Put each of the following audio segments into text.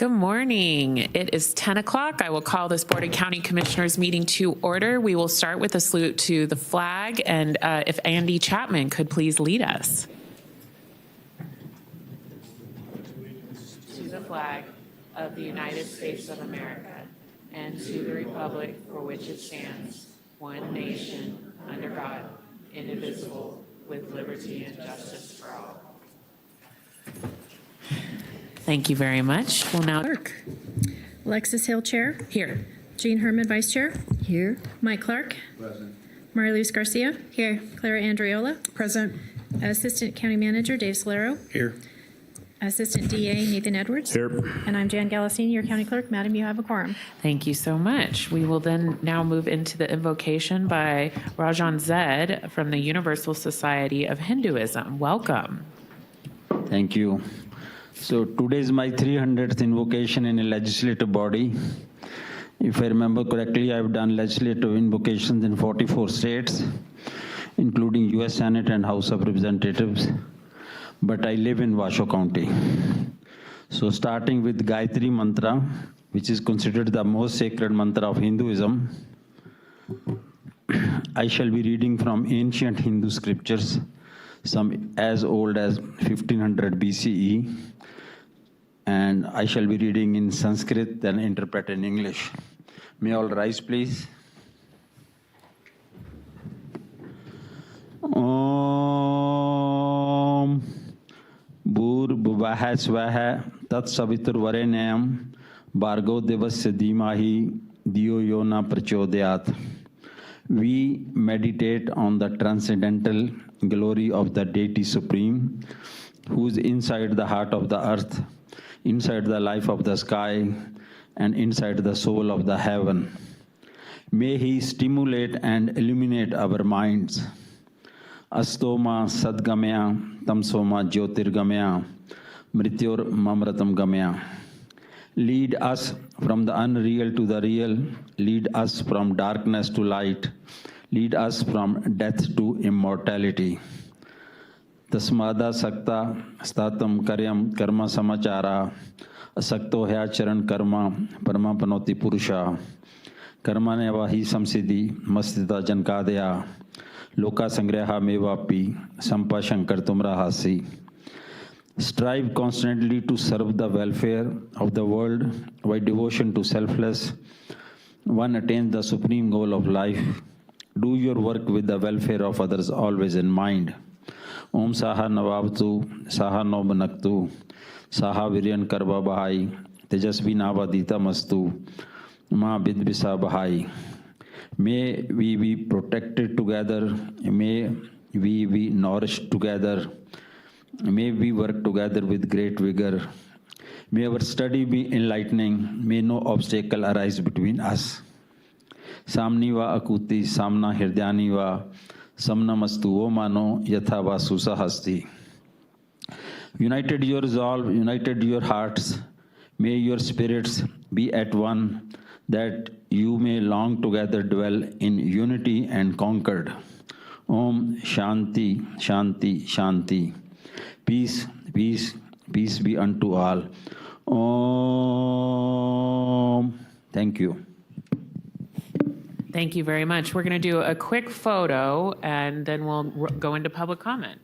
Good morning. It is 10 o'clock. I will call this Board of County Commissioners meeting to order. We will start with a salute to the flag, and if Andy Chapman could please lead us. To the flag of the United States of America and to the republic for which it stands, one nation, under God, indivisible, with liberty and justice for all. Thank you very much. We'll now clerk. Alexis Hill, Chair. Here. Jean Herman, Vice Chair. Here. Mike Clark. Present. Maria-Luz Garcia. Here. Clara Andriola. Present. Assistant County Manager Dave Solero. Here. Assistant DA Nathan Edwards. Here. And I'm Jan Galasini, your County Clerk. Madam, you have a quorum. Thank you so much. We will then now move into the invocation by Rajan Zed from the Universal Society of Hinduism. Welcome. Thank you. So today is my 300th invocation in a legislative body. If I remember correctly, I've done legislative invocations in 44 states, including US Senate and House of Representatives. But I live in Washoe County. So starting with Gayatri Mantra, which is considered the most sacred mantra of Hinduism, I shall be reading from ancient Hindu scriptures, some as old as 1500 BCE, and I shall be reading in Sanskrit and interpret in English. May all rise, please. Om Bhur-bhuvah swaha tat savitur-varenyam bhargo devasya dhimahi diyo yona prachodayat. We meditate on the transcendental glory of the Deity Supreme, who is inside the heart of the earth, inside the life of the sky, and inside the soul of the heaven. May He stimulate and illuminate our minds. Astoma sadgamaya tamsoma jyotirgamaya mrityor mamratam gamaya. Lead us from the unreal to the real. Lead us from darkness to light. Lead us from death to immortality. Tasmada sakta statam karyam karma samachara asakto hya charan karma parama panoti purusha karma neva hi samsiddhi mastita jankadaya loka sangraha mevapi sampa shankar tumra hasi. Strive constantly to serve the welfare of the world by devotion to selfless. One attains the supreme goal of life. Do your work with the welfare of others always in mind. Om Saha Navavtu, Saha Nobanaktu, Saha Viryan Karva Bahai, Tejasvi Navadita Mastu, Ma Bidbisa Bahai. May we be protected together, may we be nourished together, may we work together with great vigor. May our study be enlightening, may no obstacle arise between us. Samniva Akuti, Samna Hirdaniva, Samnamastu Mano Yathava Susahasti. United your resolve, united your hearts, may your spirits be at one, that you may long together dwell in unity and concord. Om Shanti, Shanti, Shanti. Peace, peace, peace be unto all. Om. Thank you. Thank you very much. We're going to do a quick photo, and then we'll go into public comment.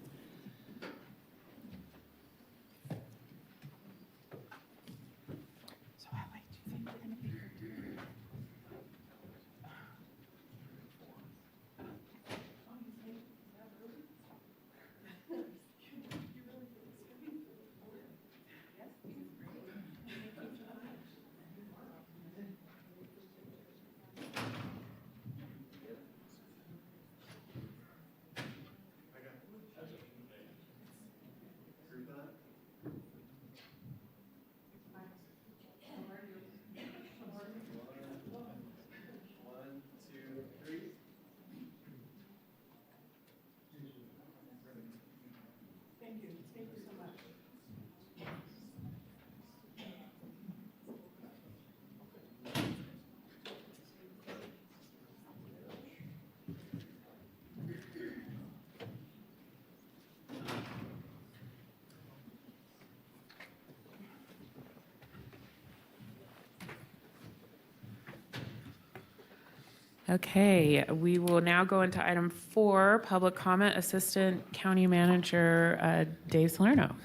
Okay, we will now go into item 4, public comment. Assistant County Manager Dave Salerno.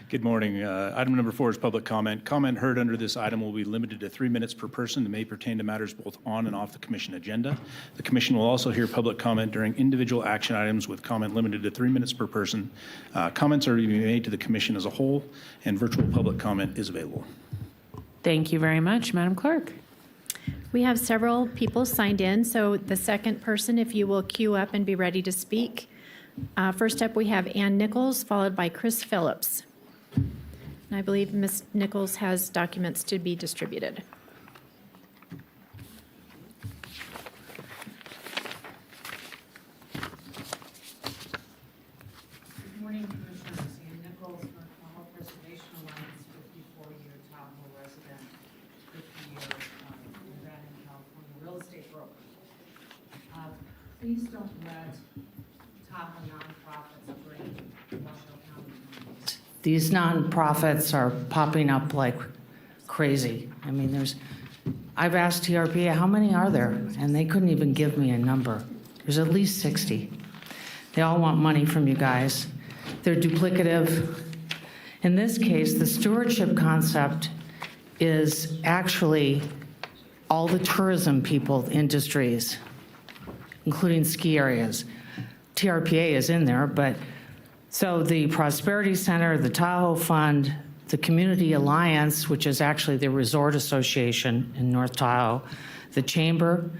Good morning. Item number 4 is public comment. Comment heard under this item will be limited to 3 minutes per person and may pertain to matters both on and off the commission agenda. The commission will also hear public comment during individual action items with comment limited to 3 minutes per person. Comments are to be made to the commission as a whole, and virtual public comment is available. Thank you very much, Madam Clerk. We have several people signed in, so the second person, if you will queue up and be ready to speak. First up, we have Ann Nichols, followed by Chris Phillips. And I believe Ms. Nichols has documents to be distributed. Good morning, Commissioners. Ann Nichols, Tahoe Preservation Alliance, 54-year Tahoe resident, 50-year Nevada, California real estate broker. Please don't let Tahoe nonprofits drain Washoe County monies. These nonprofits are popping up like crazy. I mean, I've asked TRPA, how many are there? And they couldn't even give me a number. There's at least 60. They all want money from you guys. They're duplicative. In this case, the stewardship concept is actually all the tourism industries, including ski areas. TRPA is in there, but so the Prosperity Center, the Tahoe Fund, the Community Alliance, which is actually the resort association in North Tahoe, the Chamber,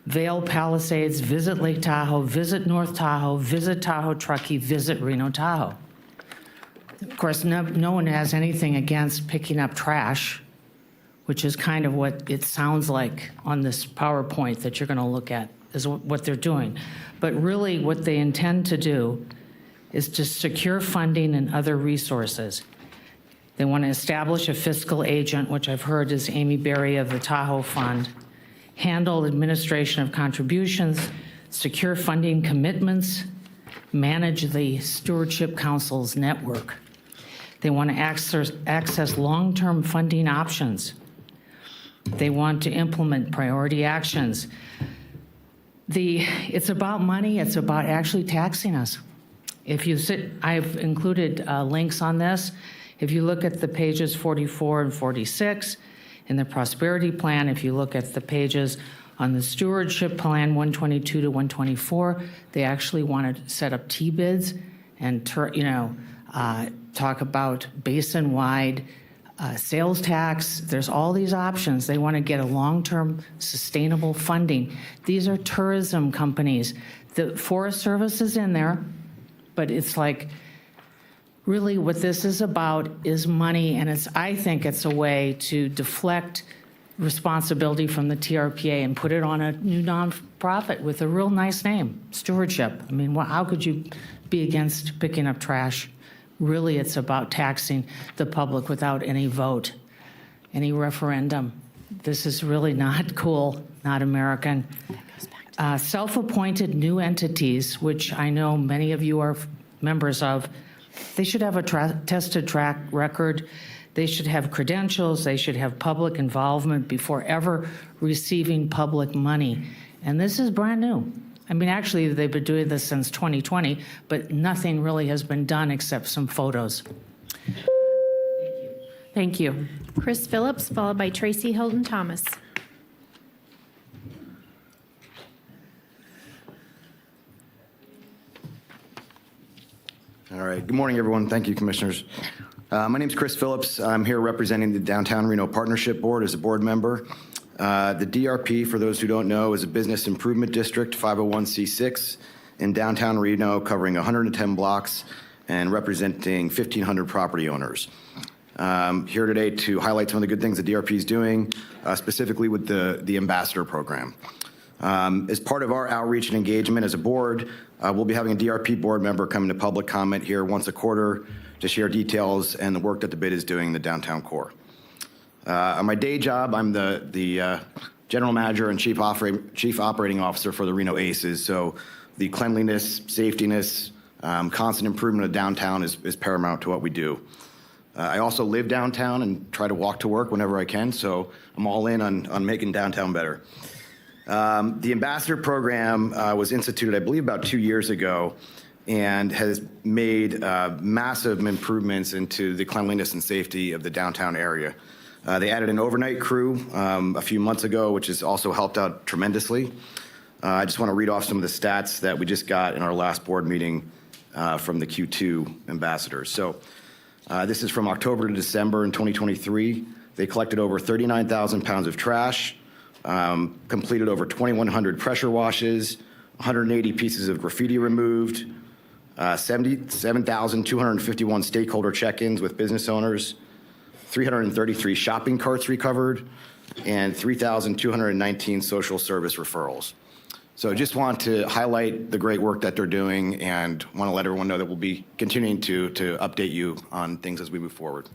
Vail Palisades, Visit Lake Tahoe, Visit North Tahoe, Visit Tahoe Truckee, Visit Reno Tahoe. Of course, no one has anything against picking up trash, which is kind of what it sounds like on this PowerPoint that you're going to look at, is what they're doing. But really what they intend to do is to secure funding and other resources. They want to establish a fiscal agent, which I've heard is Amy Berry of the Tahoe Fund, handle administration of contributions, secure funding commitments, manage the Stewardship Council's network. They want to access long-term funding options. They want to implement priority actions. It's about money, it's about actually taxing us. I've included links on this. If you look at the pages 44 and 46 in the Prosperity Plan, if you look at the pages on the Stewardship Plan 122 to 124, they actually want to set up T-bids and talk about basin-wide sales tax. There's all these options. They want to get a long-term sustainable funding. These are tourism companies. The Forest Service is in there, but it's like, really what this is about is money, and I think it's a way to deflect responsibility from the TRPA and put it on a new nonprofit with a real nice name, Stewardship. I mean, how could you be against picking up trash? Really, it's about taxing the public without any vote, any referendum. This is really not cool, not American. Self-appointed new entities, which I know many of you are members of, they should have a tested track record. They should have credentials. They should have public involvement before ever receiving public money. And this is brand new. I mean, actually, they've been doing this since 2020, but nothing really has been done except some photos. Thank you. Chris Phillips, followed by Tracy Hilton Thomas. All right. Good morning, everyone. Thank you, Commissioners. My name is Chris Phillips. I'm here representing the Downtown Reno Partnership Board as a board member. The DRP, for those who don't know, is a business improvement district, 501c6, in downtown Reno, covering 110 blocks and representing 1,500 property owners. Here today to highlight some of the good things the DRP is doing, specifically with the Ambassador Program. As part of our outreach and engagement as a board, we'll be having a DRP board member come to public comment here once a quarter to share details and the work that the BID is doing in the downtown core. On my day job, I'm the general manager and chief operating officer for the Reno Aces. So the cleanliness, safetiness, constant improvement of downtown is paramount to what we do. I also live downtown and try to walk to work whenever I can, so I'm all in on making downtown better. The ambassador program was instituted, I believe, about 2 years ago, and has made massive improvements into the cleanliness and safety of the downtown area. They added an overnight crew a few months ago, which has also helped out tremendously. I just want to read off some of the stats that we just got in our last board meeting from the Q2 ambassadors. So this is from October to December in 2023. They collected over 39,000 pounds of trash, completed over 2,100 pressure washes, 180 pieces of graffiti removed, 77,251 stakeholder check-ins with business owners, 333 shopping carts recovered, and 3,219 social service referrals. So just want to highlight the great work that they're doing and want to let everyone know that we'll be continuing to update you on things as we move forward.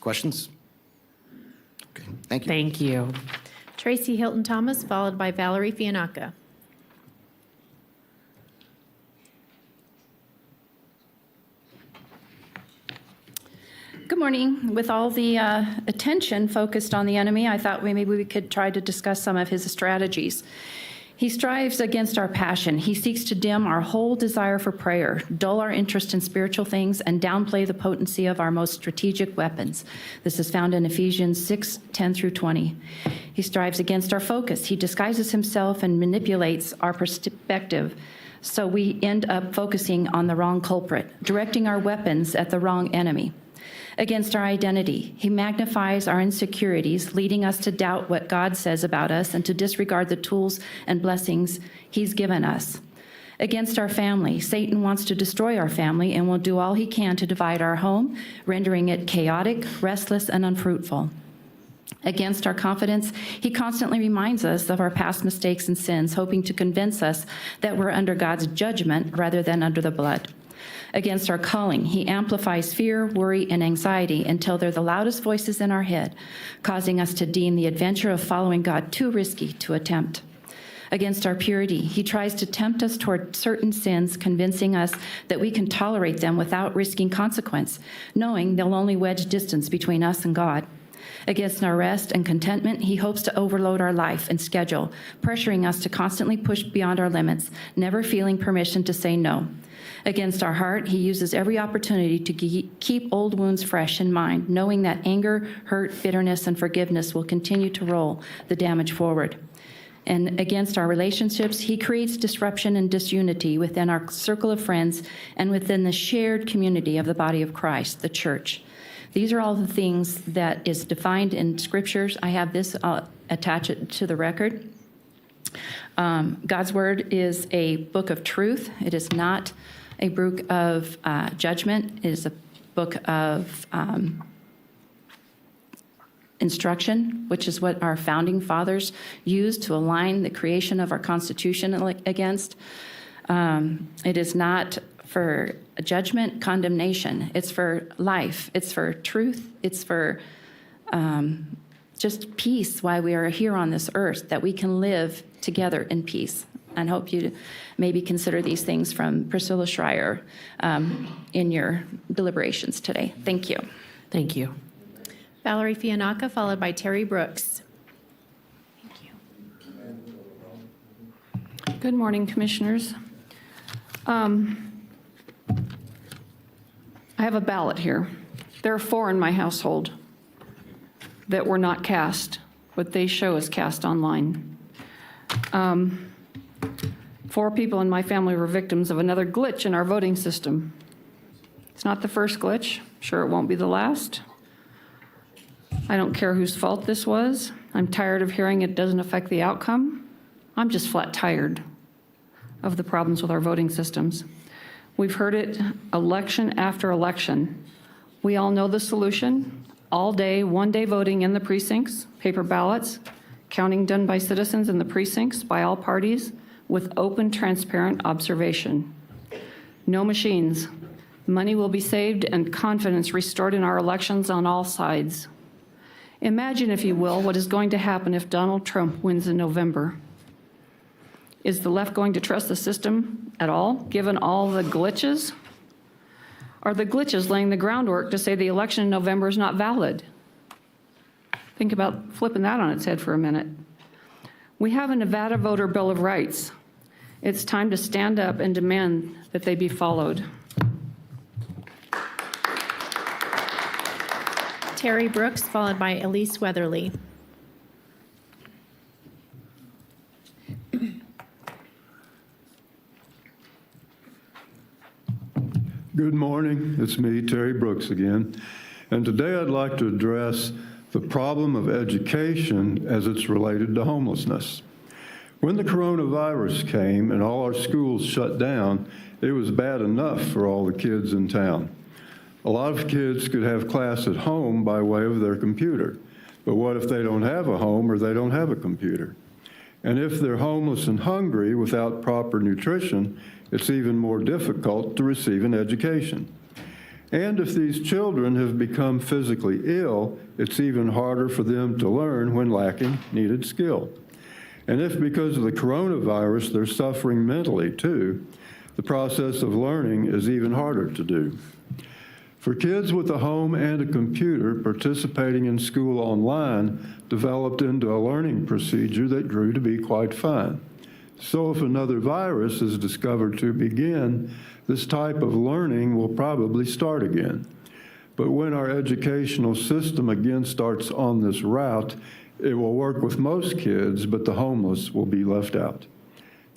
Questions? Okay, thank you. Thank you. Tracy Hilton Thomas, followed by Valerie Fianacca. Good morning. With all the attention focused on the enemy, I thought maybe we could try to discuss some of his strategies. He strives against our passion. He seeks to dim our whole desire for prayer, dull our interest in spiritual things, and downplay the potency of our most strategic weapons. This is found in Ephesians 6:10 through 20. He strives against our focus. He disguises himself and manipulates our perspective, so we end up focusing on the wrong culprit, directing our weapons at the wrong enemy. Against our identity, he magnifies our insecurities, leading us to doubt what God says about us and to disregard the tools and blessings he's given us. Against our family, Satan wants to destroy our family and will do all he can to divide our home, rendering it chaotic, restless, and unfruitful. Against our confidence, he constantly reminds us of our past mistakes and sins, hoping to convince us that we're under God's judgment rather than under the blood. Against our calling, he amplifies fear, worry, and anxiety until they're the loudest voices in our head, causing us to deem the adventure of following God too risky to attempt. Against our purity, he tries to tempt us toward certain sins, convincing us that we can tolerate them without risking consequence, knowing they'll only wedge distance between us and God. Against our rest and contentment, he hopes to overload our life and schedule, pressuring us to constantly push beyond our limits, never feeling permission to say no. Against our heart, he uses every opportunity to keep old wounds fresh in mind, knowing that anger, hurt, bitterness, and forgiveness will continue to roll the damage forward. And against our relationships, he creates disruption and disunity within our circle of friends and within the shared community of the body of Christ, the church. These are all the things that is defined in scriptures. I have this, attach it to the record. God's word is a book of truth. It is not a book of judgment. It is a book of instruction, which is what our founding fathers used to align the creation of our Constitution against. It is not for judgment, condemnation. It's for life. It's for truth. It's for just peace while we are here on this earth, that we can live together in peace. And hope you maybe consider these things from Priscilla Schreier in your deliberations today. Thank you. Thank you. Valerie Fianacca, followed by Terry Brooks. Thank you. Good morning, Commissioners. I have a ballot here. There are 4 in my household that were not cast, but they show as cast online. 4 people in my family were victims of another glitch in our voting system. It's not the first glitch. Sure, it won't be the last. I don't care whose fault this was. I'm tired of hearing it doesn't affect the outcome. I'm just flat tired of the problems with our voting systems. We've heard it election after election. We all know the solution. All day, one-day voting in the precincts, paper ballots, counting done by citizens in the precincts by all parties with open, transparent observation. No machines. Money will be saved and confidence restored in our elections on all sides. Imagine, if you will, what is going to happen if Donald Trump wins in November. Is the left going to trust the system at all, given all the glitches? Are the glitches laying the groundwork to say the election in November is not valid? Think about flipping that on its head for a minute. We have a Nevada Voter Bill of Rights. It's time to stand up and demand that they be followed. Terry Brooks, followed by Elise Weatherly. Good morning. It's me, Terry Brooks again. And today I'd like to address the problem of education as it's related to homelessness. When the coronavirus came and all our schools shut down, it was bad enough for all the kids in town. A lot of kids could have class at home by way of their computer. But what if they don't have a home or they don't have a computer? And if they're homeless and hungry without proper nutrition, it's even more difficult to receive an education. And if these children have become physically ill, it's even harder for them to learn when lacking needed skill. And if because of the coronavirus they're suffering mentally too, the process of learning is even harder to do. For kids with a home and a computer, participating in school online developed into a learning procedure that grew to be quite fine. So if another virus is discovered to begin, this type of learning will probably start again. But when our educational system again starts on this route, it will work with most kids, but the homeless will be left out.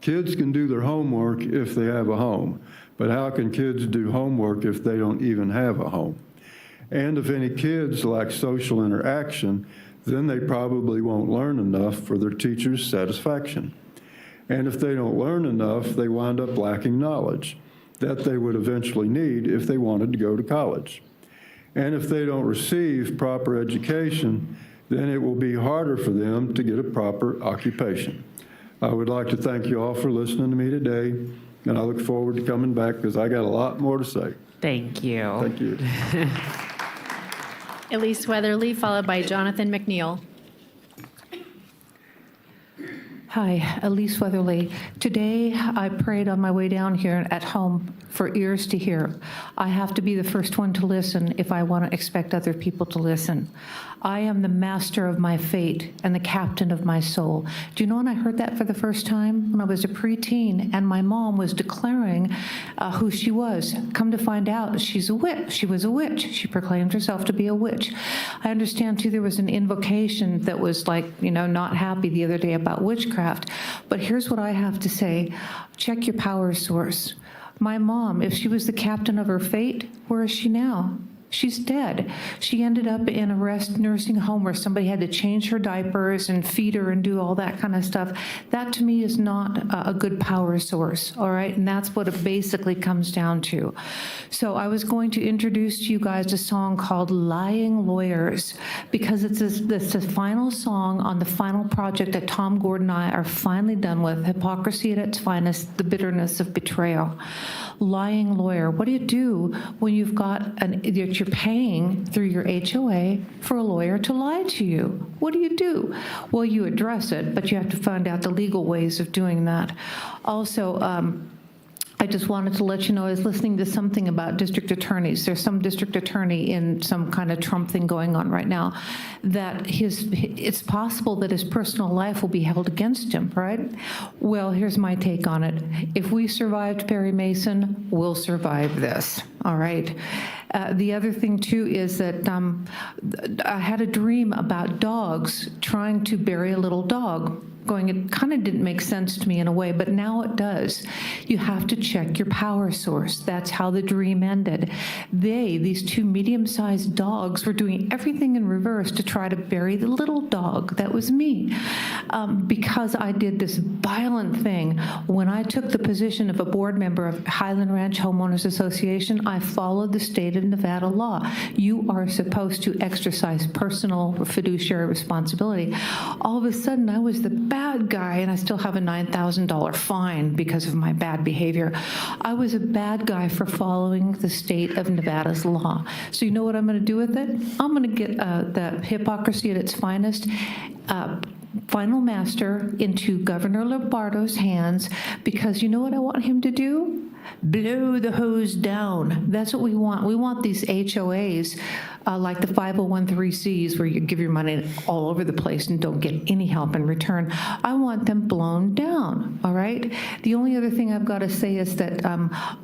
Kids can do their homework if they have a home, but how can kids do homework if they don't even have a home? And if any kids lack social interaction, then they probably won't learn enough for their teacher's satisfaction. And if they don't learn enough, they wind up lacking knowledge that they would eventually need if they wanted to go to college. And if they don't receive proper education, then it will be harder for them to get a proper occupation. I would like to thank you all for listening to me today, and I look forward to coming back because I got a lot more to say. Thank you. Thank you. Elise Weatherly, followed by Jonathan McNeil. Hi, Elise Weatherly. Today, I prayed on my way down here at home for ears to hear. I have to be the first one to listen if I want to expect other people to listen. I am the master of my fate and the captain of my soul. Do you know when I heard that for the first time? When I was a preteen, and my mom was declaring who she was. Come to find out, she's a witch. She was a witch. She proclaimed herself to be a witch. I understand, too, there was an invocation that was like, not happy the other day about witchcraft. But here's what I have to say. Check your power source. My mom, if she was the captain of her fate, where is she now? She's dead. She ended up in a nursing home where somebody had to change her diapers and feed her and do all that kind of stuff. That, to me, is not a good power source, all right? And that's what it basically comes down to. So I was going to introduce to you guys a song called Lying Lawyers, because it's the final song on the final project that Tom Gordon and I are finally done with, Hypocrisy at its Finest, the Bitterness of Betrayal. Lying lawyer. What do you do when you've got you're paying through your HOA for a lawyer to lie to you? What do you do? Well, you address it, but you have to find out the legal ways of doing that. Also, I just wanted to let you know, I was listening to something about district attorneys. There's some district attorney in some kind of Trump thing going on right now, that it's possible that his personal life will be held against him, right? Well, here's my take on it. If we survived Perry Mason, we'll survive this, all right? The other thing, too, is that I had a dream about dogs trying to bury a little dog. It kind of didn't make sense to me in a way, but now it does. You have to check your power source. That's how the dream ended. These two medium-sized dogs, were doing everything in reverse to try to bury the little dog. That was me. Because I did this violent thing. When I took the position of a board member of Highland Ranch Homeowners Association, I followed the state of Nevada law. You are supposed to exercise personal fiduciary responsibility. All of a sudden, I was the bad guy, and I still have a $9,000 fine because of my bad behavior. I was a bad guy for following the state of Nevada's law. So you know what I'm going to do with it? I'm going to get the Hypocrisy at its Finest final master into Governor Lombardo's hands, because you know what I want him to do? Blow the hose down. That's what we want. We want these HOAs like the 501(c)(3)s where you give your money all over the place and don't get any help in return. I want them blown down, all right? The only other thing I've got to say is that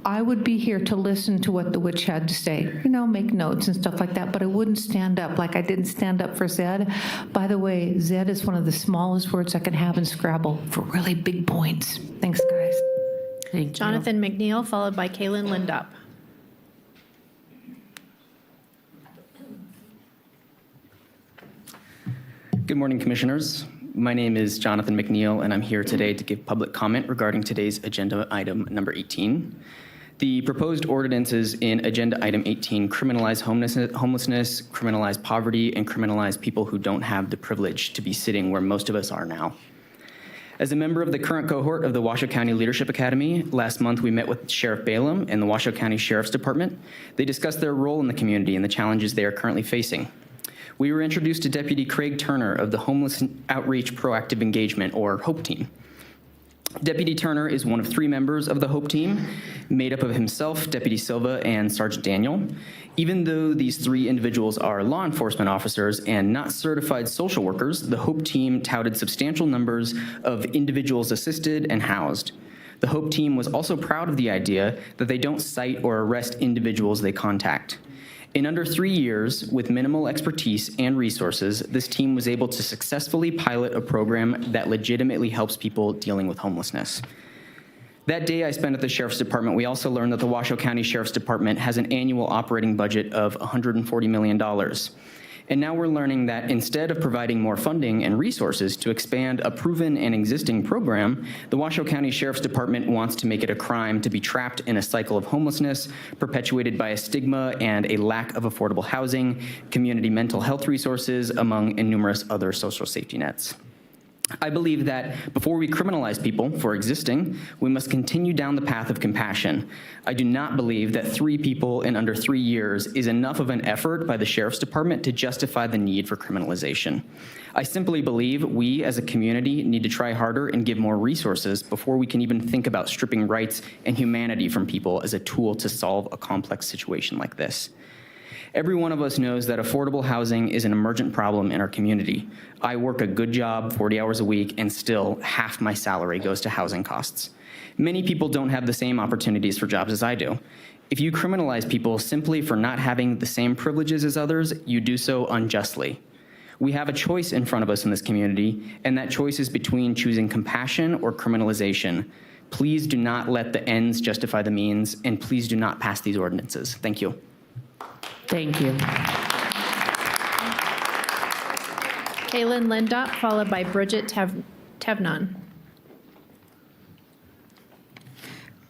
I would be here to listen to what the witch had to say, make notes and stuff like that, but I wouldn't stand up like I didn't stand up for Zed. By the way, Zed is one of the smallest words I can have in Scrabble for really big points. Thanks, guys. Jonathan McNeil, followed by Kaylin Lindop. Good morning, Commissioners. My name is Jonathan McNeil, and I'm here today to give public comment regarding today's agenda item number 18. The proposed ordinances in agenda item 18 criminalize homelessness, criminalize poverty, and criminalize people who don't have the privilege to be sitting where most of us are now. As a member of the current cohort of the Washoe County Leadership Academy, last month we met with Sheriff Balaam and the Washoe County Sheriff's Department. They discussed their role in the community and the challenges they are currently facing. We were introduced to Deputy Craig Turner of the Homeless Outreach Proactive Engagement, or HOPE team. Deputy Turner is one of 3 members of the HOPE team, made up of himself, Deputy Silva, and Sergeant Daniel. Even though these 3 individuals are law enforcement officers and not certified social workers, the HOPE team touted substantial numbers of individuals assisted and housed. The HOPE team was also proud of the idea that they don't cite or arrest individuals they contact. In under 3 years, with minimal expertise and resources, this team was able to successfully pilot a program that legitimately helps people dealing with homelessness. That day I spent at the Sheriff's Department, we also learned that the Washoe County Sheriff's Department has an annual operating budget of $140 million. And now we're learning that instead of providing more funding and resources to expand a proven and existing program, the Washoe County Sheriff's Department wants to make it a crime to be trapped in a cycle of homelessness perpetuated by a stigma and a lack of affordable housing, community mental health resources, among numerous other social safety nets. I believe that before we criminalize people for existing, we must continue down the path of compassion. I do not believe that 3 people in under 3 years is enough of an effort by the Sheriff's Department to justify the need for criminalization. I simply believe we as a community need to try harder and give more resources before we can even think about stripping rights and humanity from people as a tool to solve a complex situation like this. Every one of us knows that affordable housing is an emergent problem in our community. I work a good job, 40 hours a week, and still half my salary goes to housing costs. Many people don't have the same opportunities for jobs as I do. If you criminalize people simply for not having the same privileges as others, you do so unjustly. We have a choice in front of us in this community, and that choice is between choosing compassion or criminalization. Please do not let the ends justify the means, and please do not pass these ordinances. Thank you. Thank you. Kaylin Lindop, followed by Bridget Tevnon.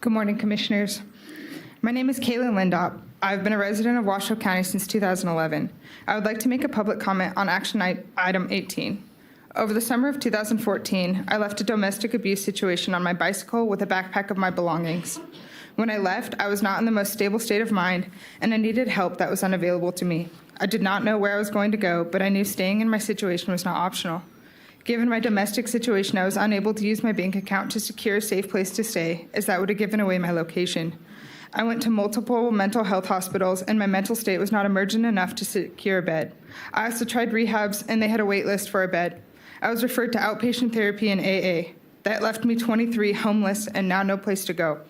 Good morning, Commissioners. My name is Kaylin Lindop. I've been a resident of Washoe County since 2011. I would like to make a public comment on action item 18. Over the summer of 2014, I left a domestic abuse situation on my bicycle with a backpack of my belongings. When I left, I was not in the most stable state of mind, and I needed help that was unavailable to me. I did not know where I was going to go, but I knew staying in my situation was not optional. Given my domestic situation, I was unable to use my bank account to secure a safe place to stay, as that would have given away my location. I went to multiple mental health hospitals, and my mental state was not emergent enough to secure a bed. I also tried rehabs, and they had a wait list for a bed. I was referred to outpatient therapy and AA. That left me 23, homeless, and now no place to go.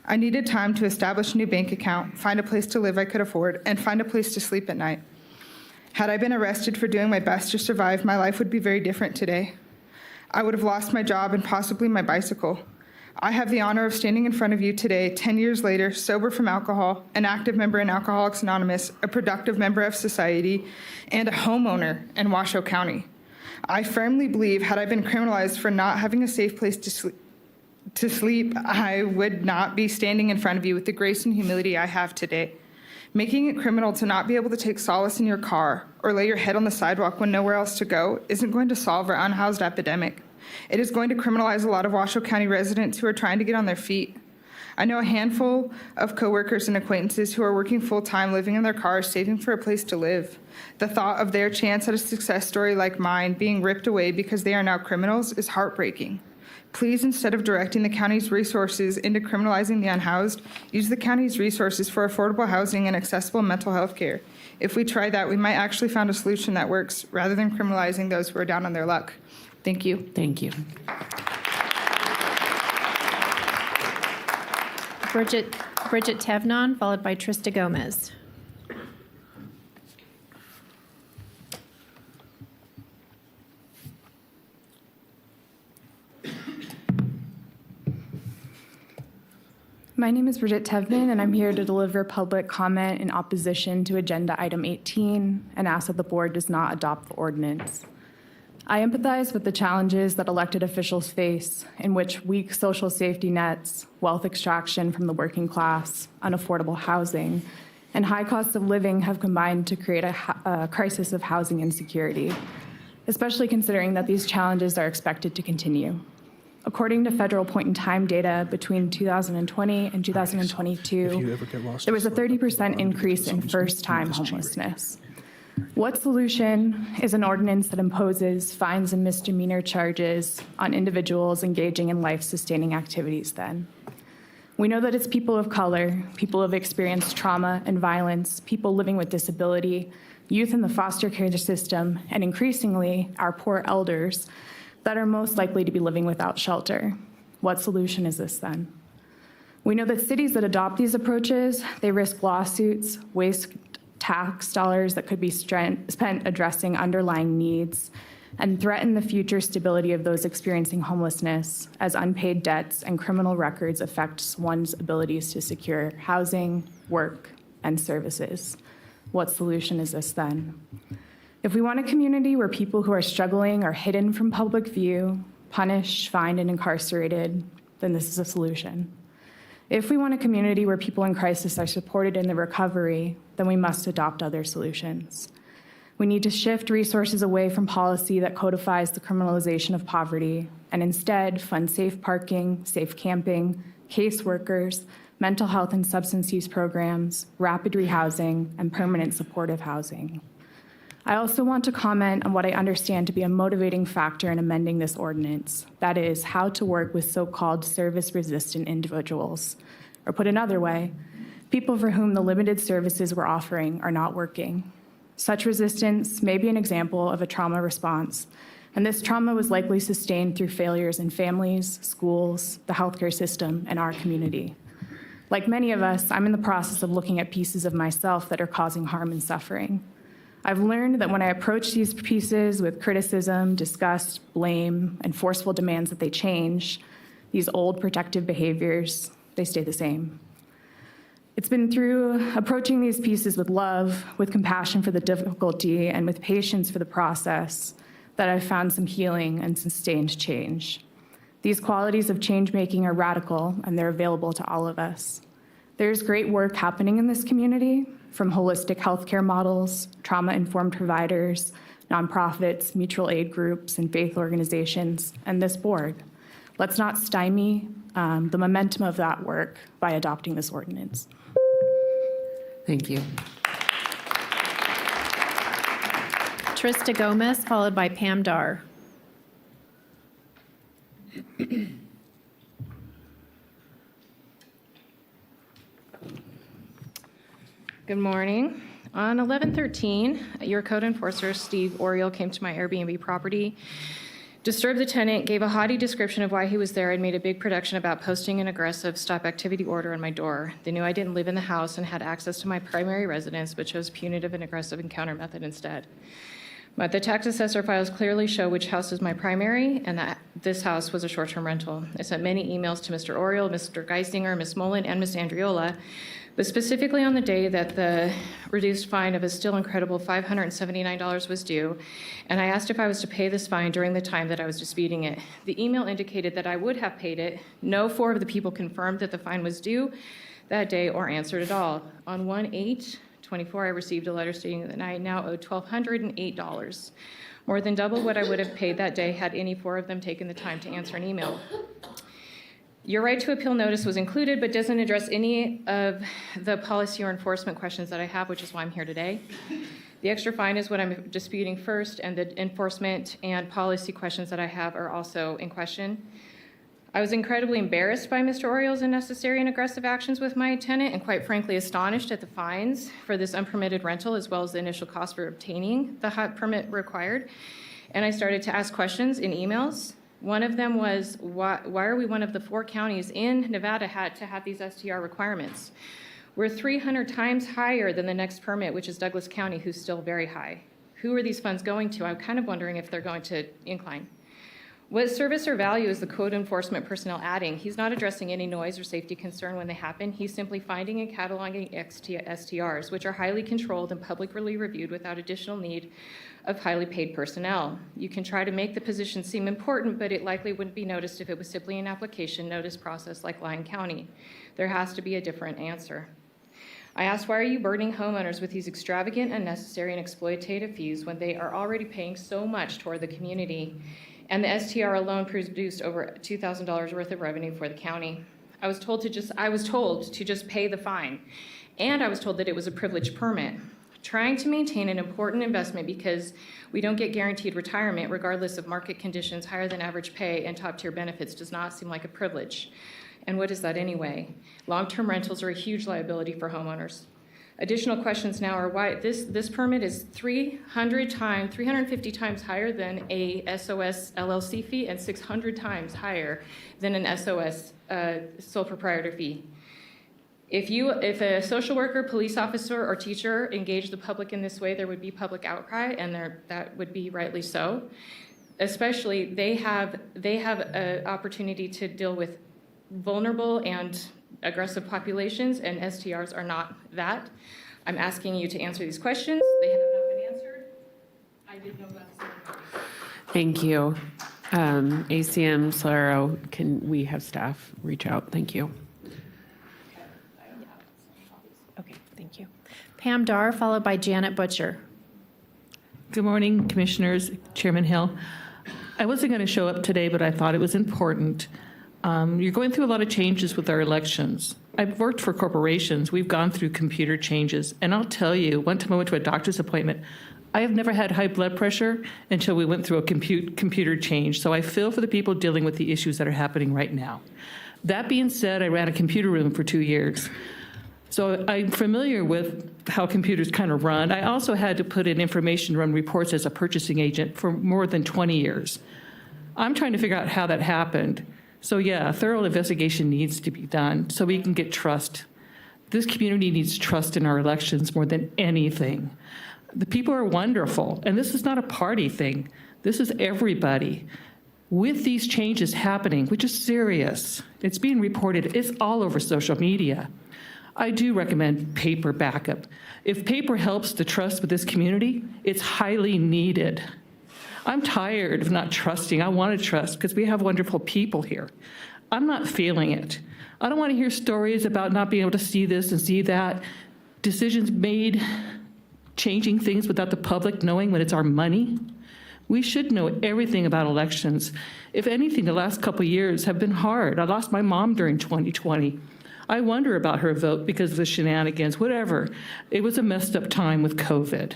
I needed time to establish a new bank account, find a place to live I could afford, and find a place to sleep at night. Had I been arrested for doing my best to survive, my life would be very different today. I would have lost my job and possibly my bicycle. I have the honor of standing in front of you today, 10 years later, sober from alcohol, an active member in Alcoholics Anonymous, a productive member of society, and a homeowner in Washoe County. I firmly believe had I been criminalized for not having a safe place to sleep, I would not be standing in front of you with the grace and humility I have today. Making it criminal to not be able to take solace in your car or lay your head on the sidewalk when nowhere else to go isn't going to solve our unhoused epidemic. It is going to criminalize a lot of Washoe County residents who are trying to get on their feet. I know a handful of coworkers and acquaintances who are working full-time, living in their cars, saving for a place to live. The thought of their chance at a success story like mine being ripped away because they are now criminals is heartbreaking. Please, instead of directing the county's resources into criminalizing the unhoused, use the county's resources for affordable housing and accessible mental health care. If we try that, we might actually find a solution that works rather than criminalizing those who are down on their luck. Thank you. Thank you. Bridget Tevnon, followed by Trista Gomez. My name is Bridget Tevnon, and I'm here to deliver public comment in opposition to Agenda Item 18 and ask that the board does not adopt the ordinance. I empathize with the challenges that elected officials face, in which weak social safety nets, wealth extraction from the working class, unaffordable housing, and high costs of living have combined to create a crisis of housing insecurity, especially considering that these challenges are expected to continue. According to federal point-in-time data between 2020 and 2022, there was a 30% increase in first-time homelessness. What solution is an ordinance that imposes fines and misdemeanor charges on individuals engaging in life-sustaining activities then? We know that it's people of color, people who have experienced trauma and violence, people living with disability, youth in the foster care system, and increasingly our poor elders that are most likely to be living without shelter. What solution is this then? We know that cities that adopt these approaches, they risk lawsuits, waste tax dollars that could be spent addressing underlying needs, and threaten the future stability of those experiencing homelessness as unpaid debts and criminal records affects one's abilities to secure housing, work, and services. What solution is this then? If we want a community where people who are struggling are hidden from public view, punished, fined, and incarcerated, then this is a solution. If we want a community where people in crisis are supported in their recovery, then we must adopt other solutions. We need to shift resources away from policy that codifies the criminalization of poverty and instead fund safe parking, safe camping, caseworkers, mental health and substance use programs, rapid rehousing, and permanent supportive housing. I also want to comment on what I understand to be a motivating factor in amending this ordinance, that is, how to work with so-called service-resistant individuals. Or put another way, people for whom the limited services we're offering are not working. Such resistance may be an example of a trauma response, and this trauma was likely sustained through failures in families, schools, the healthcare system, and our community. Like many of us, I'm in the process of looking at pieces of myself that are causing harm and suffering. I've learned that when I approach these pieces with criticism, disgust, blame, and forceful demands that they change, these old protective behaviors, they stay the same. It's been through approaching these pieces with love, with compassion for the difficulty, and with patience for the process that I've found some healing and sustained change. These qualities of change-making are radical, and they're available to all of us. There's great work happening in this community, from holistic healthcare models, trauma-informed providers, nonprofits, mutual aid groups, and faith organizations, and this board. Let's not stymie the momentum of that work by adopting this ordinance. Thank you. Trista Gomez, followed by Pam Dar. Good morning. On 11/13, your code enforcer, Steve Oriole, came to my Airbnb property, disturbed the tenant, gave a haughty description of why he was there, and made a big production about posting an aggressive stop activity order on my door. They knew I didn't live in the house and had access to my primary residence, but chose punitive and aggressive encounter method instead. But the tax assessor files clearly show which house is my primary and that this house was a short-term rental. I sent many emails to Mr. Oriole, Mr. Geisinger, Ms. Mullen, and Ms. Andriola, but specifically on the day that the reduced fine of a still incredible $579 was due, and I asked if I was to pay this fine during the time that I was disputing it. The email indicated that I would have paid it. No 4 of the people confirmed that the fine was due that day or answered at all. On 1/8/24, I received a letter stating that I now owed $1,208, more than double what I would have paid that day had any 4 of them taken the time to answer an email. Your right to appeal notice was included, but doesn't address any of the policy or enforcement questions that I have, which is why I'm here today. The extra fine is what I'm disputing first, and the enforcement and policy questions that I have are also in question. I was incredibly embarrassed by Mr. Oriol's unnecessary and aggressive actions with my tenant, and quite frankly astonished at the fines for this unpermitted rental, as well as the initial cost for obtaining the hot permit required. And I started to ask questions in emails. One of them was, why are we one of the 4 counties in Nevada to have these STR requirements? We're 300 times higher than the next permit, which is Douglas County, who's still very high. Who are these funds going to? I'm kind of wondering if they're going to incline. What service or value is the code enforcement personnel adding? He's not addressing any noise or safety concern when they happen. He's simply finding and cataloging STRs, which are highly controlled and publicly reviewed without additional need of highly paid personnel. You can try to make the position seem important, but it likely wouldn't be noticed if it was simply an application notice process like Lyon County. There has to be a different answer. I asked, why are you burdening homeowners with these extravagant, unnecessary, and exploitative fees when they are already paying so much toward the community? And the STR alone produced over $2,000 worth of revenue for the county. I was told to just pay the fine, and I was told that it was a privileged permit. Trying to maintain an important investment because we don't get guaranteed retirement regardless of market conditions, higher than average pay, and top-tier benefits does not seem like a privilege. And what is that anyway? Long-term rentals are a huge liability for homeowners. Additional questions now are why this permit is 350 times higher than a SOS LLC fee and 600 times higher than an SOS sole proprietor fee. If a social worker, police officer, or teacher engaged the public in this way, there would be public outcry, and that would be rightly so. Especially, they have an opportunity to deal with vulnerable and aggressive populations, and STRs are not that. I'm asking you to answer these questions. They have not been answered. I did know about the second part. Thank you. ACM, Solero, can we have staff reach out? Thank you. Okay, thank you. Pam Dar, followed by Janet Butcher. Good morning, Commissioners, Chairman Hill. I wasn't going to show up today, but I thought it was important. You're going through a lot of changes with our elections. I've worked for corporations. We've gone through computer changes. And I'll tell you, one time I went to a doctor's appointment, I have never had high blood pressure until we went through a computer change. So I feel for the people dealing with the issues that are happening right now. That being said, I ran a computer room for 2 years. So I'm familiar with how computers kind of run. I also had to put in information run reports as a purchasing agent for more than 20 years. I'm trying to figure out how that happened. So yeah, a thorough investigation needs to be done so we can get trust. This community needs trust in our elections more than anything. The people are wonderful, and this is not a party thing. This is everybody. With these changes happening, which is serious, it's being reported, it's all over social media. I do recommend paper backup. If paper helps the trust with this community, it's highly needed. I'm tired of not trusting. I want to trust because we have wonderful people here. I'm not feeling it. I don't want to hear stories about not being able to see this and see that. Decisions made, changing things without the public knowing when it's our money. We should know everything about elections. If anything, the last couple of years have been hard. I lost my mom during 2020. I wonder about her vote because of the shenanigans, whatever. It was a messed up time with COVID.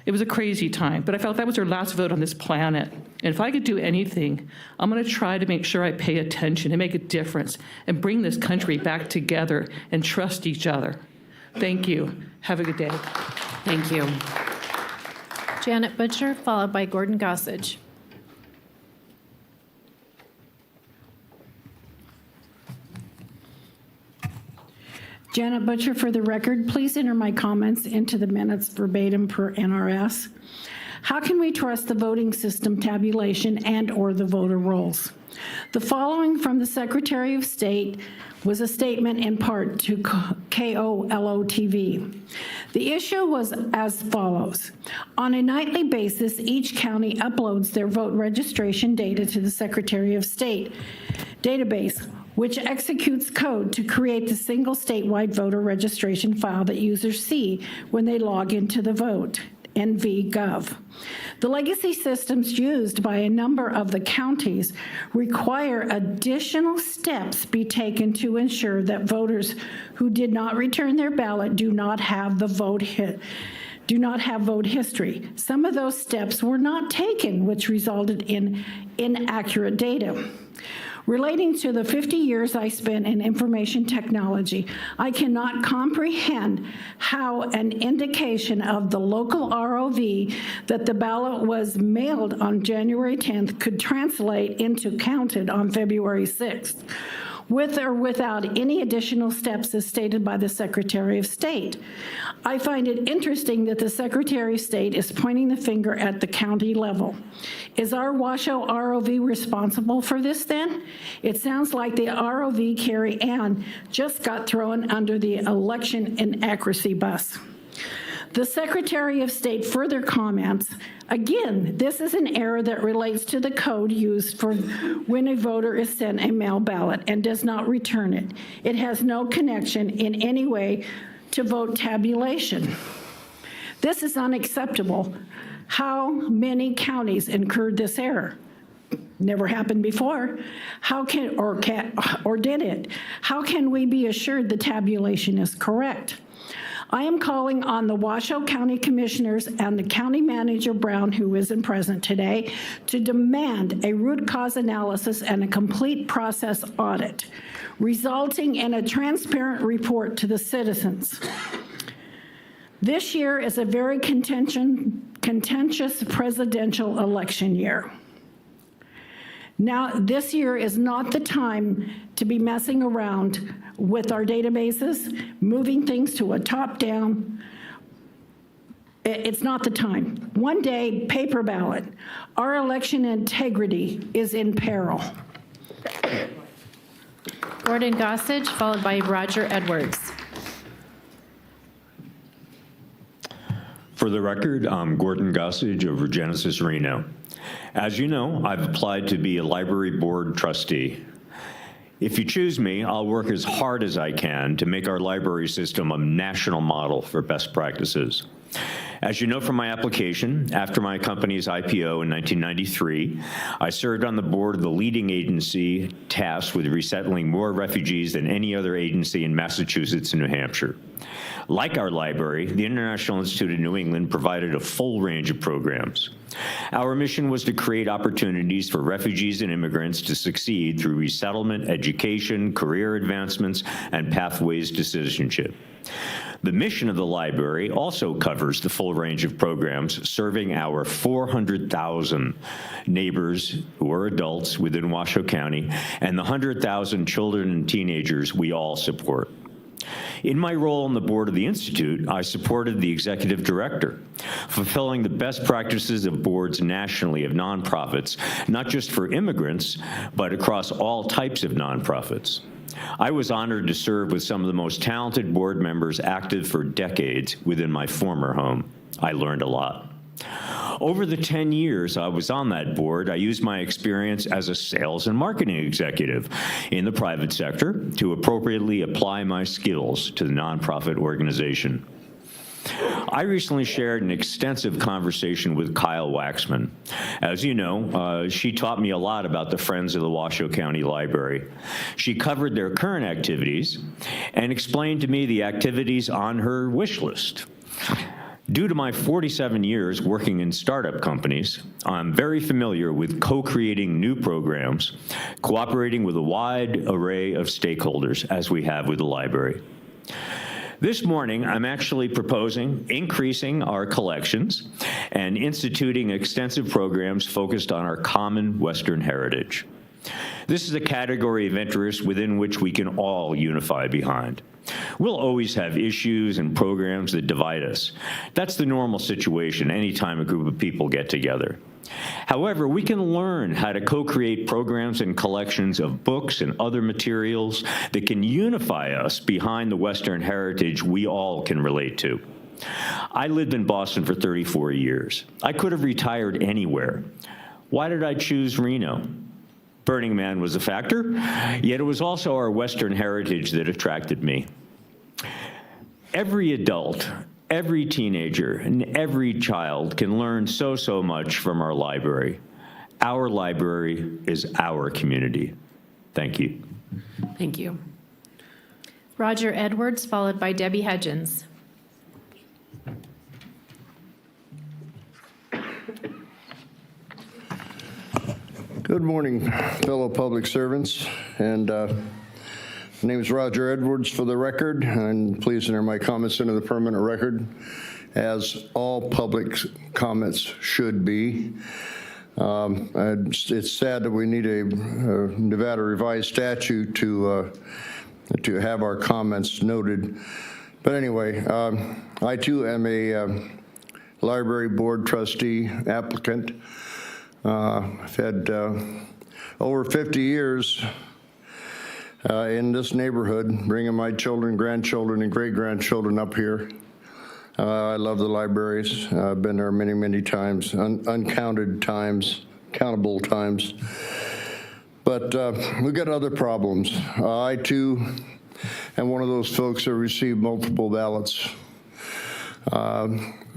It was a crazy time, but I felt that was her last vote on this planet. And if I could do anything, I'm going to try to make sure I pay attention and make a difference and bring this country back together and trust each other. Thank you. Have a good day. Thank you. Janet Butcher, followed by Gordon Gossage. Janet Butcher, for the record, please enter my comments into the minutes verbatim per NRS. How can we trust the voting system tabulation and/or the voter rolls? The following from the Secretary of State was a statement in part to KOLO-TV. The issue was as follows. On a nightly basis, each county uploads their vote registration data to the Secretary of State database, which executes code to create the single statewide voter registration file that users see when they log into the vote, NV.gov. The legacy systems used by a number of the counties require additional steps be taken to ensure that voters who did not return their ballot do not have vote history. Some of those steps were not taken, which resulted in inaccurate data. Relating to the 50 years I spent in information technology, I cannot comprehend how an indication of the local ROV that the ballot was mailed on January 10th could translate into counted on February 6th, with or without any additional steps as stated by the Secretary of State. I find it interesting that the Secretary of State is pointing the finger at the county level. Is our Washoe ROV responsible for this then? It sounds like the ROV Carrie Ann just got thrown under the election inaccuracy bus. The Secretary of State further comments, again, this is an error that relates to the code used for when a voter is sent a mail ballot and does not return it. It has no connection in any way to vote tabulation. This is unacceptable. How many counties incurred this error? Never happened before. How can, or did it? How can we be assured the tabulation is correct? I am calling on the Washoe County Commissioners and the County Manager Brown, who isn't present today, to demand a root cause analysis and a complete process audit, resulting in a transparent report to the citizens. This year is a very contentious presidential election year. Now, this year is not the time to be messing around with our databases, moving things to a top-down. It's not the time. One day, paper ballot. Our election integrity is in peril. Gordon Gossage, followed by Roger Edwards. For the record, I'm Gordon Gossage of Regenesis Reno. As you know, I've applied to be a library board trustee. If you choose me, I'll work as hard as I can to make our library system a national model for best practices. As you know from my application, after my company's IPO in 1993, I served on the board of the leading agency tasked with resettling more refugees than any other agency in Massachusetts and New Hampshire. Like our library, the International Institute of New England provided a full range of programs. Our mission was to create opportunities for refugees and immigrants to succeed through resettlement, education, career advancements, and pathways to citizenship. The mission of the library also covers the full range of programs serving our 400,000 neighbors who are adults within Washoe County and the 100,000 children and teenagers we all support. In my role on the board of the Institute, I supported the executive director, fulfilling the best practices of boards nationally of nonprofits, not just for immigrants, but across all types of nonprofits. I was honored to serve with some of the most talented board members active for decades within my former home. I learned a lot. Over the 10 years I was on that board, I used my experience as a sales and marketing executive in the private sector to appropriately apply my skills to the nonprofit organization. I recently shared an extensive conversation with Kyle Waxman. As you know, she taught me a lot about the Friends of the Washoe County Library. She covered their current activities and explained to me the activities on her wish list. Due to my 47 years working in startup companies, I'm very familiar with co-creating new programs, cooperating with a wide array of stakeholders, as we have with the library. This morning, I'm actually proposing increasing our collections and instituting extensive programs focused on our common Western heritage. This is a category of interest within which we can all unify behind. We'll always have issues and programs that divide us. That's the normal situation anytime a group of people get together. However, we can learn how to co-create programs and collections of books and other materials that can unify us behind the Western heritage we all can relate to. I lived in Boston for 34 years. I could have retired anywhere. Why did I choose Reno? Burning Man was a factor, yet it was also our Western heritage that attracted me. Every adult, every teenager, and every child can learn so much from our library. Our library is our community. Thank you. Thank you. Roger Edwards, followed by Debbie Hudgens. Good morning, fellow public servants. And my name is Roger Edwards for the record, and please enter my comments into the permanent record, as all public comments should be. It's sad that we need a Nevada revised statute to have our comments noted. But anyway, I too am a library board trustee applicant. I've had over 50 years in this neighborhood, bringing my children, grandchildren, and great-grandchildren up here. I love the libraries. I've been there many, many times, uncounted times, countable times. But we've got other problems. I, too, am one of those folks that received multiple ballots.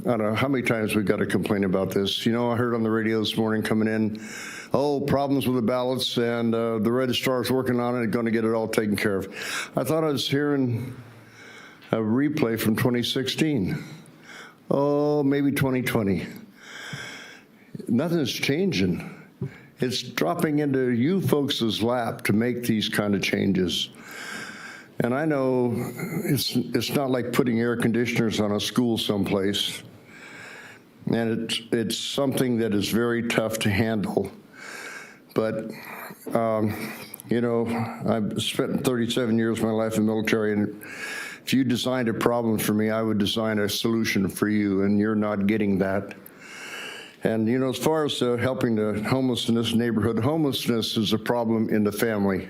I don't know how many times we've got to complain about this. You know, I heard on the radio this morning coming in, problems with the ballots, and the registrar's working on it, going to get it all taken care of. I thought I was hearing a replay from 2016. Maybe 2020. Nothing's changing. It's dropping into you folks' lap to make these kind of changes. And I know it's not like putting air conditioners on a school someplace. And it's something that is very tough to handle. But, you know, I've spent 37 years of my life in the military, and if you designed a problem for me, I would design a solution for you, and you're not getting that. And, you know, as far as helping the homeless in this neighborhood, homelessness is a problem in the family.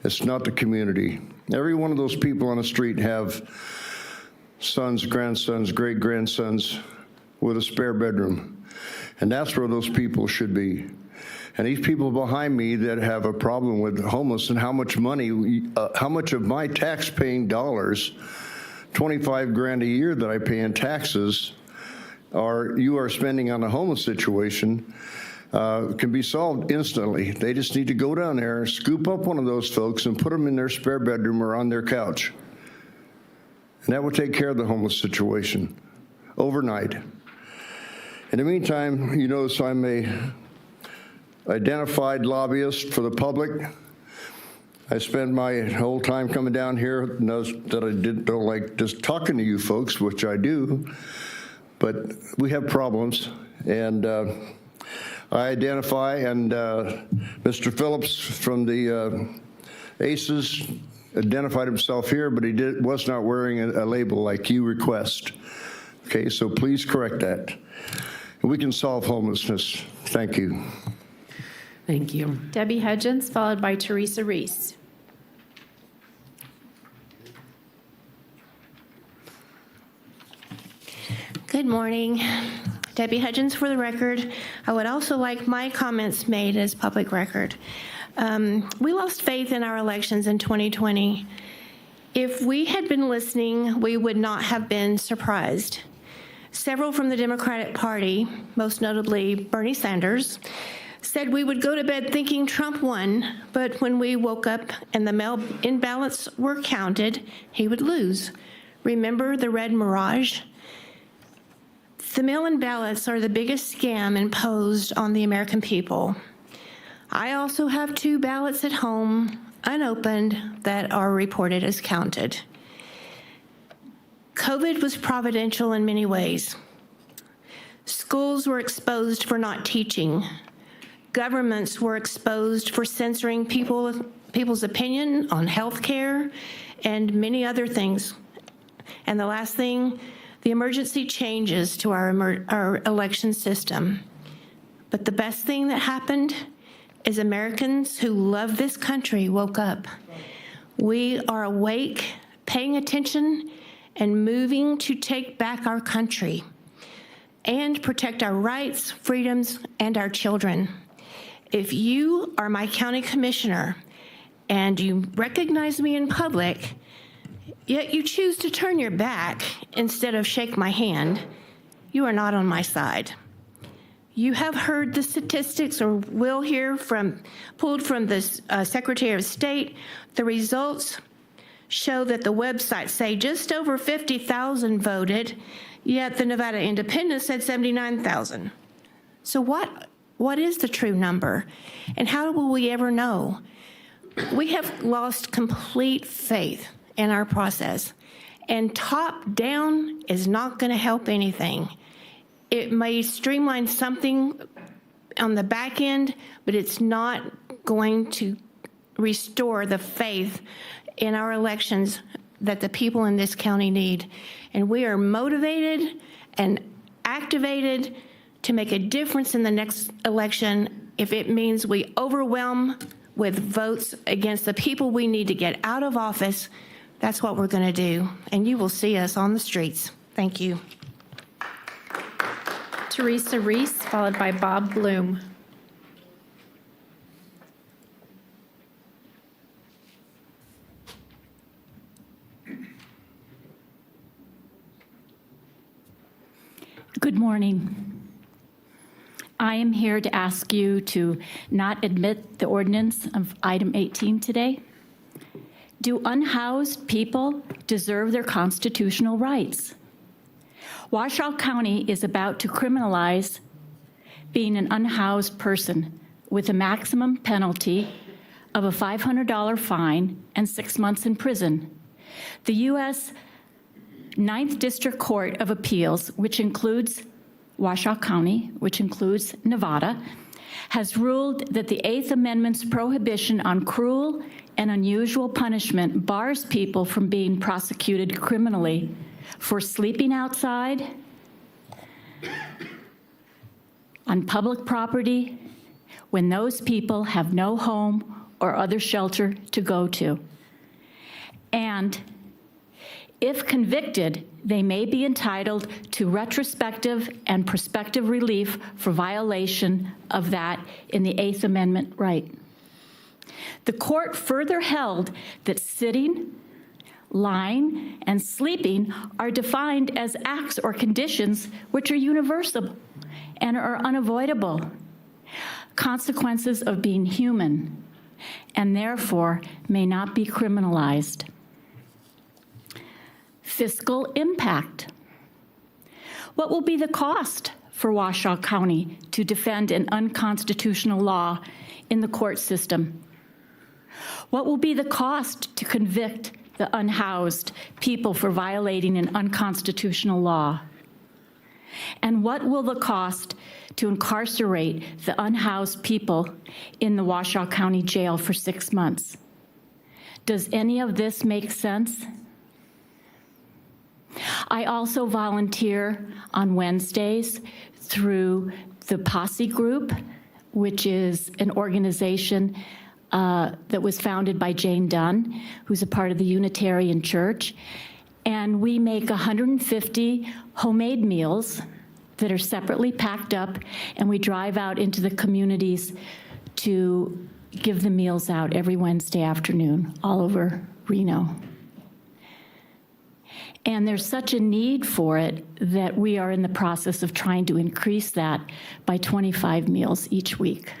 It's not the community. Every one of those people on the street have sons, grandsons, great-grandsons with a spare bedroom. And that's where those people should be. And these people behind me that have a problem with homeless, and how much money, how much of my tax-paying dollars, 25 grand a year that I pay in taxes, you are spending on a homeless situation, can be solved instantly. They just need to go down there, scoop up one of those folks, and put them in their spare bedroom or on their couch. And that will take care of the homeless situation overnight. In the meantime, you notice I'm a identified lobbyist for the public. I spend my whole time coming down here, knows that I don't like just talking to you folks, which I do, but we have problems, and I identify, and Mr. Phillips from the ACES identified himself here, but he was not wearing a label like you request. Okay, so please correct that. And we can solve homelessness. Thank you. Thank you. Debbie Hudgens, followed by Teresa Reese. Good morning. Debbie Hudgens for the record. I would also like my comments made as public record. We lost faith in our elections in 2020. If we had been listening, we would not have been surprised. Several from the Democratic Party, most notably Bernie Sanders, said we would go to bed thinking Trump won, but when we woke up and the mail-in ballots were counted, he would lose. Remember the red mirage? The mail-in ballots are the biggest scam imposed on the American people. I also have 2 ballots at home, unopened, that are reported as counted. COVID was providential in many ways. Schools were exposed for not teaching. Governments were exposed for censoring people's opinion on health care and many other things. And the last thing, the emergency changes to our election system. But the best thing that happened is Americans who love this country woke up. We are awake, paying attention, and moving to take back our country and protect our rights, freedoms, and our children. If you are my county commissioner and you recognize me in public, yet you choose to turn your back instead of shake my hand, you are not on my side. You have heard the statistics, or will hear pulled from the Secretary of State. The results show that the websites say just over 50,000 voted, yet the Nevada Independent said 79,000. So what What is the true number? And how will we ever know? We have lost complete faith in our process, and top down is not going to help anything. It may streamline something on the back end, but it's not going to restore the faith in our elections that the people in this county need. And we are motivated and activated to make a difference in the next election if it means we overwhelm with votes against the people we need to get out of office. That's what we're going to do. And you will see us on the streets. Thank you. Teresa Reese, followed by Bob Bloom. Good morning. I am here to ask you to not admit the ordinance of item 18 today. Do unhoused people deserve their constitutional rights? Washoe County is about to criminalize being an unhoused person with a maximum penalty of a $500 fine and 6 months in prison. The U.S. 9th District Court of Appeals, which includes Washoe County, which includes Nevada, has ruled that the 8th Amendment's prohibition on cruel and unusual punishment bars people from being prosecuted criminally for sleeping outside, on public property, when those people have no home or other shelter to go to. And if convicted, they may be entitled to retrospective and prospective relief for violation of that in the 8th Amendment right. The court further held that sitting, lying, and sleeping are defined as acts or conditions which are universal and are unavoidable, consequences of being human, and therefore may not be criminalized. Fiscal impact. What will be the cost for Washoe County to defend an unconstitutional law in the court system? What will be the cost to convict the unhoused people for violating an unconstitutional law? And what will the cost to incarcerate the unhoused people in the Washoe County Jail for 6 months? Does any of this make sense? I also volunteer on Wednesdays through the Posse Group, which is an organization that was founded by Jane Dunn, who's a part of the Unitarian Church. And we make 150 homemade meals that are separately packed up, and we drive out into the communities to give the meals out every Wednesday afternoon all over Reno. And there's such a need for it that we are in the process of trying to increase that by 25 meals each week.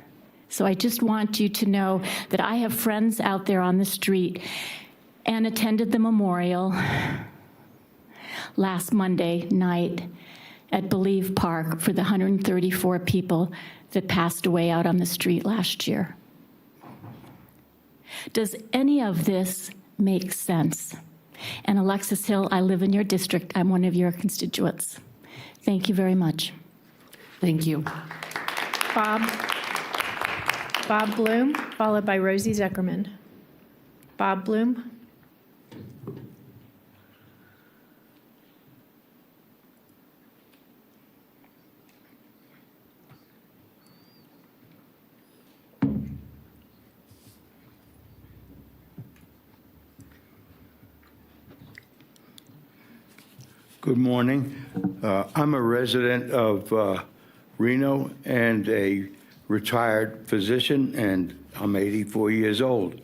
So I just want you to know that I have friends out there on the street and attended the memorial last Monday night at Believe Park for the 134 people that passed away out on the street last year. Does any of this make sense? And Alexis Hill, I live in your district. I'm one of your constituents. Thank you very much. Thank you. Bob Bloom, followed by Rosie Zuckerman. Bob Bloom. Good morning. I'm a resident of Reno and a retired physician, and I'm 84 years old.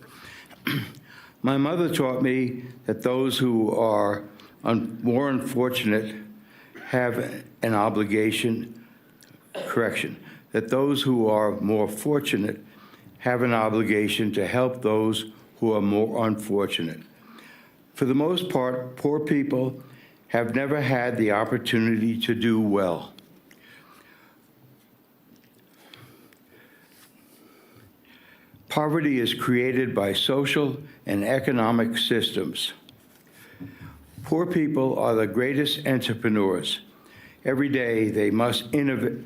My mother taught me that those who are more unfortunate have an obligation, that those who are more fortunate have an obligation to help those who are more unfortunate. For the most part, poor people have never had the opportunity to do well. Poverty is created by social and economic systems. Poor people are the greatest entrepreneurs. Every day they must innovate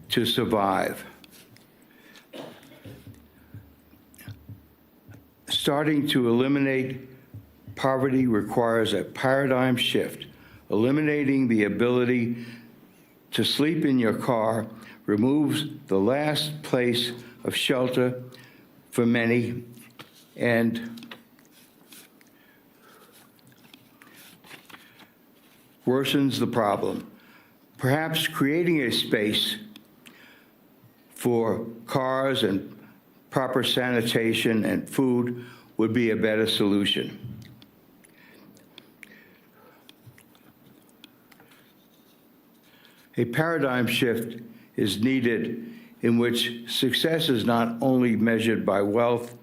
to survive. Starting to eliminate poverty requires a paradigm shift. Eliminating the ability to sleep in your car removes the last place of shelter for many and worsens the problem. Perhaps creating a space for cars and proper sanitation and food would be a better solution. A paradigm shift is needed in which success is not only measured by wealth,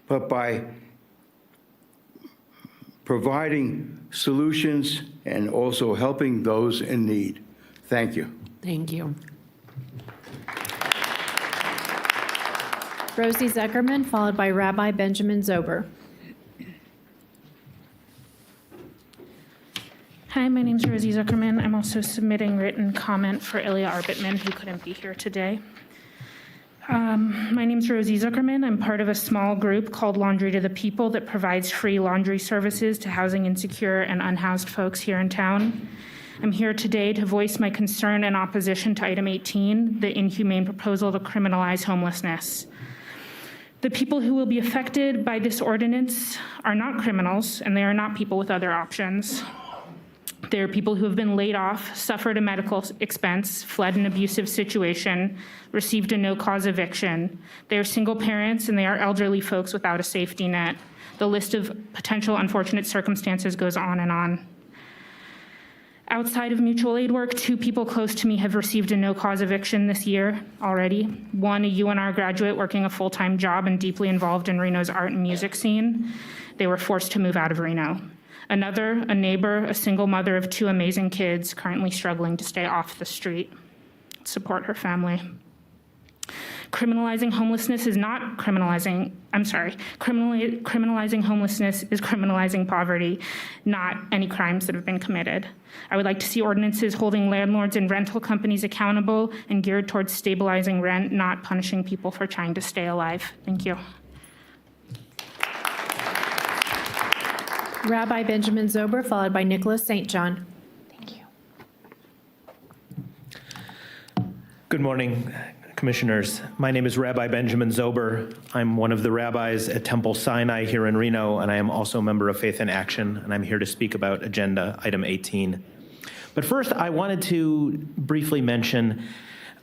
but by providing solutions and also helping those in need. Thank you. Thank you. Rosie Zuckerman, followed by Rabbi Benjamin Zober. Hi, my name is Rosie Zuckerman. I'm also submitting written comment for Ilya Arbitman, who couldn't be here today. My name is Rosie Zuckerman. I'm part of a small group called Laundry to the People that provides free laundry services to housing insecure and unhoused folks here in town. I'm here today to voice my concern and opposition to item 18, the inhumane proposal to criminalize homelessness. The people who will be affected by this ordinance are not criminals, and they are not people with other options. They are people who have been laid off, suffered a medical expense, fled an abusive situation, received a no-cause eviction. They are single parents, and they are elderly folks without a safety net. The list of potential unfortunate circumstances goes on and on. Outside of mutual aid work, 2 people close to me have received a no-cause eviction this year already. One, a UNR graduate working a full-time job and deeply involved in Reno's art and music scene. They were forced to move out of Reno. Another, a neighbor, a single mother of 2 amazing kids, currently struggling to stay off the street, support her family. Criminalizing homelessness is not criminalizing, criminalizing homelessness is criminalizing poverty, not any crimes that have been committed. I would like to see ordinances holding landlords and rental companies accountable and geared towards stabilizing rent, not punishing people for trying to stay alive. Thank you. Rabbi Benjamin Zober, followed by Nicholas St. John. Thank you. Good morning, Commissioners. My name is Rabbi Benjamin Zober. I'm one of the rabbis at Temple Sinai here in Reno, and I am also a member of Faith in Action, and I'm here to speak about agenda item 18. But first, I wanted to briefly mention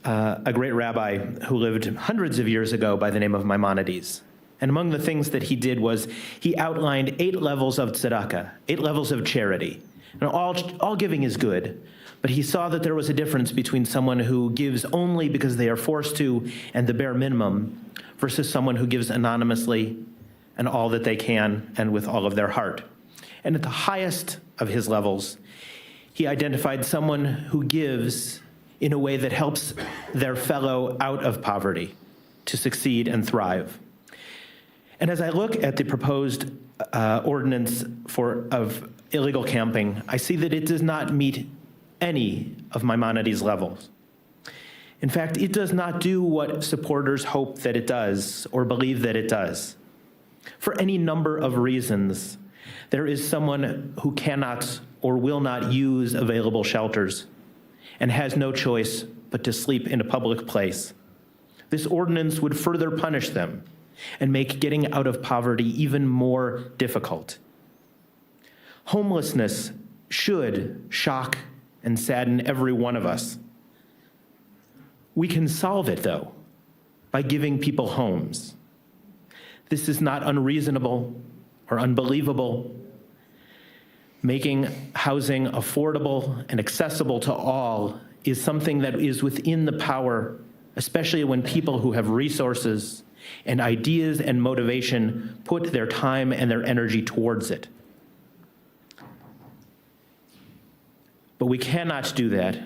a great rabbi who lived hundreds of years ago by the name of Maimonides. And among the things that he did was he outlined 8 levels of tzedakah, 8 levels of charity. And all giving is good, but he saw that there was a difference between someone who gives only because they are forced to and the bare minimum versus someone who gives anonymously and all that they can and with all of their heart. And at the highest of his levels, he identified someone who gives in a way that helps their fellow out of poverty to succeed and thrive. And as I look at the proposed ordinance of illegal camping, I see that it does not meet any of Maimonides' levels. In fact, it does not do what supporters hope that it does or believe that it does. For any number of reasons, there is someone who cannot or will not use available shelters and has no choice but to sleep in a public place. This ordinance would further punish them and make getting out of poverty even more difficult. Homelessness should shock and sadden every one of us. We can solve it, though, by giving people homes. This is not unreasonable or unbelievable. Making housing affordable and accessible to all is something that is within the power, especially when people who have resources and ideas and motivation put their time and their energy towards it. But we cannot do that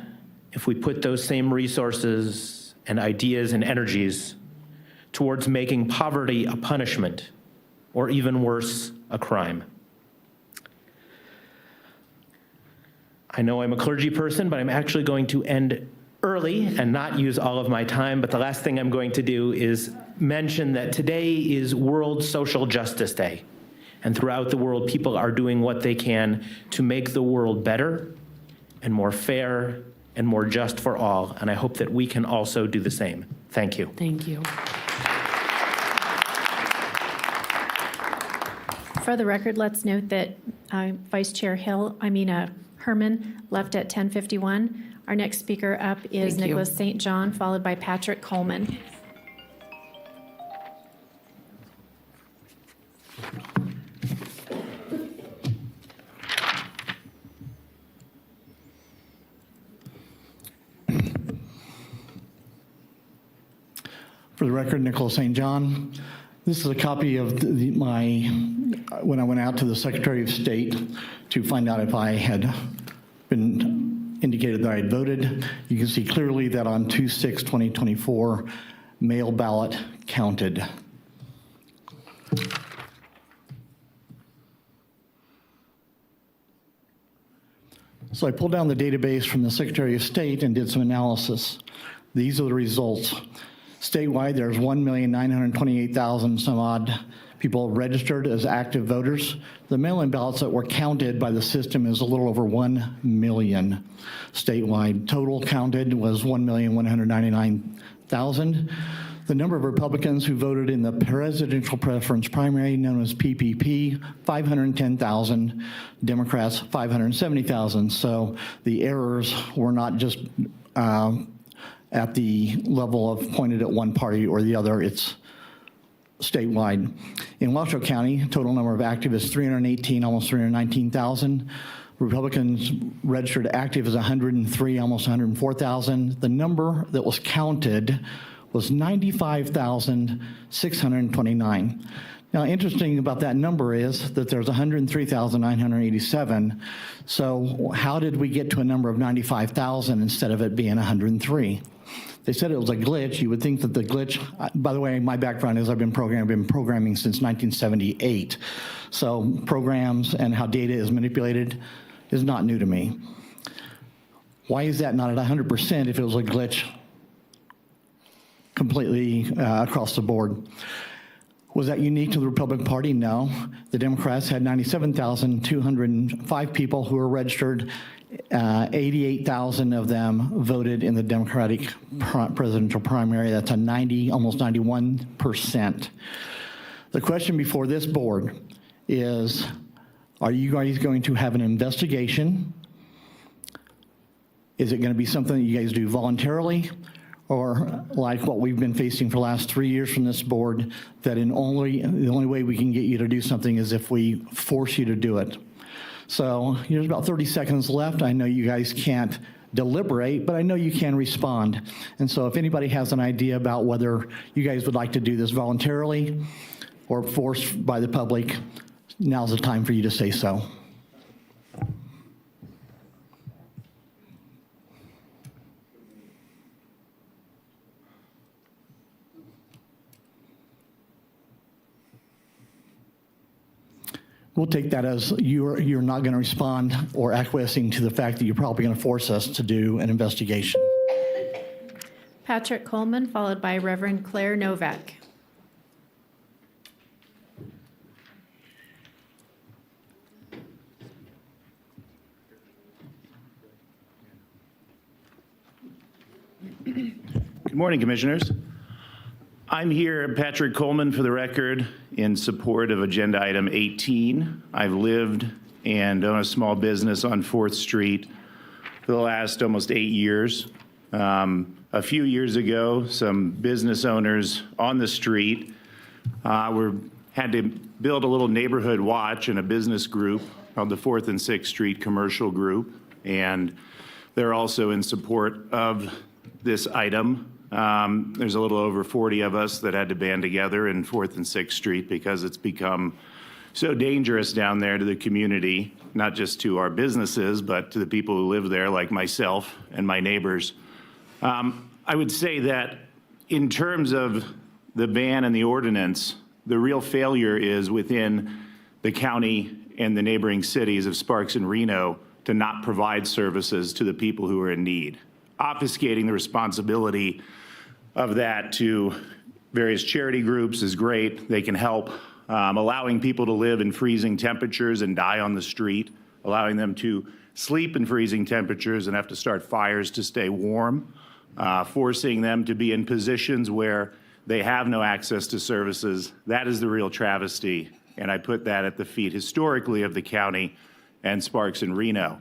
if we put those same resources and ideas and energies towards making poverty a punishment, or even worse, a crime. I know I'm a clergy person, but I'm actually going to end early and not use all of my time, but the last thing I'm going to do is mention that today is World Social Justice Day. And throughout the world, people are doing what they can to make the world better and more fair and more just for all. And I hope that we can also do the same. Thank you. Thank you. For the record, let's note that Vice Chair Herman left at 10:51. Our next speaker up is Thank you. Nicholas St. John, followed by Patrick Coleman. For the record, Nicholas St. John. This is a copy of when I went out to the Secretary of State to find out if I had been indicated that I had voted. You can see clearly that on 2/6/2024, mail ballot counted. So I pulled down the database from the Secretary of State and did some analysis. These are the results. Statewide, there's 1,928,000 some odd people registered as active voters. The mail-in ballots that were counted by the system is a little over 1 million statewide. Total counted was 1,199,000. The number of Republicans who voted in the presidential preference primary, known as PPP, 510,000. Democrats, 570,000. So the errors were not just at the level of pointed at one party or the other. It's statewide. In Washoe County, total number of active is 318, almost 319,000. Republicans registered active is 103, almost 104,000. The number that was counted was 95,629. Now, interesting about that number is that there's 103,987. So how did we get to a number of 95,000 instead of it being 103? They said it was a glitch. You would think that the glitch, by the way, my background is I've been programming since 1978. So programs and how data is manipulated is not new to me. Why is that not at 100% if it was a glitch completely across the board? Was that unique to the Republican Party? No. The Democrats had 97,205 people who were registered. 88,000 of them voted in the Democratic presidential primary. That's a 90, almost 91%. The question before this board is, are you guys going to have an investigation? Is it going to be something that you guys do voluntarily? Or like what we've been facing for the last 3 years from this board, that the only way we can get you to do something is if we force you to do it. So there's about 30 seconds left. I know you guys can't deliberate, but I know you can respond. And so if anybody has an idea about whether you guys would like to do this voluntarily or forced by the public, now's the time for you to say so. We'll take that as you're not going to respond or acquiescing to the fact that you're probably going to force us to do an investigation. Patrick Coleman, followed by Reverend Claire Novak. Good morning, Commissioners. I'm here, Patrick Coleman, for the record, in support of Agenda Item 18. I've lived and own a small business on 4th Street for the last almost 8 years. A few years ago, some business owners on the street had to build a little neighborhood watch in a business group called the 4th and 6th Street Commercial Group, and they're also in support of this item. There's a little over 40 of us that had to band together in 4th and 6th Street because it's become so dangerous down there to the community, not just to our businesses, but to the people who live there, like myself and my neighbors. I would say that in terms of the ban and the ordinance, the real failure is within the county and the neighboring cities of Sparks and Reno to not provide services to the people who are in need. Obfuscating the responsibility of that to various charity groups is great. They can help. Allowing people to live in freezing temperatures and die on the street, allowing them to sleep in freezing temperatures and have to start fires to stay warm, forcing them to be in positions where they have no access to services. That is the real travesty, and I put that at the feet historically of the county and Sparks and Reno.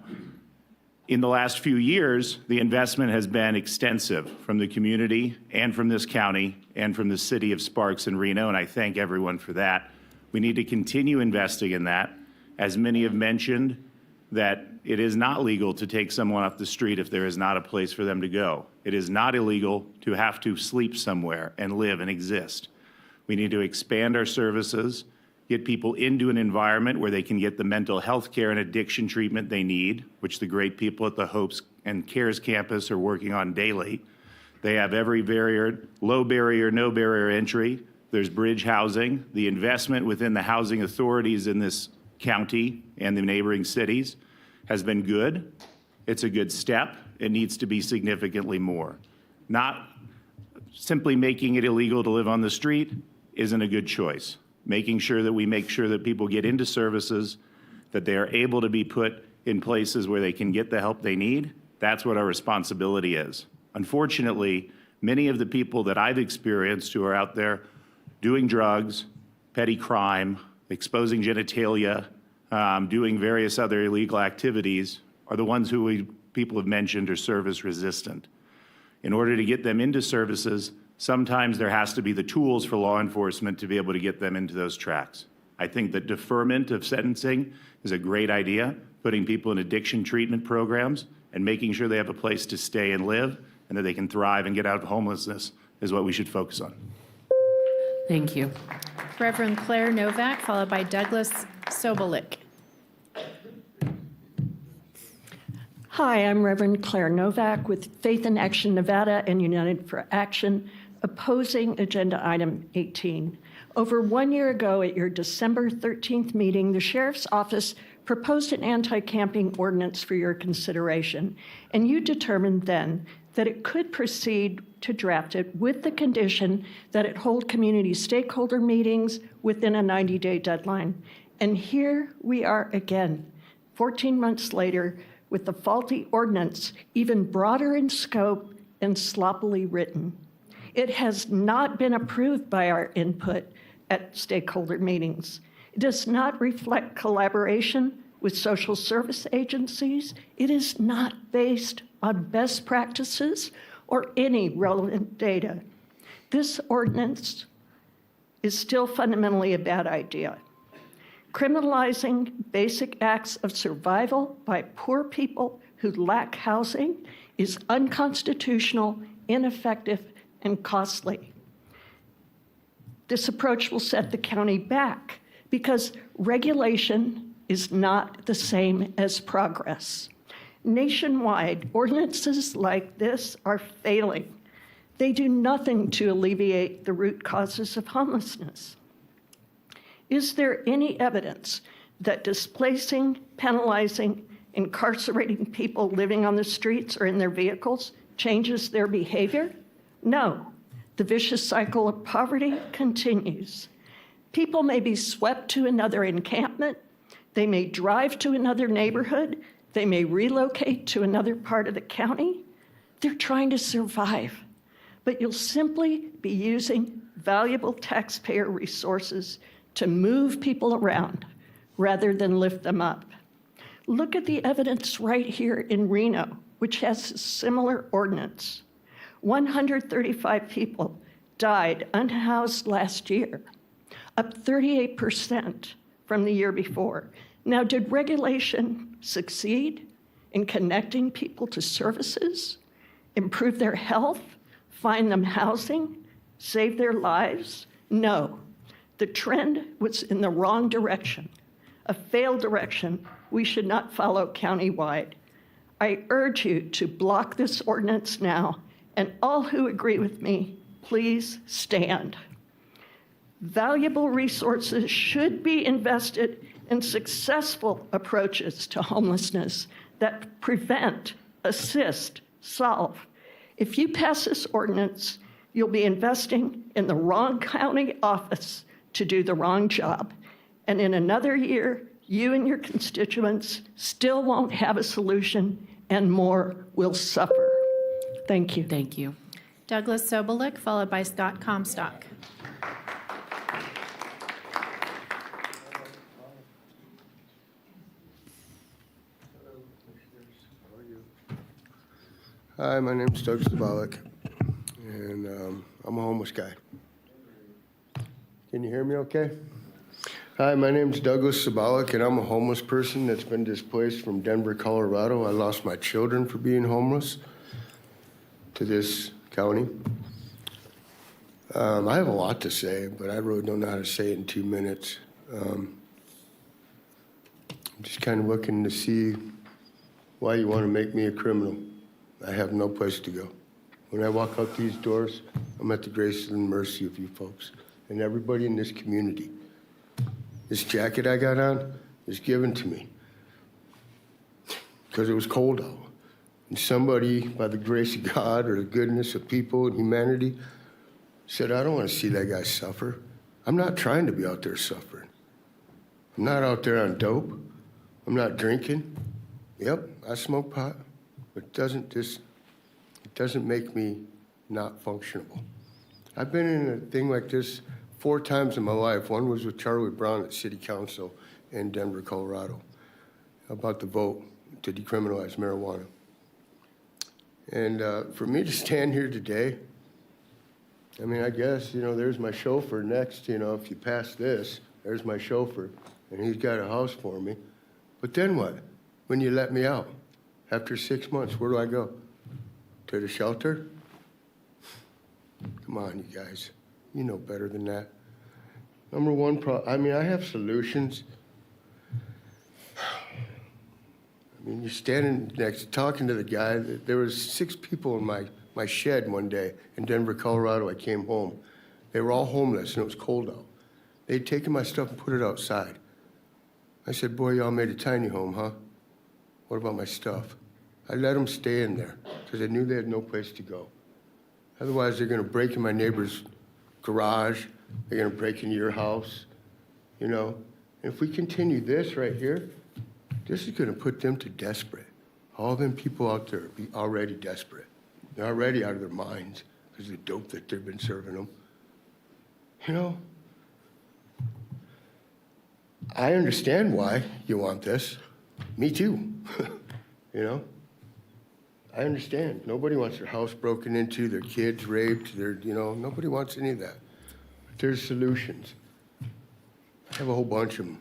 In the last few years, the investment has been extensive from the community and from this county and from the city of Sparks and Reno, and I thank everyone for that. We need to continue investing in that. As many have mentioned, that it is not legal to take someone off the street if there is not a place for them to go. It is not illegal to have to sleep somewhere and live and exist. We need to expand our services, get people into an environment where they can get the mental health care and addiction treatment they need, which the great people at the Hopes and Cares campus are working on daily. They have every barrier, low barrier, no barrier entry. There's bridge housing. The investment within the housing authorities in this county and the neighboring cities has been good. It's a good step. It needs to be significantly more. Not simply making it illegal to live on the street isn't a good choice. Making sure that we make sure that people get into services, that they are able to be put in places where they can get the help they need, that's what our responsibility is. Unfortunately, many of the people that I've experienced who are out there doing drugs, petty crime, exposing genitalia, doing various other illegal activities are the ones who people have mentioned are service resistant. In order to get them into services, sometimes there has to be the tools for law enforcement to be able to get them into those tracks. I think that deferment of sentencing is a great idea, putting people in addiction treatment programs and making sure they have a place to stay and live and that they can thrive and get out of homelessness is what we should focus on. Thank you. Reverend Claire Novak, followed by Douglas Sobolik. Hi, I'm Reverend Claire Novak with Faith in Action Nevada and United for Action, opposing Agenda Item 18. Over 1 year ago at your December 13th meeting, the Sheriff's Office proposed an anti-camping ordinance for your consideration, and you determined then that it could proceed to draft it with the condition that it hold community stakeholder meetings within a 90-day deadline. And here we are again, 14 months later, with the faulty ordinance even broader in scope and sloppily written. It has not been approved by our input at stakeholder meetings. It does not reflect collaboration with social service agencies. It is not based on best practices or any relevant data. This ordinance is still fundamentally a bad idea. Criminalizing basic acts of survival by poor people who lack housing is unconstitutional, ineffective, and costly. This approach will set the county back because regulation is not the same as progress. Nationwide, ordinances like this are failing. They do nothing to alleviate the root causes of homelessness. Is there any evidence that displacing, penalizing, incarcerating people living on the streets or in their vehicles changes their behavior? No. The vicious cycle of poverty continues. People may be swept to another encampment. They may drive to another neighborhood. They may relocate to another part of the county. They're trying to survive. But you'll simply be using valuable taxpayer resources to move people around rather than lift them up. Look at the evidence right here in Reno, which has a similar ordinance. 135 people died unhoused last year, up 38% from the year before. Now, did regulation succeed in connecting people to services, improve their health, find them housing, save their lives? No. The trend was in the wrong direction, a failed direction we should not follow countywide. I urge you to block this ordinance now And all who agree with me, please stand. Valuable resources should be invested in successful approaches to homelessness that prevent, assist, solve. If you pass this ordinance, you'll be investing in the wrong county office to do the wrong job. And in another year, you and your constituents still won't have a solution, and more will suffer. Thank you. Thank you. Douglas Sobolik, followed by Scott Comstock. Hi, my name's Doug Zabalik, and I'm a homeless guy. Can you hear me okay? Hi, my name's Douglas Zabalik, and I'm a homeless person that's been displaced from Denver, Colorado. I lost my children for being homeless to this county. I have a lot to say, but I really don't know how to say it in 2 minutes. I'm just kind of looking to see why you want to make me a criminal. I have no place to go. When I walk out these doors, I'm at the grace and mercy of you folks and everybody in this community. This jacket I got on is given to me because it was cold out. And somebody, by the grace of God or the goodness of people and humanity, said, I don't want to see that guy suffer. I'm not trying to be out there suffering. I'm not out there on dope. I'm not drinking. Yep, I smoke pot. It doesn't make me not functionable. I've been in a thing like this 4 times in my life. One was with Charlie Brown at City Council in Denver, Colorado, about the vote to decriminalize marijuana. And for me to stand here today, I mean, I guess, there's my chauffeur next, if you pass this, there's my chauffeur, and he's got a house for me. But then what? When you let me out? After 6 months, where do I go? To the shelter? Come on, you guys. You know better than that. Number one I have solutions. I mean, you're standing next, talking to the guy. There was 6 people in my shed one day in Denver, Colorado. I came home. They were all homeless, and it was cold out. They'd taken my stuff and put it outside. I said, boy, y'all made a tiny home, huh? What about my stuff? I let them stay in there because I knew they had no place to go. Otherwise, they're going to break in my neighbor's garage. They're going to break into your house, And if we continue this right here, this is going to put them to desperate. All them people out there be already desperate. They're already out of their minds because of the dope that they've been serving them. I understand why you want this. Me too. I understand. Nobody wants their house broken into, their kids raped, nobody wants any of that. But there's solutions. I have a whole bunch of them.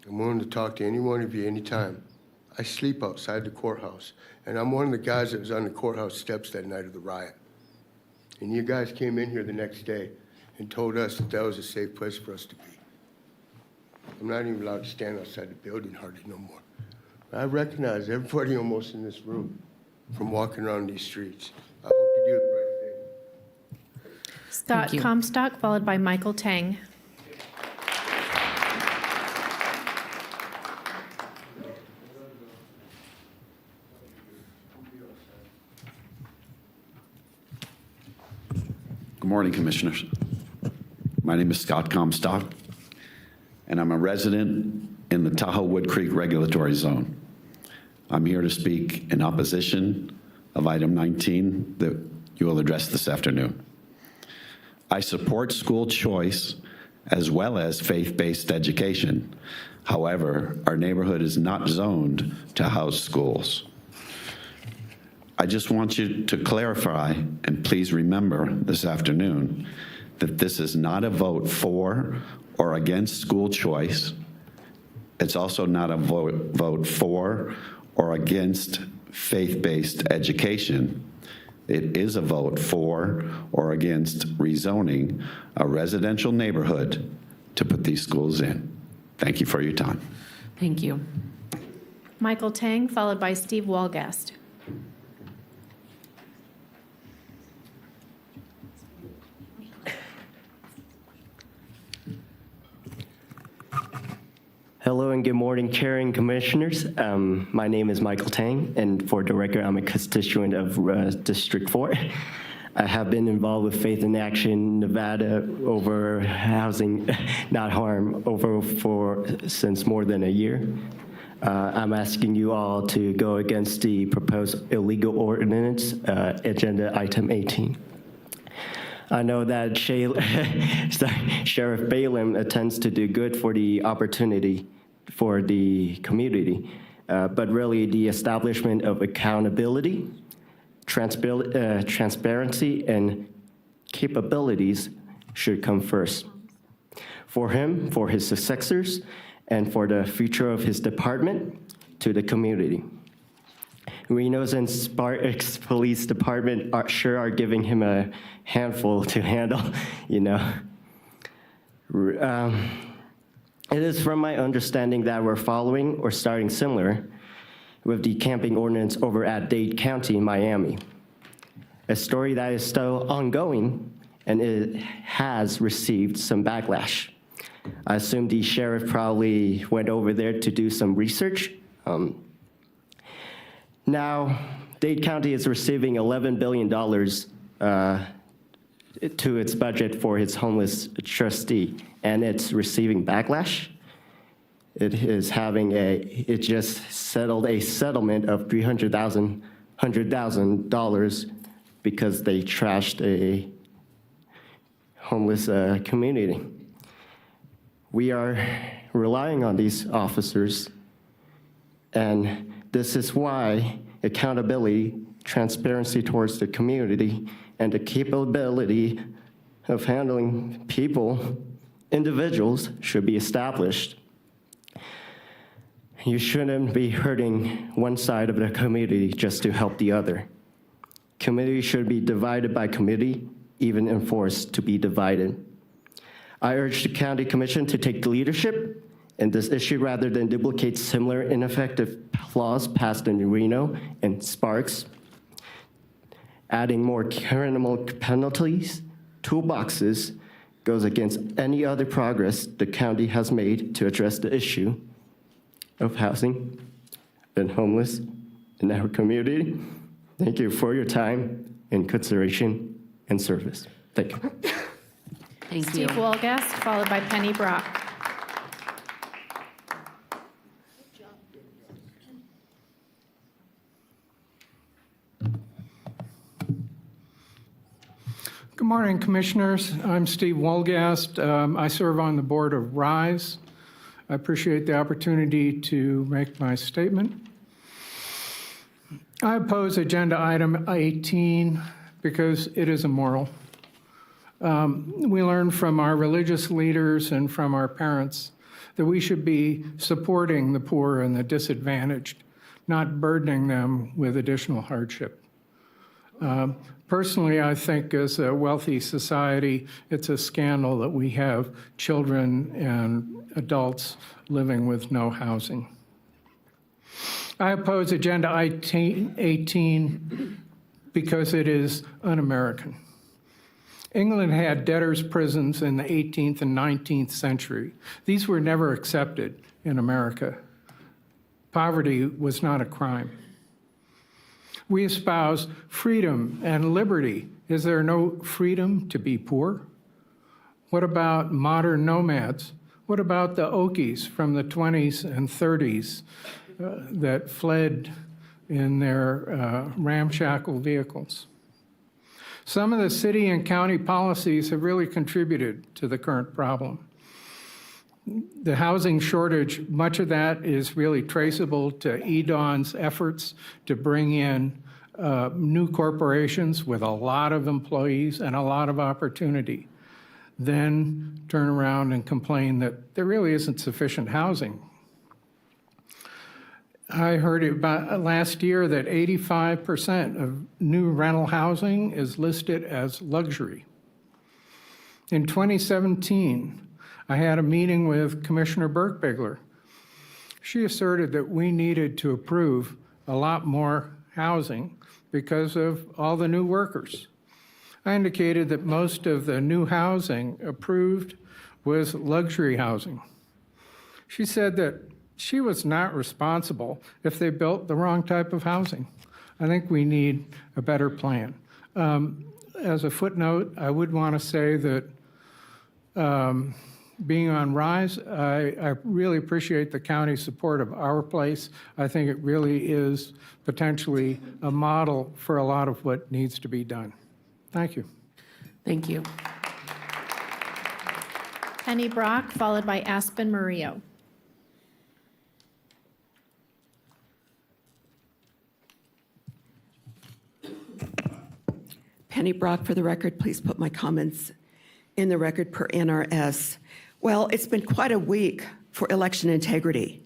I'm willing to talk to any one of you anytime. I sleep outside the courthouse, and I'm one of the guys that was on the courthouse steps that night of the riot. And you guys came in here the next day and told us that that was a safe place for us to be. I'm not even allowed to stand outside the building hardly no more. I recognize everybody almost in this room from walking around these streets. I hope you do the right thing. Scott Comstock, followed by Michael Tang. Good morning, Commissioners. My name is Scott Comstock, and I'm a resident in the Tahoe Wood Creek Regulatory Zone. I'm here to speak in opposition of item 19 that you will address this afternoon. I support school choice as well as faith-based education. However, our neighborhood is not zoned to house schools. I just want you to clarify, and please remember this afternoon, that this is not a vote for or against school choice. It's also not a vote for or against faith-based education. It is a vote for or against rezoning a residential neighborhood to put these schools in. Thank you for your time. Thank you. Michael Tang, followed by Steve Walgast. good morning, Chair and Commissioners. My name is Michael Tang, and for the record, I'm a constituent of District 4. I have been involved with Faith in Action Nevada over housing, not harm, since more than a year. I'm asking you all to go against the proposed illegal ordinance, agenda item 18. I know that Sheriff Balaam intends to do good for the opportunity for the community, but really the establishment of accountability, transparency, and capabilities should come first. For him, for his successors, and for the future of his department to the community. Reno's and Sparks Police Department are giving him a handful to handle, you know. It is from my understanding that we're following or starting similar with the camping ordinance over at Dade County, Miami. A story that is still ongoing, and it has received some backlash. I assume the sheriff probably went over there to do some research. Now, Dade County is receiving $11 billion to its budget for its homeless trustee, and it's receiving backlash. It just settled a settlement of $100,000 because they trashed a homeless community. We are relying on these officers, and this is why accountability, transparency towards the community, and the capability of handling people, individuals, should be established. You shouldn't be hurting one side of the community just to help the other. Community should be divided by committee, even enforced to be divided. I urge the County Commission to take the leadership in this issue rather than duplicate similar ineffective laws passed in Reno and Sparks. Adding more criminal penalties, toolboxes, goes against any other progress the county has made to address the issue of housing and homeless in our community. Thank you for your time and consideration and service. Thank you. Thank Steve Wolgast, followed by Penny Brock. Good morning, Commissioners. I'm Steve Wolgast. I serve on the board of RISE. I appreciate the opportunity to make my statement. I oppose agenda item 18 because it is immoral. We learned from our religious leaders and from our parents that we should be supporting the poor and the disadvantaged, not burdening them with additional hardship. Personally, I think as a wealthy society, it's a scandal that we have children and adults living with no housing. I oppose agenda item 18 because it is un-American. England had debtors' prisons in the 18th and 19th century. These were never accepted in America. Poverty was not a crime. We espouse freedom and liberty. Is there no freedom to be poor? What about modern nomads? What about the Okies from the 20s and 30s that fled in their ramshackle vehicles? Some of the city and county policies have really contributed to the current problem. The housing shortage, much of that is really traceable to EDON's efforts to bring in new corporations with a lot of employees and a lot of opportunity, then turn around and complain that there really isn't sufficient housing. I heard about last year that 85% of new rental housing is listed as luxury. In 2017, I had a meeting with Commissioner Burke-Bigler. She asserted that we needed to approve a lot more housing because of all the new workers. I indicated that most of the new housing approved was luxury housing. She said that she was not responsible if they built the wrong type of housing. I think we need a better plan. As a footnote, I would want to say that being on Rise, I really appreciate the county's support of our place. I think it really is potentially a model for a lot of what needs to be done. Thank you. Thank you. Penny Brock, followed by Aspen Murillo. Penny Brock, for the record, please put my comments in the record per NRS. Well, it's been quite a week for election integrity.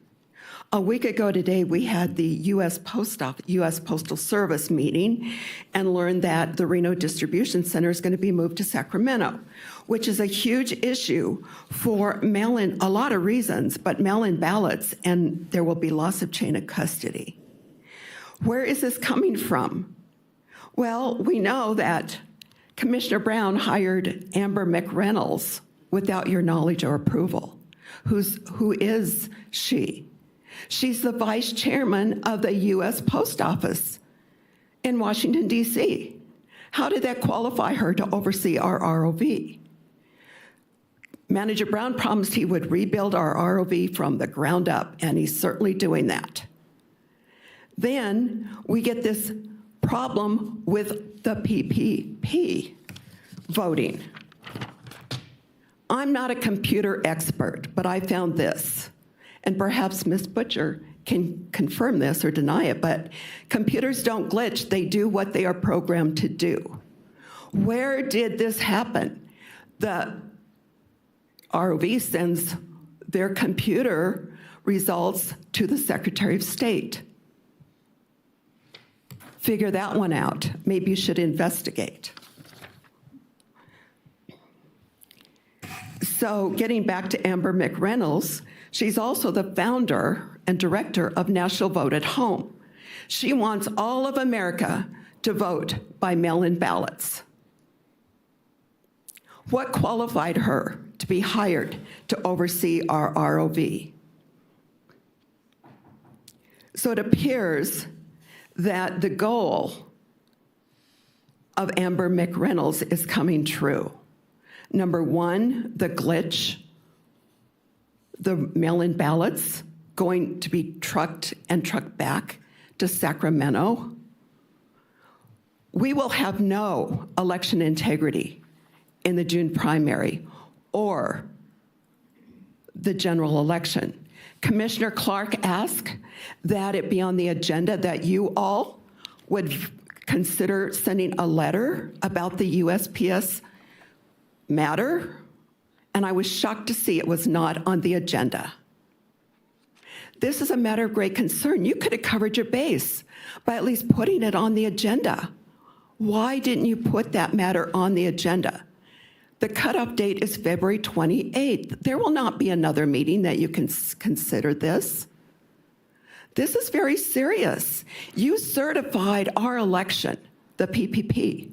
A week ago today, we had the U.S. Postal Service meeting and learned that the Reno Distribution Center is going to be moved to Sacramento, which is a huge issue for mail-in, a lot of reasons, but mail-in ballots, and there will be loss of chain of custody. Where is this coming from? Well, we know that Commissioner Brown hired Amber McReynolds without your knowledge or approval. Who is she? She's the vice chairman of the U.S. Post Office in Washington, D.C. How did that qualify her to oversee our ROV? Manager Brown promised he would rebuild our ROV from the ground up, and he's certainly doing that. Then we get this problem with the PPP voting. I'm not a computer expert, but I found this, and perhaps Ms. Butcher can confirm this or deny it, but computers don't glitch. They do what they are programmed to do. Where did this happen? The ROV sends their computer results to the Secretary of State. Figure that one out. Maybe you should investigate. So getting back to Amber McReynolds, she's also the founder and director of National Vote at Home. She wants all of America to vote by mail-in ballots. What qualified her to be hired to oversee our ROV? So it appears that the goal of Amber McReynolds is coming true. Number one, the glitch, the mail-in ballots going to be trucked and trucked back to Sacramento. We will have no election integrity in the June primary or the general election. Commissioner Clark asked that it be on the agenda that you all would consider sending a letter about the USPS matter, and I was shocked to see it was not on the agenda. This is a matter of great concern. You could have covered your base by at least putting it on the agenda. Why didn't you put that matter on the agenda? The cutoff date is February 28th. There will not be another meeting that you can consider this. This is very serious. You certified our election, the PPP,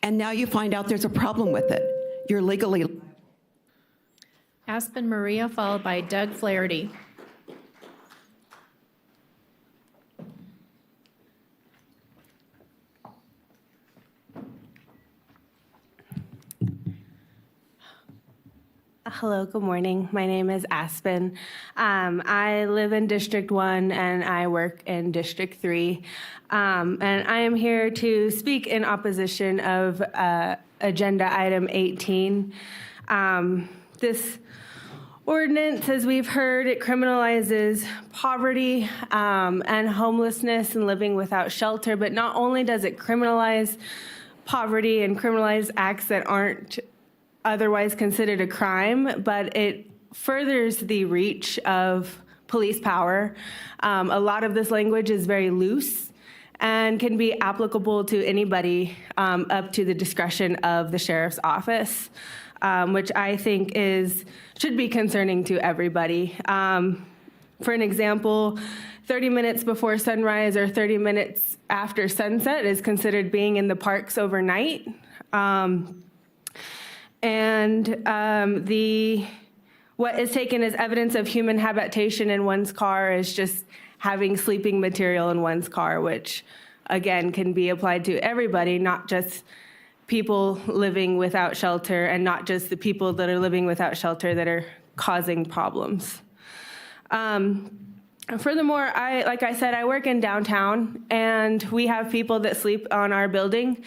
and now you find out there's a problem with it. You're legally. Aspen Maria, followed by Doug Flaherty. Hello, good morning. My name is Aspen. I live in District 1 and I work in District 3. And I am here to speak in opposition of Agenda Item 18. This ordinance, as we've heard, it criminalizes poverty and homelessness and living without shelter. But not only does it criminalize poverty and criminalize acts that aren't otherwise considered a crime, but it furthers the reach of police power. A lot of this language is very loose and can be applicable to anybody up to the discretion of the sheriff's office, which I think should be concerning to everybody. For an example, 30 minutes before sunrise or 30 minutes after sunset is considered being in the parks overnight. And the what is taken as evidence of human habitation in one's car is just having sleeping material in one's car, which again can be applied to everybody, not just people living without shelter and not just the people that are living without shelter that are causing problems. Furthermore, like I said, I work in downtown, and we have people that sleep on our building,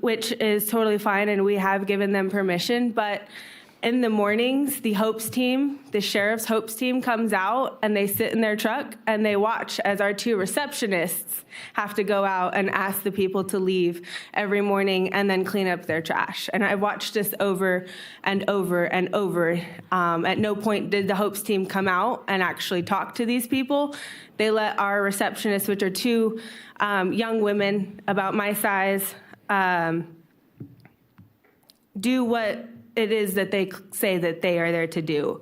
which is totally fine, and we have given them permission. But in the mornings, the Hopes team, the sheriff's Hopes team comes out, and they sit in their truck, and they watch as our 2 receptionists have to go out and ask the people to leave every morning and then clean up their trash. And I've watched this over and over and over. At no point did the Hopes team come out and actually talk to these people. They let our receptionists, which are 2 young women about my size, do what it is that they say that they are there to do.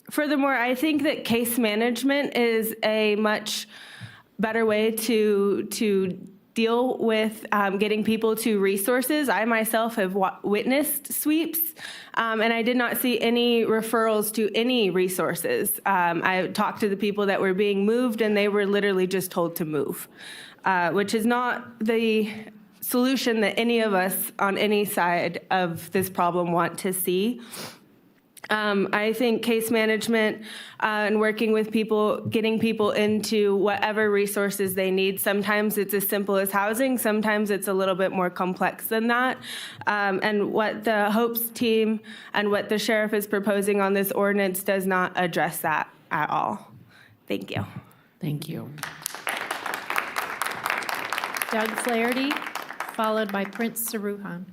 Furthermore, I think that case management is a much better way to deal with getting people to resources. I myself have witnessed sweeps, and I did not see any referrals to any resources. I talked to the people that were being moved, and they were literally just told to move, which is not the solution that any of us on any side of this problem want to see. I think case management and working with people, getting people into whatever resources they need. Sometimes it's as simple as housing. Sometimes it's a little bit more complex than that. And what the Hopes team and what the sheriff is proposing on this ordinance does not address that at all. Thank you. Thank you. Doug Flaherty, followed by Prince Saruhan.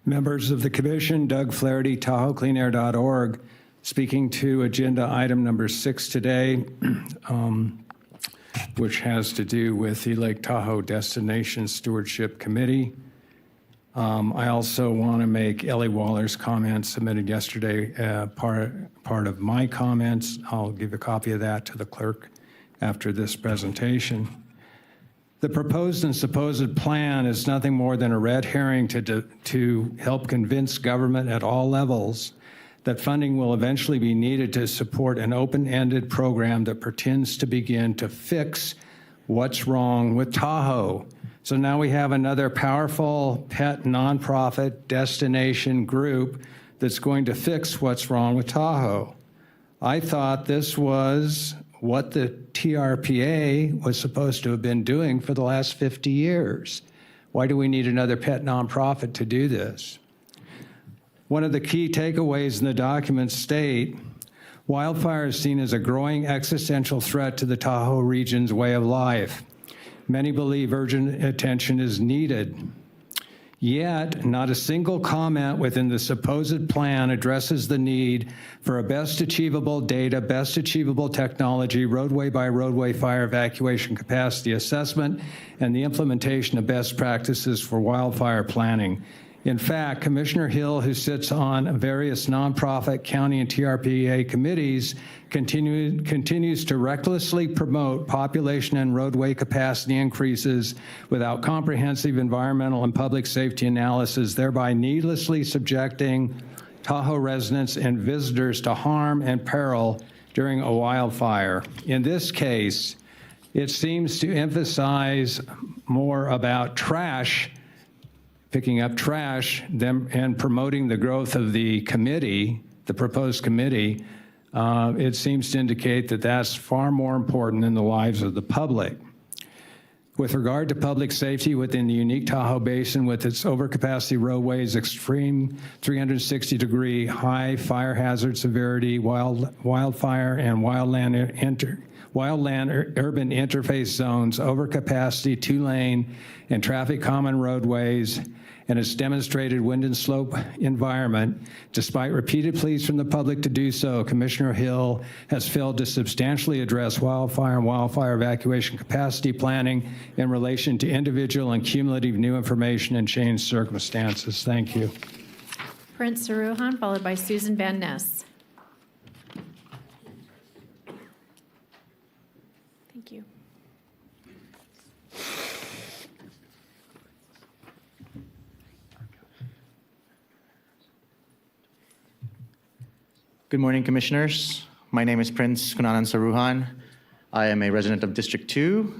Members of the commission, Doug Flaherty, TahoeCleanAir.org, speaking to agenda item number 6 today, which has to do with the Lake Tahoe Destination Stewardship Committee. I also want to make Ellie Waller's comments submitted yesterday part of my comments. I'll give a copy of that to the clerk after this presentation. The proposed and supposed plan is nothing more than a red herring to help convince government at all levels that funding will eventually be needed to support an open-ended program that pretends to begin to fix what's wrong with Tahoe. So now we have another powerful pet nonprofit destination group that's going to fix what's wrong with Tahoe. I thought this was what the TRPA was supposed to have been doing for the last 50 years. Why do we need another pet nonprofit to do this? One of the key takeaways in the documents state, wildfire is seen as a growing existential threat to the Tahoe region's way of life. Many believe urgent attention is needed. Yet, not a single comment within the supposed plan addresses the need for a best achievable data, best achievable technology, roadway by roadway fire evacuation capacity assessment, and the implementation of best practices for wildfire planning. In fact, Commissioner Hill, who sits on various nonprofit, county, and TRPA committees, continues to recklessly promote population and roadway capacity increases without comprehensive environmental and public safety analysis, thereby needlessly subjecting Tahoe residents and visitors to harm and peril during a wildfire. In this case, it seems to emphasize more about trash, picking up trash, and promoting the growth of the committee, the proposed committee. It seems to indicate that that's far more important than the lives of the public. With regard to public safety within the unique Tahoe Basin with its overcapacity roadways, extreme 360-degree high fire hazard severity, wildfire and wildland urban interface zones, overcapacity 2-lane and traffic common roadways, and its demonstrated wind and slope environment, despite repeated pleas from the public to do so, Commissioner Hill has failed to substantially address wildfire and wildfire evacuation capacity planning in relation to individual and cumulative new information and changed circumstances. Thank you. Prince Saruhan, followed by Susan Van Ness. Thank you. Good morning, Commissioners. My name is Prince Kunanan Saruhan. I am a resident of District 2.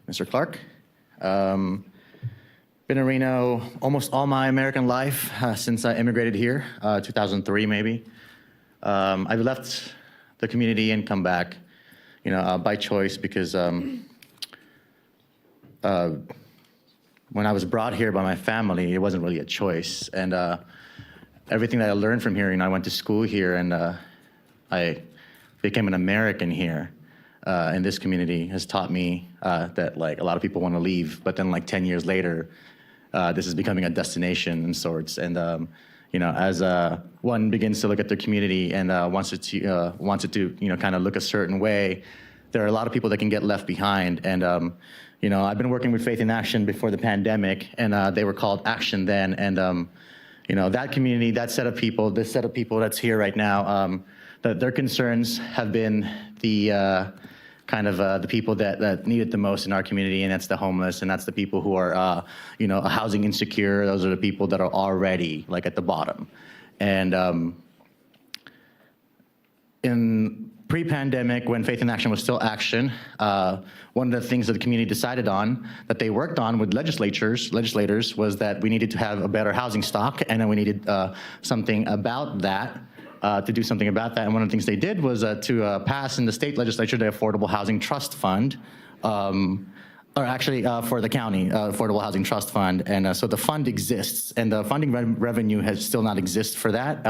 Mr. Clark. Been in Reno almost all my American life since I immigrated here, 2003 maybe. I've left the community and come back, by choice because when I was brought here by my family, it wasn't really a choice. And everything that I learned from here, I went to school here and I became an American here. And this community has taught me that like a lot of people want to leave, but then like 10 years later, this is becoming a destination in sorts. And as one begins to look at their community and wants it to kind of look a certain way, there are a lot of people that can get left behind. And I've been working with Faith in Action before the pandemic, and they were called Action then. And that community, that set of people, this set of people that's here right now, that their concerns have been the the people that need it the most in our community, and that's the homeless, and that's the people who are, housing insecure. Those are the people that are already like at the bottom. And in pre-pandemic, when Faith in Action was still Action, one of the things that the community decided on, that they worked on with legislators, was that we needed to have a better housing stock, and then we needed something about that. To do something about that. And one of the things they did was to pass in the state legislature the Affordable Housing Trust Fund, or actually for the county, Affordable Housing Trust Fund. And so the fund exists, and the funding revenue has still not exist for that.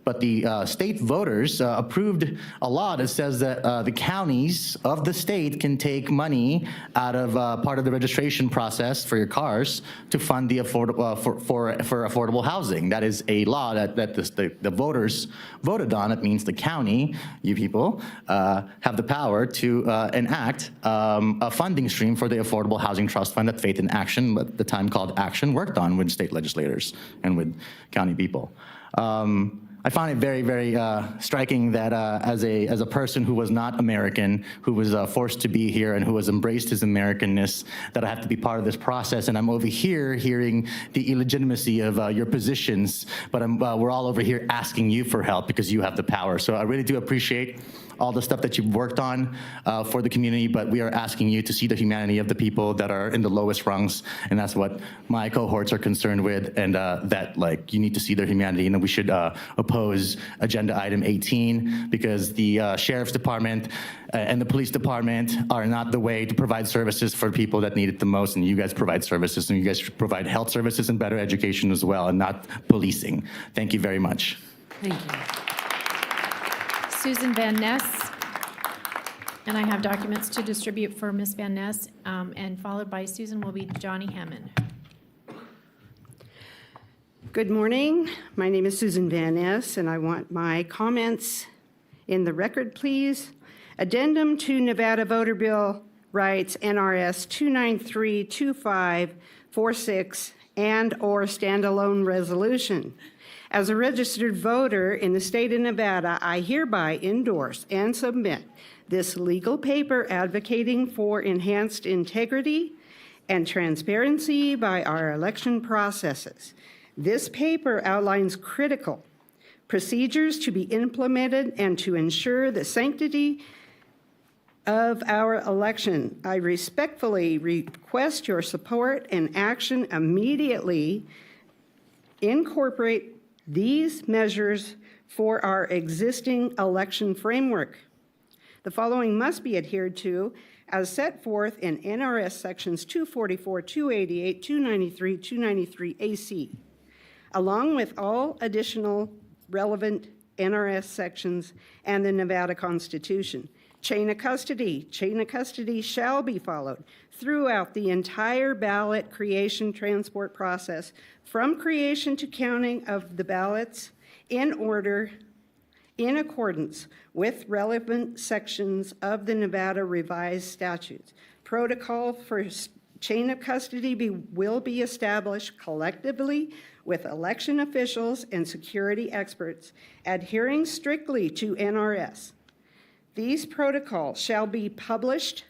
But the state voters approved a law that says that the counties of the state can take money out of part of the registration process for your cars to fund the affordable for affordable housing. That is a law that the voters voted on. It means the county, you people, have the power to enact a funding stream for the Affordable Housing Trust Fund that Faith in Action, at the time called Action, worked on with state legislators and with county people. I find it very, very striking that as a person who was not American, who was forced to be here and who has embraced his Americanness, that I have to be part of this process. And I'm over here hearing the illegitimacy of your positions, but we're all over here asking you for help because you have the power. So I really do appreciate all the stuff that you've worked on for the community, but we are asking you to see the humanity of the people that are in the lowest rungs, and that's what my cohorts are concerned with, and that like you need to see their humanity, and we should oppose agenda item 18 because the sheriff's department and the police department are not the way to provide services for people that need it the most, and you guys provide services, and you guys should provide health services and better education as well, and not policing. Thank you very much. Thank you. Susan Van Ness, and I have documents to distribute for Ms. Van Ness, and followed by Susan will be Johnny Hammond. Good morning. My name is Susan Van Ness, and I want my comments in the record, please. Addendum to Nevada Voter Bill Rights, NRS 2932546, and/or standalone resolution. As a registered voter in the state of Nevada, I hereby endorse and submit this legal paper advocating for enhanced integrity and transparency by our election processes. This paper outlines critical procedures to be implemented and to ensure the sanctity of our election. I respectfully request your support and action immediately. Incorporate these measures for our existing election framework. The following must be adhered to as set forth in NRS sections 244, 288, 293, 293 AC, along with all additional relevant NRS sections and the Nevada Constitution. Chain of custody shall be followed throughout the entire ballot creation transport process, from creation to counting of the ballots in order, in accordance with relevant sections of the Nevada revised statutes. Protocol for chain of custody will be established collectively with election officials and security experts, adhering strictly to NRS. These protocols shall be published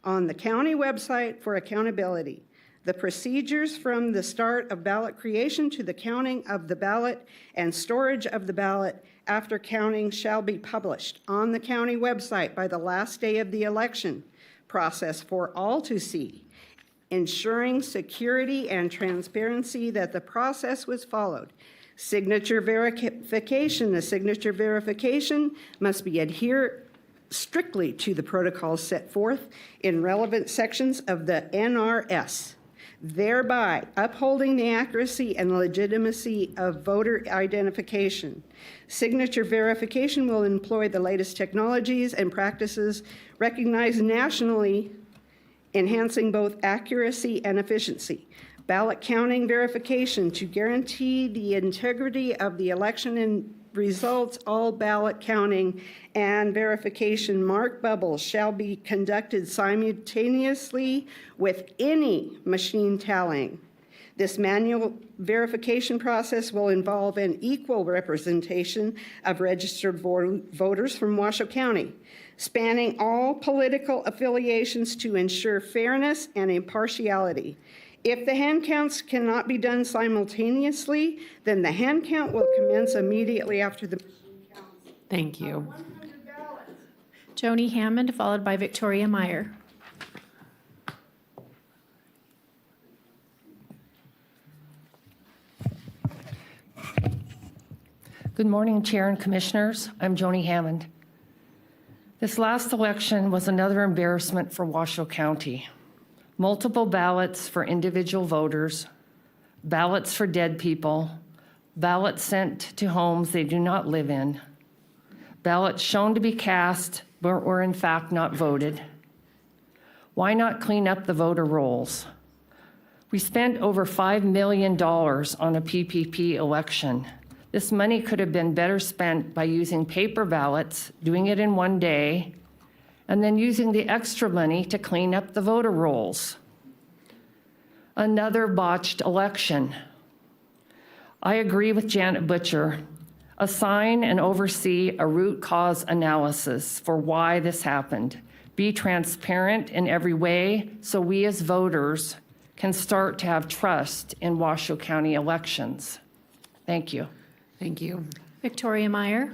on the county website for accountability. The procedures from the start of ballot creation to the counting of the ballot and storage of the ballot after counting shall be published on the county website by the last day of the election process for all to see, ensuring security and transparency that the process was followed. Signature verification. The signature verification must be adhere strictly to the protocols set forth in relevant sections of the NRS, thereby upholding the accuracy and legitimacy of voter identification. Signature verification will employ the latest technologies and practices recognized nationally, enhancing both accuracy and efficiency. Ballot counting verification to guarantee the integrity of the election and results. All ballot counting and verification mark bubbles shall be conducted simultaneously with any machine tallying. This manual verification process will involve an equal representation of registered voters from Washoe County, spanning all political affiliations to ensure fairness and impartiality. If the hand counts cannot be done simultaneously, then the hand count will commence immediately after the machine counts. Thank you. Joni Hammond, followed by Victoria Meyer. Good morning, Chair and Commissioners. I'm Joni Hammond. This last election was another embarrassment for Washoe County. Multiple ballots for individual voters, ballots for dead people, ballots sent to homes they do not live in, ballots shown to be cast but were in fact not voted. Why not clean up the voter rolls? We spent over $5 million on a PPP election. This money could have been better spent by using paper ballots, doing it in one day, and then using the extra money to clean up the voter rolls. Another botched election. I agree with Janet Butcher. Assign and oversee a root cause analysis for why this happened. Be transparent in every way so we as voters can start to have trust in Washoe County elections. Thank you. Thank you. Victoria Meyer.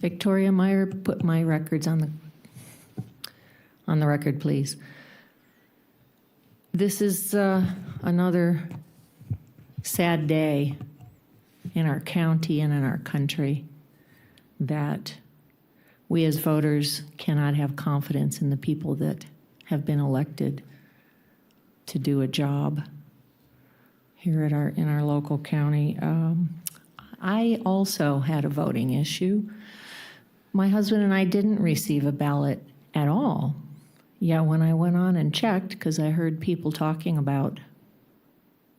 Victoria Meyer, put my records on the record, please. This is another sad day in our county and in our country that we as voters cannot have confidence in the people that have been elected to do a job here at in our local county. I also had a voting issue. My husband and I didn't receive a ballot at all. Yeah, when I went on and checked, because I heard people talking about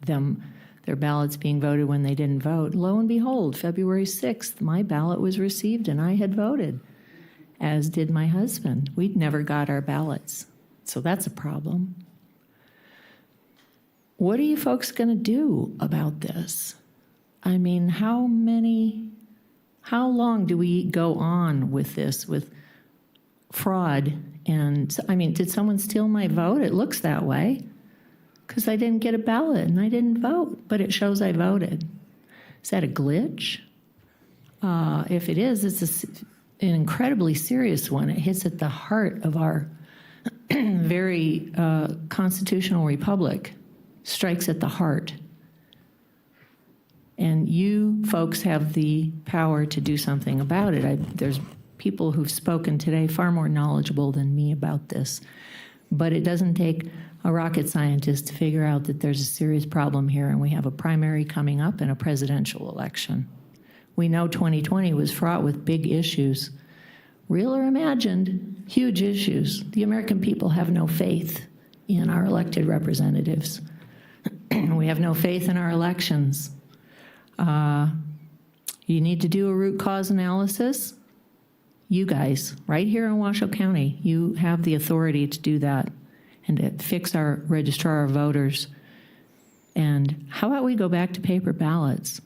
their ballots being voted when they didn't vote, lo and behold, February 6th, my ballot was received and I had voted, as did my husband. We'd never got our ballots, so that's a problem. What are you folks going to do about this? I mean, how long do we go on with this, with fraud? And I mean, did someone steal my vote? It looks that way because I didn't get a ballot and I didn't vote, but it shows I voted. Is that a glitch? If it is, it's an incredibly serious one. It hits at the heart of our very constitutional republic, strikes at the heart. And you folks have the power to do something about it. There's people who've spoken today far more knowledgeable than me about this. But it doesn't take a rocket scientist to figure out that there's a serious problem here, and we have a primary coming up and a presidential election. We know 2020 was fraught with big issues, real or imagined, huge issues. The American people have no faith in our elected representatives. We have no faith in our elections. You need to do a root cause analysis. You guys, right here in Washoe County, you have the authority to do that. and to fix our registrar of voters. And how about we go back to paper ballots?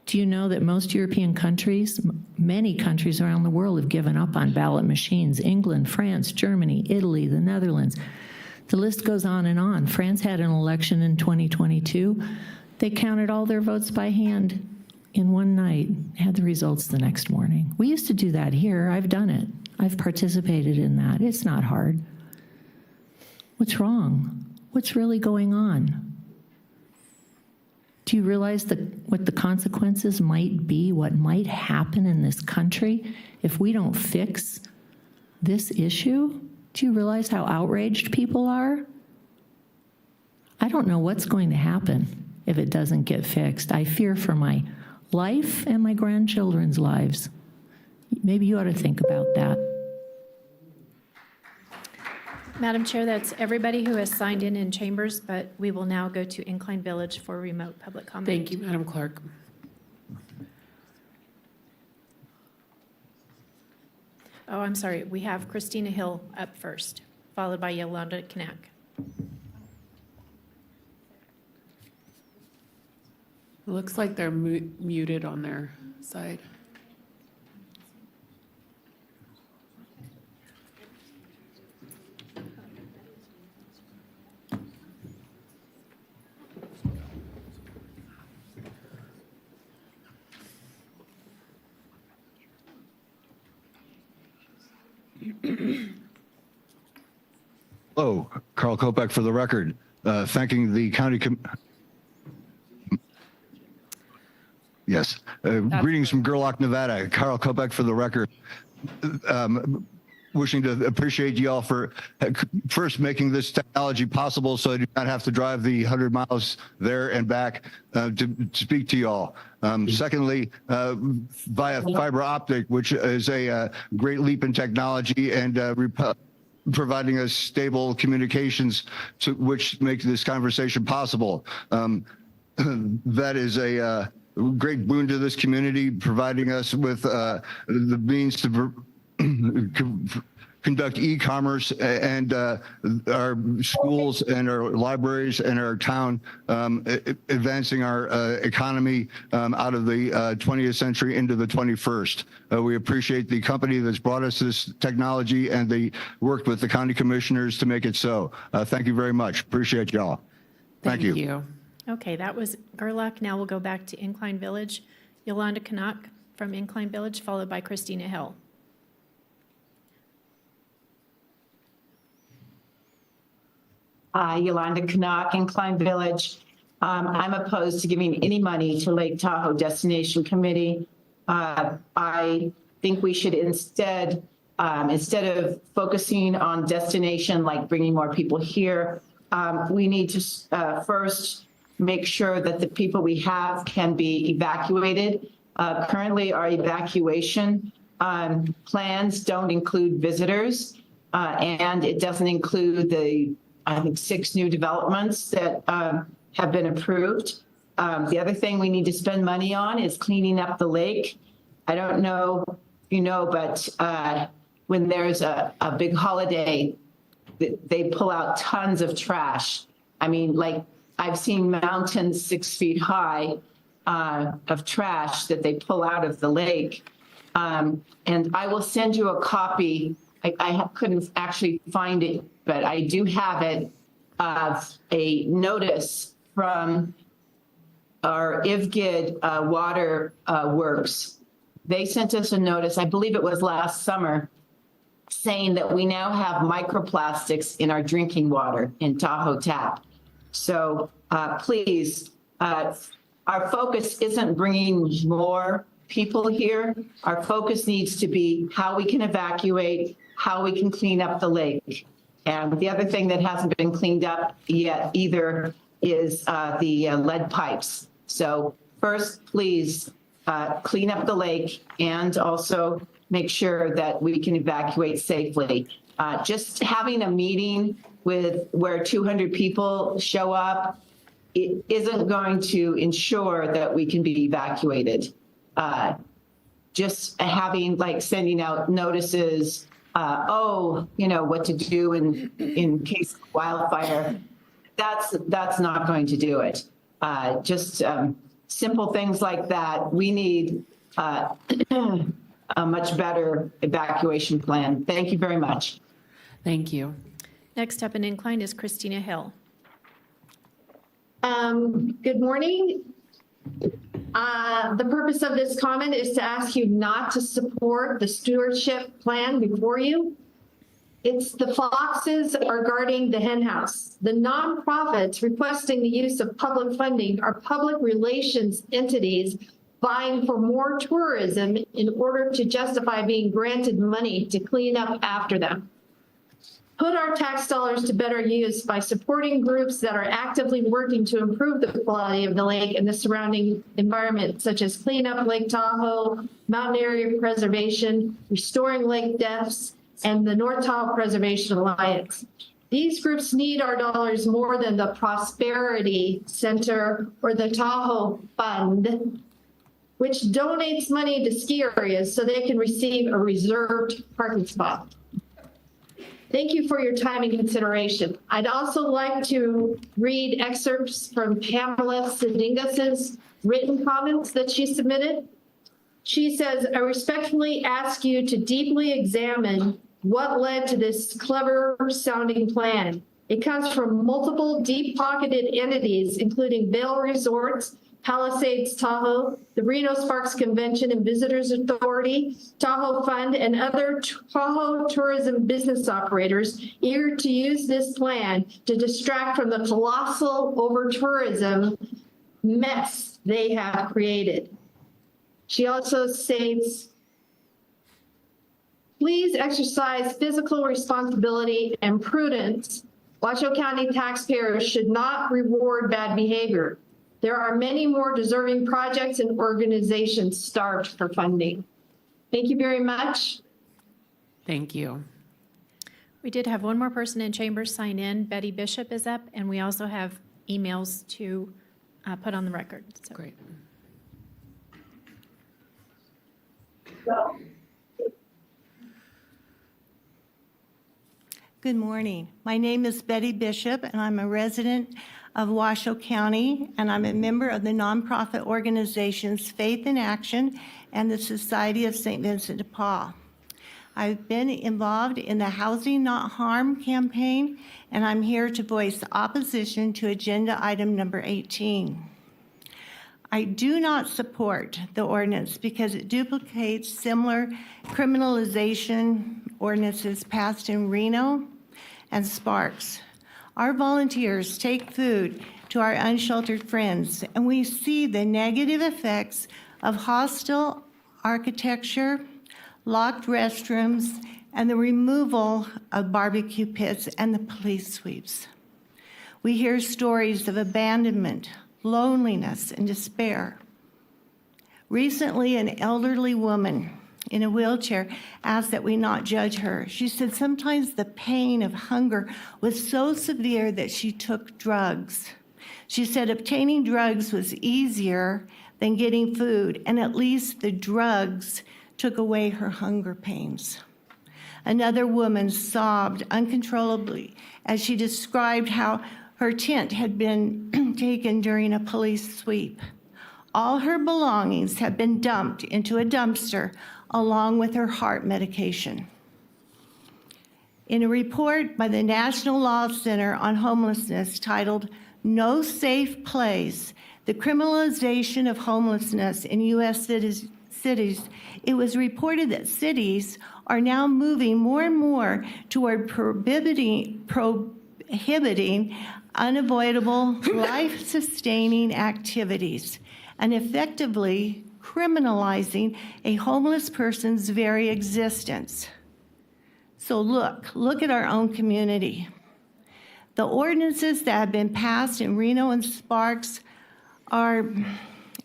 Do you know that most European countries, many countries around the world have given up on ballot machines? England, France, Germany, Italy, the Netherlands. The list goes on and on. France had an election in 2022. They counted all their votes by hand in one night, had the results the next morning. We used to do that here. I've done it. I've participated in that. It's not hard. What's wrong? What's really going on? Do you realize what the consequences might be, what might happen in this country if we don't fix this issue? Do you realize how outraged people are? I don't know what's going to happen if it doesn't get fixed. I fear for my life and my grandchildren's lives. Maybe you ought to think about that. Madam Chair, that's everybody who has signed in chambers, but we will now go to Incline Village for remote public comment. Thank you, Madam Clerk. Oh, I'm sorry. We have Christina Hill up first, followed by Yolanda Knack. It looks like they're muted on their side. Hello, Carl Kopek for the record. Thanking the county. Yes. Greetings from Gerlach, Nevada. Carl Kopek for the record. Wishing to appreciate you all for first making this technology possible so I do not have to drive the 100 miles there and back to speak to you all. Secondly, via fiber optic, which is a great leap in technology and providing us stable communications to which make this conversation possible. That is a great boon to this community, providing us with the means to conduct e-commerce and our schools and our libraries and our town, advancing our economy out of the 20th century into the 21st. We appreciate the company that's brought us this technology and they worked with the county commissioners to make it so. Thank you very much. Appreciate y'all. Thank you. Okay, that was Gerlach. Now we'll go back to Incline Village. Yolanda Knack from Incline Village, followed by Christina Hill. Yolanda Knack, Incline Village. I'm opposed to giving any money to Lake Tahoe Destination Committee. I think we should instead of focusing on destination, like bringing more people here, we need to first make sure that the people we have can be evacuated. Currently, our evacuation plans don't include visitors, and it doesn't include the, I think, 6 new developments that have been approved. The other thing we need to spend money on is cleaning up the lake. I don't know if you know, but when there's a big holiday, they pull out tons of trash. I mean, like, I've seen mountains 6 feet high of trash that they pull out of the lake. And I will send you a copy. I couldn't actually find it, but I do have it, of a notice from our IVGID water works. They sent us a notice, I believe it was last summer, saying that we now have microplastics in our drinking water in Tahoe Tap. So please, our focus isn't bringing more people here. Our focus needs to be how we can evacuate, how we can clean up the lake. And the other thing that hasn't been cleaned up yet either is the lead pipes. So first, please clean up the lake and also make sure that we can evacuate safely. Just having a meeting with where 200 people show up, it isn't going to ensure that we can be evacuated. Just having, like, sending out notices what to do in case of wildfire. That's not going to do it. Just simple things like that. We need a much better evacuation plan. Thank you very much. Thank you. Next up in incline is Christina Hill. Good morning. The purpose of this comment is to ask you not to support the stewardship plan before you. It's the foxes are guarding the hen house. The nonprofits requesting the use of public funding are public relations entities vying for more tourism in order to justify being granted money to clean up after them. Put our tax dollars to better use by supporting groups that are actively working to improve the quality of the lake and the surrounding environment, such as Clean Up Lake Tahoe, Mountain Area Preservation, Restoring Lake Depths, and the North Tahoe Preservation Alliance. These groups need our dollars more than the Prosperity Center or the Tahoe Fund, which donates money to ski areas so they can receive a reserved parking spot. Thank you for your time and consideration. I'd also like to read excerpts from Pamela Sedingas's written comments that she submitted. She says, I respectfully ask you to deeply examine what led to this clever sounding plan. It comes from multiple deep-pocketed entities, including Vail Resorts, Palisades Tahoe, the Reno Sparks Convention and Visitors Authority, Tahoe Fund, and other Tahoe tourism business operators eager to use this plan to distract from the colossal over-tourism mess they have created. She also states, please exercise fiscal responsibility and prudence. Washoe County taxpayers should not reward bad behavior. There are many more deserving projects and organizations starved for funding. Thank you very much. Thank you. We did have one more person in chambers sign in. Betty Bishop is up, and we also have emails to put on the record. So. Great. Good morning. My name is Betty Bishop, and I'm a resident of Washoe County, and I'm a member of the nonprofit organizations Faith in Action and the Society of St. Vincent de Paul. I've been involved in the Housing Not Harm campaign, and I'm here to voice opposition to agenda item number 18. I do not support the ordinance because it duplicates similar criminalization ordinances passed in Reno and Sparks. Our volunteers take food to our unsheltered friends, and we see the negative effects of hostile architecture, locked restrooms, and the removal of barbecue pits and the police sweeps. We hear stories of abandonment, loneliness, and despair. Recently, an elderly woman in a wheelchair asked that we not judge her. She said sometimes the pain of hunger was so severe that she took drugs. She said obtaining drugs was easier than getting food, and at least the drugs took away her hunger pains. Another woman sobbed uncontrollably as she described how her tent had been taken during a police sweep. All her belongings had been dumped into a dumpster along with her heart medication. In a report by the National Law Center on Homelessness titled No Safe Place, the criminalization of homelessness in U.S. cities, it was reported that cities are now moving more and more toward prohibiting unavoidable, life-sustaining activities and effectively criminalizing a homeless person's very existence. So look at our own community. The ordinances that have been passed in Reno and Sparks are,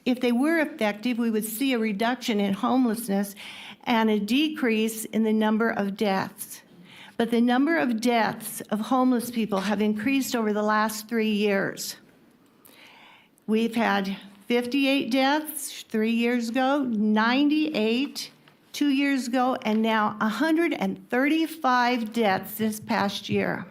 if they were effective, we would see a reduction in homelessness and a decrease in the number of deaths. But the number of deaths of homeless people have increased over the last 3 years. We've had 58 deaths 3 years ago, 98 2 years ago, and now 135 deaths this past year.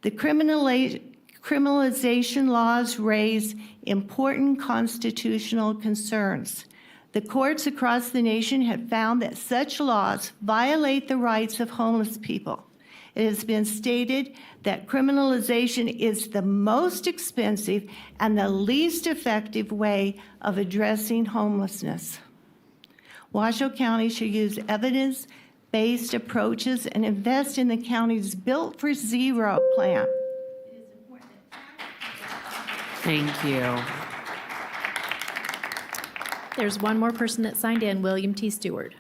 The criminalization laws raise important constitutional concerns. The courts across the nation have found that such laws violate the rights of homeless people. It has been stated that criminalization is the most expensive and the least effective way of addressing homelessness. Washoe County should use evidence-based approaches and invest in the county's Built for Zero plan. Thank you. There's one more person that signed in, William T. Stewart.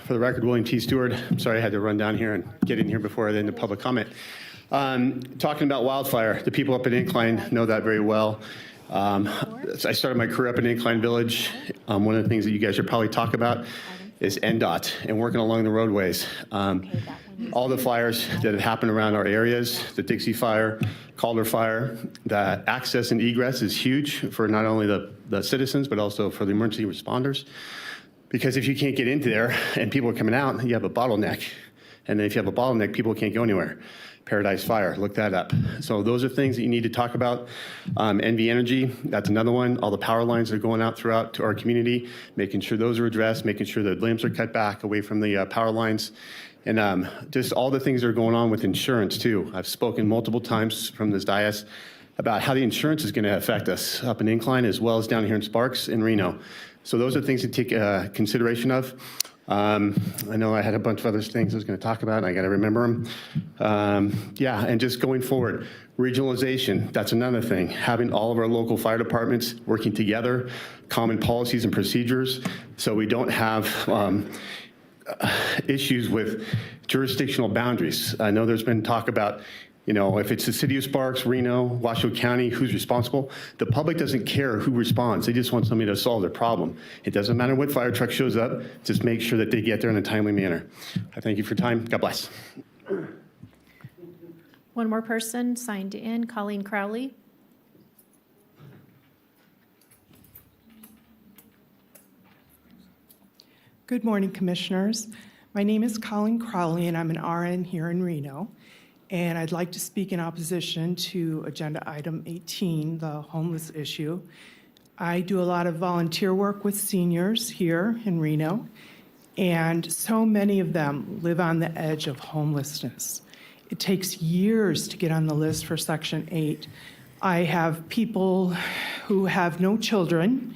For the record, William T. Stewart. I'm sorry I had to run down here and get in here before the end of public comment. Talking about wildfire, the people up in Incline know that very well. I started my career up in Incline Village. One of the things that you guys should probably talk about is NDOT and working along the roadways. All the fires that have happened around our areas, the Dixie Fire, Calder Fire, the access and egress is huge for not only the citizens, but also for the emergency responders. Because if you can't get into there and people are coming out, you have a bottleneck. And then if you have a bottleneck, people can't go anywhere. Paradise Fire, look that up. So those are things that you need to talk about. NV Energy, that's another one. All the power lines that are going out throughout to our community, making sure those are addressed, making sure the limbs are cut back away from the power lines. And just all the things that are going on with insurance too. I've spoken multiple times from this dais about how the insurance is going to affect us up in Incline as well as down here in Sparks and Reno. So those are things to take consideration of. I know I had a bunch of other things I was going to talk about, and I got to remember them. Yeah, and just going forward, regionalization, that's another thing. Having all of our local fire departments working together, common policies and procedures, so we don't have issues with jurisdictional boundaries. I know there's been talk about, you know, if it's the city of Sparks, Reno, Washoe County, who's responsible? The public doesn't care who responds. They just want somebody to solve their problem. It doesn't matter what fire truck shows up, just make sure that they get there in a timely manner. I thank you for your time. God bless. One more person signed in, Colleen Crowley. Good morning, Commissioners. My name is Colleen Crowley, and I'm an RN here in Reno. And I'd like to speak in opposition to Agenda Item 18, the homeless issue. I do a lot of volunteer work with seniors here in Reno, and so many of them live on the edge of homelessness. It takes years to get on the list for Section 8. I have people who have no children,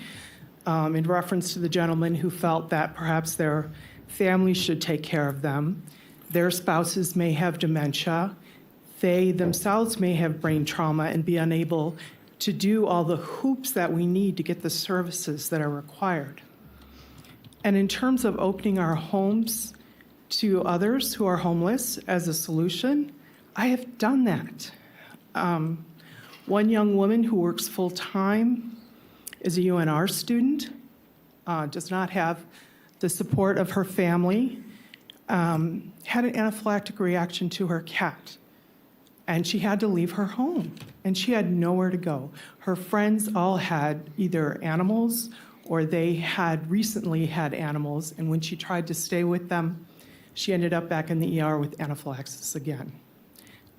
in reference to the gentleman who felt that perhaps their family should take care of them. Their spouses may have dementia. They themselves may have brain trauma and be unable to do all the hoops that we need to get the services that are required. And in terms of opening our homes to others who are homeless as a solution, I have done that. One young woman who works full-time is a UNR student, does not have the support of her family, had an anaphylactic reaction to her cat, and she had to leave her home, and she had nowhere to go. Her friends all had either animals or they had recently had animals, and when she tried to stay with them, she ended up back in the ER with anaphylaxis again.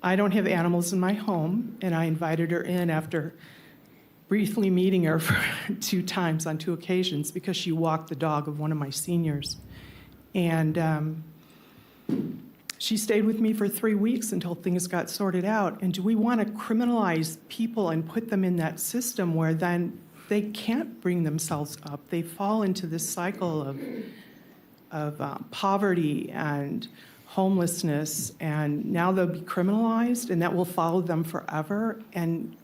I don't have animals in my home, and I invited her in after briefly meeting her for 2 times on 2 occasions because she walked the dog of one of my seniors. And she stayed with me for 3 weeks until things got sorted out. And do we want to criminalize people and put them in that system where then they can't bring themselves up? They fall into this cycle of poverty and homelessness, and now they'll be criminalized, and that will follow them forever. And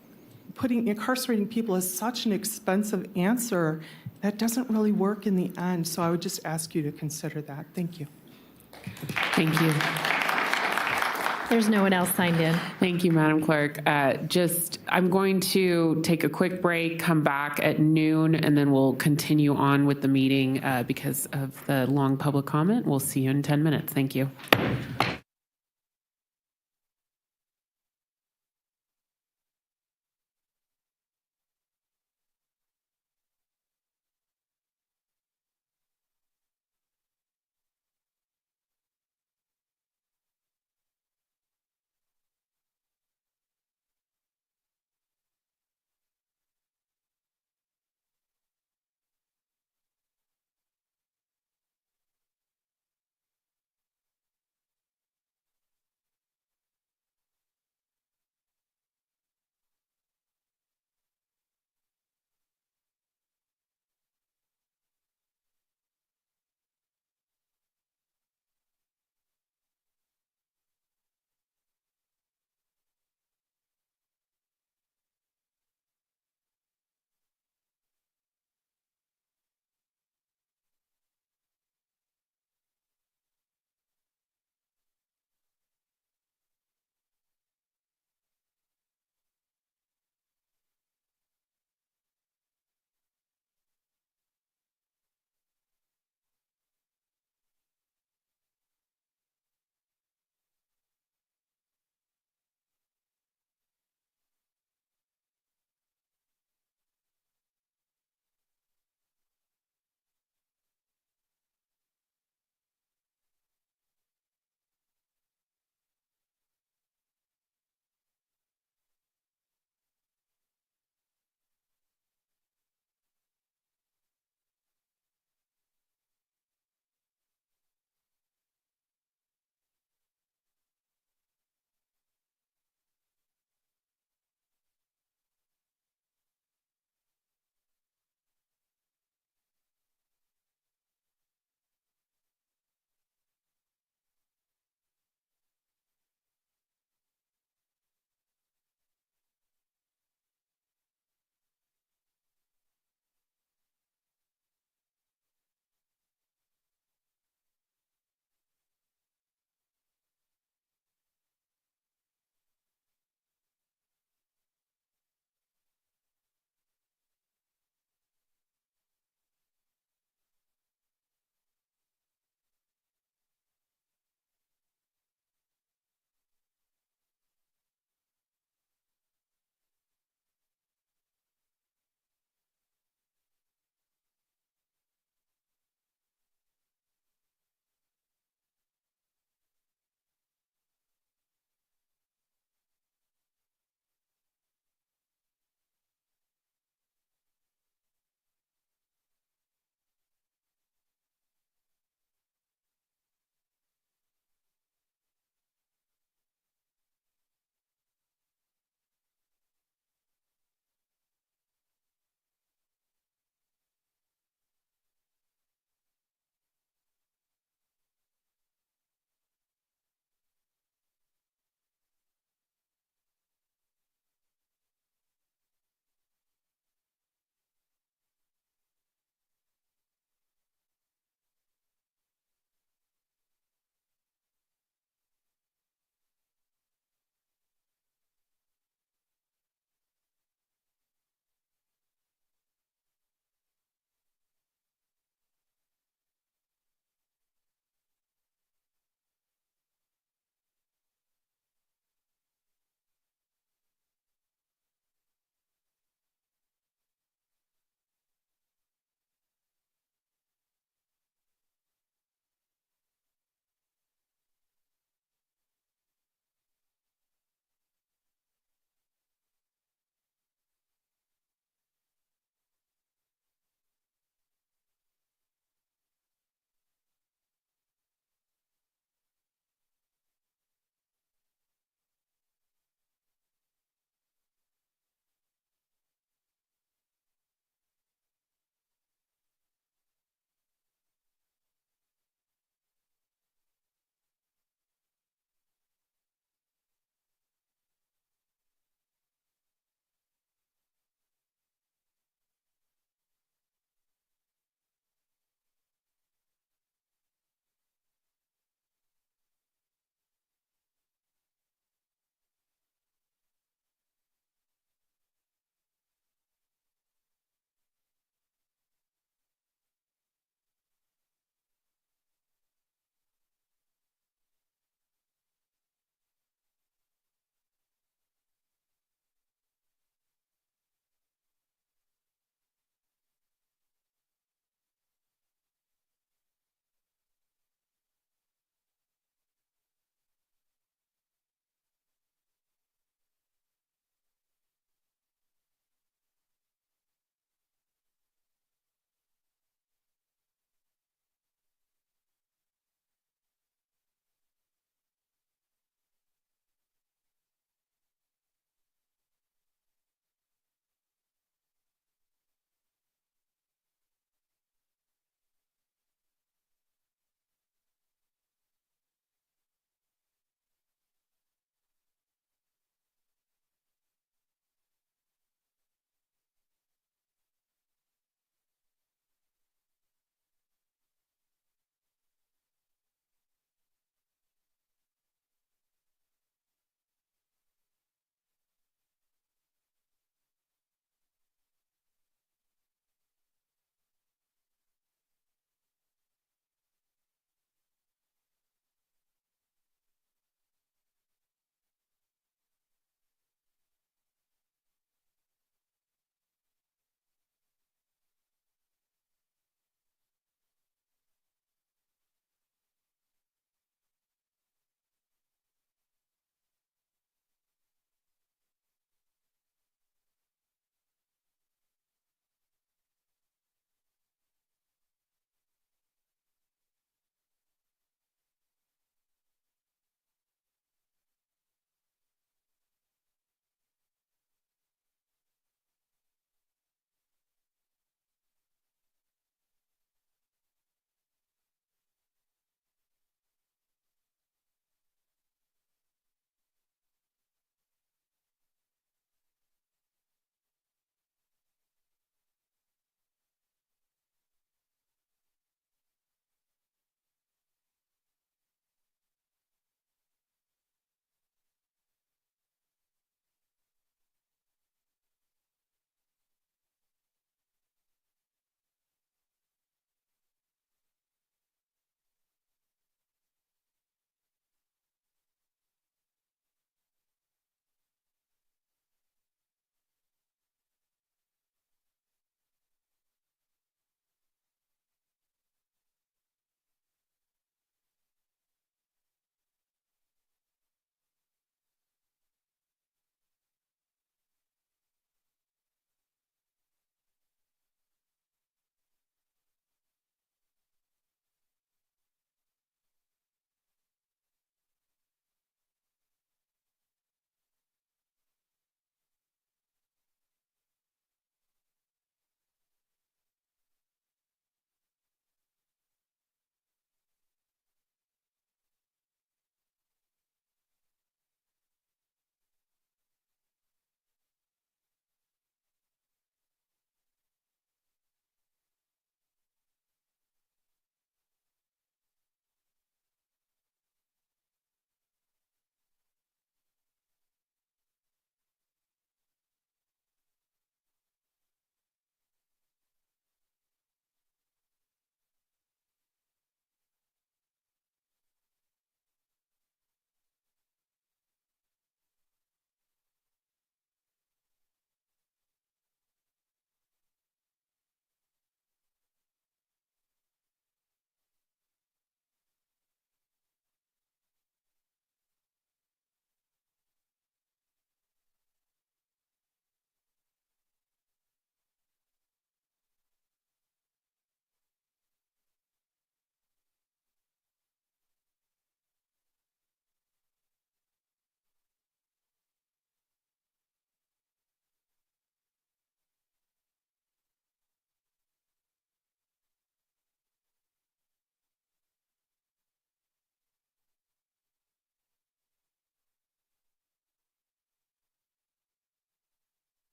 incarcerating people is such an expensive answer that doesn't really work in the end. So I would just ask you to consider that. Thank you. Thank you. There's no one else signed in. Thank you, Madam Clerk. I'm going to take a quick break, come back at noon, and then we'll continue on with the meeting because of the long public comment. We'll see you in 10 minutes. Thank you.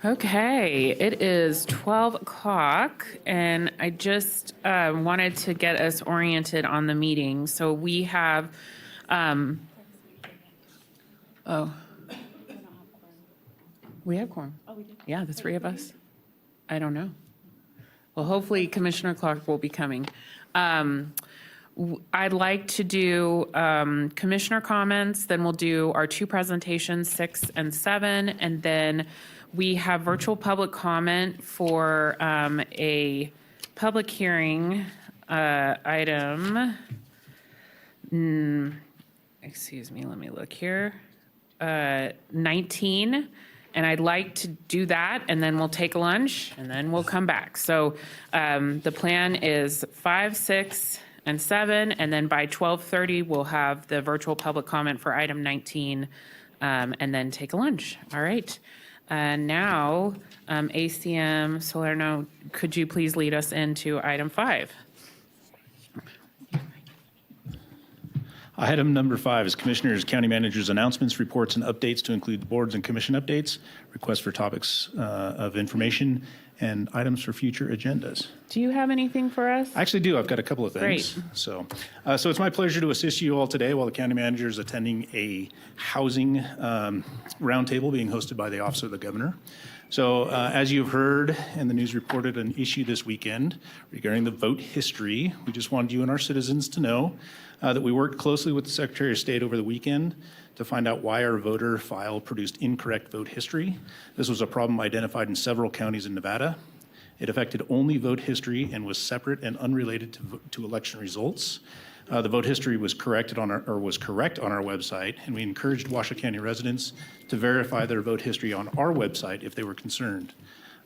Okay, it is 12 o'clock, and I just wanted to get us oriented on the meeting. So we have, we have quorum. Oh, we do? Yeah, the three of us. I don't know. Well, hopefully Commissioner Clark will be coming. I'd like to do commissioner comments, then we'll do our two presentations, 6 and 7, and then we have virtual public comment for a public hearing item. Excuse me, let me look here. 19. And I'd like to do that, and then we'll take lunch, and then we'll come back. So the plan is 5, 6, and 7, and then by 12:30, we'll have the virtual public comment for item 19, and then take a lunch. All right. Now, ACM Salerno, could you please lead us into item 5? Item number 5 is Commissioners, County Managers' announcements, reports, and updates to include the boards and commission updates, requests for topics of information, and items for future agendas. Do you have anything for us? I actually do. I've got a couple of things. Great. So it's my pleasure to assist you all today while the county manager is attending a housing roundtable being hosted by the Office of the Governor. So as you've heard, and the news reported an issue this weekend regarding the vote history, we just wanted you and our citizens to know that we worked closely with the Secretary of State over the weekend to find out why our voter file produced incorrect vote history. This was a problem identified in several counties in Nevada. It affected only vote history and was separate and unrelated to election results. The vote history was correct on our website, and we encouraged Washoe County residents to verify their vote history on our website if they were concerned.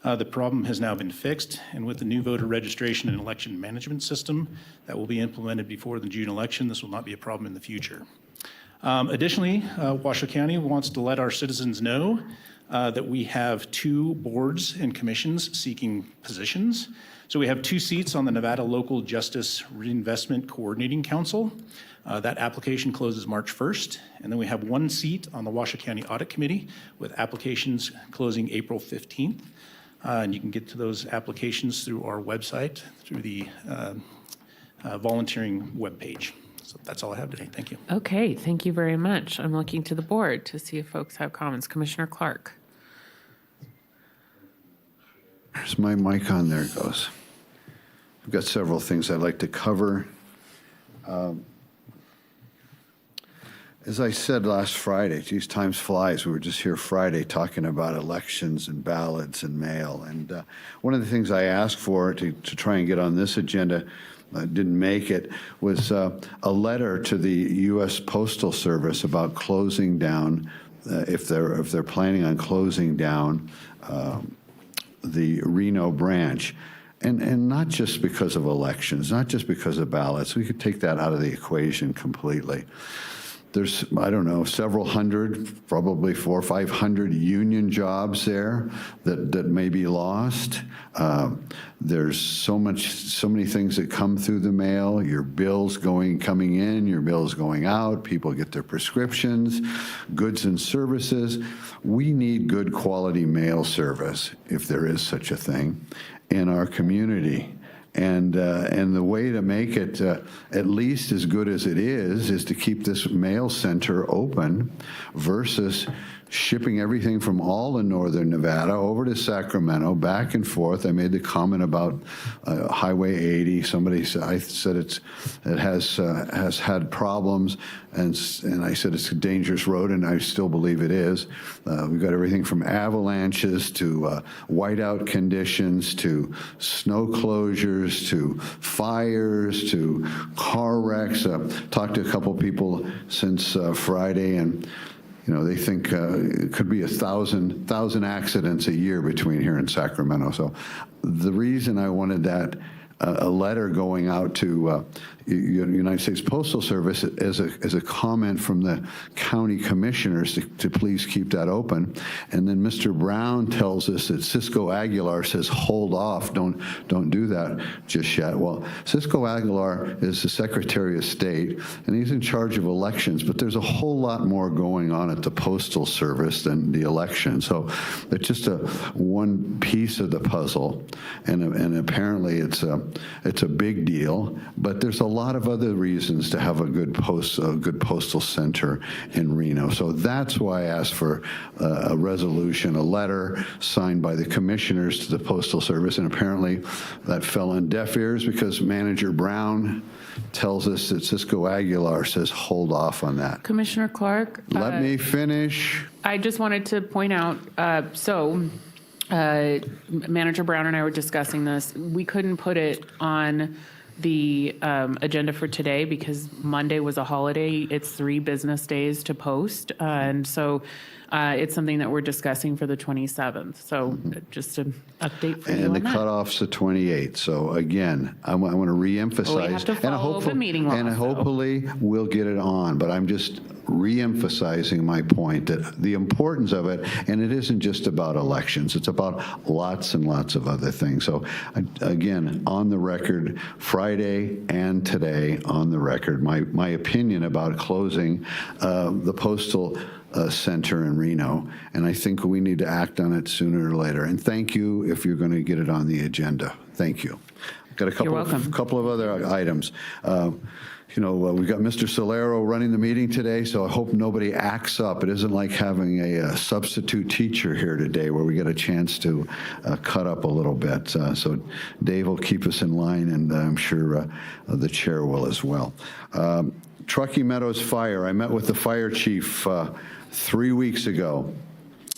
The problem has now been fixed, and with the new voter registration and election management system that will be implemented before the June election, this will not be a problem in the future. Additionally, Washoe County wants to let our citizens know that we have 2 boards and commissions seeking positions. So we have 2 seats on the Nevada Local Justice Reinvestment Coordinating Council. That application closes March 1st. And then we have 1 seat on the Washoe County Audit Committee with applications closing April 15th. And you can get to those applications through our website, through the volunteering webpage. So that's all I have today. Thank you. Okay, thank you very much. I'm looking to the board to see if folks have comments. Commissioner Clark. There's my mic on. There it goes. I've got several things I'd like to cover. As I said last Friday, geez, time flies. We were just here Friday talking about elections and ballots and mail. And one of the things I asked for to try and get on this agenda, didn't make it, was a letter to the U.S. Postal Service about closing down, if they're planning on closing down the Reno branch. And not just because of elections, not just because of ballots. We could take that out of the equation completely. There's, I don't know, several hundred, probably 400 or 500 union jobs there that may be lost. There's so many things that come through the mail. Your bills coming in, your bills going out. People get their prescriptions, goods and services. We need good quality mail service, if there is such a thing, in our community. And the way to make it at least as good as it is to keep this mail center open versus shipping everything from all of northern Nevada over to Sacramento, back and forth. I made the comment about Highway 80. Somebody said, I said it has had problems, and I said it's a dangerous road, and I still believe it is. We've got everything from avalanches to whiteout conditions to snow closures to fires to car wrecks. Talked to a couple people since Friday, and they think it could be 1,000 accidents a year between here and Sacramento. So the reason I wanted that a letter going out to United States Postal Service as a comment from the county commissioners to please keep that open. And then Mr. Brown tells us that Cisco Aguilar says, hold off, don't do that just yet. Well, Cisco Aguilar is the Secretary of State, and he's in charge of elections, but there's a whole lot more going on at the Postal Service than the election. So it's just one piece of the puzzle, and apparently it's a big deal, but there's a lot of other reasons to have a good postal center in Reno. So that's why I asked for a resolution, a letter signed by the commissioners to the Postal Service, and apparently that fell on deaf ears because Manager Brown tells us that Cisco Aguilar says hold off on that. Commissioner Clark? Let me finish. I just wanted to point out, Manager Brown and I were discussing this. We couldn't put it on the agenda for today because Monday was a holiday. It's 3 business days to post. And so it's something that we're discussing for the 27th. So just an update for you on And the that. cutoff's the 28th. So again, I want to reemphasize. Well, we have to follow open meeting law, and so. hopefully we'll get it on. But I'm just reemphasizing my point that the importance of it, and it isn't just about elections. It's about lots and lots of other things. So again, on the record, Friday and today on the record, my opinion about closing the postal center in Reno, and I think we need to act on it sooner or later. And thank you if you're going to get it on the agenda. Thank you. I've got a couple of other items. We've got Mr. Solero running the meeting today, so I hope nobody acts up. It isn't like having a substitute teacher here today where we get a chance to cut up a little bit. So Dave will keep us in line, and I'm sure the chair will as well. Truckee Meadows Fire, I met with the fire chief 3 weeks ago.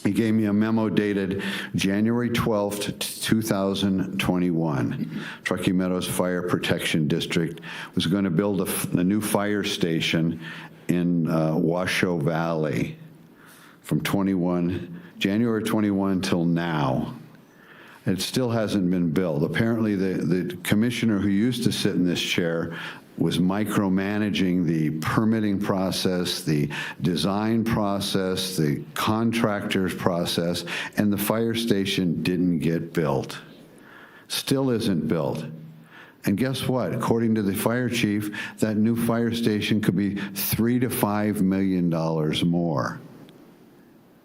He gave me a memo dated January 12th, 2021. Truckee Meadows Fire Protection District was going to build a new fire station in Washoe Valley from January 21 till now. It still hasn't been built. Apparently, the commissioner who used to sit in this chair was micromanaging the permitting process, the design process, the contractor's process, and the fire station didn't get built. Still isn't built. And guess what? According to the fire chief, that new fire station could be $3 to $5 million more.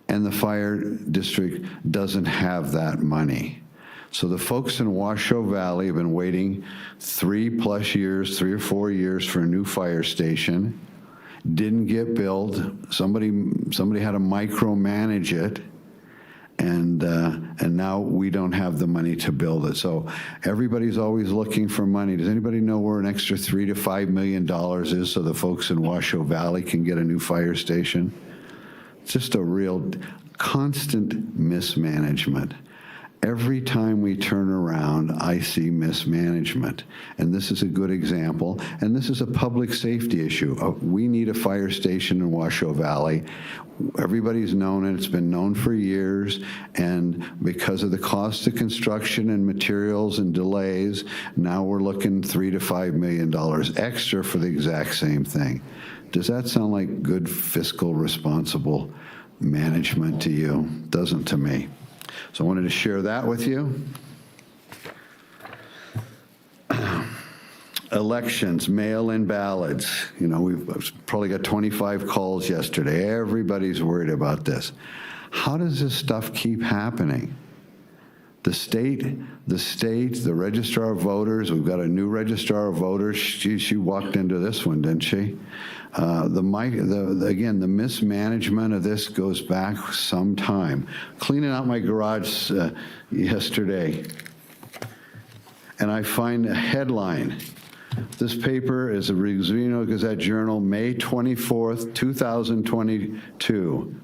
And the fire district doesn't have that money. So the folks in Washoe Valley have been waiting 3 or 4 years for a new fire station. Didn't get built. Somebody had to micromanage it, and now we don't have the money to build it. So everybody's always looking for money. Does anybody know where an extra $3 to $5 million is so the folks in Washoe Valley can get a new fire station? It's just a real constant mismanagement. Every time we turn around, I see mismanagement. And this is a good example. And this is a public safety issue. We need a fire station in Washoe Valley. Everybody's known it. It's been known for years. And because of the cost of construction and materials and delays, now we're looking $3 to $5 million extra for the exact same thing. Does that sound like good fiscal responsible management to you? Doesn't to me. So I wanted to share that with you. Elections, mail-in ballots. We've probably got 25 calls yesterday. Everybody's worried about this. How does this stuff keep happening? The state, the registrar of voters, we've got a new registrar of voters. She walked into this one, didn't she? Again, the mismanagement of this goes back some time. Cleaning out my garage yesterday, and I find a headline. This paper is a Reno Gazette Journal, May 24th, 2022.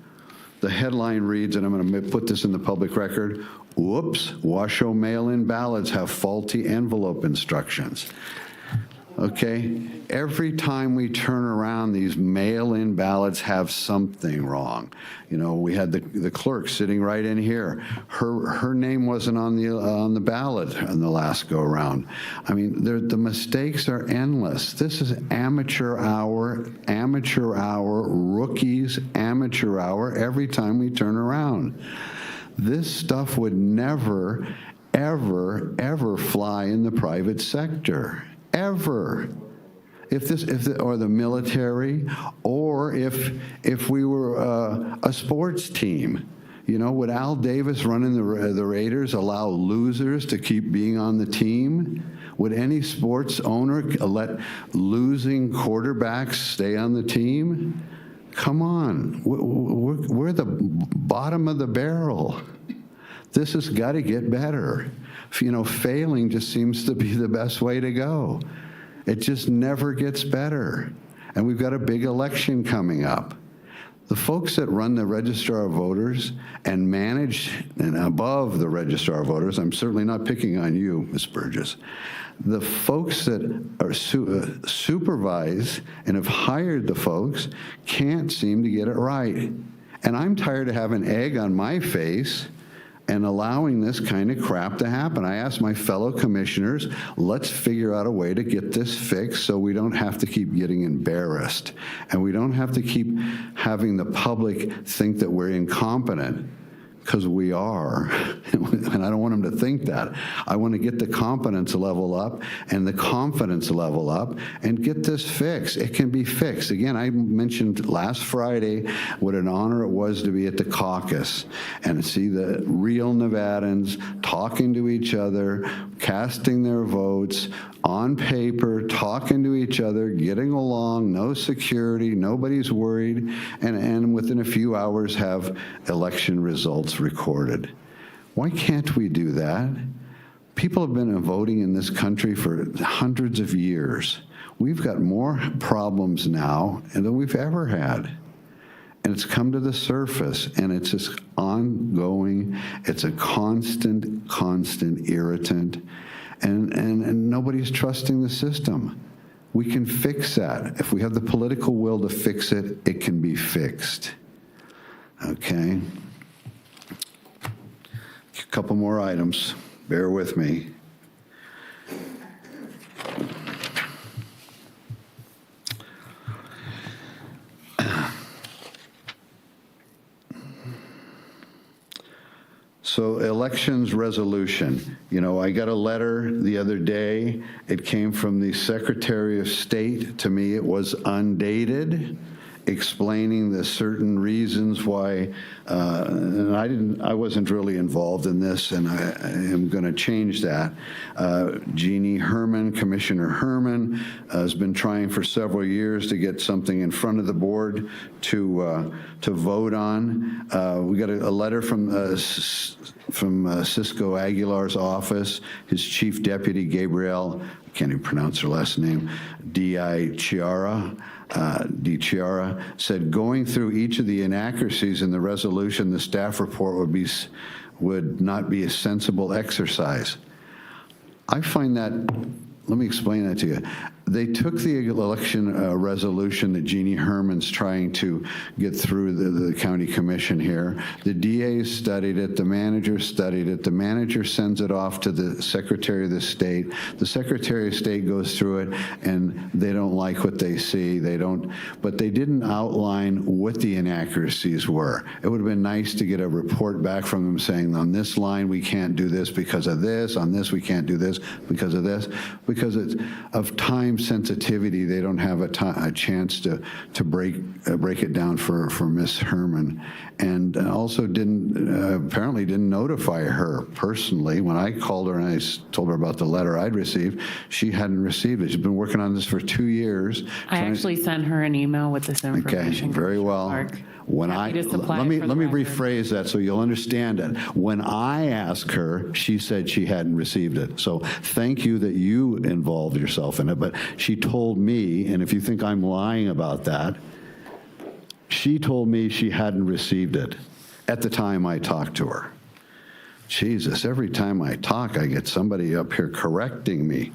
The headline reads, and I'm going to put this in the public record, "Whoops, Washoe mail-in ballots have faulty envelope instructions." Okay? Every time we turn around, these mail-in ballots have something wrong. You know, we had the clerk sitting right in here. Her name wasn't on the ballot on the last go-around. I mean, the mistakes are endless. This is amateur hour, rookies, amateur hour every time we turn around. This stuff would never, ever, ever fly in the private sector. Ever. Or the military, or if we were a sports team. You know, would Al Davis running the Raiders allow losers to keep being on the team? Would any sports owner let losing quarterbacks stay on the team? Come on, we're the bottom of the barrel. This has got to get better. You know, failing just seems to be the best way to go. It just never gets better. And we've got a big election coming up. The folks that run the Registrar of Voters and manage and above the Registrar of Voters, I'm certainly not picking on you, Ms. Burgess. The folks that are supervise and have hired the folks can't seem to get it right. And I'm tired of having egg on my face and allowing this kind of crap to happen. I asked my fellow commissioners, let's figure out a way to get this fixed so we don't have to keep getting embarrassed. And we don't have to keep having the public think that we're incompetent, because we are. And I don't want them to think that. I want to get the competence level up and the confidence level up and get this fixed. It can be fixed. Again, I mentioned last Friday what an honor it was to be at the caucus and see the real Nevadans talking to each other, casting their votes on paper, talking to each other, getting along, no security, nobody's worried, and within a few hours have election results recorded. Why can't we do that? People have been voting in this country for hundreds of years. We've got more problems now than we've ever had. And it's come to the surface, and it's just ongoing. It's a constant irritant. And nobody's trusting the system. We can fix that. If we have the political will to fix it, it can be fixed. Okay? A couple more items. Bear with me. So elections resolution. You know, I got a letter the other day. It came from the Secretary of State. To me, it was undated, explaining the certain reasons why, and I wasn't really involved in this, and I am going to change that. Jeannie Herman, Commissioner Herman, has been trying for several years to get something in front of the board to vote on. We got a letter from Cisco Aguilar's office, his chief deputy, Gabrielle, I can't even pronounce her last name, DiChiara, said going through each of the inaccuracies in the resolution, the staff report would not be a sensible exercise. I find that, let me explain that to you. They took the election resolution that Jeannie Herman's trying to get through the county commission here. The DA studied it, the manager studied it, the manager sends it off to the Secretary of the State. The Secretary of State goes through it and they don't like what they see. But they didn't outline what the inaccuracies were. It would have been nice to get a report back from them saying, on this line we can't do this because of this, on this we can't do this because of this, because it's of time sensitivity. They don't have a chance to break it down for Miss Herman, and also apparently didn't notify her personally. When I called her and I told her about the letter I'd received, she hadn't received it. She's been working on this for 2 years. I actually sent her an email with this information. Okay, very well. Let me rephrase that so you'll understand it. When I asked her, she said she hadn't received it. So thank you that you involved yourself in it. But she told me, and if you think I'm lying about that, she told me she hadn't received it at the time I talked to her. Jesus, every time I talk, I get somebody up here correcting me.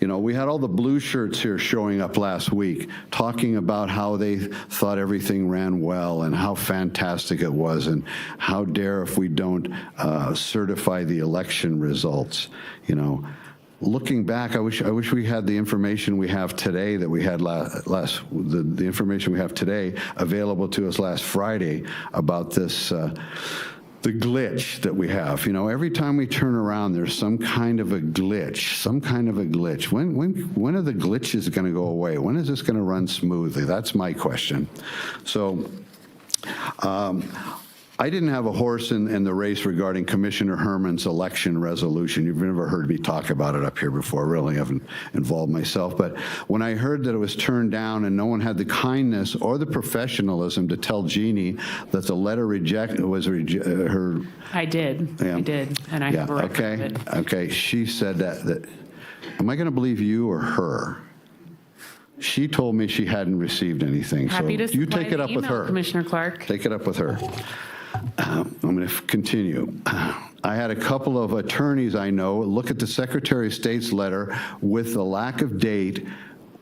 You know, we had all the blue shirts here showing up last week talking about how they thought everything ran well and how fantastic it was, and how dare if we don't certify the election results, you know. Looking back, I wish we had the information we have today that we had the information we have today available to us last Friday about this, the glitch that we have. You know, every time we turn around, there's some kind of a glitch, When are the glitches going to go away? When is this going to run smoothly? That's my question. So, I didn't have a horse in the race regarding Commissioner Herman's election resolution. You've never heard me talk about it up here before. Really haven't involved myself. But when I heard that it was turned down and no one had the kindness or the professionalism to tell Jeannie that the letter her. I did. Yeah. I did, and I have a record of it. Okay. She said that. Am I going to believe you or her? She told me she hadn't received anything. Happy to so you supply take it the up with email, her, Commissioner Clark. Take it up with her. I'm going to continue. I had a couple of attorneys I know look at the Secretary of State's letter with the lack of date.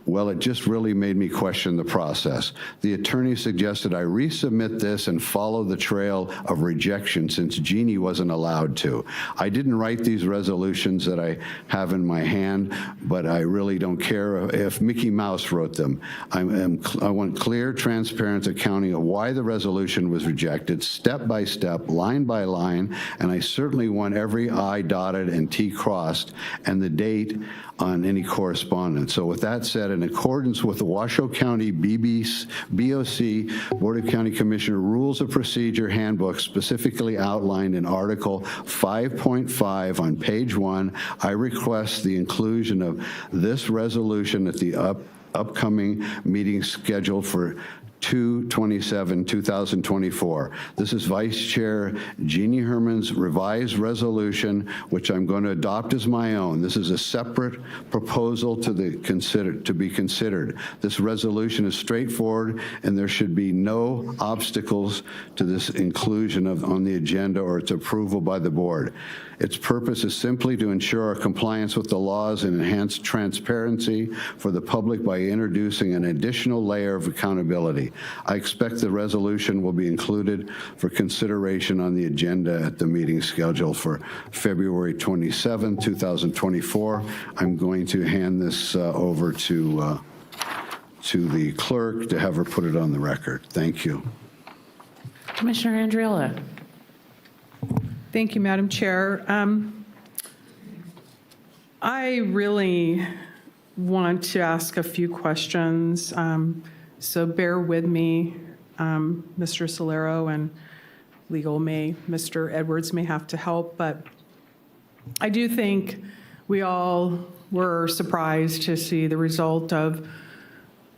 Well, it just really made me question the process. The attorney suggested I resubmit this and follow the trail of rejection since Jeannie wasn't allowed to. I didn't write these resolutions that I have in my hand, but I really don't care if Mickey Mouse wrote them. I want clear, transparent accounting of why the resolution was rejected, step by step, line by line, and I certainly want every I dotted and T crossed and the date on any correspondence. So with that said, in accordance with the Washoe County BOC, Board of County Commissioner Rules of Procedure Handbook specifically outlined in Article 5.5 on page 1, I request the inclusion of this resolution at the upcoming meeting scheduled for 2/27/2024. This is Vice Chair Jeannie Herman's revised resolution, which I'm going to adopt as my own. This is a separate proposal to be considered. This resolution is straightforward, and there should be no obstacles to this inclusion on the agenda or its approval by the board. Its purpose is simply to ensure our compliance with the laws and enhance transparency for the public by introducing an additional layer of accountability. I expect the resolution will be included for consideration on the agenda at the meeting scheduled for February 27, 2024. I'm going to hand this over to the clerk to have her put it on the record. Thank you. Commissioner Andriella. Thank you, Madam Chair. I really want to ask a few questions, so bear with me. Mr. Solero and Mr. Edwards may have to help, but I do think we all were surprised to see the result of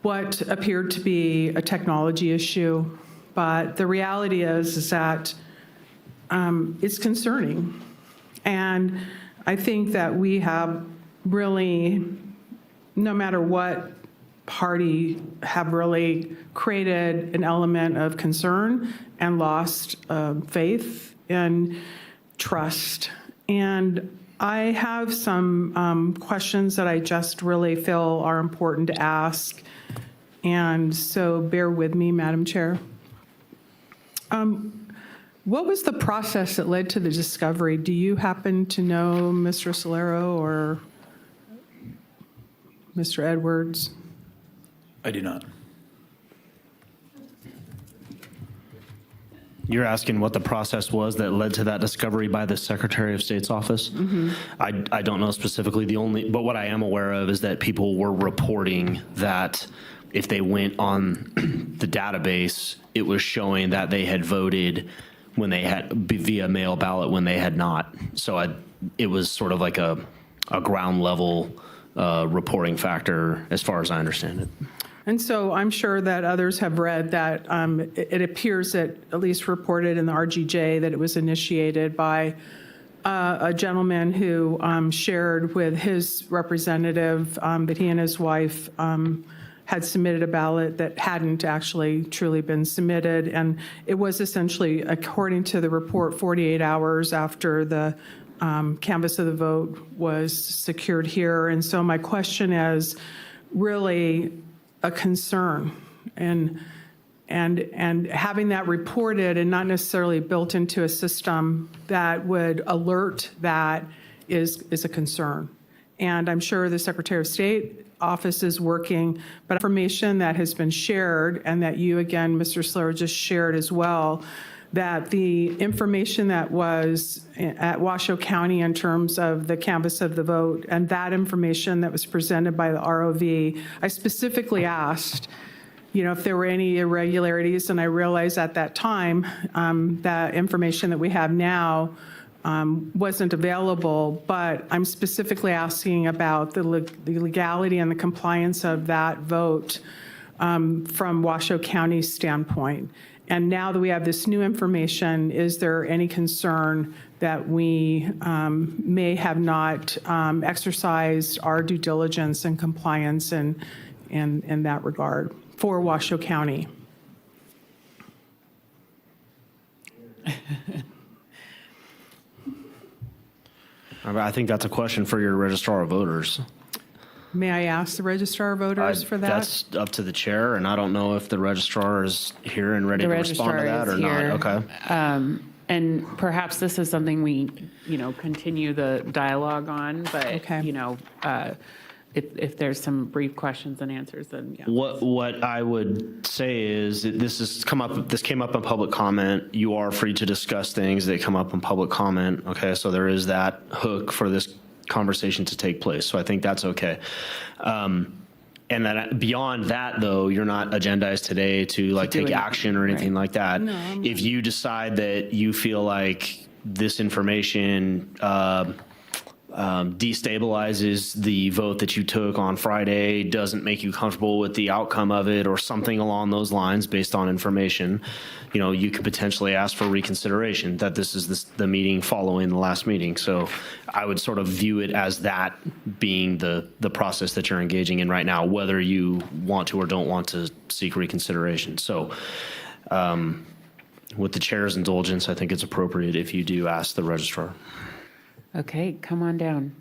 what appeared to be a technology issue, but the reality is that it's concerning. And I think that we have really, no matter what party, have really created an element of concern and lost faith and trust. And I have some questions that I just really feel are important to ask. And so bear with me, Madam Chair. What was the process that led to the discovery? Do you happen to know, Mr. Solero or Mr. Edwards? I do not. You're asking what the process was that led to that discovery by the Secretary of State's office? Mm-hmm. I don't know specifically. But what I am aware of is that people were reporting that if they went on the database, it was showing that they had voted when they had via mail ballot when they had not. So it was sort of like a ground level reporting factor as far as I understand it. And so I'm sure that others have read that it appears that, at least reported in the RGJ, that it was initiated by a gentleman who shared with his representative that he and his wife had submitted a ballot that hadn't actually truly been submitted. And it was essentially, according to the report, 48 hours after the canvass of the vote was secured here. And so my question is really a concern, and having that reported and not necessarily built into a system that would alert that is a concern. And I'm sure the Secretary of State office is working, but information that has been shared and that you, again, Mr. Slur, just shared as well, that the information that was at Washoe County in terms of the canvass of the vote and that information that was presented by the ROV, I specifically asked, if there were any irregularities, and I realized at that time that information that we have now wasn't available, but I'm specifically asking about the legality and the compliance of that vote from Washoe County's standpoint. And now that we have this new information, is there any concern that we may have not exercised our due diligence and compliance in that regard for Washoe County? I think that's a question for your registrar of voters. May I ask the registrar of voters for that? That's up to the chair, and I don't know if the registrar is here and ready to respond to that or not. Okay. And perhaps this is something we, continue the dialogue on, but, if there's some brief questions and answers, then yeah. What I would say is that this came up in public comment. You are free to discuss things that come up in public comment. Okay, so there is that hook for this conversation to take place. So I think that's okay. And then beyond that, though, you're not agendized today to take action or anything like that. No, if you decide that you feel like this information destabilizes the vote that you took on Friday, doesn't make you comfortable with the outcome of it, or something along those lines based on information, you could potentially ask for reconsideration, that this is the meeting following the last meeting. So I would sort of view it as that being the process that you're engaging in right now, whether you want to or don't want to seek reconsideration. So with the chair's indulgence, I think it's appropriate if you do ask the registrar. Okay, come on down.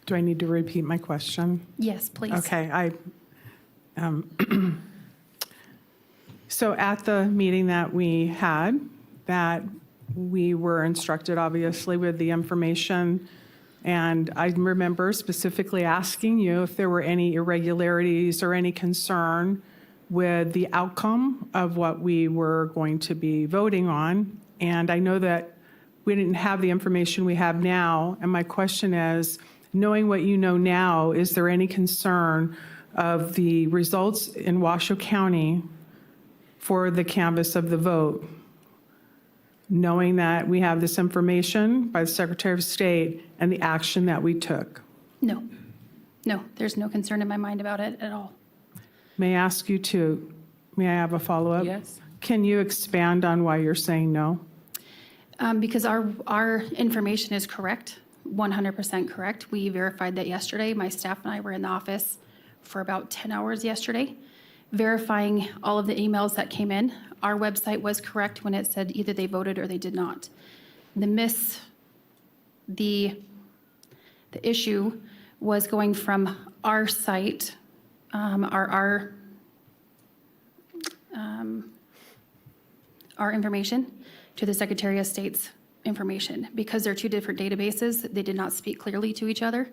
Do I need to repeat my question? Yes, please. Okay, so at the meeting that we had, that we were instructed, obviously, with the information, and I remember specifically asking you if there were any irregularities or any concern with the outcome of what we were going to be voting on. And I know that we didn't have the information we have now. And my question is, knowing what you know now, is there any concern of the results in Washoe County for the canvass of the vote? Knowing that we have this information by the Secretary of State and the action that we took. No, there's no concern in my mind about it at all. May I ask you may I have a follow-up? Yes. Can you expand on why you're saying no? Because our information is correct, 100% correct. We verified that yesterday. My staff and I were in the office for about 10 hours yesterday, verifying all of the emails that came in. Our website was correct when it said either they voted or they did not. The issue was going from our site, our information to the Secretary of State's information. Because they're two different databases, they did not speak clearly to each other.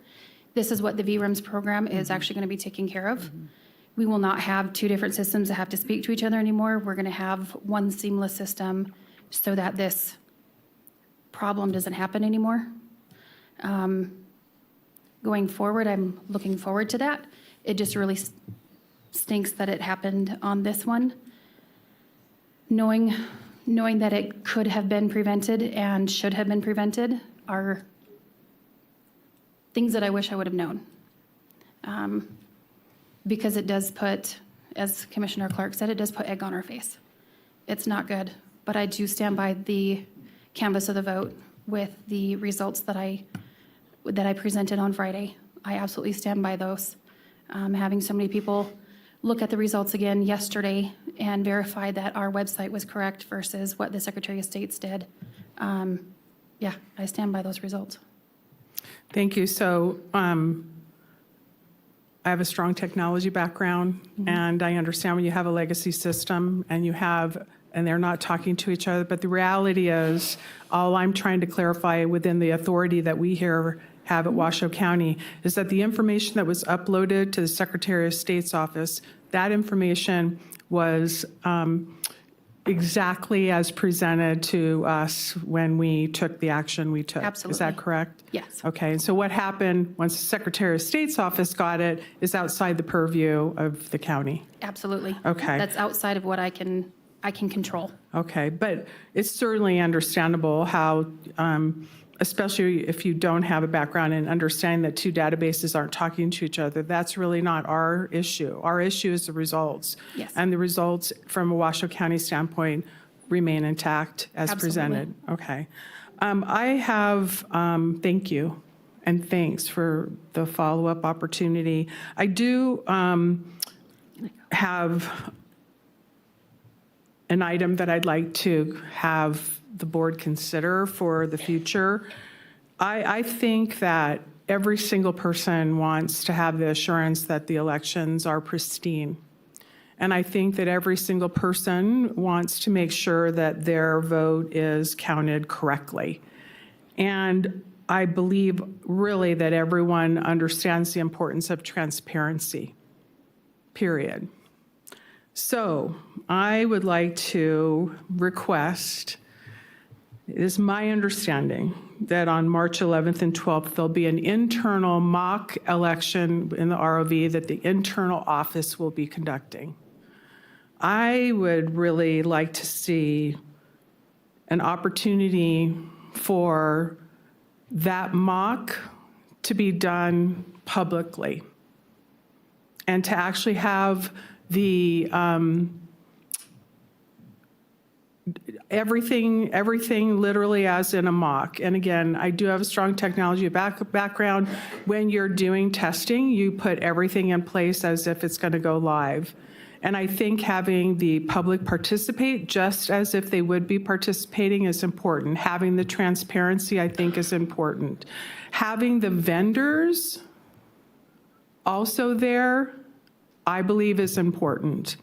This is what the VRIMS program is actually going to be taking care of. We will not have two different systems that have to speak to each other anymore. We're going to have one seamless system so that this problem doesn't happen anymore. Going forward, I'm looking forward to that. It just really stinks that it happened on this one. Knowing that it could have been prevented and should have been prevented are things that I wish I would have known. Because it does put, as Commissioner Clark said, it does put egg on our face. It's not good, but I do stand by the canvass of the vote with the results that I presented on Friday. I absolutely stand by those. Having so many people look at the results again yesterday and verify that our website was correct versus what the Secretary of State's did. Yeah, I stand by those results. Thank you. So I have a strong technology background, and I understand when you have a legacy system and they're not talking to each other. But the reality is, all I'm trying to clarify within the authority that we here have at Washoe County is that the information that was uploaded to the Secretary of State's office, that information was exactly as presented to us when we took the action we took. Absolutely. Is that correct? Yes. Okay, and so what happened once the Secretary of State's office got it is outside the purview of the county. Absolutely. Okay. That's outside of what I can control. Okay, but it's certainly understandable how, especially if you don't have a background in understanding that two databases aren't talking to each other, that's really not our issue. Our issue is the results. Yes. And the results from a Washoe County standpoint remain intact as Absolutely. presented. Okay. I have, thank you, and thanks for the follow-up opportunity. I do have an item that I'd like to have the board consider for the future. I think that every single person wants to have the assurance that the elections are pristine. And I think that every single person wants to make sure that their vote is counted correctly. And I believe really that everyone understands the importance of transparency, period. So I would like to request, it is my understanding that on March 11th and 12th, there'll be an internal mock election in the ROV that the internal office will be conducting. I would really like to see an opportunity for that mock to be done publicly and to actually have the everything literally as in a mock. And again, I do have a strong technology background. When you're doing testing, you put everything in place as if it's going to go live. And I think having the public participate just as if they would be participating is important. Having the transparency, I think, is important. Having the vendors also there, I believe, is important.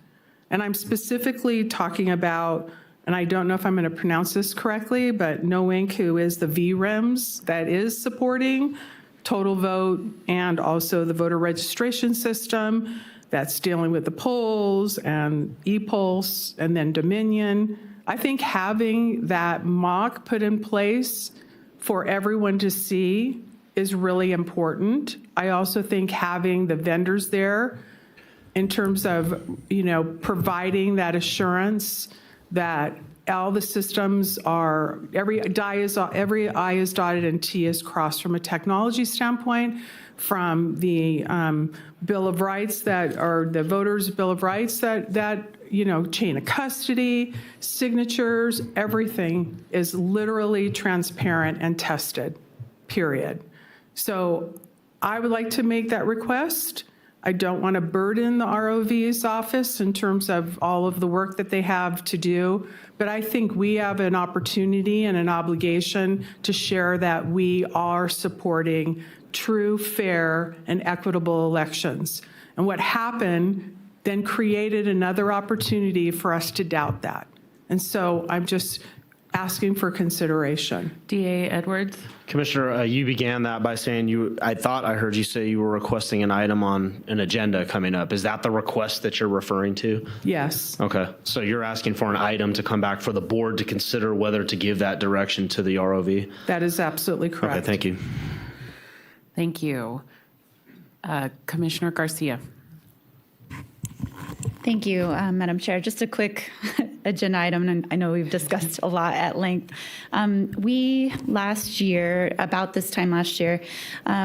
And I'm specifically talking about, and I don't know if I'm going to pronounce this correctly, but No Inc., who is the VREMS that is supporting Total Vote and also the voter registration system that's dealing with the polls and ePulse and then Dominion. I think having that mock put in place for everyone to see is really important. I also think having the vendors there in terms of, providing that assurance that all the systems are, every I is dotted and T is crossed from a technology standpoint, from the Bill of Rights the voters' Bill of Rights that chain of custody, signatures, everything is literally transparent and tested, period. So I would like to make that request. I don't want to burden the ROV's office in terms of all of the work that they have to do, but I think we have an opportunity and an obligation to share that we are supporting true, fair, and equitable elections. And what happened then created another opportunity for us to doubt that. And so I'm just asking for consideration. DA Edwards? Commissioner, you began that by saying I thought I heard you say you were requesting an item on an agenda coming up. Is that the request that you're referring to? Yes. Okay. So you're asking for an item to come back for the board to consider whether to give that direction to the ROV? That is absolutely correct. Okay, thank you. Thank you. Commissioner Garcia. Thank you, Madam Chair. Just a quick agenda item, and I know we've discussed a lot at length. We last year, about this time last year,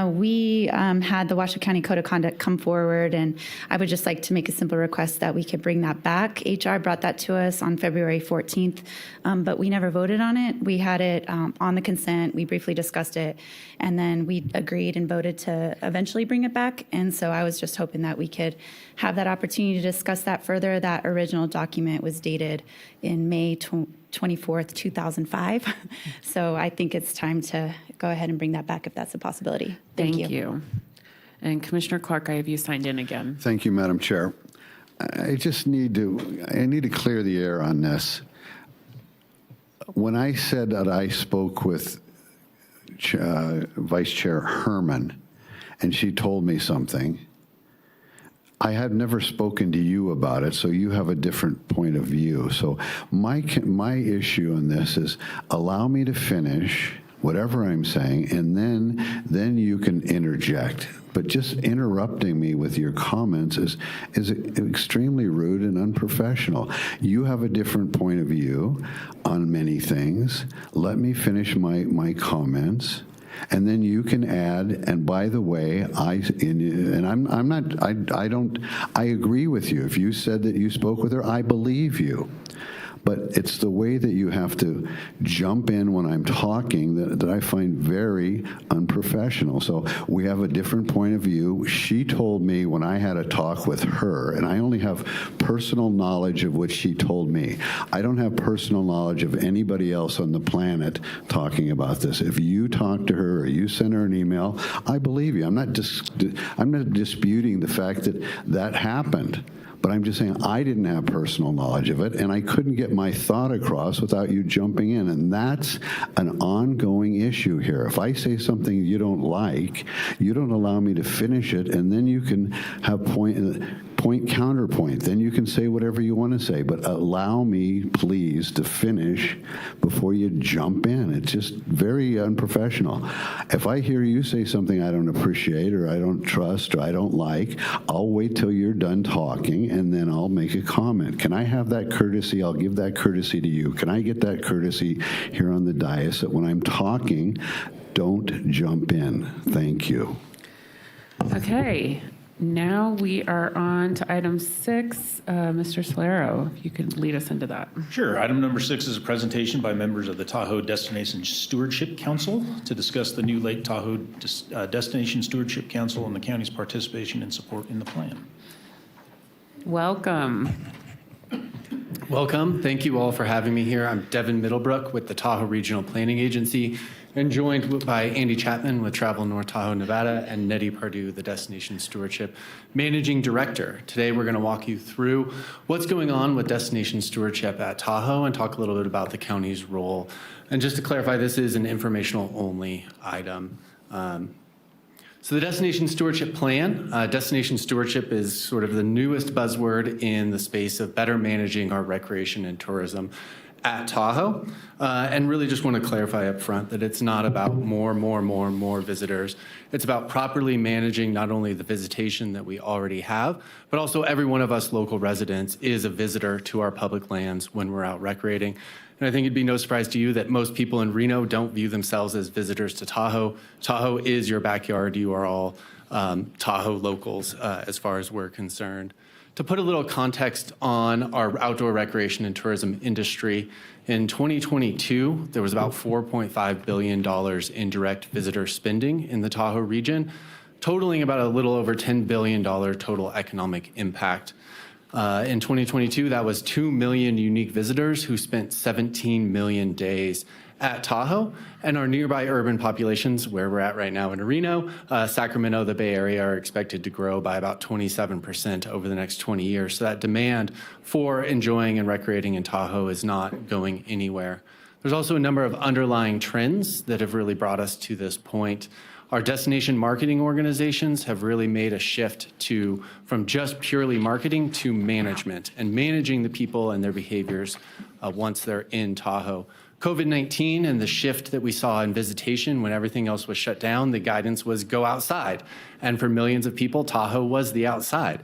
we had the Washoe County Code of Conduct come forward, and I would just like to make a simple request that we could bring that back. HR brought that to us on February 14th, but we never voted on it. We had it on the consent. We briefly discussed it, and then we agreed and voted to eventually bring it back. And so I was just hoping that we could have that opportunity to discuss that further. That original document was dated in May 24th, 2005. So I think it's time to go ahead and bring that back if that's a possibility. Thank you. And Commissioner Clark, I have you signed in again. Thank you, Madam Chair. I need to clear the air on this. When I said that I spoke with Vice Chair Herman, and she told me something, I had never spoken to you about it, so you have a different point of view. So my issue on this is allow me to finish whatever I'm saying, and then you can interject. But just interrupting me with your comments is extremely rude and unprofessional. You have a different point of view on many things. Let me finish my comments, and then you can add. And by the way, I agree with you. If you said that you spoke with her, I believe you. But it's the way that you have to jump in when I'm talking that I find very unprofessional. So we have a different point of view. She told me when I had a talk with her, and I only have personal knowledge of what she told me. I don't have personal knowledge of anybody else on the planet talking about this. If you talk to her or you send her an email, I believe you. I'm not disputing the fact that happened. But I'm just saying I didn't have personal knowledge of it, and I couldn't get my thought across without you jumping in. And that's an ongoing issue here. If I say something you don't like, you don't allow me to finish it, and then you can have point counterpoint. Then you can say whatever you want to say, but allow me, please, to finish before you jump in. It's just very unprofessional. If I hear you say something I don't appreciate or I don't trust or I don't like, I'll wait till you're done talking, and then I'll make a comment. Can I have that courtesy? I'll give that courtesy to you. Can I get that courtesy here on the dais that when I'm talking, don't jump in? Thank you. Okay. Now we are on to item 6. Mr. Solero, if you could lead us into that. Sure. Item number 6 is a presentation by members of the Tahoe Destination Stewardship Council to discuss the new Lake Tahoe Destination Stewardship Council and the county's participation and support in the plan. Welcome. Welcome. Thank you all for having me here. I'm Devin Middlebrook with the Tahoe Regional Planning Agency, and joined by Andy Chapman with Travel North Tahoe, Nevada, and Nettie Pardue, the Destination Stewardship Managing Director. Today, we're going to walk you through what's going on with Destination Stewardship at Tahoe and talk a little bit about the county's role. And just to clarify, this is an informational only item. So the Destination Stewardship Plan, Destination Stewardship is sort of the newest buzzword in the space of better managing our recreation and tourism at Tahoe. And really just want to clarify up front that it's not about more visitors. It's about properly managing not only the visitation that we already have, but also every one of us local residents is a visitor to our public lands when we're out recreating. And I think it'd be no surprise to you that most people in Reno don't view themselves as visitors to Tahoe. Tahoe is your backyard. You are all Tahoe locals as far as we're concerned. To put a little context on our outdoor recreation and tourism industry, in 2022, there was about $4.5 billion in direct visitor spending in the Tahoe region, totaling about a little over $10 billion total economic impact. In 2022, that was 2 million unique visitors who spent 17 million days at Tahoe, and our nearby urban populations, where we're at right now in Reno, Sacramento, the Bay Area, are expected to grow by about 27% over the next 20 years. So that demand for enjoying and recreating in Tahoe is not going anywhere. There's also a number of underlying trends that have really brought us to this point. Our destination marketing organizations have really made a shift from just purely marketing to management and managing the people and their behaviors once they're in Tahoe. COVID-19 and the shift that we saw in visitation when everything else was shut down, the guidance was go outside. And for millions of people, Tahoe was the outside.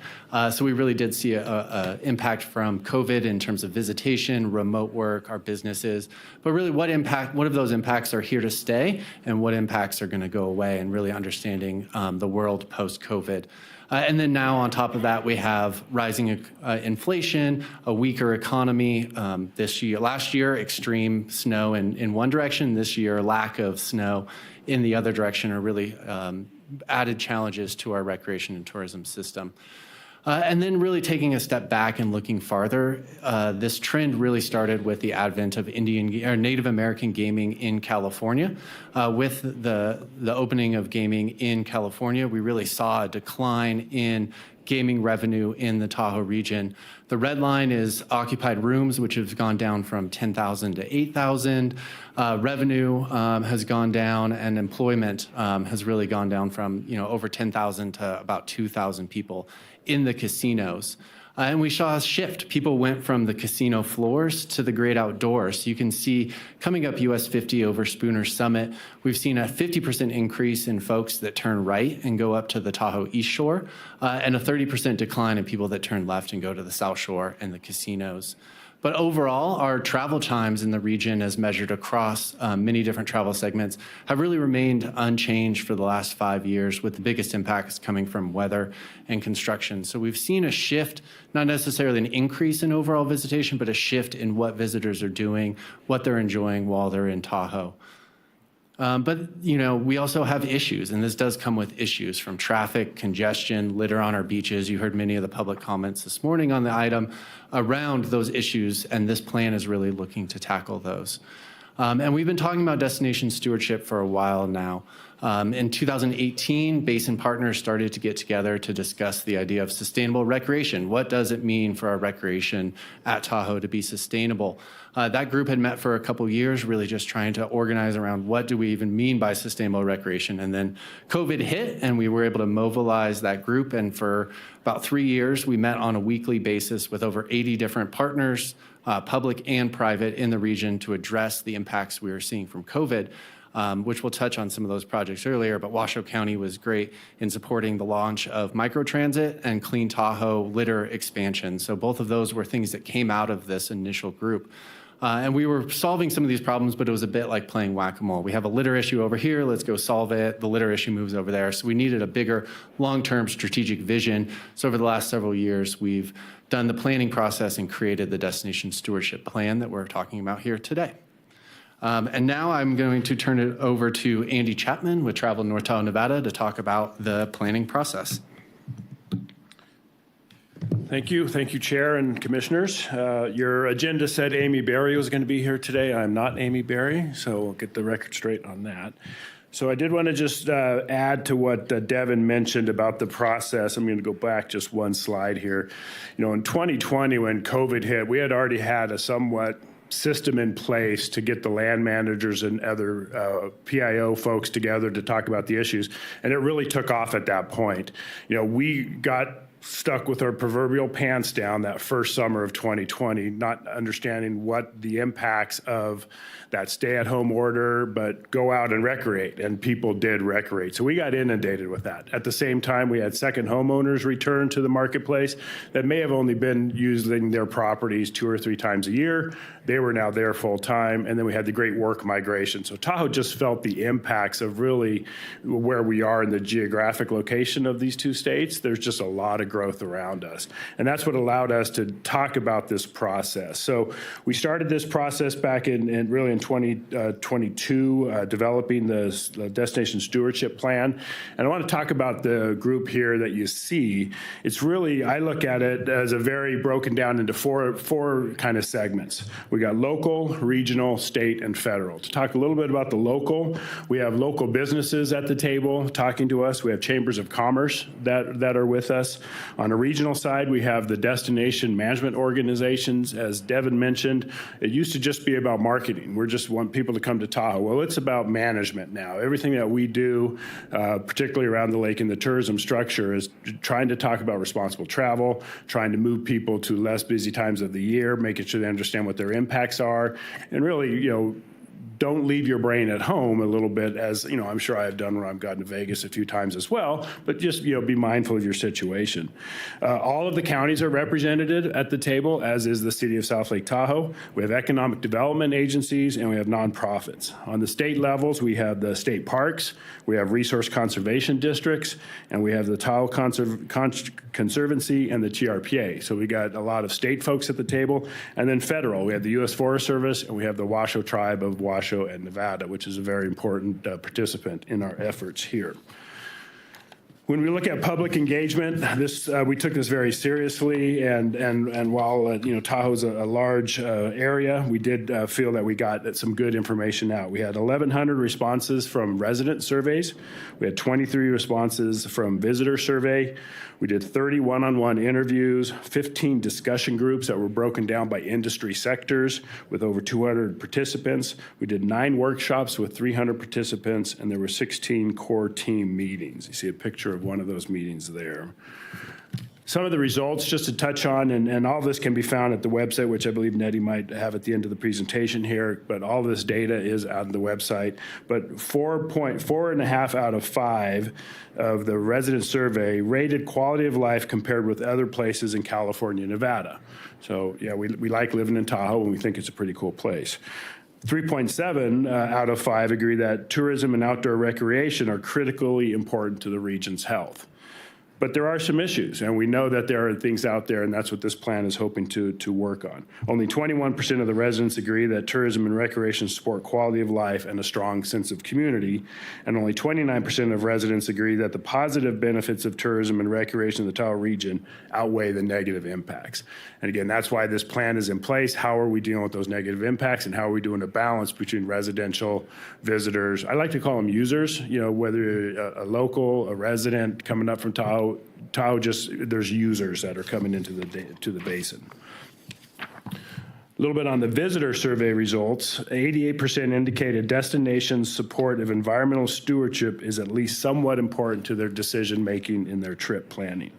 So we really did see an impact from COVID in terms of visitation, remote work, our businesses. But really, what of those impacts are here to stay and what impacts are going to go away, and really understanding the world post-COVID. And then now on top of that, we have rising inflation, a weaker economy. Last year, extreme snow in one direction. This year, lack of snow in the other direction are really added challenges to our recreation and tourism system. And then really taking a step back and looking farther, this trend really started with the advent of Native American gaming in California. With the opening of gaming in California, we really saw a decline in gaming revenue in the Tahoe region. The red line is occupied rooms, which have gone down from 10,000 to 8,000. Revenue has gone down, and employment has really gone down from over 10,000 to about 2,000 people in the casinos. And we saw a shift. People went from the casino floors to the great outdoors. You can see coming up US 50 over Spooner Summit, we've seen a 50% increase in folks that turn right and go up to the Tahoe East Shore, and a 30% decline in people that turn left and go to the South Shore and the casinos. But overall, our travel times in the region, as measured across many different travel segments, have really remained unchanged for the last 5 years, with the biggest impacts coming from weather and construction. So we've seen a shift, not necessarily an increase in overall visitation, but a shift in what visitors are doing, what they're enjoying while they're in Tahoe. But we also have issues, and this does come with issues from traffic, congestion, litter on our beaches. You heard many of the public comments this morning on the item around those issues, and this plan is really looking to tackle those. And we've been talking about destination stewardship for a while now. In 2018, Basin Partners started to get together to discuss the idea of sustainable recreation. What does it mean for our recreation at Tahoe to be sustainable? That group had met for a couple years, really just trying to organize around what do we even mean by sustainable recreation. And then COVID hit, and we were able to mobilize that group. And for about 3 years, we met on a weekly basis with over 80 different partners, public and private, in the region to address the impacts we were seeing from COVID. Which we'll touch on some of those projects earlier, but Washoe County was great in supporting the launch of microtransit and Clean Tahoe litter expansion. So both of those were things that came out of this initial group. And we were solving some of these problems, but it was a bit like playing whack-a-mole. We have a litter issue over here, let's go solve it. The litter issue moves over there. So we needed a bigger long-term strategic vision. So over the last several years, we've done the planning process and created the Destination Stewardship Plan that we're talking about here today. And now I'm going to turn it over to Andy Chapman with Travel North Tahoe, Nevada, to talk about the planning process. Thank you, Chair and Commissioners. Your agenda said Amy Berry was going to be here today. I'm not Amy Berry, so we'll get the record straight on that. So I did want to just add to what Devin mentioned about the process. I'm going to go back just one slide here. In 2020, when COVID hit, we had already had a somewhat system in place to get the land managers and other PIO folks together to talk about the issues. And it really took off at that point. We got stuck with our proverbial pants down that first summer of 2020, not understanding what the impacts of that stay-at-home order, but go out and recreate, and people did recreate. So we got inundated with that. At the same time, we had second homeowners return to the marketplace that may have only been using their properties 2 or 3 times a year. They were now there full time, and then we had the great work migration. So Tahoe just felt the impacts of really where we are in the geographic location of these 2 states. There's just a lot of growth around us. And that's what allowed us to talk about this process. So we started this process back in 2022, developing the Destination Stewardship Plan. And I want to talk about the group here that you see. It's really, I look at it as a very broken down into four kind of segments. We got local, regional, state, and federal. To talk a little bit about the local, we have local businesses at the table talking to us. We have chambers of commerce that are with us. On a regional side, we have the destination management organizations. As Devin mentioned, it used to just be about marketing. We just want people to come to Tahoe. Well, it's about management now. Everything that we do, particularly around the lake and the tourism structure, is trying to talk about responsible travel, trying to move people to less busy times of the year, making sure they understand what their impacts are, and really, don't leave your brain at home a little bit, as I'm sure I've done when I've gotten to Vegas a few times as well, but just be mindful of your situation. All of the counties are represented at the table, as is the city of South Lake Tahoe. We have economic development agencies and we have nonprofits. On the state levels, we have the state parks, we have resource conservation districts, and we have the Tahoe Conservancy and the TRPA. So we got a lot of state folks at the table, and then federal. We have the U.S. Forest Service and we have the Washoe Tribe of Washoe and Nevada, which is a very important participant in our efforts here. When we look at public engagement, we took this very seriously, and while Tahoe's a large area, we did feel that we got some good information out. We had 1,100 responses from resident surveys. We had 23 responses from visitor survey. We did 30 one-on-one interviews, 15 discussion groups that were broken down by industry sectors with over 200 participants. We did 9 workshops with 300 participants, and there were 16 core team meetings. You see a picture of one of those meetings there. Some of the results, just to touch on, and all this can be found at the website, which I believe Nettie might have at the end of the presentation here, but all this data is on the website. But 4.5 out of 5 of the resident survey rated quality of life compared with other places in California, Nevada. So yeah, we like living in Tahoe, and we think it's a pretty cool place. 3.7 out of 5 agree that tourism and outdoor recreation are critically important to the region's health. But there are some issues, and we know that there are things out there, and that's what this plan is hoping to work on. Only 21% of the residents agree that tourism and recreation support quality of life and a strong sense of community, and only 29% of residents agree that the positive benefits of tourism and recreation in the Tahoe region outweigh the negative impacts. And again, that's why this plan is in place. How are we dealing with those negative impacts, and how are we doing a balance between residential, visitors? I like to call them users, whether you're a local, a resident coming up from Tahoe, there's users that are coming into the basin. A little bit on the visitor survey results. 88% indicated destinations' support of environmental stewardship is at least somewhat important to their decision-making in their trip planning.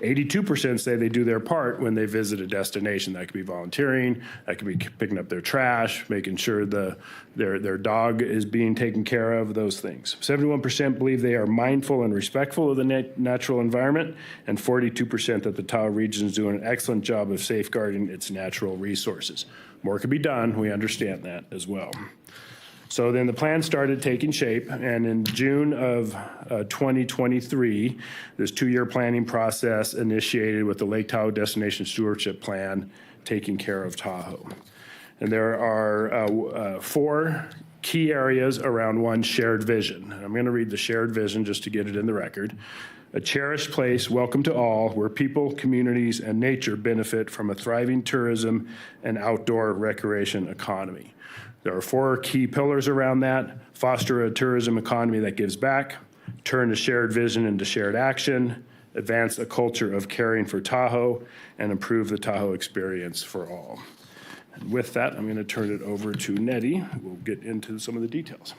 82% say they do their part when they visit a destination. That could be volunteering, that could be picking up their trash, making sure their dog is being taken care of, those things. 71% believe they are mindful and respectful of the natural environment, and 42% that the Tahoe region is doing an excellent job of safeguarding its natural resources. More could be done, we understand that as well. So then the plan started taking shape, and in June of 2023, this 2-year planning process initiated with the Lake Tahoe Destination Stewardship Plan, taking care of Tahoe. And there are 4 key areas around one shared vision. And I'm going to read the shared vision just to get it in the record. A cherished place, welcome to all, where people, communities, and nature benefit from a thriving tourism and outdoor recreation economy. There are 4 key pillars around that: foster a tourism economy that gives back, turn a shared vision into shared action, advance a culture of caring for Tahoe, and improve the Tahoe experience for all. And with that, I'm going to turn it over to Nettie, who will get into some of the details.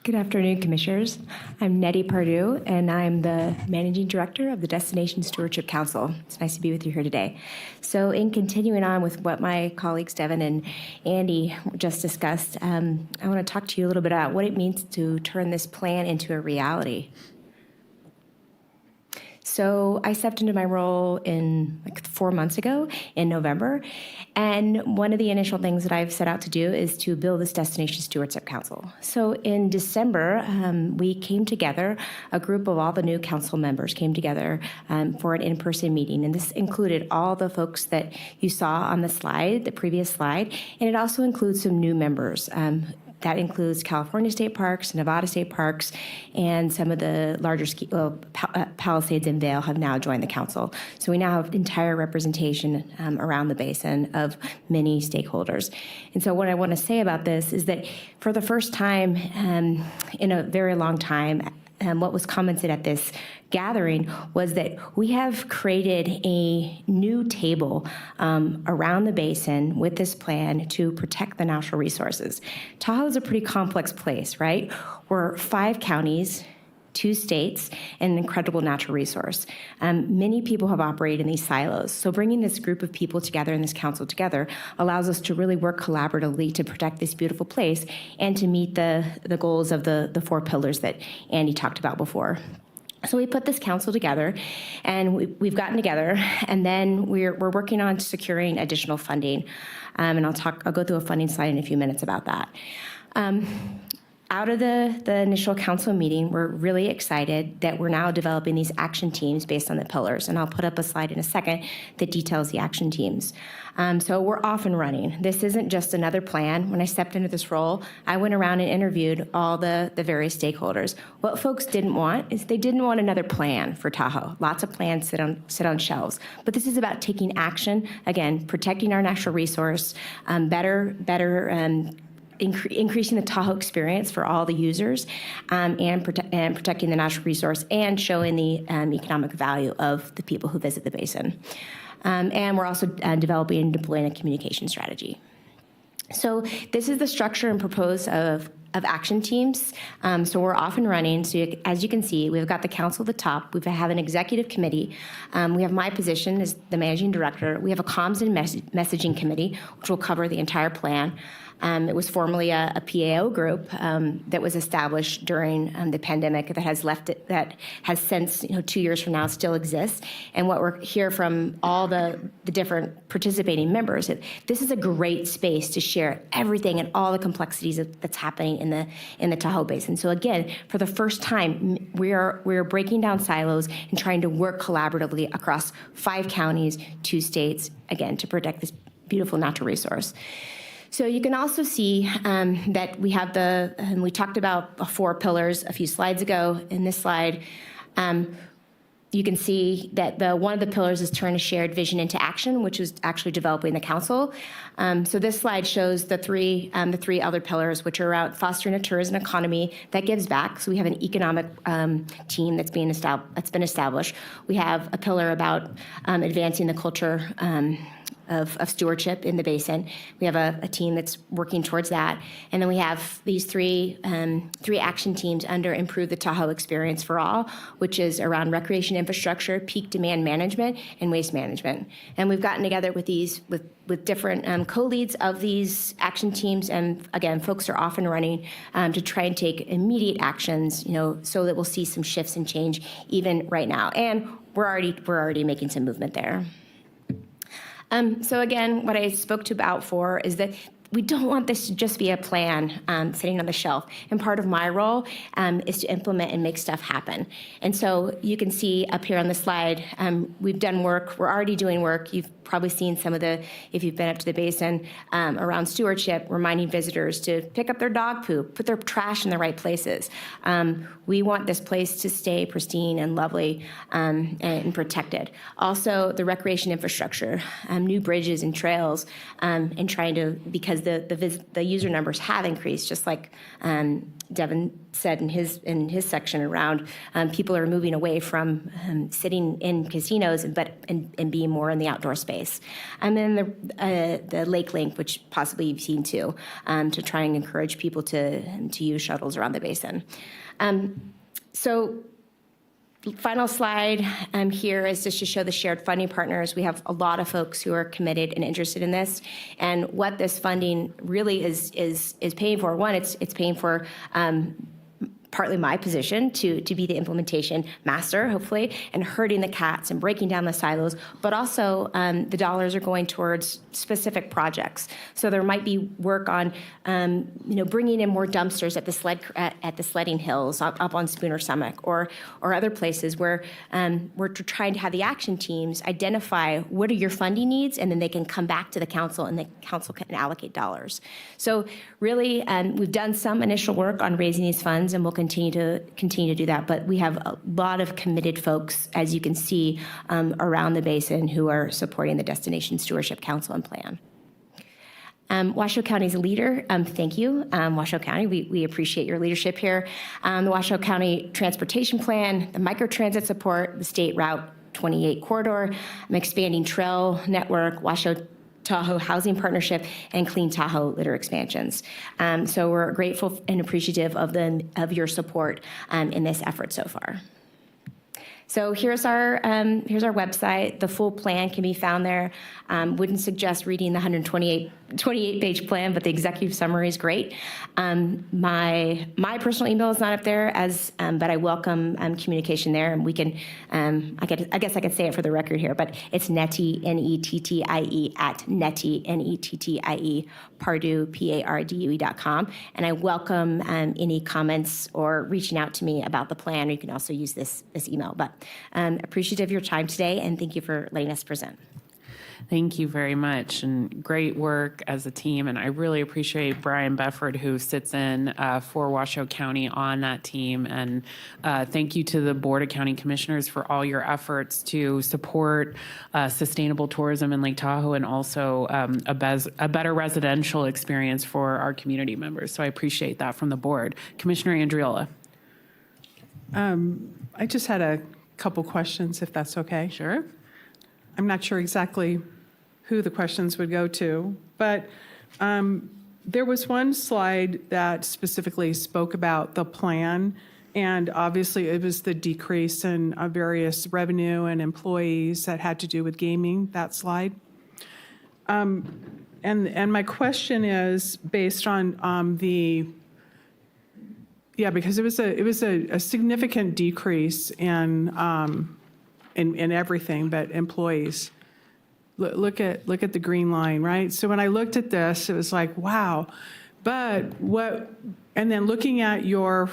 Good afternoon, Commissioners. I'm Nettie Pardue, and I'm the Managing Director of the Destination Stewardship Council. It's nice to be with you here today. So in continuing on with what my colleagues Devin and Andy just discussed, I want to talk to you a little bit about what it means to turn this plan into a reality. So I stepped into my role in 4 months ago in November, and one of the initial things that I've set out to do is to build this Destination Stewardship Council. So in December, we came together, a group of all the new council members came together for an in-person meeting, and this included all the folks that you saw on the slide, the previous slide, and it also includes some new members. That includes California state parks, Nevada state parks, and some of the larger Palisades and Vail have now joined the council. So we now have entire representation around the basin of many stakeholders. And so what I want to say about this is that for the first time in a very long time, what was commented at this gathering was that we have created a new table around the basin with this plan to protect the natural resources. Tahoe is a pretty complex place, right? We're 5 counties, 2 states, and an incredible natural resource. Many people have operated in these silos. So bringing this group of people together and this council together allows us to really work collaboratively to protect this beautiful place and to meet the goals of the 4 pillars that Andy talked about before. So we put this council together, and we've gotten together, and then we're working on securing additional funding. And I'll go through a funding slide in a few minutes about that. Out of the initial council meeting, we're really excited that we're now developing these action teams based on the pillars. And I'll put up a slide in a second that details the action teams. So we're off and running. This isn't just another plan. When I stepped into this role, I went around and interviewed all the various stakeholders. What folks didn't want is they didn't want another plan for Tahoe. Lots of plans sit on shelves. But this is about taking action, again, protecting our natural resource, increasing the Tahoe experience for all the users, and protecting the natural resource and showing the economic value of the people who visit the basin. And we're also developing and deploying a communication strategy. So this is the structure and propose of action teams. So we're off and running. So as you can see, we've got the council at the top. We have an executive committee. We have my position as the managing director. We have a comms and messaging committee, which will cover the entire plan. It was formerly a PAO group that was established during the pandemic that has since 2 years from now still exists. And what we're hear from all the different participating members, this is a great space to share everything and all the complexities that's happening in the Tahoe Basin. So again, for the first time, we're breaking down silos and trying to work collaboratively across 5 counties, 2 states, again, to protect this beautiful natural resource. So you can also see that we have we talked about 4 pillars a few slides ago. In this slide, you can see that one of the pillars is turn a shared vision into action, which is actually developing the council. So this slide shows the three other pillars, which are around fostering a tourism economy that gives back. So we have an economic team that's been established. We have a pillar about advancing the culture of stewardship in the basin. We have a team that's working towards that. And then we have these three action teams under Improve the Tahoe Experience for All, which is around recreation infrastructure, peak demand management, and waste management. And we've gotten together with different co-leads of these action teams. And again, folks are off and running to try and take immediate actions, so that we'll see some shifts and change even right now. And we're already making some movement there. So again, what I spoke to about for is that we don't want this to just be a plan sitting on the shelf. And part of my role is to implement and make stuff happen. And so you can see up here on the slide, we've done work. We're already doing work. You've probably seen some of if you've been up to the basin, around stewardship, reminding visitors to pick up their dog poop, put their trash in the right places. We want this place to stay pristine and lovely and protected. Also, the recreation infrastructure, new bridges and trails, and trying to, because the user numbers have increased, just like Devin said in his section around people are moving away from sitting in casinos and being more in the outdoor space. And then the lake link, which possibly you've seen too, to try and encourage people to use shuttles around the basin. So final slide here is just to show the shared funding partners. We have a lot of folks who are committed and interested in this. And what this funding really is paying for, one, it's paying for partly my position to be the implementation master, hopefully, and herding the cats and breaking down the silos, but also the dollars are going towards specific projects. So there might be work on, bringing in more dumpsters at the sledding hills up on Spooner Summit or other places where we're trying to have the action teams identify what are your funding needs, and then they can come back to the council and the council can allocate dollars. So really, we've done some initial work on raising these funds, and we'll continue to do that. But we have a lot of committed folks, as you can see, around the basin who are supporting the Destination Stewardship Council and Plan. Washoe County's a leader. Thank you, Washoe County. We appreciate your leadership here. The Washoe County Transportation Plan, the microtransit support, the State Route 28 corridor, expanding trail network, Washoe Tahoe Housing Partnership, and Clean Tahoe litter expansions. So we're grateful and appreciative of your support in this effort so far. So here's our website. The full plan can be found there. Wouldn't suggest reading the 128-page plan, but the executive summary is great. My personal email is not up there, but I welcome communication there, and we can. I guess I can say it for the record here, but it's Nettie, Nettie at Nettie, Nettie Pardue PARDUE.com, and I welcome any comments or reaching out to me about the plan. You can also use this email. But appreciative of your time today, and thank you for letting us present. Thank you very much, and great work as a team. And I really appreciate Brian Befford, who sits in for Washoe County on that team. And thank you to the Board of County Commissioners for all your efforts to support sustainable tourism in Lake Tahoe, and also a better residential experience for our community members. So I appreciate that from the board. Commissioner Andriola. I just had a couple questions, if that's okay. Sure. I'm not sure exactly who the questions would go to, but there was one slide that specifically spoke about the plan, and obviously it was the decrease in various revenue and employees that had to do with gaming, that slide. And my question is based on because it was a significant decrease in everything but employees. Look at the green line, right? So when I looked at this, it was like, wow. But and then looking at your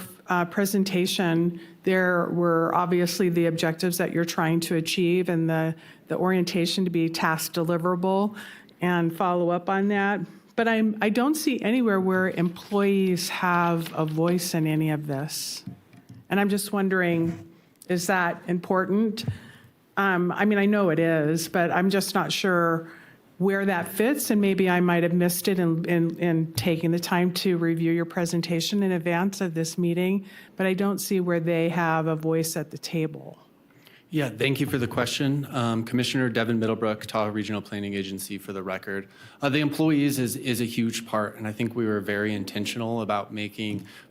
presentation, there were obviously the objectives that you're trying to achieve and the orientation to be task deliverable and follow up on that. But I don't see anywhere where employees have a voice in any of this. And I'm just wondering, is that important? I mean, I know it is, but I'm just not sure where that fits, and maybe I might have missed it in taking the time to review your presentation in advance of this meeting, but I don't see where they have a voice at the table. Yeah, thank you for the question. Commissioner Devin Middlebrook, Tahoe Regional Planning Agency, for the record. The employees is a huge part, and I think we were very intentional about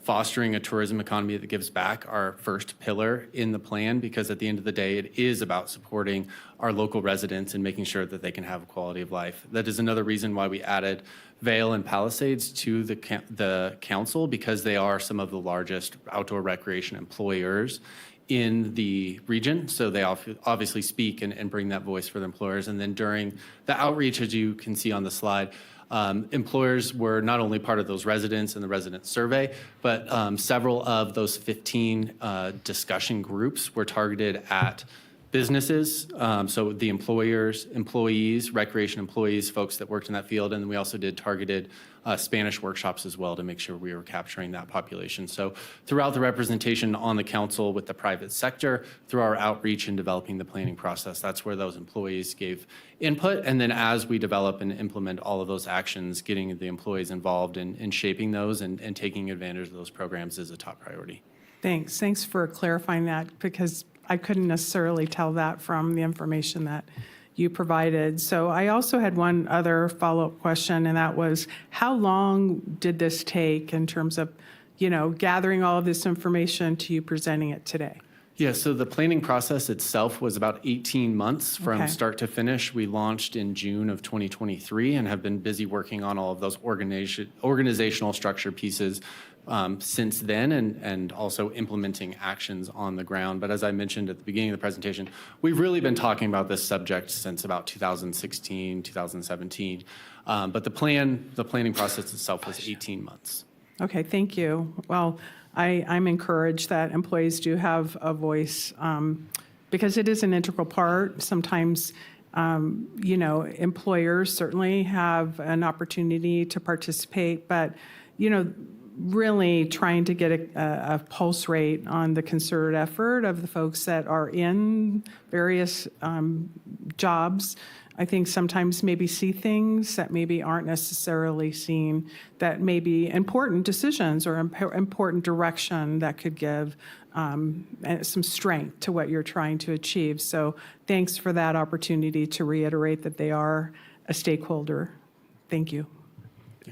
fostering a tourism economy that gives back our first pillar in the plan, because at the end of the day, it is about supporting our local residents and making sure that they can have a quality of life. That is another reason why we added Vail and Palisades to the council, because they are some of the largest outdoor recreation employers in the region. So they obviously speak and bring that voice for the employers. And then during the outreach, as you can see on the slide, employers were not only part of those residents in the resident survey, but several of those 15 discussion groups were targeted at businesses. So the employers, employees, recreation employees, folks that worked in that field. And then we also did targeted Spanish workshops as well to make sure we were capturing that population. So throughout the representation on the council with the private sector, through our outreach and developing the planning process, that's where those employees gave input. And then as we develop and implement all of those actions, getting the employees involved in shaping those and taking advantage of those programs is a top priority. Thanks. Thanks for clarifying that, because I couldn't necessarily tell that from the information that you provided. So I also had one other follow-up question, and that was, how long did this take in terms of, gathering all of this information to you presenting it today? Yeah, so the planning process itself was about 18 months from Okay. start to finish. We launched in June of 2023 and have been busy working on all of those organizational structure pieces since then, and also implementing actions on the ground. But as I mentioned at the beginning of the presentation, we've really been talking about this subject since about 2016, 2017. But the planning process itself was 18 months. Okay, thank you. Well, I'm encouraged that employees do have a voice because it is an integral part. Sometimes, employers certainly have an opportunity to participate, but, really trying to get a pulse rate on the concerted effort of the folks that are in various jobs. I think sometimes maybe see things that maybe aren't necessarily seen, that may be important decisions or important direction that could give some strength to what you're trying to achieve. So thanks for that opportunity to reiterate that they are a stakeholder. Thank you.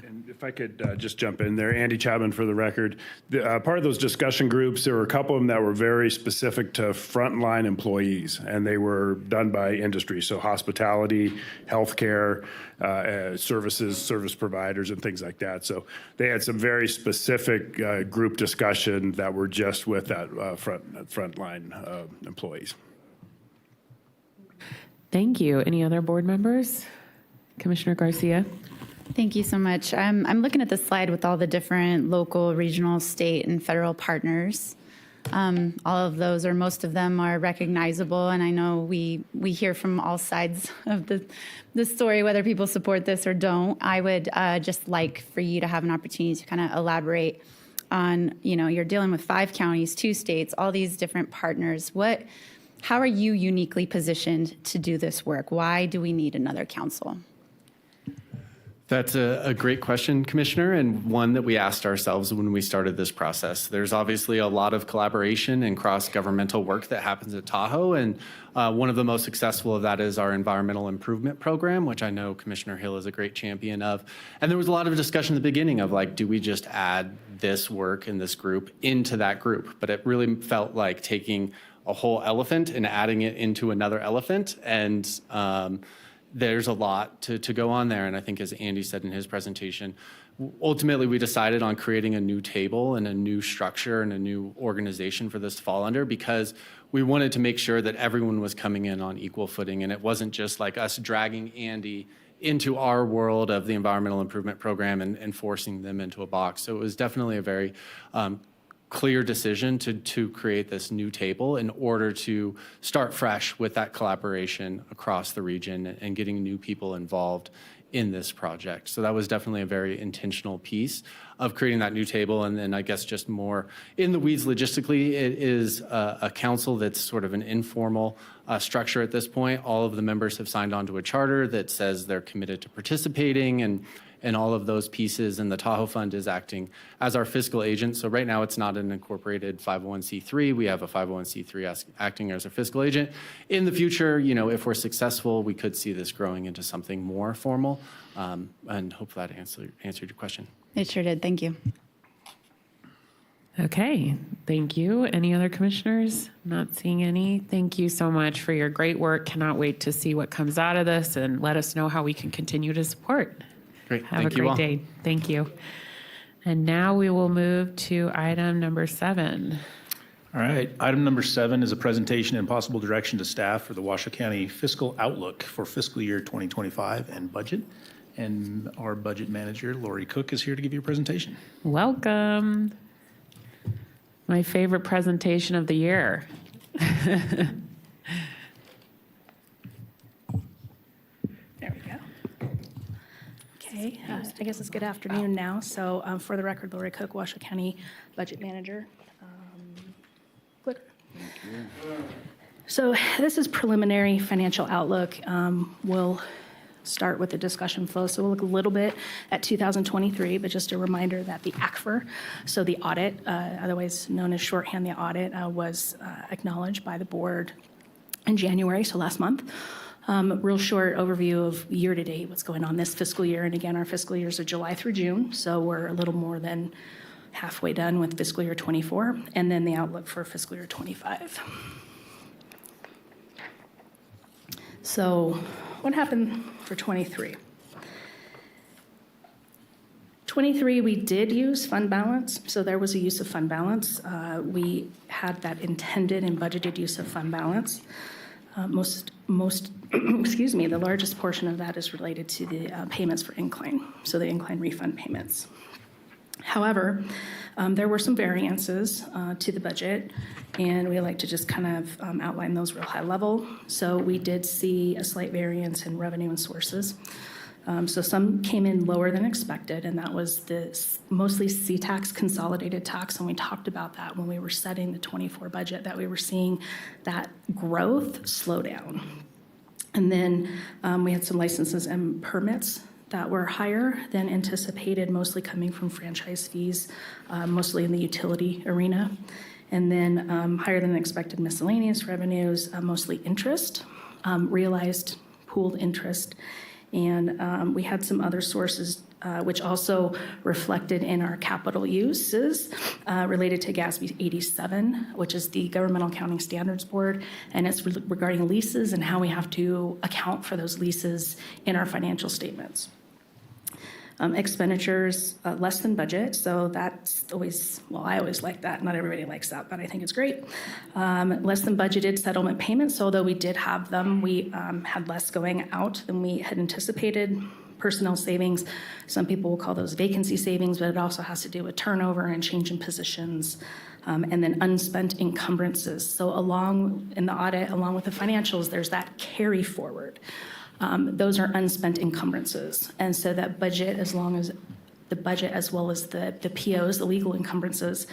And if I could just jump in there, Andy Chapman for the record. Part of those discussion groups, there were a couple of them that were very specific to frontline employees, and they were done by industry, so hospitality, healthcare, service providers, and things like that. So they had some very specific group discussion that were just with that frontline employees. Thank you. Any other board members? Commissioner Garcia? Thank you so much. I'm looking at the slide with all the different local, regional, state, and federal partners. All of those, or most of them, are recognizable, and I know we hear from all sides of the story, whether people support this or don't. I would just like for you to have an opportunity to kind of elaborate on, you're dealing with 5 counties, 2 states, all these different partners. How are you uniquely positioned to do this work? Why do we need another council? That's a great question, Commissioner, and one that we asked ourselves when we started this process. There's obviously a lot of collaboration and cross-governmental work that happens at Tahoe, and one of the most successful of that is our environmental improvement program, which I know Commissioner Hill is a great champion of. And there was a lot of discussion at the beginning of, like, do we just add this work in this group into that group? But it really felt like taking a whole elephant and adding it into another elephant, and there's a lot to go on there. And I think, as Andy said in his presentation, ultimately we decided on creating a new table and a new structure and a new organization for this to fall under, because we wanted to make sure that everyone was coming in on equal footing, and it wasn't just like us dragging Andy into our world of the environmental improvement program and forcing them into a box. So it was definitely a very clear decision to create this new table in order to start fresh with that collaboration across the region and getting new people involved in this project. So that was definitely a very intentional piece of creating that new table. And then I guess just more in the weeds logistically, it is a council that's sort of an informal structure at this point. All of the members have signed on to a charter that says they're committed to participating and all of those pieces, and the Tahoe Fund is acting as our fiscal agent. So right now it's not an incorporated 501c3. We have a 501c3 acting as our fiscal agent. In the future, if we're successful, we could see this growing into something more formal, and hopefully that answered your question. It sure did. Thank you. Okay, thank you. Any other commissioners? Not seeing any. Thank you so much for your great work. Cannot wait to see what comes out of this, and let us know how we can continue to support. Great. Have Thank a you great all. day. Thank you. And now we will move to item number 7. All right, item number 7 is a presentation and possible direction to staff for the Washoe County fiscal outlook for fiscal year 2025 and budget. And our budget manager, Lori Cook, is here to give you a presentation. Welcome. My favorite presentation of the year. There we go. Okay, I guess it's good afternoon now. So for the record, Lori Cook, Washoe County Budget Manager. Clicker. So this is preliminary financial outlook. We'll start with the discussion flow. So we'll look a little bit at 2023, but just a reminder that the ACFR, so the audit, otherwise known as shorthand, the audit was acknowledged by the board in January, so last month. Real short overview of year-to-date, what's going on this fiscal year. And again, our fiscal years are July through June, so we're a little more than halfway done with fiscal year '24, and then the outlook for fiscal year '25. So what happened for '23? '23, we did use fund balance, so there was a use of fund balance. We had that intended and budgeted use of fund balance. Excuse me, the largest portion of that is related to the payments for incline, so the incline refund payments. However, there were some variances to the budget, and we like to just kind of outline those real high level. So we did see a slight variance in revenue and sources. So some came in lower than expected, and that was mostly C-tax, consolidated tax, and we talked about that when we were setting the '24 budget, that we were seeing that growth slow down. And then we had some licenses and permits that were higher than anticipated, mostly coming from franchise fees, mostly in the utility arena. And then higher than expected miscellaneous revenues, mostly interest, realized pooled interest. And we had some other sources which also reflected in our capital uses related to GASB 87, which is the Governmental Accounting Standards Board, and it's regarding leases and how we have to account for those leases in our financial statements. Expenditures less than budget, so that's always, well, I always like that. Not everybody likes that, but I think it's great. Less than budgeted settlement payments, so although we did have them, we had less going out than we had anticipated. Personnel savings, some people will call those vacancy savings, but it also has to do with turnover and change in positions. And then unspent encumbrances. So along in the audit, along with the financials, there's that carry forward. Those are unspent encumbrances. And so that budget, as long as the budget as well as the POs, the legal encumbrances,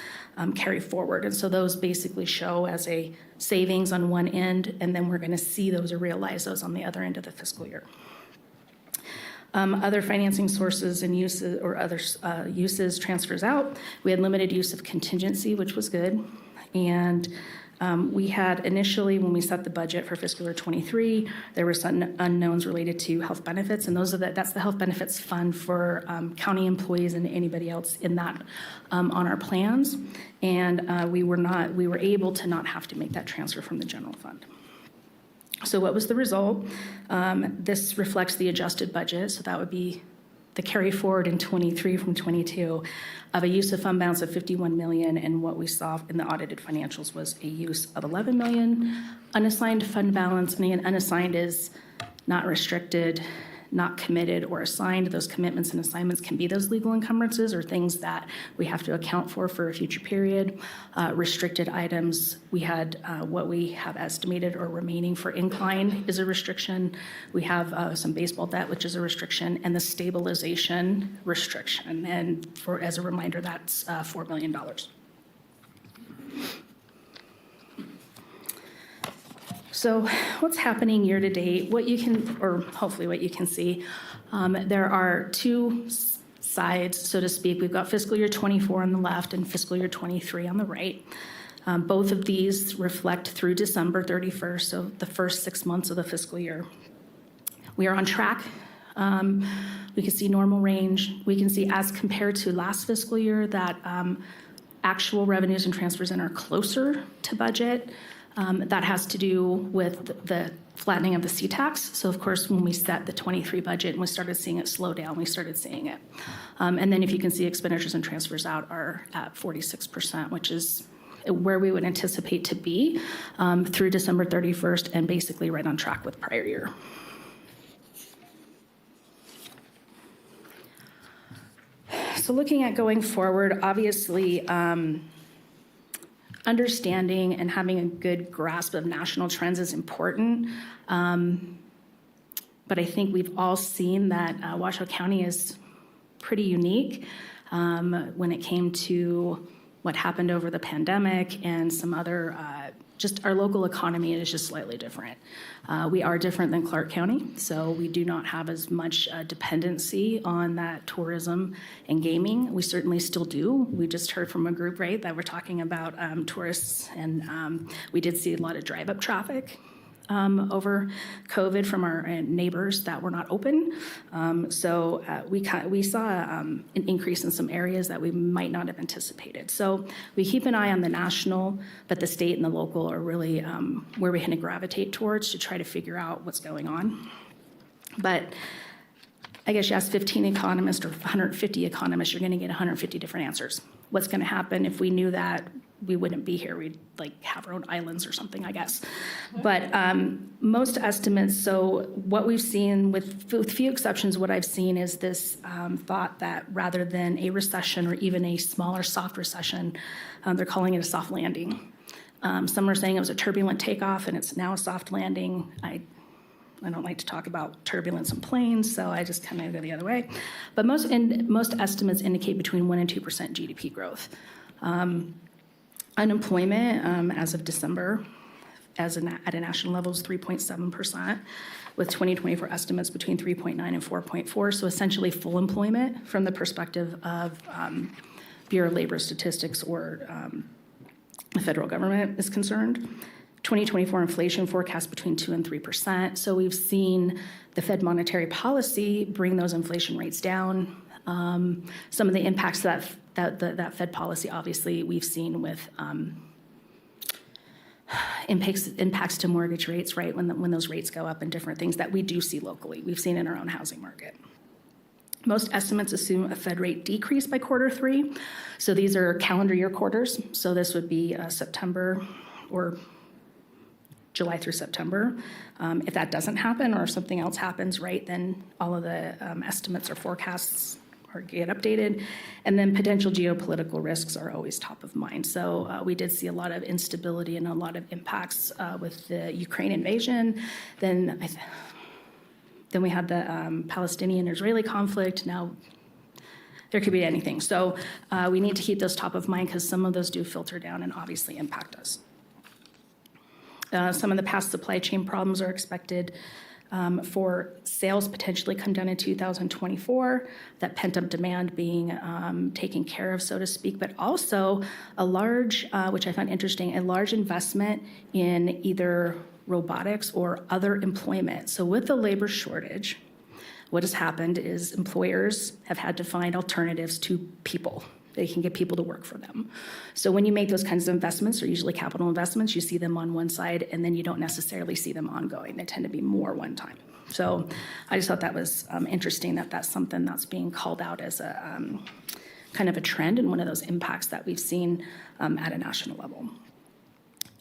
carry forward. And so those basically show as a savings on one end, and then we're going to see those or realize those on the other end of the fiscal year. Other financing sources and uses or other uses transfers out. We had limited use of contingency, which was good. And we had initially, when we set the budget for fiscal year '23, there were some unknowns related to health benefits, and that's the health benefits fund for county employees and anybody else in that on our plans. And we were able to not have to make that transfer from the general fund. So what was the result? This reflects the adjusted budget, so that would be the carry forward in '23 from '22 of a use of fund balance of $51 million, and what we saw in the audited financials was a use of $11 million. Unassigned fund balance, and again, unassigned is not restricted, not committed or assigned. Those commitments and assignments can be those legal encumbrances or things that we have to account for a future period. Restricted items, we had what we have estimated or remaining for incline is a restriction. We have some baseball debt, which is a restriction, and the stabilization restriction. And as a reminder, that's $4 million. So what's happening year to date, what you can, or hopefully what you can see, there are two sides, so to speak. We've got fiscal year '24 on the left and fiscal year '23 on the right. Both of these reflect through December 31st, so the first 6 months of the fiscal year. We are on track. We can see normal range. We can see as compared to last fiscal year that actual revenues and transfers in are closer to budget. That has to do with the flattening of the C-tax. So of course, when we set the '23 budget and we started seeing it slow down, we started seeing it. And then if you can see expenditures and transfers out are at 46%, which is where we would anticipate to be through December 31st and basically right on track with prior year. So looking at going forward, obviously, understanding and having a good grasp of national trends is important. But I think we've all seen that Washoe County is pretty unique when it came to what happened over the pandemic and some other, just our local economy is just slightly different. We are different than Clark County, so we do not have as much dependency on that tourism and gaming. We certainly still do. We just heard from a group, right, that we're talking about tourists, and we did see a lot of drive-up traffic. over COVID from our neighbors that were not open. So we saw an increase in some areas that we might not have anticipated. So we keep an eye on the national, but the state and the local are really where we kind of gravitate towards to try to figure out what's going on. But I guess you ask 15 economists or 150 economists, you're going to get 150 different answers. What's going to happen if we knew that? We wouldn't be here. We'd like have our own islands or something, I guess. But most estimates, so what we've seen with few exceptions, what I've seen is this thought that rather than a recession or even a smaller soft recession, they're calling it a soft landing. Some are saying it was a turbulent takeoff and it's now a soft landing. I don't like to talk about turbulence in planes, so I just kind of go the other way. But most estimates indicate between 1% and 2% GDP growth. Unemployment as of December at a national level is 3.7%, with 2024 estimates between 3.9 and 4.4, so essentially full employment from the perspective of Bureau of Labor Statistics or the federal government is concerned. 2024 inflation forecast between 2 and 3%. So we've seen the Fed monetary policy bring those inflation rates down. Some of the impacts that Fed policy, obviously, we've seen with impacts to mortgage rates, right? When those rates go up and different things that we do see locally. We've seen in our own housing market. Most estimates assume a Fed rate decrease by Q3. So these are calendar year quarters. So this would be September or July through September. If that doesn't happen or if something else happens, right, then all of the estimates or forecasts get updated. And then potential geopolitical risks are always top of mind. So we did see a lot of instability and a lot of impacts with the Ukraine invasion. Then we had the Palestinian-Israeli conflict. Now there could be anything. So we need to keep those top of mind because some of those do filter down and obviously impact us. Some of the past supply chain problems are expected for sales potentially come down in 2024, that pent-up demand being taken care of, so to speak, but also a large, which I find interesting, a large investment in either robotics or other employment. So with the labor shortage, what has happened is employers have had to find alternatives to people. They can get people to work for them. So when you make those kinds of investments, they're usually capital investments, you see them on one side and then you don't necessarily see them ongoing. They tend to be more one time. So I just thought that was interesting that that's something that's being called out as a kind of a trend and one of those impacts that we've seen at a national level.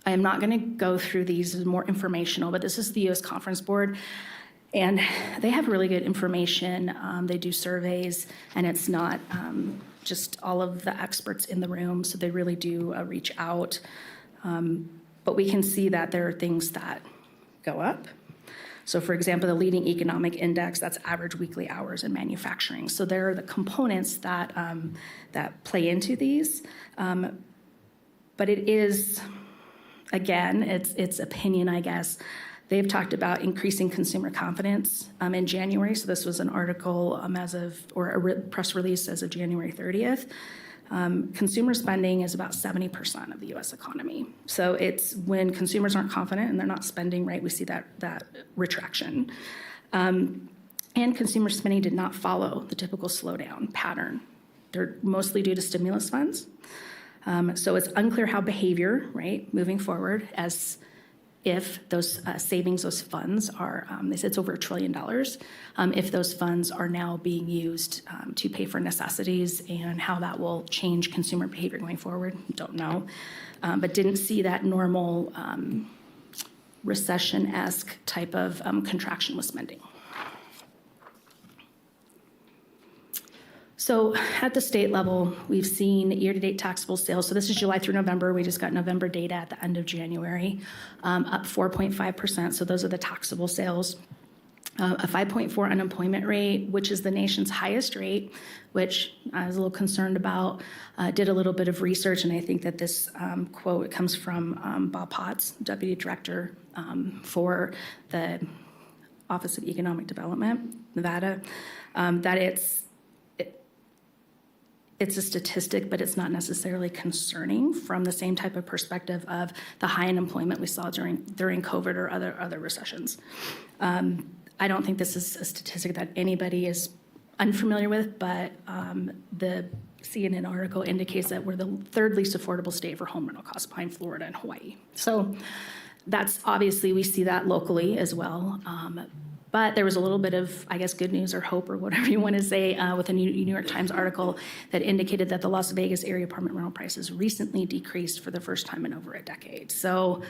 I am not going to go through these as more informational, but this is the U.S. Conference Board. And they have really good information. They do surveys, and it's not just all of the experts in the room, so they really do reach out. But we can see that there are things that go up. So for example, the leading economic index, that's average weekly hours in manufacturing. So there are the components that, that play into these. But it is, again, it's opinion, I guess. They've talked about increasing consumer confidence in January. So this was an article or a press release as of January 30th. Consumer spending is about 70% of the U.S. economy. So it's when consumers aren't confident and they're not spending, right, we see that retraction. And consumer spending did not follow the typical slowdown pattern. They're mostly due to stimulus funds. So it's unclear how behavior, right, moving forward as if those savings, those funds are, they said it's over $1 trillion, if those funds are now being used to pay for necessities and how that will change consumer behavior going forward, don't know. But didn't see that normal recession-esque type of contraction with spending. So at the state level, we've seen year-to-date taxable sales. So this is July through November. We just got November data at the end of January, up 4.5%. So those are the taxable sales. A 5.4 unemployment rate, which is the nation's highest rate, which I was a little concerned about. Did a little bit of research, and I think that this quote comes from Bob Potts, Deputy Director for the Office of Economic Development, Nevada, that it's a statistic, but it's not necessarily concerning from the same type of perspective of the high unemployment we saw during COVID or other recessions. I don't think this is a statistic that anybody is unfamiliar with, but the CNN article indicates that we're the third least affordable state for home rental costs behind Florida and Hawaii. So that's obviously, we see that locally as well. But there was a little bit of, I guess, good news or hope or whatever you want to say with a New York Times article that indicated that the Las Vegas area apartment rental prices recently decreased for the first time in over a decade. So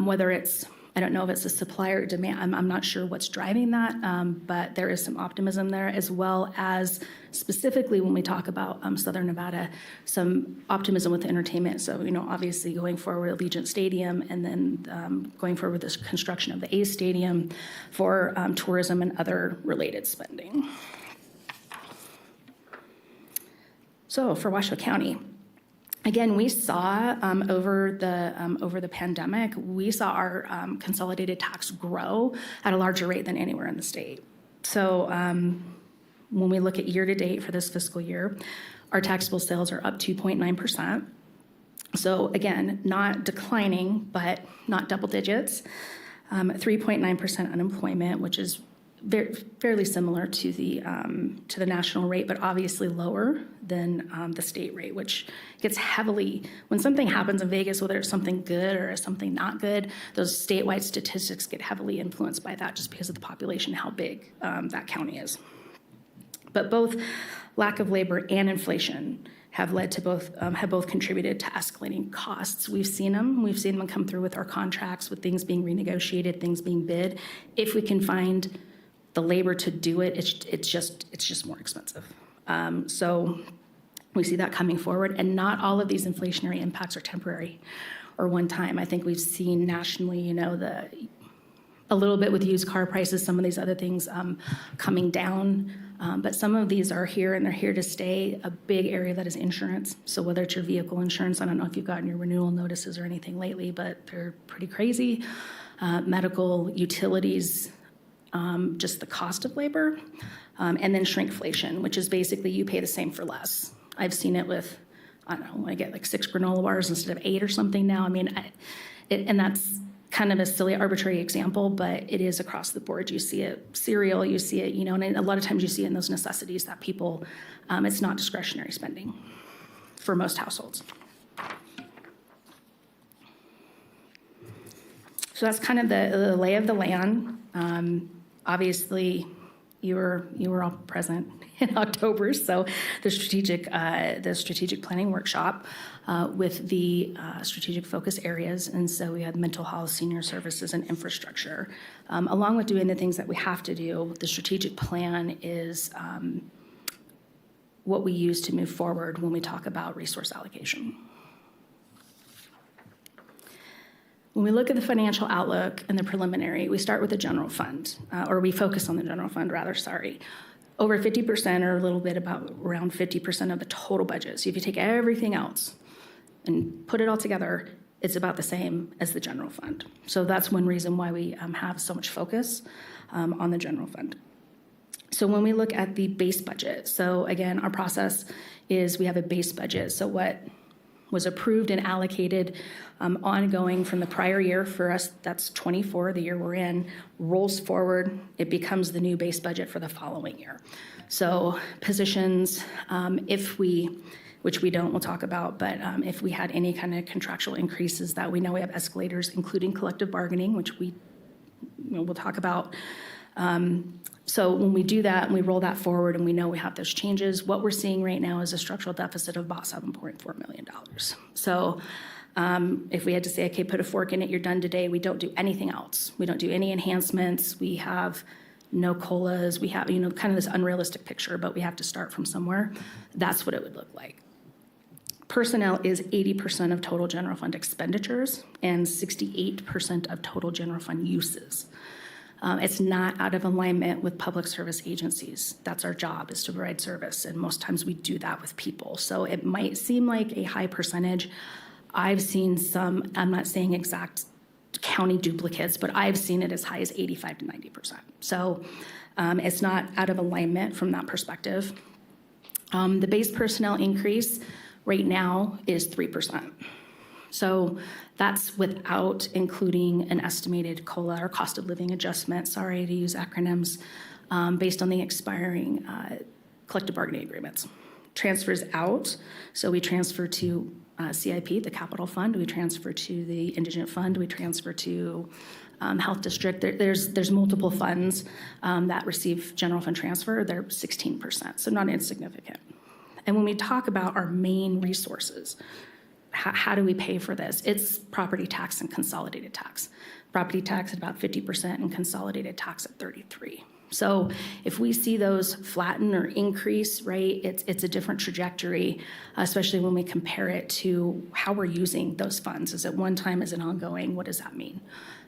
whether it's, I don't know if it's a supply or demand, I'm not sure what's driving that, but there is some optimism there, as well as specifically when we talk about Southern Nevada, some optimism with entertainment. So, obviously going forward with Allegiant Stadium, and then going forward with this construction of the A's Stadium for tourism and other related spending. So for Washoe County, again, we saw over the pandemic, we saw our consolidated tax grow at a larger rate than anywhere in the state. So when we look at year to date for this fiscal year, our taxable sales are up 2.9%. So again, not declining, but not double digits. 3.9% unemployment, which is fairly similar to the national rate, but obviously lower than the state rate, which gets heavily, when something happens in Vegas, whether it's something good or something not good, those statewide statistics get heavily influenced by that just because of the population, how big that county is. But both lack of labor and inflation have led to have both contributed to escalating costs. We've seen them come through with our contracts, with things being renegotiated, things being bid. If we can find the labor to do it, it's just more expensive. So we see that coming forward, and not all of these inflationary impacts are temporary or one time. I think we've seen nationally, a little bit with used car prices, some of these other things coming down, but some of these are here and they're here to stay. A big area that is insurance. So whether it's your vehicle insurance, I don't know if you've gotten your renewal notices or anything lately, but they're pretty crazy. Medical, utilities, just the cost of labor, and then shrinkflation, which is basically you pay the same for less. I've seen it with, I don't know, I get like 6 granola bars instead of 8 or something now. I mean, and that's kind of a silly, arbitrary example, but it is across the board. You see it, cereal, you see it, and a lot of times you see it in those necessities that people, it's not discretionary spending for most households. So that's kind of the lay of the land. Obviously, you were all present in October, so the strategic planning workshop with the strategic focus areas, and so we had mental health, senior services, and infrastructure. Along with doing the things that we have to do, the strategic plan is what we use to move forward when we talk about resource allocation. When we look at the financial outlook and the preliminary, we start with the general fund, or we focus on the general fund, rather, sorry. Over 50%, or a little bit about around 50% of the total budget. So if you take everything else and put it all together, it's about the same as the general fund. So that's one reason why we have so much focus on the general fund. So when we look at the base budget, so again, our process is we have a base budget. So what was approved and allocated ongoing from the prior year for us, that's 24, the year we're in, rolls forward, it becomes the new base budget for the following year. So positions, which we don't, we'll talk about, but if we had any kind of contractual increases that we know we have escalators, including collective bargaining, which we'll talk about. So when we do that and we roll that forward and we know we have those changes, what we're seeing right now is a structural deficit of about $7.4 million. So if we had to say, okay, put a fork in it, you're done today, we don't do anything else. We don't do any enhancements. We have no COLAs. We have, kind of this unrealistic picture, but we have to start from somewhere. That's what it would look like. Personnel is 80% of total general fund expenditures and 68% of total general fund uses. It's not out of alignment with public service agencies. That's our job, is to provide service, and most times we do that with people. So it might seem like a high percentage. I've seen some, I'm not saying exact county duplicates, but I've seen it as high as 85 to 90%. So it's not out of alignment from that perspective. The base personnel increase right now is 3%. So that's without including an estimated COLA or cost of living adjustment, sorry to use acronyms, based on the expiring collective bargaining agreements. Transfers out, so we transfer to CIP, the capital fund, we transfer to the indigent fund, we transfer to health district. There's multiple funds that receive general fund transfer. They're 16%, so not insignificant. And when we talk about our main resources, how do we pay for this? It's property tax and consolidated tax. Property tax at about 50% and consolidated tax at 33%. So if we see those flatten or increase, right, it's a different trajectory, especially when we compare it to how we're using those funds. Is it one time? Is it ongoing? What does that mean?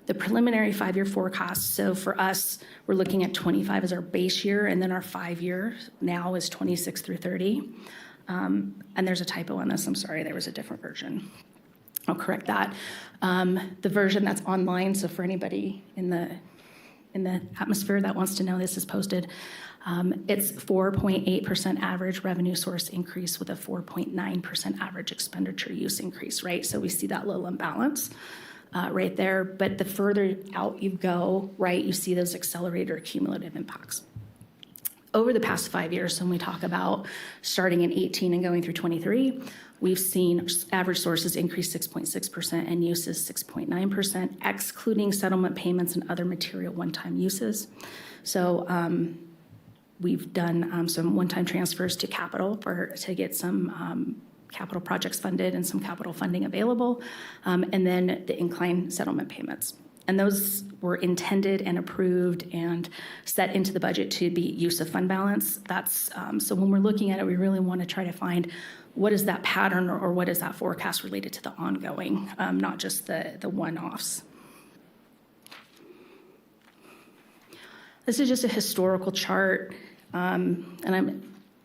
The preliminary 5-year forecast, so for us, we're looking at 25 as our base year, and then our 5-year now is 26 through 30. And there's a typo on this, I'm sorry, there was a different version. I'll correct that. The version that's online, so for anybody in the atmosphere that wants to know, this is posted. It's 4.8% average revenue source increase with a 4.9% average expenditure use increase, right? So we see that little imbalance right there. But the further out you go, right, you see those accelerator cumulative impacts. Over the past 5 years, when we talk about starting in 18 and going through 23, we've seen average sources increase 6.6% and uses 6.9%, excluding settlement payments and other material one-time uses. So we've done some one-time transfers to capital to get some capital projects funded and some capital funding available, and then the incline settlement payments. And those were intended and approved and set into the budget to be use of fund balance. That's so when we're looking at it, we really want to try to find what is that pattern or what is that forecast related to the ongoing, not just the one-offs. This is just a historical chart, and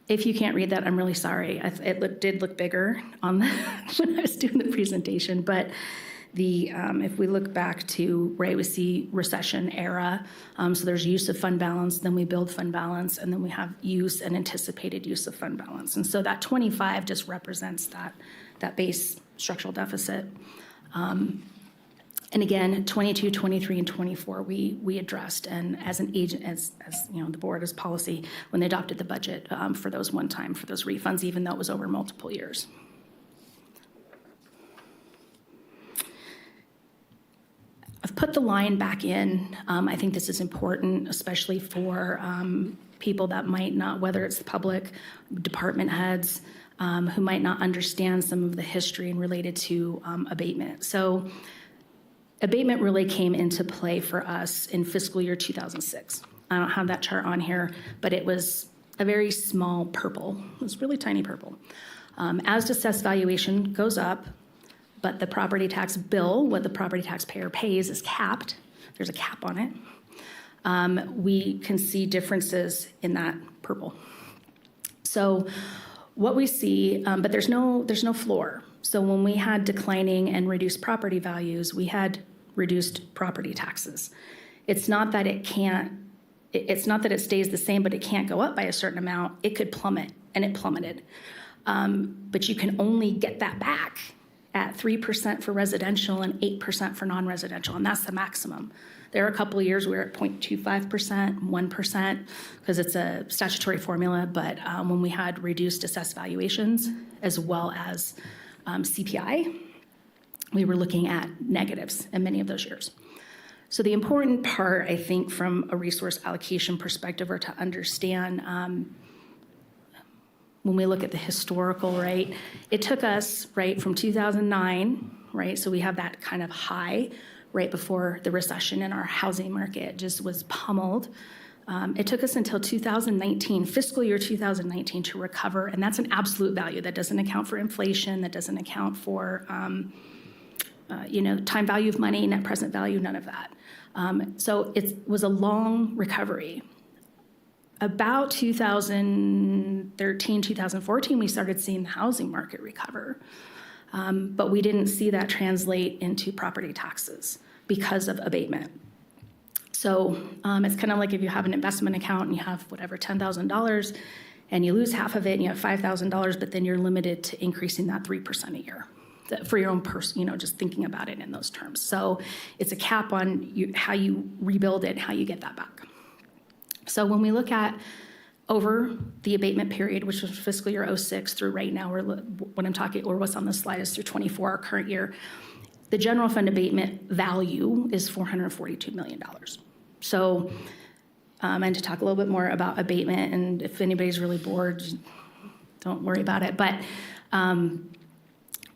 if you can't read that, I'm really sorry. It did look bigger on when I was doing the presentation, but if we look back to, right, we see recession era, so there's use of fund balance, then we build fund balance, and then we have use and anticipated use of fund balance. And so that 25 just represents that base structural deficit. And again, 22, 23, and 24, we addressed, and as an agent, as you know, the board as policy, when they adopted the budget for those one-time, for those refunds, even though it was over multiple years. I've put the line back in. I think this is important, especially for people that might not, whether it's the public, department heads, who might not understand some of the history and related to abatement. So abatement really came into play for us in fiscal year 2006. I don't have that chart on here, but it was a very small purple. It was really tiny purple. As assessed valuation goes up, but the property tax bill, what the property taxpayer pays, is capped. There's a cap on it. We can see differences in that purple. So what we see, but there's no floor. So when we had declining and reduced property values, we had reduced property taxes. It's not that it stays the same, but it can't go up by a certain amount. It could plummet, and it plummeted. But you can only get that back at 3% for residential and 8% for non-residential, and that's the maximum. There are a couple of years we're at 0.25%, 1%, because it's a statutory formula, but when we had reduced assessed valuations as well as CPI, we were looking at negatives in many of those years. So the important part, I think, from a resource allocation perspective, or to understand when we look at the historical, right, it took us, right, from 2009, right, so we have that kind of high right before the recession in our housing market just was pummeled. It took us until 2019, fiscal year 2019, to recover, and that's an absolute value. That doesn't account for inflation, that doesn't account for time value of money, net present value, none of that. So it was a long recovery. About 2013, 2014, we started seeing the housing market recover. But we didn't see that translate into property taxes because of abatement. So it's kind of like if you have an investment account and you have whatever, $10,000, and you lose half of it and you have $5,000, but then you're limited to increasing that 3% a year for your own person, just thinking about it in those terms. So it's a cap on how you rebuild it, how you get that back. So when we look at over the abatement period, which was fiscal year 06 through right now, what I'm talking, or what's on the slide is through 24, our current year, the general fund abatement value is $442 million. So, and to talk a little bit more about abatement, and if anybody's really bored, don't worry about it, but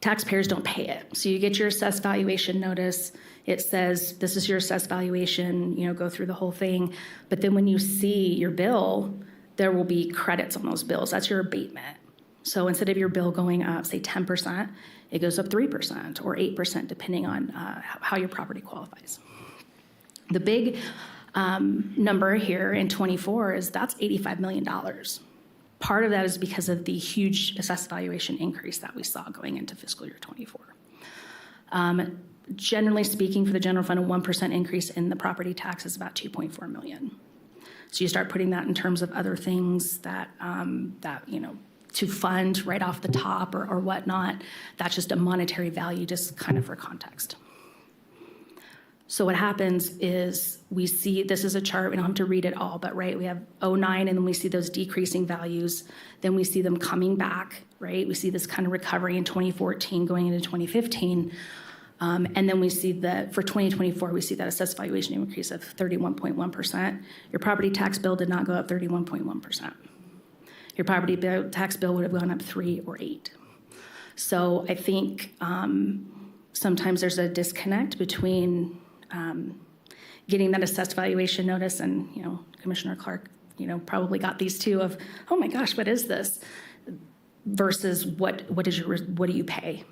taxpayers don't pay it. So you get your assessed valuation notice. It says, this is your assessed valuation, go through the whole thing. But then when you see your bill, there will be credits on those bills. That's your abatement. So instead of your bill going up, say 10%, it goes up 3% or 8%, depending on how your property qualifies. The big number here in 24 is that's $85 million. Part of that is because of the huge assessed valuation increase that we saw going into fiscal year 24. Generally speaking, for the general fund, a 1% increase in the property tax is about $2.4 million. So you start putting that in terms of other things that to fund right off the top or whatnot. That's just a monetary value, just kind of for context. So what happens is we see, this is a chart, we don't have to read it all, but right, we have 09 and then we see those decreasing values. Then we see them coming back, right? We see this kind of recovery in 2014 going into 2015. And then we see that for 2024, we see that assessed valuation increase of 31.1%. Your property tax bill did not go up 31.1%. Your property tax bill would have gone up 3 or 8. So I think sometimes there's a disconnect between getting that assessed valuation notice, and Commissioner Clark, probably got these too of, oh my gosh, what is this? Versus what do you pay?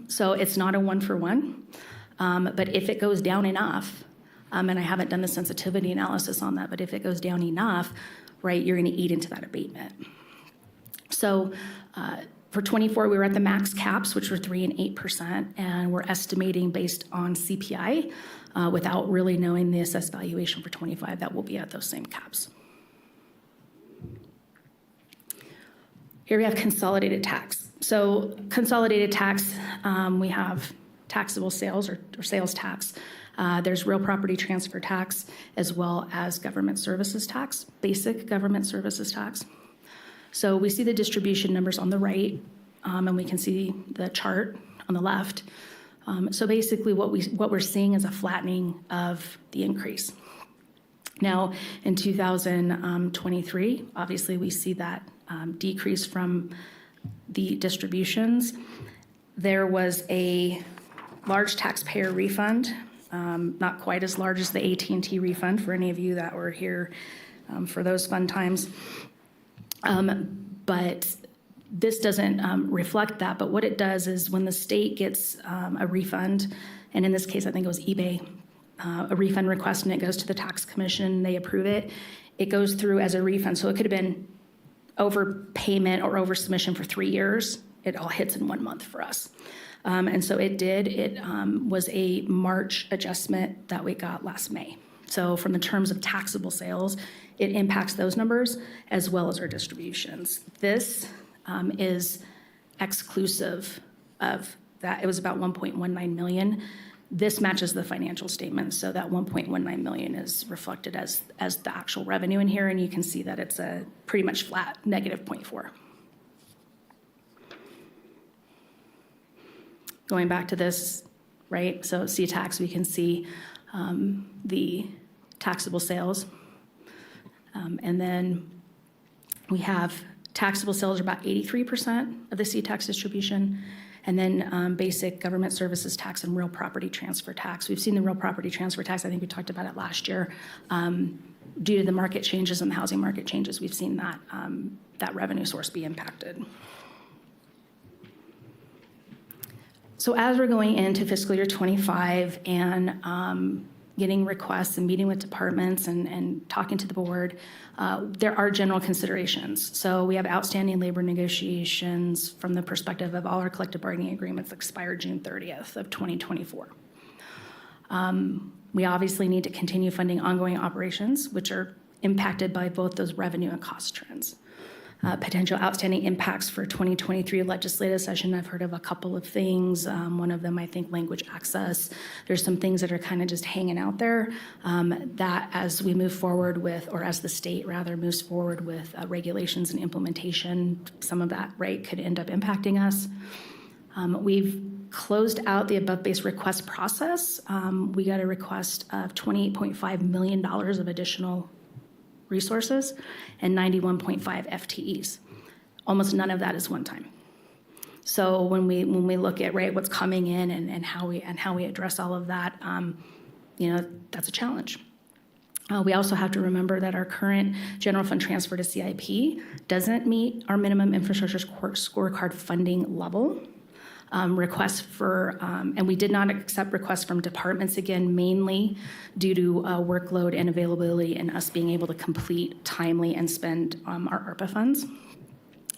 So it's not a 1-for-1, but if it goes down enough, and I haven't done the sensitivity analysis on that, but if it goes down enough, right, you're going to eat into that abatement. So for 24, we were at the max caps, which were 3% and 8%, and we're estimating based on CPI, without really knowing the assessed valuation for 25, that will be at those same caps. Here we have consolidated tax. So consolidated tax, we have taxable sales or sales tax. There's real property transfer tax, as well as government services tax, basic government services tax. So we see the distribution numbers on the right, and we can see the chart on the left. So basically what we're seeing is a flattening of the increase. Now, in 2023, obviously we see that decrease from the distributions. There was a large taxpayer refund, not quite as large as the AT&T refund for any of you that were here for those fun times. But this doesn't reflect that. But what it does is when the state gets a refund, and in this case, I think it was eBay, a refund request, and it goes to the tax commission, they approve it, it goes through as a refund. So it could have been overpayment or oversubmission for 3 years. It all hits in 1 month for us. And so it did. It was a March adjustment that we got last May. So from the terms of taxable sales, it impacts those numbers as well as our distributions. This is exclusive of that. It was about 1.19 million. This matches the financial statement, so that 1.19 million is reflected as the actual revenue in here, and you can see that it's a pretty much flat, negative 0.4. Going back to this, right, so C-tax, we can see the taxable sales, and then we have taxable sales are about 83% of the C-tax distribution, and then basic government services tax and real property transfer tax. We've seen the real property transfer tax, I think we talked about it last year. Due to the market changes and the housing market changes, we've seen that, that revenue source be impacted. So as we're going into fiscal year 25 and getting requests and meeting with departments and talking to the board, there are general considerations. So we have outstanding labor negotiations from the perspective of all our collective bargaining agreements expired June 30th of 2024. We obviously need to continue funding ongoing operations, which are impacted by both those revenue and cost trends. Potential outstanding impacts for 2023 legislative session. I've heard of a couple of things. One of them, I think, language access. There's some things that are kind of just hanging out there that as we move forward with, or as the state rather moves forward with regulations and implementation, some of that, right, could end up impacting us. We've closed out the above base request process. We got a request of $28.5 million of additional resources and 91.5 FTEs. Almost none of that is one time. So when we look at, right, what's coming in and how we address all of that, that's a challenge. We also have to remember that our current general fund transfer to CIP doesn't meet our minimum infrastructure scorecard funding level. Requests for, and we did not accept requests from departments, again, mainly due to workload and availability and us being able to complete timely and spend our ARPA funds.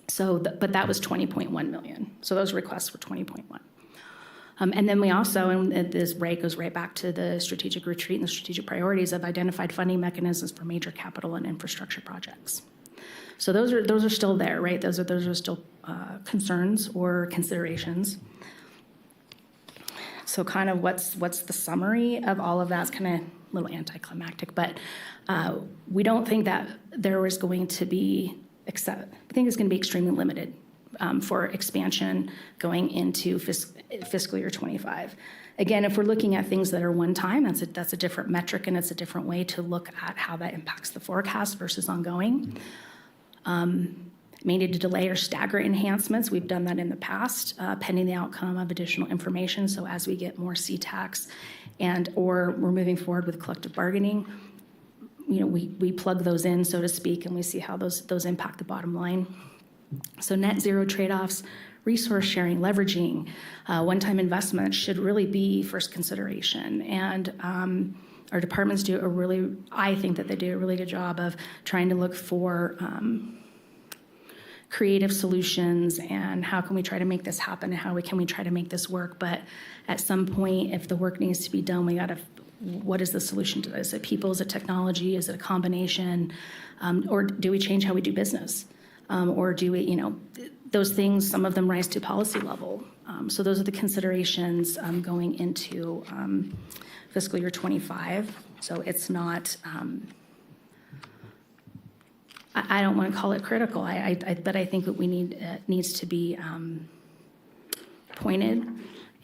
So, but that was 20.1 million. So those requests were 20.1. And then we also, and this goes right back to the strategic retreat and the strategic priorities, have identified funding mechanisms for major capital and infrastructure projects. So those are still there, right? Those are still concerns or considerations. So kind of what's the summary of all of that? It's kind of a little anticlimactic, but we don't think that there is going to be, I think it's going to be extremely limited for expansion going into fiscal year 25. Again, if we're looking at things that are one time, that's a different metric and it's a different way to look at how that impacts the forecast versus ongoing. May need to delay or stagger enhancements. We've done that in the past, pending the outcome of additional information. So as we get more CTACs or we're moving forward with collective bargaining, we plug those in, so to speak, and we see how those impact the bottom line. So net zero trade-offs, resource sharing, leveraging, one-time investment should really be first consideration. And our departments I think that they do a really good job of trying to look for creative solutions and how can we try to make this happen and how can we try to make this work. But at some point, if the work needs to be done, what is the solution to this? Is it people? Is it technology? Is it a combination? Or do we change how we do business? Or do we, those things, some of them rise to policy level. So those are the considerations going into fiscal year 25. So it's not, I don't want to call it critical, but I think that needs to be pointed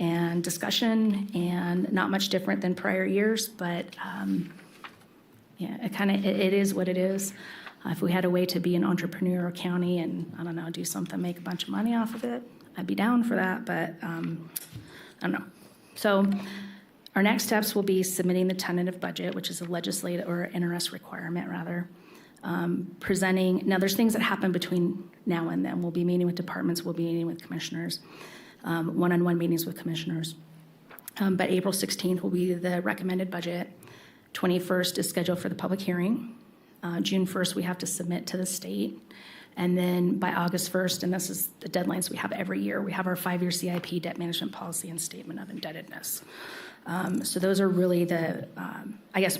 and discussion and not much different than prior years, but it is what it is. If we had a way to be an entrepreneurial county and, I don't know, do something, make a bunch of money off of it, I'd be down for that, but I don't know. So our next steps will be submitting the tentative budget, which is a legislative or NRS requirement, rather. Presenting, now there's things that happen between now and then. We'll be meeting with departments, we'll be meeting with commissioners, one-on-one meetings with commissioners. But April 16th will be the recommended budget. 21st is scheduled for the public hearing. June 1st, we have to submit to the state. And then by August 1st, and this is the deadlines we have every year, we have our 5-year CIP, debt management policy, and statement of indebtedness. So those are really the,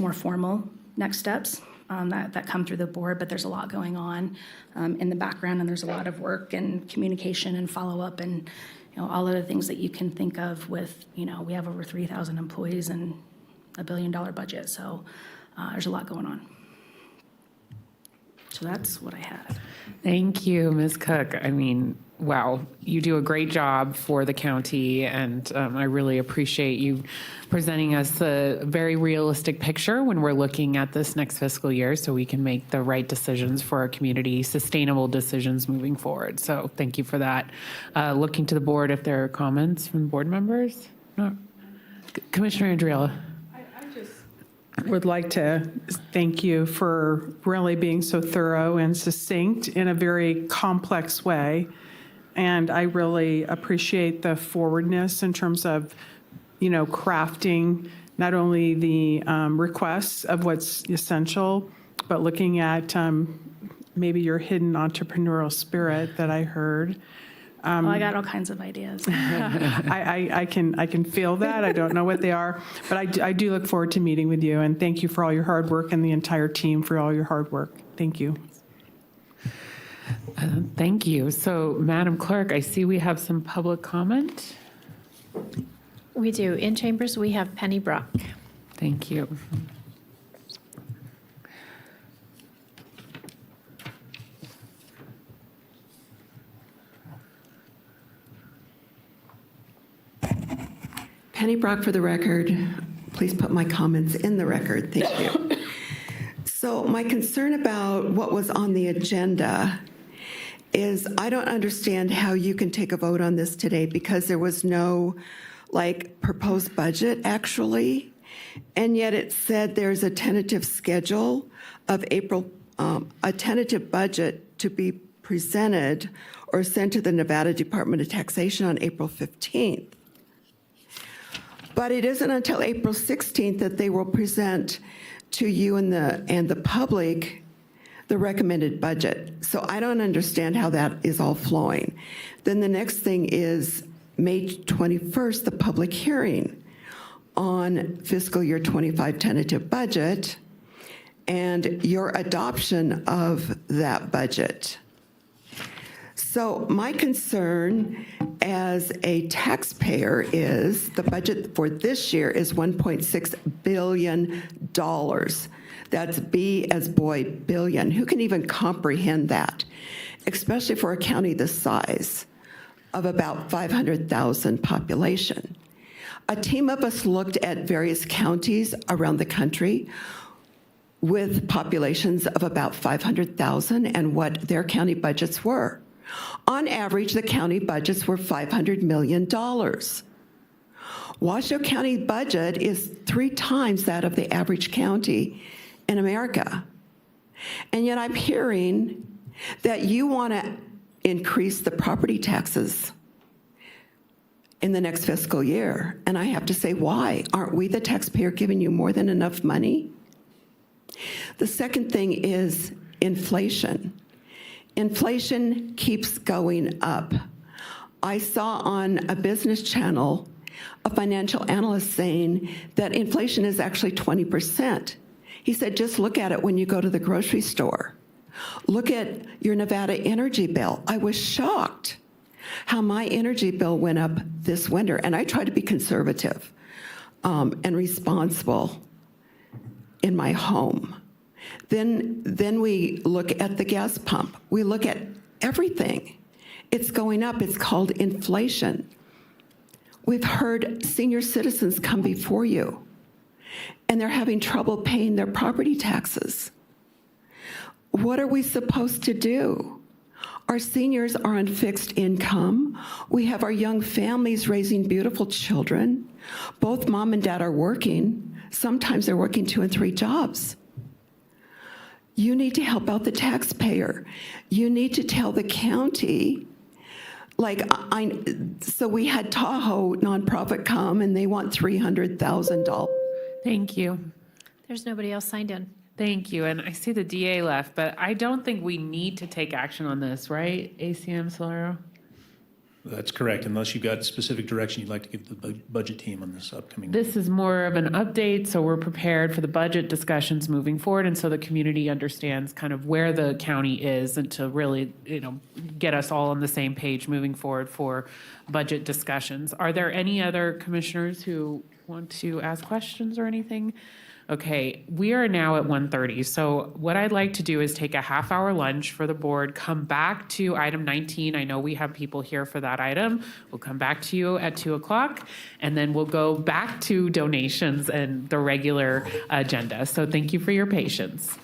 more formal next steps that come through the board, but there's a lot going on in the background, and there's a lot of work and communication and follow-up and all of the things that you can think of with, we have over 3,000 employees and $1 billion budget, so there's a lot going on. So that's what I had. Thank you, Ms. Cook. I mean, wow, you do a great job for the county, and I really appreciate you presenting us a very realistic picture when we're looking at this next fiscal year so we can make the right decisions for our community, sustainable decisions moving forward. So thank you for that. Looking to the board if there are comments from board members. No. Commissioner Andriella. Would like to thank you for really being so thorough and succinct in a very complex way. And I really appreciate the forwardness in terms of, crafting not only the requests of what's essential, but looking at maybe your hidden entrepreneurial spirit that I heard. I got all kinds of ideas. I can feel that. I don't know what they are, but I do look forward to meeting with you, and thank you for all your hard work and the entire team for all your hard work. Thank you. Thank you. So, Madam Clerk, I see we have some public comment. We do. In chambers, we have Penny Brock. Thank you. Penny Brock for the record. Please put my comments in the record. Thank you. So my concern about what was on the agenda is I don't understand how you can take a vote on this today because there was no proposed budget actually. And yet it said there's a tentative schedule of April, a tentative budget to be presented or sent to the Nevada Department of Taxation on April 15th. But it isn't until April 16th that they will present to you and the public the recommended budget. So I don't understand how that is all flowing. Then the next thing is May 21st, the public hearing on fiscal year 25 tentative budget and your adoption of that budget. So my concern as a taxpayer is the budget for this year is $1.6 billion. That's B as boy, billion. Who can even comprehend that? Especially for a county this size of about 500,000 population. A team of us looked at various counties around the country with populations of about 500,000 and what their county budgets were. On average, the county budgets were $500 million. Washoe County budget is 3 times that of the average county in America. And yet I'm hearing that you want to increase the property taxes in the next fiscal year. And I have to say, why? Aren't we, the taxpayer, giving you more than enough money? The second thing is inflation. Inflation keeps going up. I saw on a business channel a financial analyst saying that inflation is actually 20%. He said, just look at it when you go to the grocery store. Look at your Nevada energy bill. I was shocked how my energy bill went up this winter, and I try to be conservative and responsible in my home. Then we look at the gas pump. We look at everything. It's going up. It's called inflation. We've heard senior citizens come before you, and they're having trouble paying their property taxes. What are we supposed to do? Our seniors are on fixed income. We have our young families raising beautiful children. Both mom and dad are working. Sometimes they're working 2 and 3 jobs. You need to help out the taxpayer. You need to tell the county, so we had Tahoe nonprofit come and they want $300,000. Thank you. There's nobody else signed in. Thank you. And I see the DA left, but I don't think we need to take action on this, right, ACM Solero? That's correct, unless you've got specific direction you'd like to give the budget team on this upcoming. This is more of an update, so we're prepared for the budget discussions moving forward, and so the community understands kind of where the county is, and to really, get us all on the same page moving forward for budget discussions. Are there any other commissioners who want to ask questions or anything? Okay, we are now at 1:30, so what I'd like to do is take a half-hour lunch for the board, come back to item 19. I know we have people here for that item. We'll come back to you at 2 o'clock, and then we'll go back to donations and the regular agenda. So thank you for your patience.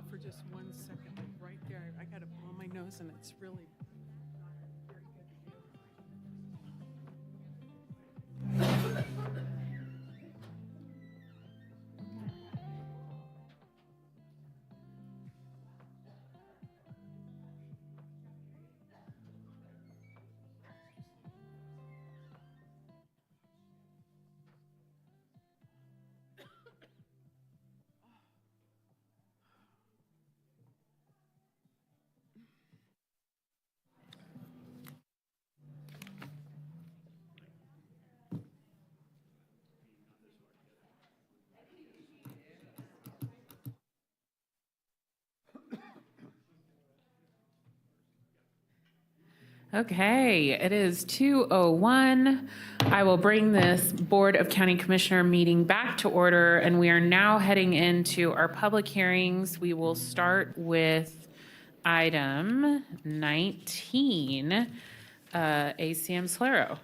off for just 1 second, like right there. I got to blow my nose and it's really very good. Okay, it is 2:01. I will bring this Board of County Commissioner meeting back to order, and we are now heading into our public hearings. We will start with item 19, ACM Slero.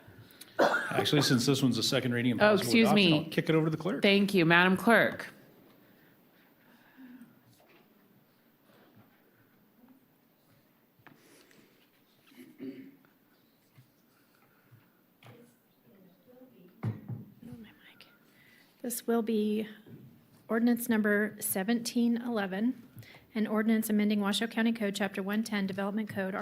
Actually, since this one's a second reading and Oh, possible excuse adoption, me. I'll kick it over to the clerk. Thank you, Madam Clerk. This will be ordinance number 1711, an ordinance amending Washoe County Code, Chapter 110, Development Code,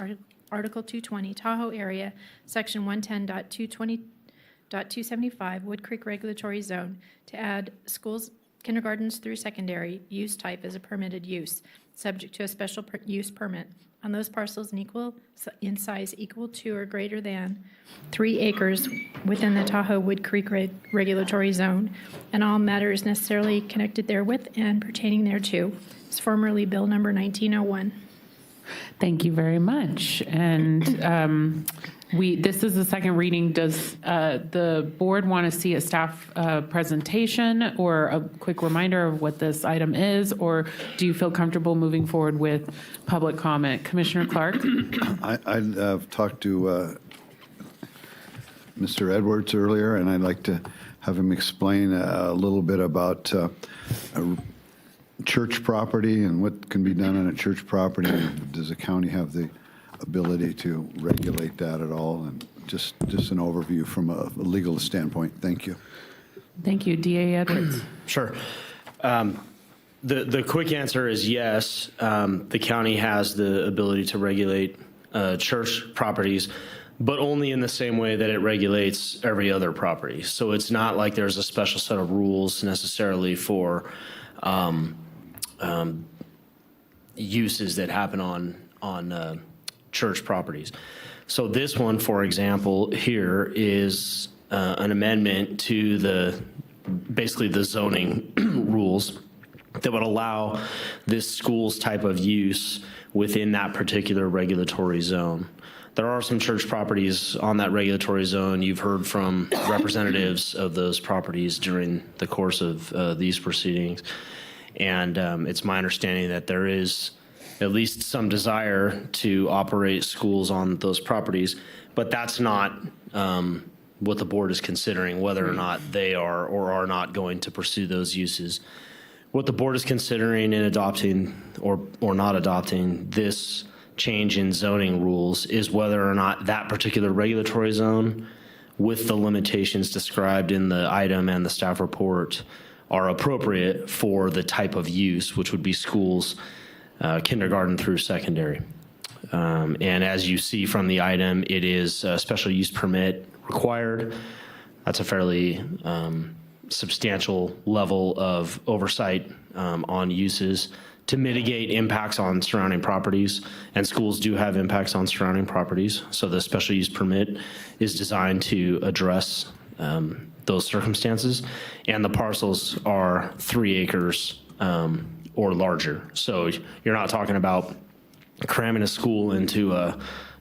Article 220, Tahoe Area, Section 110.220.275, Wood Creek Regulatory Zone, to add schools, kindergartens through secondary, use type as a permitted use, subject to a special use permit on those parcels in size equal to or greater than 3 acres within the Tahoe Wood Creek Regulatory Zone, and all matters necessarily connected therewith and pertaining thereto. It's formerly Bill number 1901. Thank you very much. And this is the second reading. Does the board want to see a staff presentation or a quick reminder of what this item is, or do you feel comfortable moving forward with public comment? Commissioner Clark? I talked to Mr. Edwards earlier, and I'd like to have him explain a little bit about church property and what can be done on a church property. Does the county have the ability to regulate that at all? And just an overview from a legal standpoint. Thank you. Thank you. DA Edwards. Sure. The quick answer is yes. The county has the ability to regulate church properties, but only in the same way that it regulates every other property. So it's not like there's a special set of rules necessarily for uses that happen on church properties. So this one, for example, here is an amendment to basically the zoning rules that would allow this school's type of use within that particular regulatory zone. There are some church properties on that regulatory zone. You've heard from representatives of those properties during the course of these proceedings. And it's my understanding that there is at least some desire to operate schools on those properties, but that's not what the board is considering, whether or not they are or are not going to pursue those uses. What the board is considering in adopting or not adopting this change in zoning rules is whether or not that particular regulatory zone, with the limitations described in the item and the staff report, are appropriate for the type of use, which would be schools, kindergarten through secondary. And as you see from the item, it is a special use permit required. That's a fairly substantial level of oversight on uses to mitigate impacts on surrounding properties, and schools do have impacts on surrounding properties. So the special use permit is designed to address those circumstances, and the parcels are 3 acres or larger. So you're not talking about cramming a school into a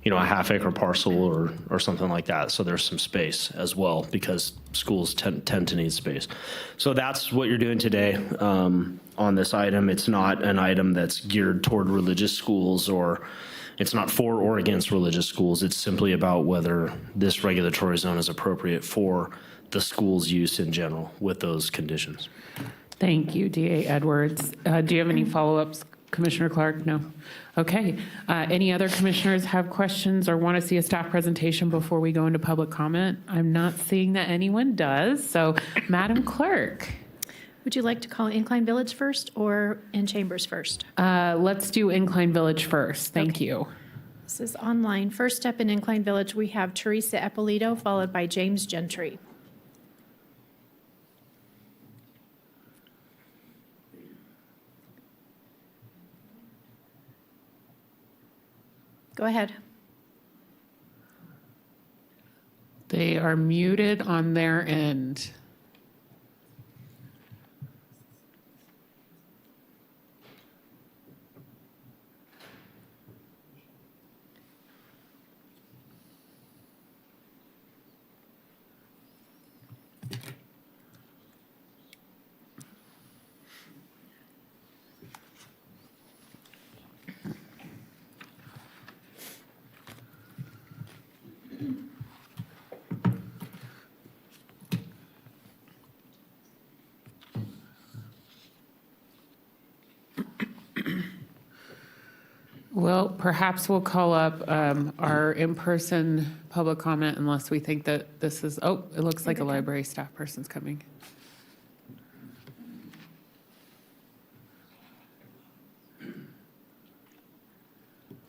half-acre parcel or something like that. So there's some space as well, because schools tend to need space. So that's what you're doing today on this item. It's not an item that's geared toward religious schools, or it's not for or against religious schools. It's simply about whether this regulatory zone is appropriate for the school's use in general with those conditions. Thank you, DA Edwards. Do you have any follow-ups, Commissioner Clark, no. Okay. Any other commissioners have questions or want to see a staff presentation before we go into public comment? I'm not seeing that anyone does. So, Madam Clerk. Would you like to call Incline Village first or in Chambers first? Let's do Incline Village first. Thank you. This is online. First up in Incline Village, we have Teresa Eppolito, followed by James Gentry. Go ahead. They are muted on their end. Well, perhaps we'll call up our in-person public comment unless we think that this is, oh, it looks like a library staff person's coming.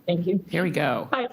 Thank you. Here we go. Hi.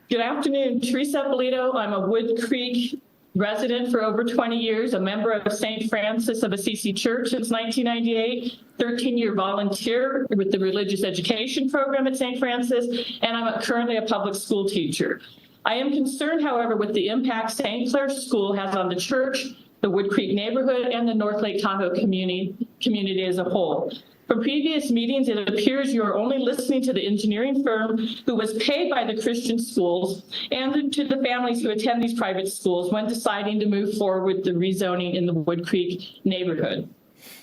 Good afternoon. Teresa Eppolito. I'm a Wood Creek resident for over 20 years, a member of St. Francis of Assisi Church since 1998, 13-year volunteer with the religious education program at St. Francis, and I'm currently a public school teacher. I am concerned, however, with the impact St. Clair's School has on the church, the Wood Creek neighborhood, and the North Lake Tahoe community as a whole. From previous meetings, it appears you are only listening to the engineering firm who was paid by the Christian schools and to the families who attend these private schools when deciding to move forward with the rezoning in the Wood Creek neighborhood.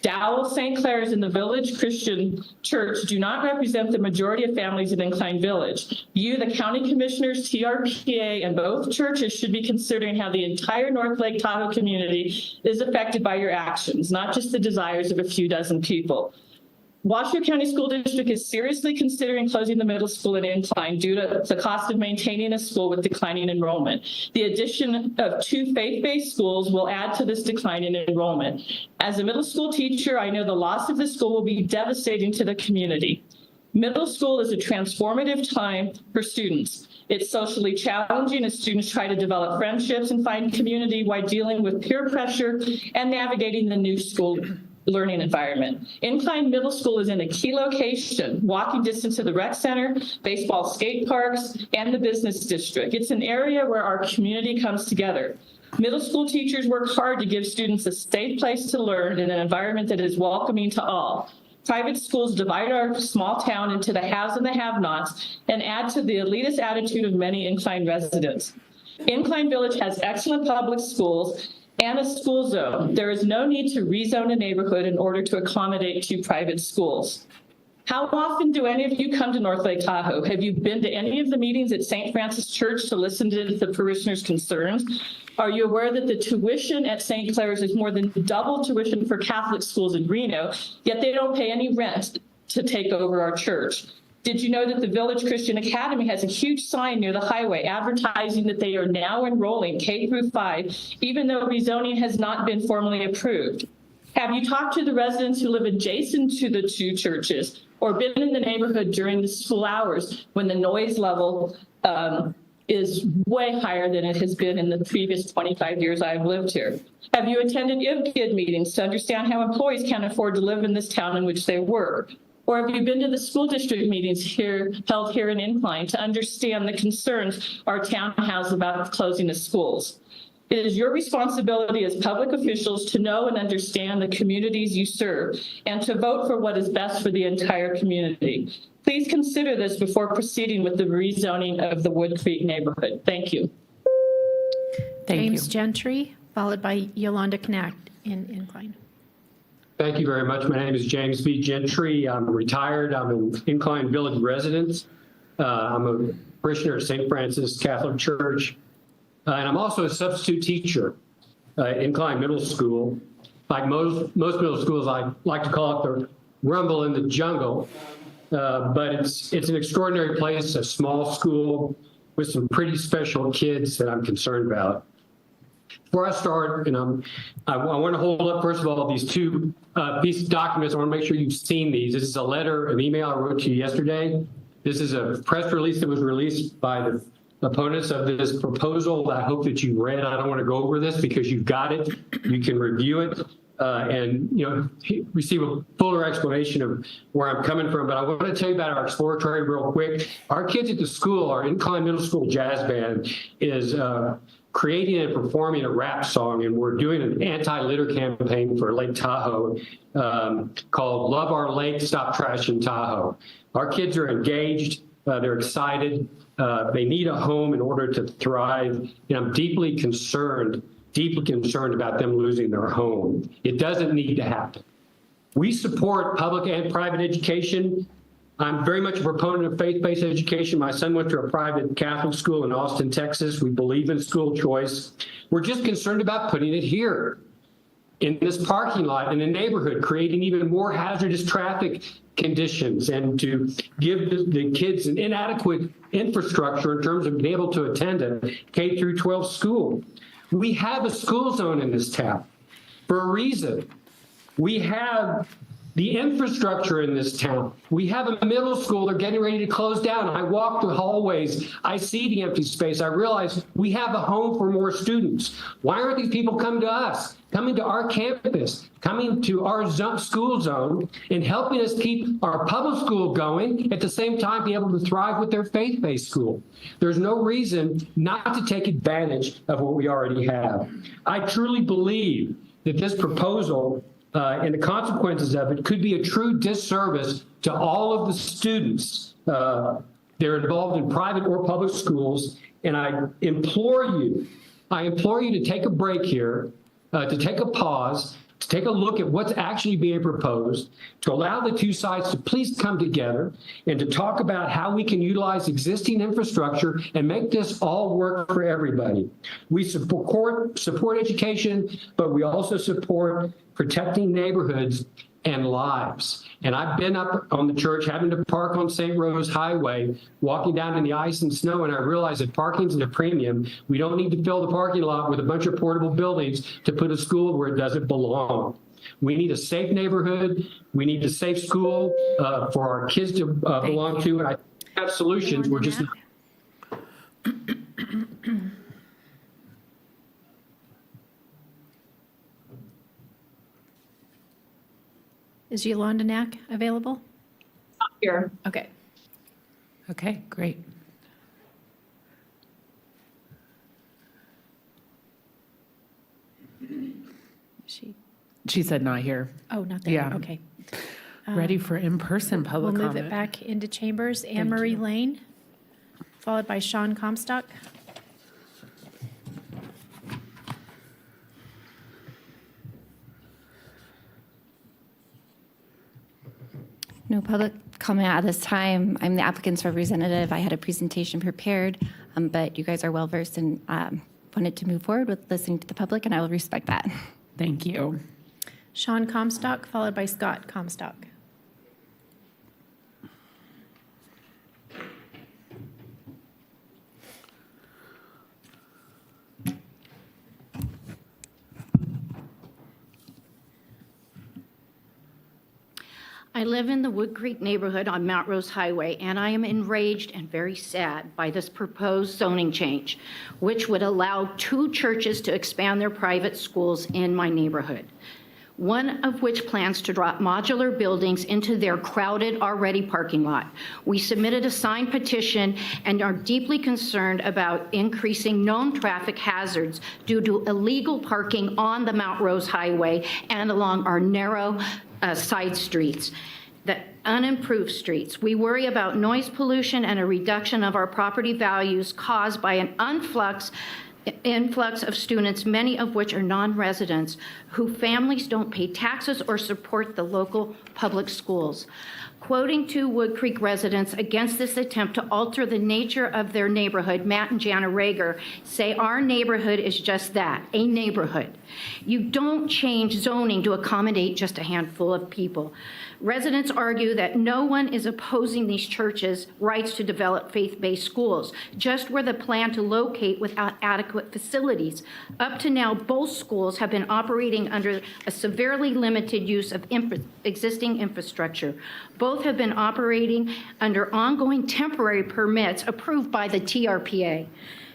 Dowell, St. Clair's, and the Village Christian Church do not represent the majority of families in Incline Village. You, the county commissioners, TRPA, and both churches should be considering how the entire North Lake Tahoe community is affected by your actions, not just the desires of a few dozen people. Washoe County School District is seriously considering closing the middle school in Incline due to the cost of maintaining a school with declining enrollment. The addition of 2 faith-based schools will add to this decline in enrollment. As a middle school teacher, I know the loss of the school will be devastating to the community. Middle school is a transformative time for students. It's socially challenging as students try to develop friendships and find community while dealing with peer pressure and navigating the new school learning environment. Incline Middle School is in a key location, walking distance to the rec center, baseball skate parks, and the business district. It's an area where our community comes together. Middle school teachers work hard to give students a safe place to learn in an environment that is welcoming to all. Private schools divide our small town into the haves and the have-nots and add to the elitist attitude of many Incline residents. Incline Village has excellent public schools and a school zone. There is no need to rezone a neighborhood in order to accommodate 2 private schools. How often do any of you come to North Lake Tahoe? Have you been to any of the meetings at St. Francis Church to listen to the parishioners' concerns? Are you aware that the tuition at St. Clair's is more than double tuition for Catholic schools in Reno, yet they don't pay any rent to take over our church? Did you know that the Village Christian Academy has a huge sign near the highway advertising that they are now enrolling K-5, even though rezoning has not been formally approved? Have you talked to the residents who live adjacent to the 2 churches or been in the neighborhood during the school hours when the noise level is way higher than it has been in the previous 25 years I've lived here? Have you attended IVGID meetings to understand how employees can't afford to live in this town in which they work? Or have you been to the school district meetings held here in Incline to understand the concerns our town has about closing the schools? It is your responsibility as public officials to know and understand the communities you serve and to vote for what is best for the entire community. Please consider this before proceeding with the rezoning of the Wood Creek neighborhood. Thank you. James Gentry, followed by Yolanda Knacht in Incline. Thank you very much. My name is James V. Gentry. I'm retired. I'm an Incline Village resident. I'm a parishioner at St. Francis Catholic Church. And I'm also a substitute teacher at Incline Middle School. Like most middle schools, I like to call it rumble in the jungle. But it's an extraordinary place, a small school with some pretty special kids that I'm concerned about. Before I start, and I want to hold up, first of all, these two pieces of documents. I want to make sure you've seen these. This is a letter, an email I wrote to you yesterday. This is a press release that was released by the opponents of this proposal. I hope that you read. I don't want to go over this because you've got it. You can review it and receive a fuller explanation of where I'm coming from. But I want to tell you about our exploratory real quick. Our kids at the school, our Incline Middle School Jazz Band, is creating and performing a rap song, and we're doing an anti-litter campaign for Lake Tahoe called Love Our Lake, Stop Trashing Tahoe. Our kids are engaged. They're excited. They need a home in order to thrive. And I'm deeply concerned about them losing their home. It doesn't need to happen. We support public and private education. I'm very much a proponent of faith-based education. My son went to a private Catholic school in Austin, Texas. We believe in school choice. We're just concerned about putting it here in this parking lot in the neighborhood, creating even more hazardous traffic conditions, and to give the kids an inadequate infrastructure in terms of being able to attend a K through 12 school. We have a school zone in this town for a reason. We have the infrastructure in this town. We have a middle school they're getting ready to close down. I walk the hallways. I see the empty space. I realize we have a home for more students. Why aren't these people coming to us, coming to our campus, coming to our school zone, and helping us keep our public school going, at the same time be able to thrive with their faith-based school? There's no reason not to take advantage of what we already have. I truly believe that this proposal and the consequences of it could be a true disservice to all of the students that are involved in private or public schools. And I implore you to take a break here, to take a pause, to take a look at what's actually being proposed, to allow the two sides to please come together and to talk about how we can utilize existing infrastructure and make this all work for everybody. We support education, but we also support protecting neighborhoods and lives. And I've been up on the church, having to park on St. Rose Highway, walking down in the ice and snow, and I realize that parking's at a premium. We don't need to fill the parking lot with a bunch of portable buildings to put a school where it doesn't belong. We need a safe neighborhood. We need a safe school for our kids to belong to. And I have solutions. We're just not. Is Yolanda Knack available? Here. Okay. Okay, great. She said not here. Oh, not there. Yeah. Okay. Ready for in-person public We'll comment. move it back into chambers. Anne Marie Lane, followed by Sean Comstock. No public comment at this time. I'm the applicant's representative. I had a presentation prepared, but you guys are well versed and wanted to move forward with listening to the public, and I will respect that. Thank you. Sean Comstock, followed by Scott Comstock. I live in the Wood Creek neighborhood on Mount Rose Highway, and I am enraged and very sad by this proposed zoning change, which would allow 2 churches to expand their private schools in my neighborhood, one of which plans to drop modular buildings into their crowded already parking lot. We submitted a signed petition and are deeply concerned about increasing known traffic hazards due to illegal parking on the Mount Rose Highway and along our narrow side streets, the unimproved streets. We worry about noise pollution and a reduction of our property values caused by an influx influx of students, many of which are non-residents, whose families don't pay taxes or support the local public schools. Quoting two Wood Creek residents against this attempt to alter the nature of their neighborhood, Matt and Jana Rager say, "Our neighborhood is just that, a neighborhood. You don't change zoning to accommodate just a handful of people." Residents argue that no one is opposing these churches' rights to develop faith-based schools, just where the plan to locate without adequate facilities. Up to now, both schools have been operating under a severely limited use of existing infrastructure. Both have been operating under ongoing temporary permits approved by the TRPA.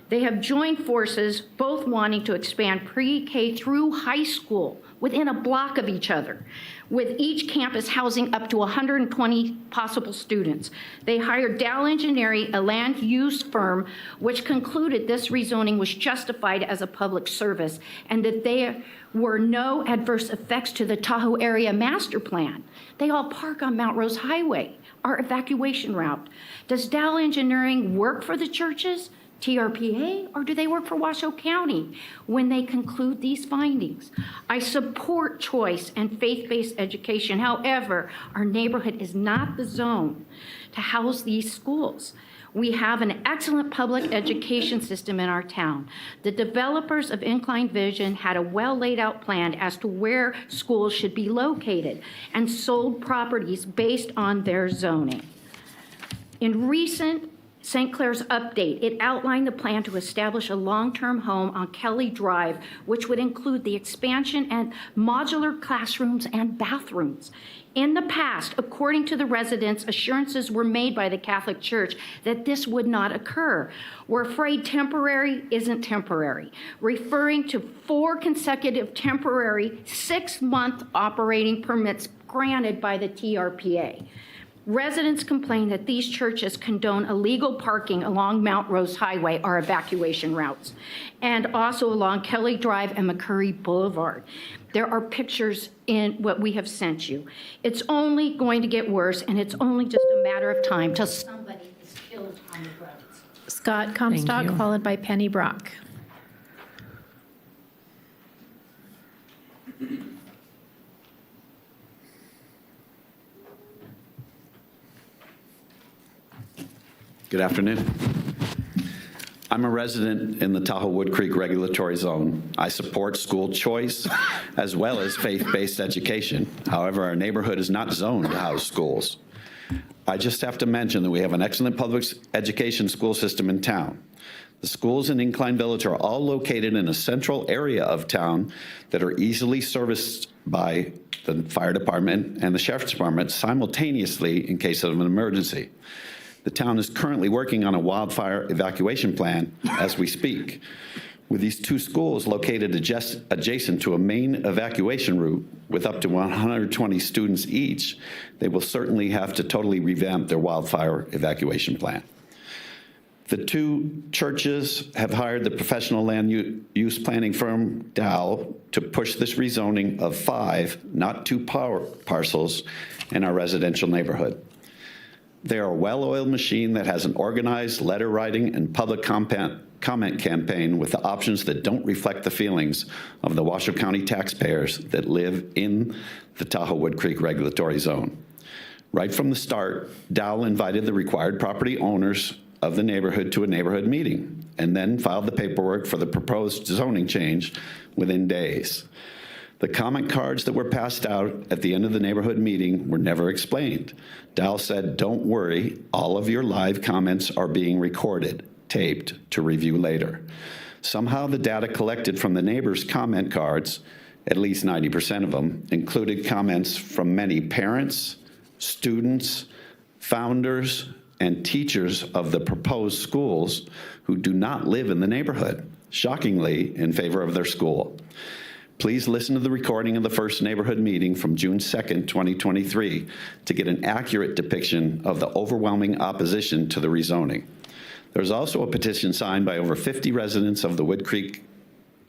They have joined forces, both wanting to expand pre-K through high school within a block of each other, with each campus housing up to 120 possible students. They hired Dow Engineering, a land use firm, which concluded this rezoning was justified as a public service and that there were no adverse effects to the Tahoe Area Master Plan. They all park on Mount Rose Highway, our evacuation route. Does Dow Engineering work for the churches, TRPA, or do they work for Washoe County when they conclude these findings? I support choice and faith-based education. However, our neighborhood is not the zone to house these schools. We have an excellent public education system in our town. The developers of Incline Vision had a well-laid-out plan as to where schools should be located and sold properties based on their zoning. In recent St. Clair's update, it outlined the plan to establish a long-term home on Kelly Drive, which would include the expansion and modular classrooms and bathrooms. In the past, according to the residents, assurances were made by the Catholic Church that this would not occur. We're afraid temporary isn't temporary, referring to 4 consecutive temporary 6-month operating permits granted by the TRPA. Residents complain that these churches condone illegal parking along Mount Rose Highway, our evacuation routes, and also along Kelly Drive and McCurry Boulevard. There are pictures in what we have sent you. It's only going to get worse, and it's only just a matter of time till somebody is killed on the roads. Scott Comstock, followed by Penny Brock. Good afternoon. I'm a resident in the Tahoe Wood Creek Regulatory Zone. I support school choice as well as faith-based education. However, our neighborhood is not zoned to house schools. I just have to mention that we have an excellent public education school system in town. The schools in Incline Village are all located in a central area of town that are easily serviced by the fire department and the sheriff's department simultaneously in case of an emergency. The town is currently working on a wildfire evacuation plan as we speak. With these 2 schools located adjacent to a main evacuation route with up to 120 students each, they will certainly have to totally revamp their wildfire evacuation plan. The 2 churches have hired the professional land use planning firm Dow to push this rezoning of 5, not 2 parcels in our residential neighborhood. They are a well-oiled machine that has an organized letter writing and public comment campaign with the options that don't reflect the feelings of the Washoe County taxpayers that live in the Tahoe Wood Creek Regulatory Zone. Right from the start, Dow invited the required property owners of the neighborhood to a neighborhood meeting and then filed the paperwork for the proposed zoning change within days. The comment cards that were passed out at the end of the neighborhood meeting were never explained. Dow said, "Don't worry, all of your live comments are being recorded, taped to review later." Somehow the data collected from the neighbors' comment cards, at least 90% of them, included comments from many parents, students, founders, and teachers of the proposed schools who do not live in the neighborhood, shockingly in favor of their school. Please listen to the recording of the first neighborhood meeting from June 2nd, 2023 to get an accurate depiction of the overwhelming opposition to the rezoning. There's also a petition signed by over 50 residents of the Wood Creek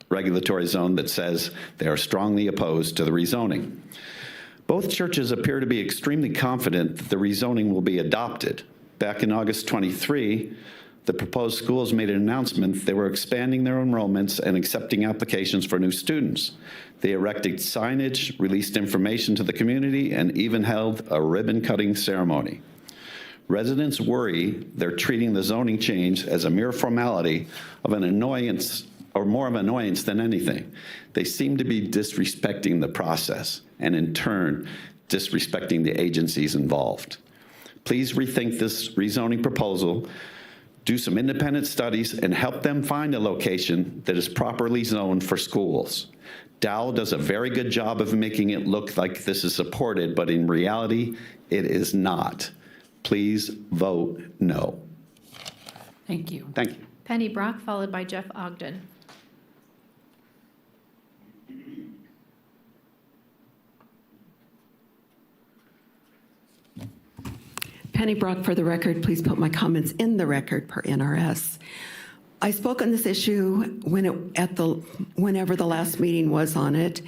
Regulatory Zone that says they are strongly opposed to the rezoning. Both churches appear to be extremely confident that the rezoning will be adopted. Back in August 23, The proposed schools made an announcement they were expanding their enrollments and accepting applications for new students. They erected signage, released information to the community, and even held a ribbon-cutting ceremony. Residents worry they're treating the zoning change as a mere formality of an annoyance, or more of an annoyance than anything. They seem to be disrespecting the process and, in turn, disrespecting the agencies involved. Please rethink this rezoning proposal, do some independent studies, and help them find a location that is properly zoned for schools. Dow does a very good job of making it look like this is supported, but in reality, it is not. Please vote no. Thank you. Thank you. Penny Brock, followed by Jeff Ogden. Penny Brock, for the record, please put my comments in the record per NRS. I spoke on this issue whenever the last meeting was on it,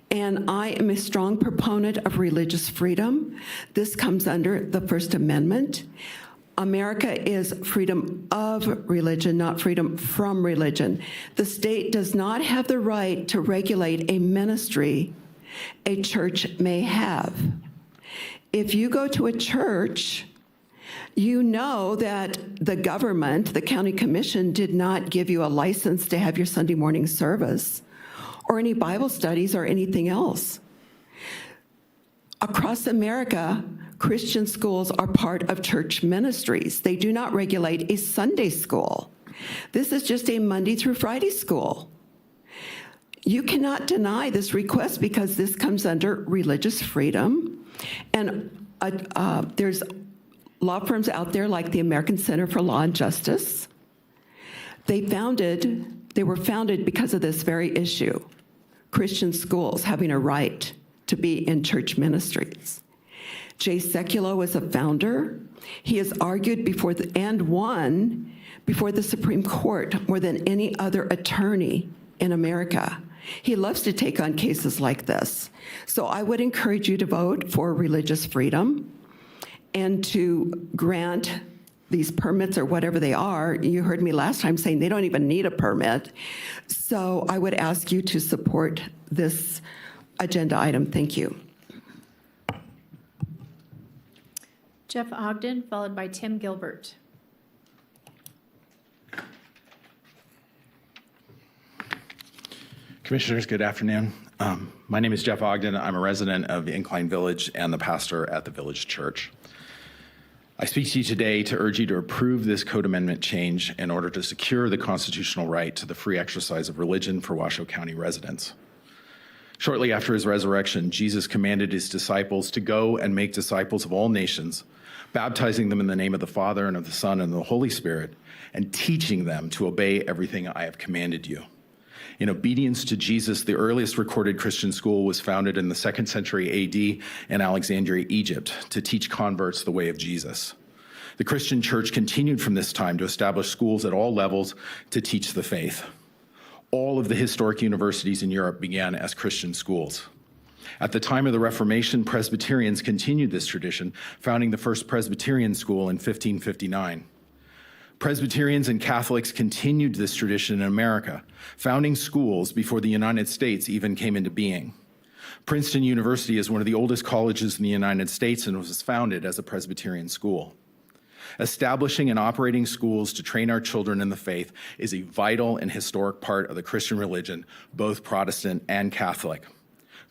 and I am a strong proponent of religious freedom. This comes under the First Amendment. America is freedom of religion, not freedom from religion. The state does not have the right to regulate a ministry a church may have. If you go to a church, you know that the government, the county commission, did not give you a license to have your Sunday morning service or any Bible studies or anything else. Across America, Christian schools are part of church ministries. They do not regulate a Sunday school. This is just a Monday through Friday school. You cannot deny this request because this comes under religious freedom. And there's law firms out there like the American Center for Law and Justice. They were founded because of this very issue, Christian schools having a right to be in church ministries. Jay Sekulow was a founder. He has argued and won before the Supreme Court more than any other attorney in America. He loves to take on cases like this. So I would encourage you to vote for religious freedom and to grant these permits or whatever they are. You heard me last time saying they don't even need a permit. So I would ask you to support this agenda item. Thank you. Jeff Ogden, followed by Tim Gilbert. Commissioners, good afternoon. My name is Jeff Ogden. I'm a resident of Incline Village and the pastor at the Village Church. I speak to you today to urge you to approve this code amendment change in order to secure the constitutional right to the free exercise of religion for Washoe County residents. Shortly after his resurrection, Jesus commanded his disciples to go and make disciples of all nations, baptizing them in the name of the Father and of the Son and of the Holy Spirit, and teaching them to obey everything I have commanded you. In obedience to Jesus, the earliest recorded Christian school was founded in the 2nd century AD in Alexandria, Egypt, to teach converts the way of Jesus. The Christian church continued from this time to establish schools at all levels to teach the faith. All of the historic universities in Europe began as Christian schools. At the time of the Reformation, Presbyterians continued this tradition, founding the first Presbyterian school in 1559. Presbyterians and Catholics continued this tradition in America, founding schools before the United States even came into being. Princeton University is one of the oldest colleges in the United States and was founded as a Presbyterian school. Establishing and operating schools to train our children in the faith is a vital and historic part of the Christian religion, both Protestant and Catholic.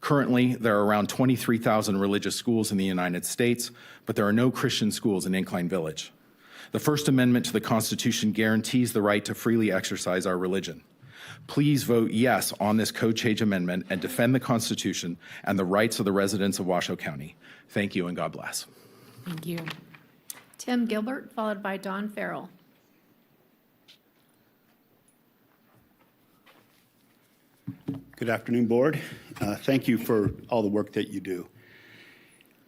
Currently, there are around 23,000 religious schools in the United States, but there are no Christian schools in Incline Village. The First Amendment to the Constitution guarantees the right to freely exercise our religion. Please vote yes on this code change amendment and defend the Constitution and the rights of the residents of Washoe County. Thank you and God bless. Thank you. Tim Gilbert, followed by Don Farrell. Good afternoon, Board. Thank you for all the work that you do.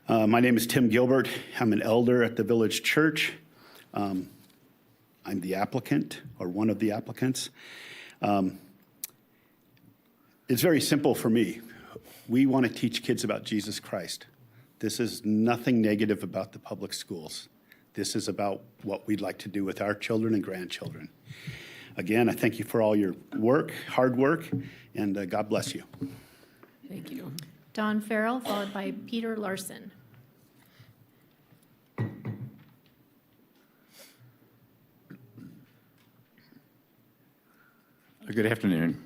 My name is Tim Gilbert. I'm an elder at the Village Church. I'm the applicant, or one of the applicants. It's very simple for me. We want to teach kids about Jesus Christ. This is nothing negative about the public schools. This is about what we'd like to do with our children and grandchildren. Again, I thank you for all your work, hard work, and God bless you. Thank you. Don Farrell, followed by Peter Larson. Good afternoon.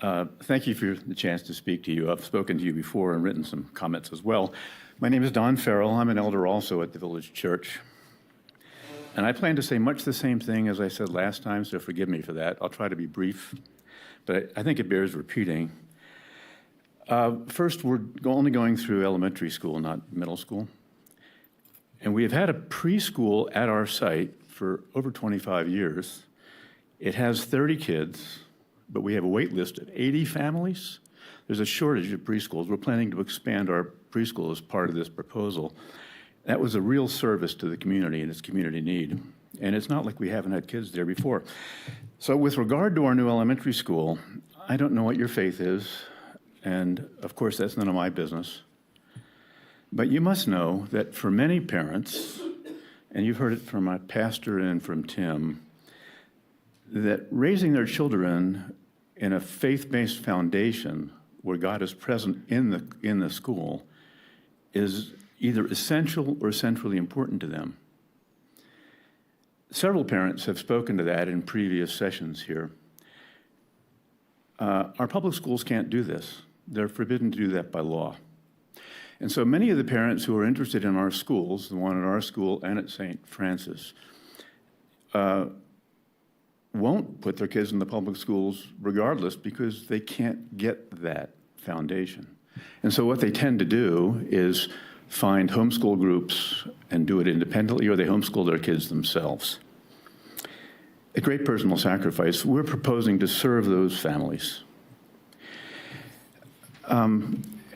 Thank you for the chance to speak to you. I've spoken to you before and written some comments as well. My name is Don Farrell. I'm an elder also at the Village Church. And I plan to say much the same thing as I said last time, so forgive me for that. I'll try to be brief, but I think it bears repeating. First, we're only going through elementary school, not middle school. And we have had a preschool at our site for over 25 years. It has 30 kids, but we have a wait list of 80 families. There's a shortage of preschools. We're planning to expand our preschool as part of this proposal. That was a real service to the community and its community need. And it's not like we haven't had kids there before. So with regard to our new elementary school, I don't know what your faith is, and of course that's none of my business. But you must know that for many parents, and you've heard it from my pastor and from Tim, that raising their children in a faith-based foundation where God is present in the school is either essential or centrally important to them. Several parents have spoken to that in previous sessions here. Our public schools can't do this. They're forbidden to do that by law. And so many of the parents who are interested in our schools, the one at our school and at St. Francis, won't put their kids in the public schools regardless because they can't get that foundation. And so what they tend to do is find homeschool groups and do it independently, or they homeschool their kids themselves. A great personal sacrifice. We're proposing to serve those families.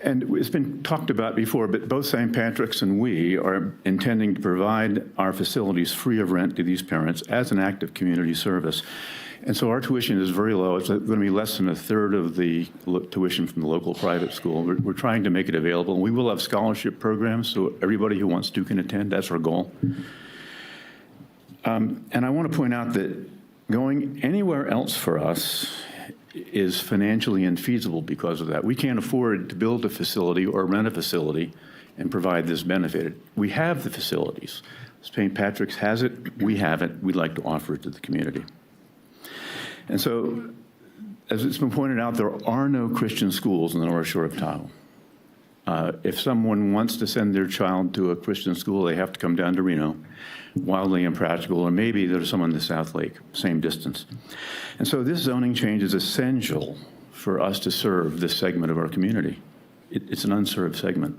And it's been talked about before, but both St. Patrick's and we are intending to provide our facilities free of rent to these parents as an act of community service. And so our tuition is very low. It's going to be less than a third of the tuition from the local private school. We're trying to make it available. We will have scholarship programs, so everybody who wants to can attend. That's our goal. And I want to point out that going anywhere else for us is financially infeasible because of that. We can't afford to build a facility or rent a facility and provide this benefit. We have the facilities. St. Patrick's has it. We have it. We'd like to offer it to the community. And so, as it's been pointed out, there are no Christian schools in the North Shore of Tahoe. If someone wants to send their child to a Christian school, they have to come down to Reno, wildly impractical, or maybe there's some in the South Lake, same distance. And so this zoning change is essential for us to serve this segment of our community. It's an unserved segment.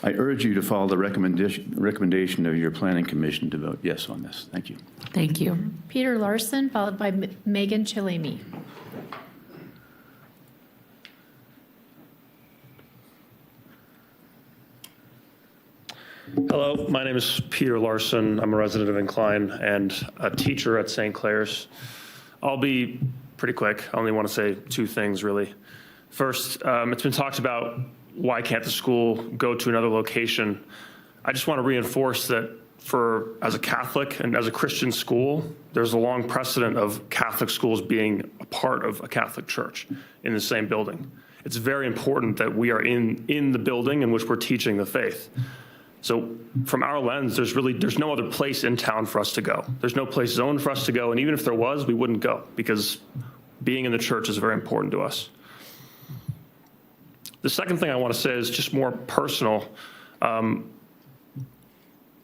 I urge you to follow the recommendation of your planning commission to vote yes on this. Thank you. Thank you. Peter Larson, followed by Megan Chilemi. Hello, my name is Peter Larson. I'm a resident of Incline and a teacher at St. Clair's. I'll be pretty quick. I only want to say two things, really. First, it's been talked about why can't the school go to another location. I just want to reinforce that as a Catholic and as a Christian school, there's a long precedent of Catholic schools being a part of a Catholic church in the same building. It's very important that we are in the building in which we're teaching the faith. So from our lens, there's no other place in town for us to go. There's no place zoned for us to go, and even if there was, we wouldn't go because being in the church is very important to us. The second thing I want to say is just more personal.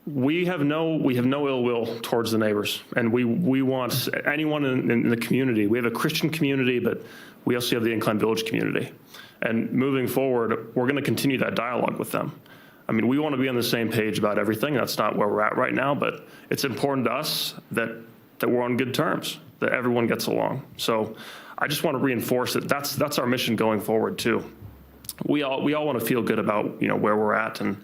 We have no ill will towards the neighbors, and we want anyone in the community. We have a Christian community, but we also have the Incline Village community. And moving forward, we're going to continue that dialogue with them. I mean, we want to be on the same page about everything. That's not where we're at right now, but it's important to us that we're on good terms, that everyone gets along. So I just want to reinforce that that's our mission going forward too. We all want to feel good about where we're at, and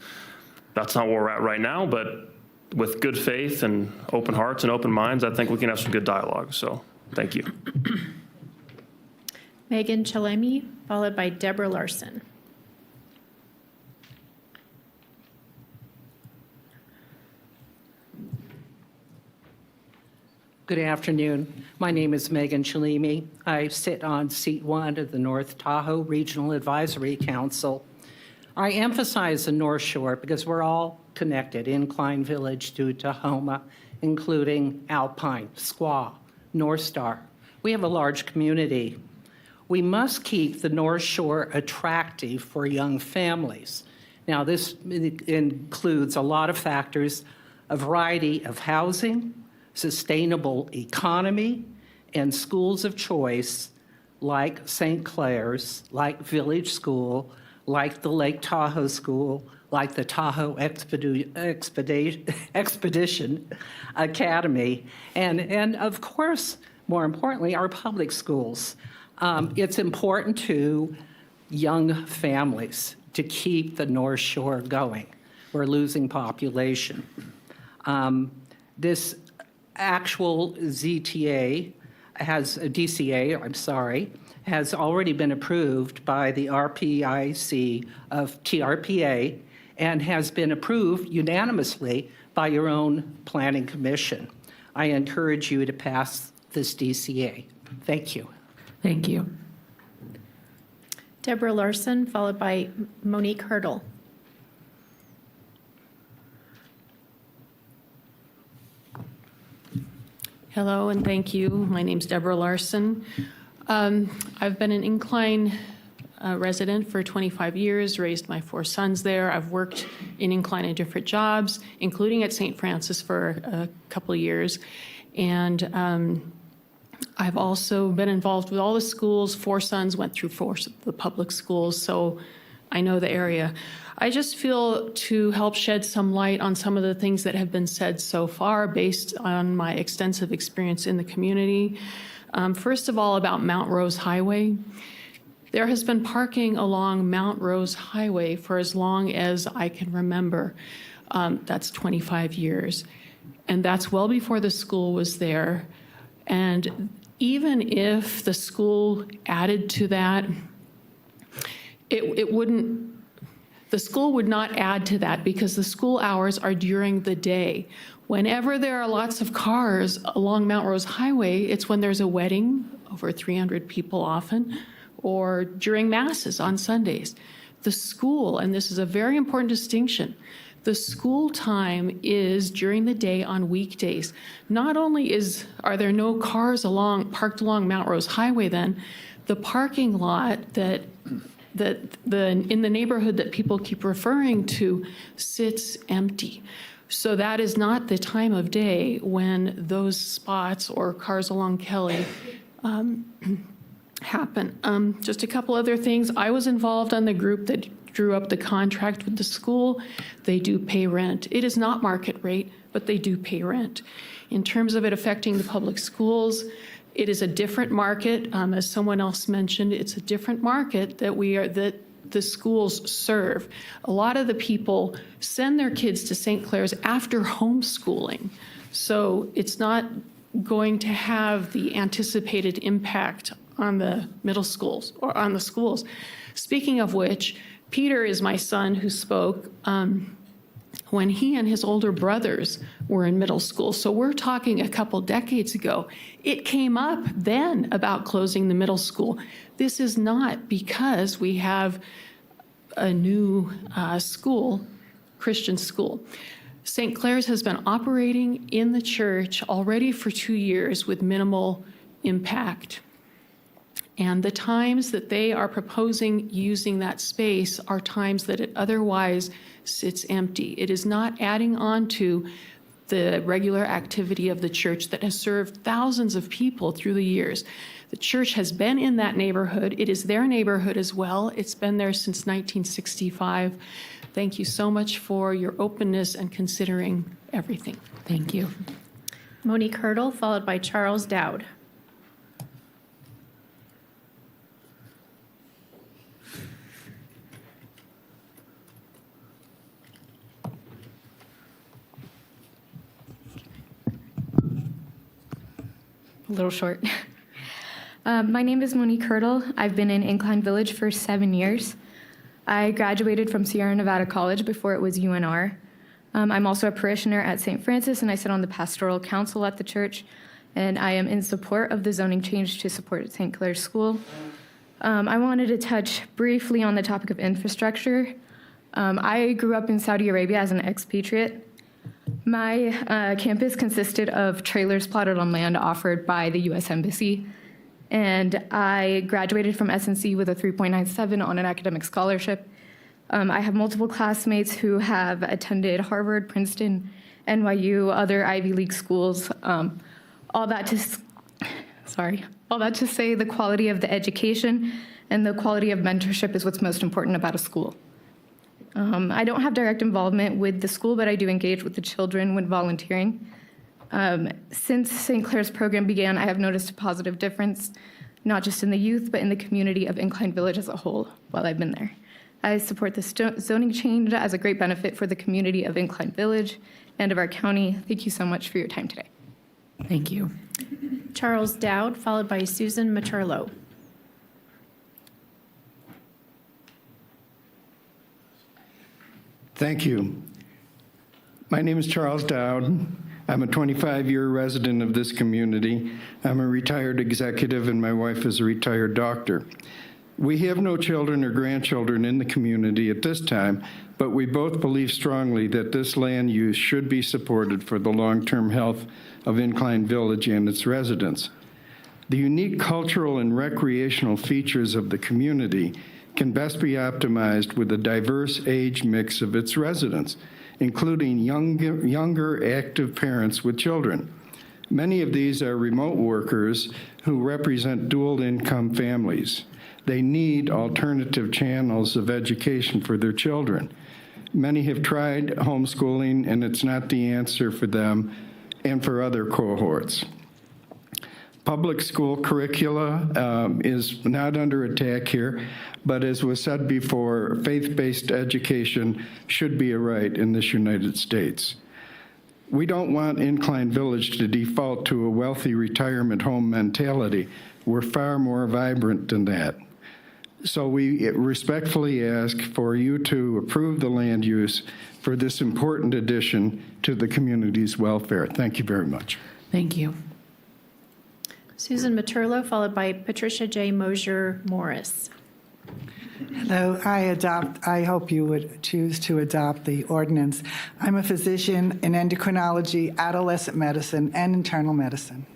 that's not where we're at right now. But with good faith and open hearts and open minds, I think we can have some good dialogue. So thank you. Megan Chilemi, followed by Deborah Larson. Good afternoon. My name is Megan Chalimi. I sit on seat 1 of the North Tahoe Regional Advisory Council. I emphasize the North Shore because we're all connected, Incline Village to Tahoma, including Alpine, Squaw, North Star. We have a large community. We must keep the North Shore attractive for young families. Now, this includes a lot of factors, a variety of housing, sustainable economy, and schools of choice like St. Clair's, like Village School, like the Lake Tahoe School, like the Tahoe Expedition Academy, and of course, more importantly, our public schools. It's important to young families to keep the North Shore going. We're losing population. This actual DCA, has already been approved by the RPIC of TRPA and has been approved unanimously by your own planning commission. I encourage you to pass this DCA. Thank you. Thank you. Deborah Larson, followed by Monique Hurdle. Hello and thank you. My name's Deborah Larson. I've been an Incline resident for 25 years, raised my 4 sons there. I've worked in Incline in different jobs, including at St. Francis for a couple of years. And I've also been involved with all the schools. 4 sons went through 4 of the public schools, so I know the area. I just feel to help shed some light on some of the things that have been said so far based on my extensive experience in the community. First of all, about Mount Rose Highway. There has been parking along Mount Rose Highway for as long as I can remember. That's 25 years. And that's well before the school was there. And even if the school added to that, the school would not add to that because the school hours are during the day. Whenever there are lots of cars along Mount Rose Highway, it's when there's a wedding, over 300 people often, or during masses on Sundays. The school, and this is a very important distinction, the school time is during the day on weekdays. Not only are there no cars parked along Mount Rose Highway then, the parking lot that in the neighborhood that people keep referring to sits empty. So that is not the time of day when those spots or cars along Kelly happen. Just a couple other things. I was involved on the group that drew up the contract with the school. They do pay rent. It is not market rate, but they do pay rent. In terms of it affecting the public schools, it is a different market. As someone else mentioned, it's a different market that the schools serve. A lot of the people send their kids to St. Clair's after homeschooling. So it's not going to have the anticipated impact on the middle schools or on the schools. Speaking of which, Peter is my son who spoke when he and his older brothers were in middle school. So we're talking a couple decades ago. It came up then about closing the middle school. This is not because we have a new school, Christian school. St. Clair's has been operating in the church already for 2 years with minimal impact. And the times that they are proposing using that space are times that it otherwise sits empty. It is not adding on to the regular activity of the church that has served thousands of people through the years. The church has been in that neighborhood. It is their neighborhood as well. It's been there since 1965. Thank you so much for your openness and considering everything. Thank you. Monique Hurdle, followed by Charles Dowd. A little short. My name is Monique Hurdle. I've been in Incline Village for 7 years. I graduated from Sierra Nevada College before it was UNR. I'm also a parishioner at St. Francis, and I sit on the pastoral council at the church. and I am in support of the zoning change to support St. Clair's School. I wanted to touch briefly on the topic of infrastructure. I grew up in Saudi Arabia as an expatriate. My campus consisted of trailers plotted on land offered by the U.S. Embassy, and I graduated from SNC with a 3.97 on an academic scholarship. I have multiple classmates who have attended Harvard, Princeton, NYU, other Ivy League schools. All that to say the quality of the education and the quality of mentorship is what's most important about a school. I don't have direct involvement with the school, but I do engage with the children when volunteering. Since St. Clair's program began, I have noticed a positive difference, not just in the youth, but in the community of Incline Village as a whole while I've been there. I support the zoning change as a great benefit for the community of Incline Village and of our county. Thank you so much for your time today. Thank you. Charles Dowd, followed by Susan Maturlo. Thank you. My name is Charles Dowd. I'm a 25-year resident of this community. I'm a retired executive, and my wife is a retired doctor. We have no children or grandchildren in the community at this time, but we both believe strongly that this land use should be supported for the long-term health of Incline Village and its residents. The unique cultural and recreational features of the community can best be optimized with a diverse age mix of its residents, including younger active parents with children. Many of these are remote workers who represent dual-income families. They need alternative channels of education for their children. Many have tried homeschooling, and it's not the answer for them and for other cohorts. Public school curricula is not under attack here, but as was said before, faith-based education should be a right in this United States. We don't want Incline Village to default to a wealthy retirement home mentality. We're far more vibrant than that. So we respectfully ask for you to approve the land use for this important addition to the community's welfare. Thank you very much. Thank you. Susan Maturlo, followed by Patricia J. Mosier Morris. Hello, I hope you would choose to adopt the ordinance. I'm a physician in endocrinology, adolescent medicine, and internal medicine.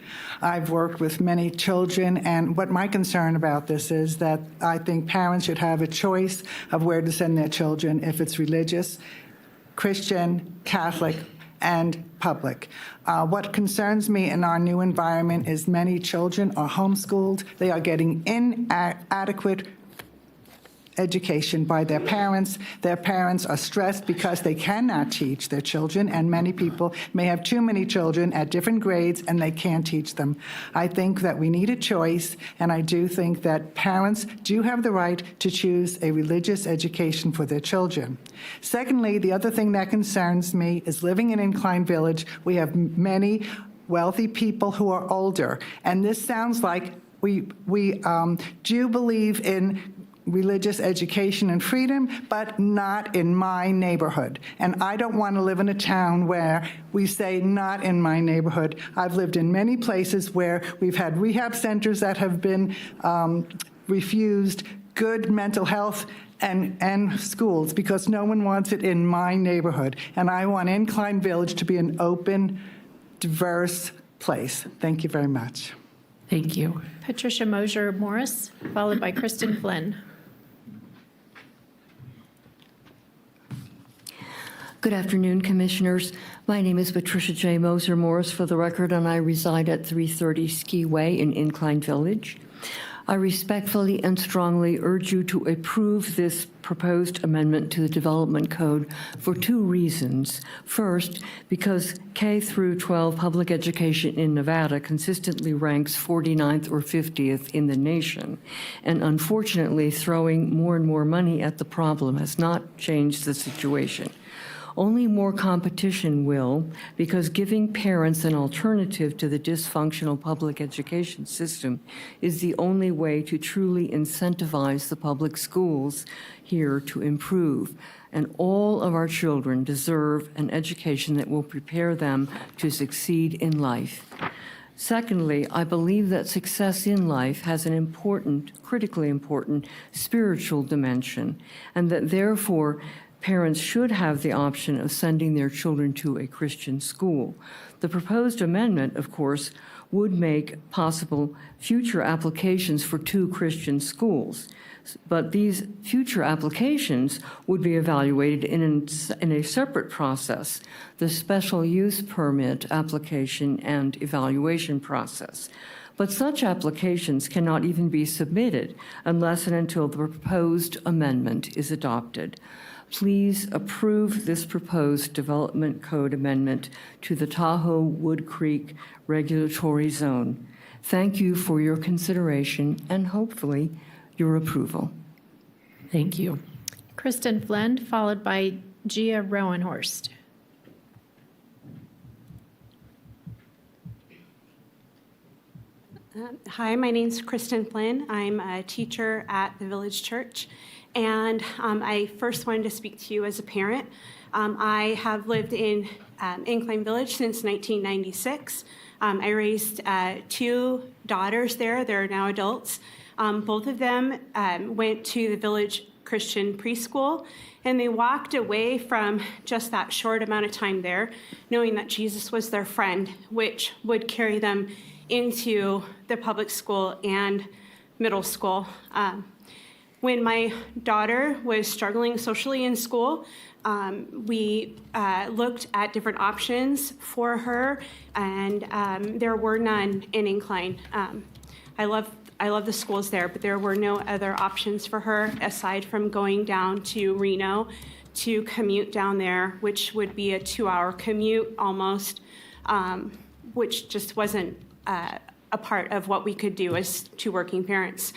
I've worked with many children, and what my concern about this is that I think parents should have a choice of where to send their children, if it's religious, Christian, Catholic, and public. What concerns me in our new environment is many children are homeschooled. They are getting inadequate education by their parents. Their parents are stressed because they cannot teach their children, and many people may have too many children at different grades and they can't teach them. I think that we need a choice, and I do think that parents do have the right to choose a religious education for their children. Secondly, the other thing that concerns me is living in Incline Village. We have many wealthy people who are older, and this sounds like we do believe in religious education and freedom, but not in my neighborhood. And I don't want to live in a town where we say, not in my neighborhood. I've lived in many places where we've had rehab centers that have been refused good mental health and schools because no one wants it in my neighborhood. And I want Incline Village to be an open, diverse place. Thank you very much. Thank you. Patricia Mosier Morris, followed by Kristen Flynn. Good afternoon, Commissioners. My name is Patricia J. Moser Morris, for the record, and I reside at 330 Ski Way in Incline Village. I respectfully and strongly urge you to approve this proposed amendment to the Development Code for two reasons. First, because K through 12 public education in Nevada consistently ranks 49th or 50th in the nation, and unfortunately, throwing more and more money at the problem has not changed the situation. Only more competition will, because giving parents an alternative to the dysfunctional public education system is the only way to truly incentivize the public schools here to improve. And all of our children deserve an education that will prepare them to succeed in life. Secondly, I believe that success in life has an important, critically important spiritual dimension, and that therefore parents should have the option of sending their children to a Christian school. The proposed amendment, of course, would make possible future applications for 2 Christian schools. But these future applications would be evaluated in a separate process, the special use permit application and evaluation process. But such applications cannot even be submitted unless and until the proposed amendment is adopted. Please approve this proposed development code amendment to the Tahoe Wood Creek Regulatory Zone. Thank you for your consideration and hopefully your approval. Thank you. Kristen Flend, followed by Gia Rowenhorst. Hi, my name's Kristen Flynn. I'm a teacher at the Village Church, and I first wanted to speak to you as a parent. I have lived in Incline Village since 1996. I raised 2 daughters there. They're now adults. Both of them went to the Village Christian Preschool, and they walked away from just that short amount of time there, knowing that Jesus was their friend, which would carry them into the public school and middle school. When my daughter was struggling socially in school, we looked at different options for her, and there were none in Incline. I love the schools there, but there were no other options for her aside from going down to Reno to commute down there, which would be a 2-hour commute almost, which just wasn't a part of what we could do as 2 working parents.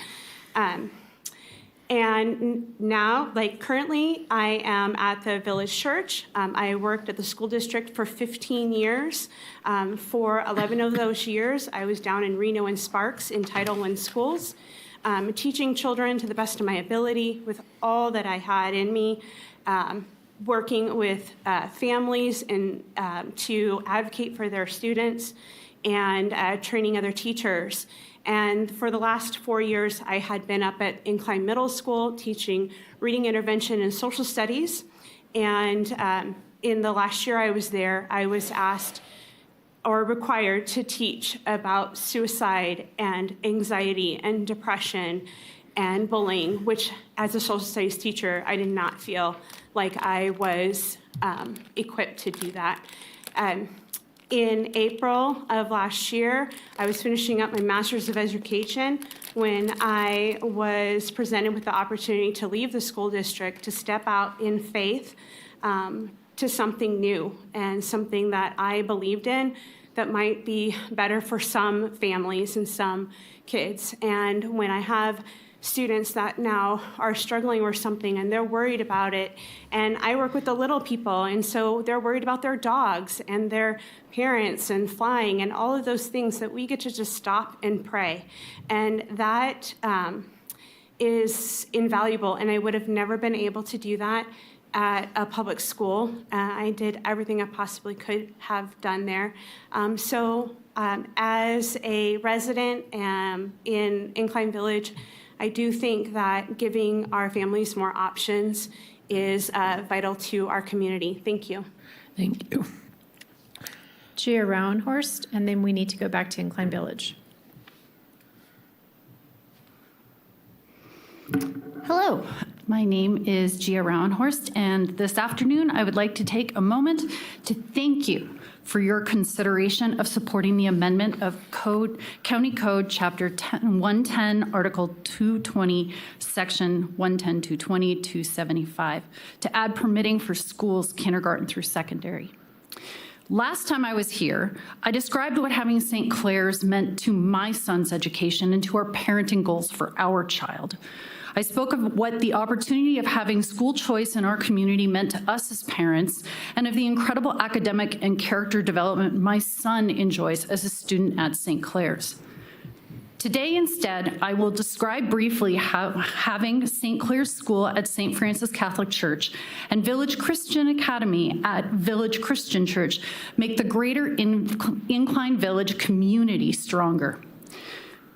And now, currently, I am at the Village Church. I worked at the school district for 15 years. For 11 of those years, I was down in Reno and Sparks in Title I schools, teaching children to the best of my ability with all that I had in me, working with families and to advocate for their students, and training other teachers. And for the last 4 years, I had been up at Incline Middle School teaching reading intervention and social studies. And in the last year I was there, I was asked or required to teach about suicide and anxiety and depression and bullying, which as a social studies teacher, I did not feel like I was equipped to do that. In April of last year, I was finishing up my Master's of Education when I was presented with the opportunity to leave the school district to step out in faith to something new and something that I believed in that might be better for some families and some kids. And when I have students that now are struggling with something and they're worried about it, and I work with the little people, and so they're worried about their dogs and their parents and flying and all of those things, that we get to just stop and pray. And that is invaluable, and I would have never been able to do that at a public school. I did everything I possibly could have done there. As a resident in Incline Village, I do think that giving our families more options is vital to our community. Thank you. Thank you. Gia Rowenhorst, and then we need to go back to Incline Village. Hello, my name is Gia Rowenhorst, and this afternoon I would like to take a moment to thank you for your consideration of supporting the amendment of County Code Chapter 110, Article 220, Section 110-220-275, to add permitting for schools kindergarten through secondary. Last time I was here, I described what having St. Clair's meant to my son's education and to our parenting goals for our child. I spoke of what the opportunity of having school choice in our community meant to us as parents, and of the incredible academic and character development my son enjoys as a student at St. Clair's. Today, instead, I will describe briefly how having St. Clair's School at St. Francis Catholic Church and Village Christian Academy at Village Christian Church make the greater Incline Village community stronger.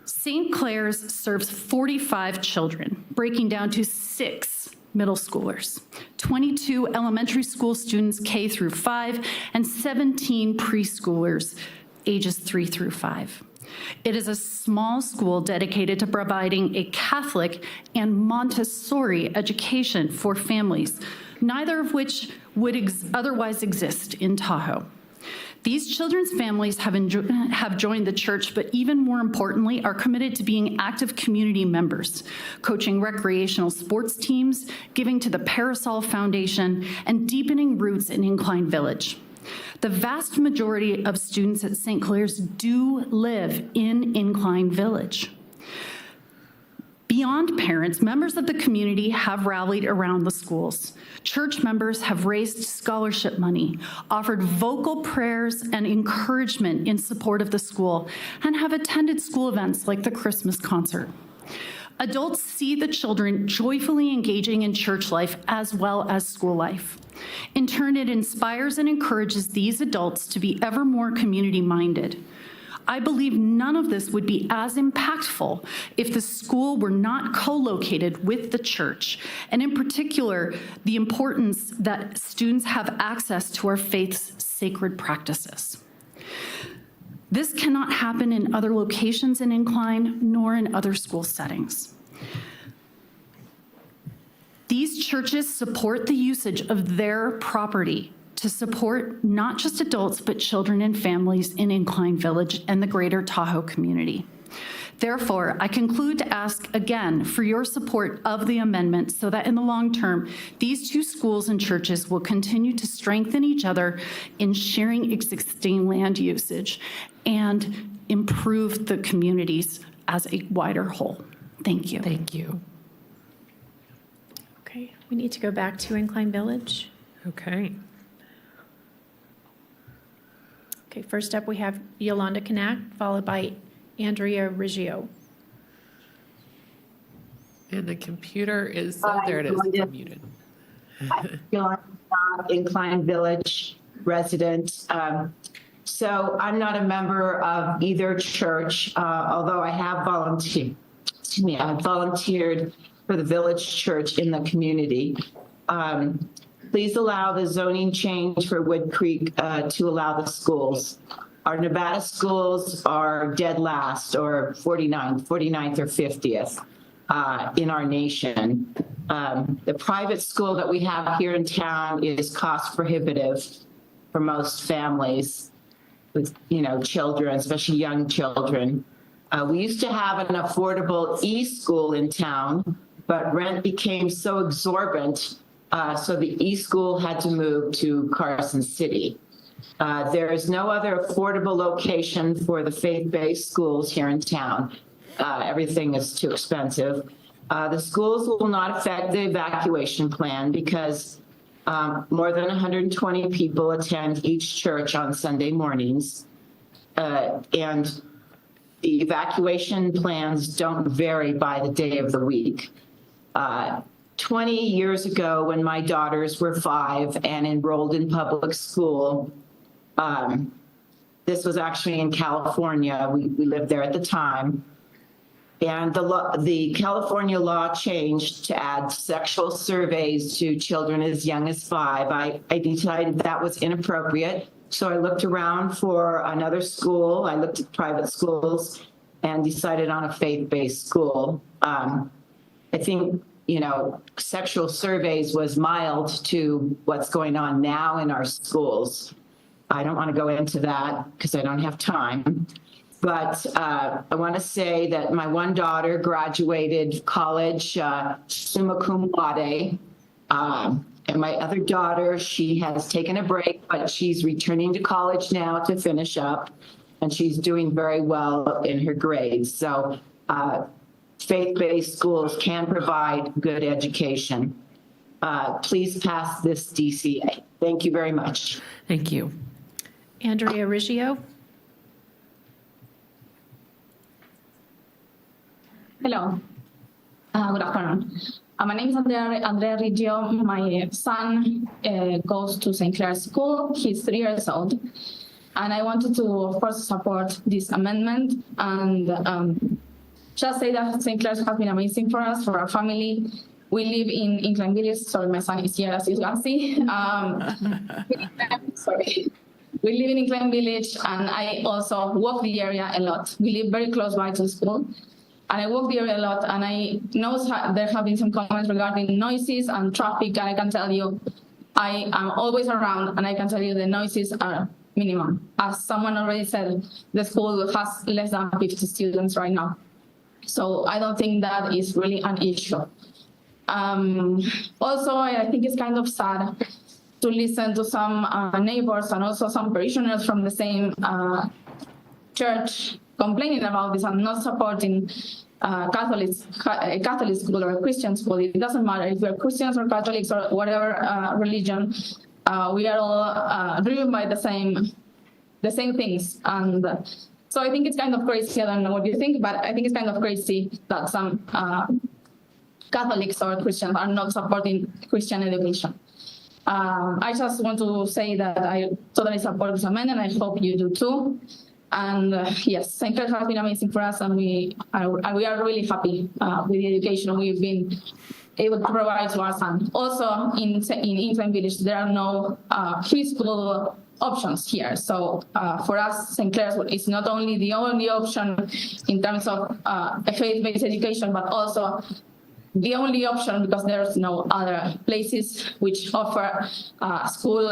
St. Clair's serves 45 children, breaking down to 6 middle schoolers, 22 elementary school students K through 5, and 17 preschoolers ages 3 through 5. It is a small school dedicated to providing a Catholic and Montessori education for families, neither of which would otherwise exist in Tahoe. These children's families have joined the church, but even more importantly, are committed to being active community members, coaching recreational sports teams, giving to the Parasol Foundation, and deepening roots in Incline Village. The vast majority of students at St. Clair's do live in Incline Village. Beyond parents, members of the community have rallied around the schools. Church members have raised scholarship money, offered vocal prayers and encouragement in support of the school, and have attended school events like the Christmas concert. Adults see the children joyfully engaging in church life as well as school life. In turn, it inspires and encourages these adults to be ever more community-minded. I believe none of this would be as impactful if the school were not co-located with the church, and in particular, the importance that students have access to our faith's sacred practices. This cannot happen in other locations in Incline, nor in other school settings. These churches support the usage of their property to support not just adults, but children and families in Incline Village and the greater Tahoe community. Therefore, I conclude to ask again for your support of the amendment so that in the long term, these two schools and churches will continue to strengthen each other in sharing existing land usage and improve the communities as a wider whole. Thank you. Thank you. Okay, we need to go back to Incline Village. Okay. Okay, first up we have Yolanda Knack, followed by Andrea Riggio. And the computer is, oh, there it is, it's muted. Yolanda, Incline Village resident. So I'm not a member of either church, although I have volunteered. Excuse me, I've volunteered for the Village Church in the community. Please allow the zoning change for Wood Creek to allow the schools. Our Nevada schools are dead last, or 49th or 50th in our nation. The private school that we have here in town is cost prohibitive for most families with, children, especially young children. We used to have an affordable e-school in town, but rent became so exorbitant, so the e-school had to move to Carson City. There is no other affordable location for the faith-based schools here in town. Everything is too expensive. The schools will not affect the evacuation plan because more than 120 people attend each church on Sunday mornings. And the evacuation plans don't vary by the day of the week. 20 years ago, when my daughters were 5 and enrolled in public school, this was actually in California. We lived there at the time. And the California law changed to add sexual surveys to children as young as 5. I decided that was inappropriate. So I looked around for another school. I looked at private schools and decided on a faith-based school. I think, sexual surveys was mild to what's going on now in our schools. I don't want to go into that because I don't have time. But I want to say that my one daughter graduated college summa cum laude. And my other daughter, she has taken a break, but she's returning to college now to finish up. And she's doing very well in her grades. So faith-based schools can provide good education. Please pass this DCA. Thank you very much. Thank you. Andrea Riggio. Hello. Good afternoon. My name is Andrea Riggio. My son goes to St. Clair's School. He's 3 years old. And I wanted to, of course, support this amendment and just say that St. Clair's has been amazing for us, for our family. We live in Incline Village. Sorry, my son is here, as you can see. Sorry. We live in Incline Village, and I also walk the area a lot. We live very close by to school. And I walk the area a lot, and I know there have been some comments regarding noises and traffic, and I can tell you, I am always around, and I can tell you the noises are minimum. As someone already said, the school has less than 50 students right now. So I don't think that is really an issue. Also, I think it's kind of sad to listen to some neighbors and also some parishioners from the same church complaining about this and not supporting Catholic school or a Christian school. It doesn't matter if we're Christians or Catholics or whatever religion. We are all driven by the same things. And so I think it's kind of crazy. I don't know what you think, but I think it's kind of crazy that some Catholics or Christians are not supporting Christian education. I just want to say that I totally support this amendment, and I hope you do too. And yes, St. Clair has been amazing for us, and we are really happy with the education we've been able to provide to our son. Also, in Incline Village, there are no preschool options here. So for us, St. Clair's is not only the only option in terms of a faith-based education, but also the only option because there's no other places which offer school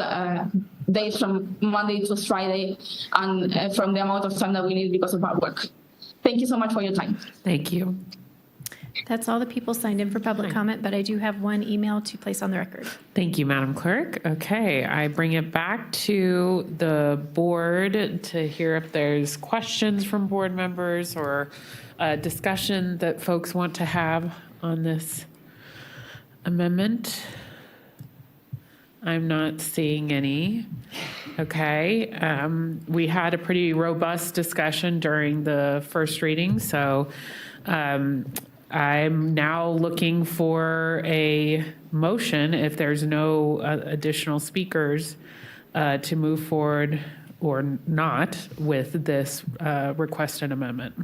days from Monday to Friday and from the amount of time that we need because of our work. Thank you so much for your time. Thank you. That's all the people signed in for public comment, but I do have one email to place on the record. Thank you, Madam Clerk. Okay, I bring it back to the board to hear if there's questions from board members or discussion that folks want to have on this amendment. I'm not seeing any. Okay. We had a pretty robust discussion during the first reading, so I'm now looking for a motion, if there's no additional speakers, to move forward or not with this requested amendment.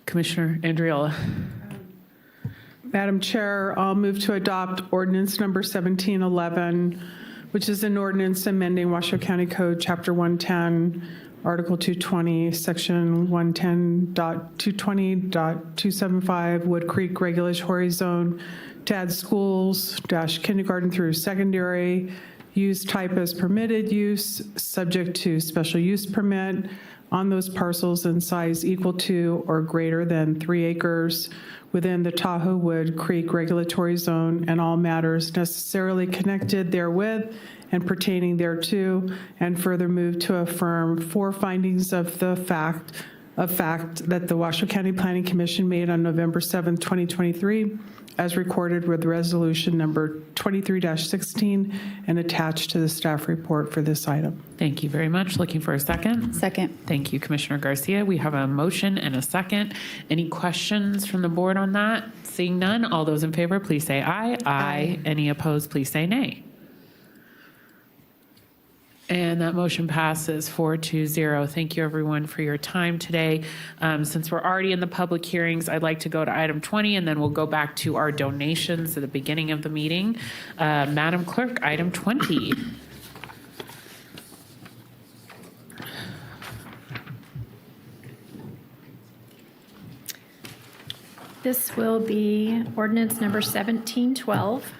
Commissioner Andriola. Madam Chair, I'll move to adopt ordinance number 1711, which is an ordinance amending Washoe County Code, Chapter 110, Article 220, Section 110.220.275, Wood Creek Regulatory Zone, to add schools, kindergarten through secondary, use type as permitted use, subject to special use permit, on those parcels in size equal to or greater than 3 acres within the Tahoe Wood Creek Regulatory Zone and all matters necessarily connected therewith and pertaining thereto, and further move to affirm 4 findings of fact that the Washoe County Planning Commission made on November 7, 2023, as recorded with resolution number 23-16 and attached to the staff report for this item. Thank you very much. Looking for a second. Second. Thank you, Commissioner Garcia. We have a motion and a second. Any questions from the board on that? Seeing none, all those in favor, please say aye. Aye. Any opposed, please say nay. And that motion passes 4-0. Thank you, everyone, for your time today. Since we're already in the public hearings, I'd like to go to item 20, and then we'll go back to our donations at the beginning of the meeting. Madam Clerk, item 20. This will be ordinance number 1712.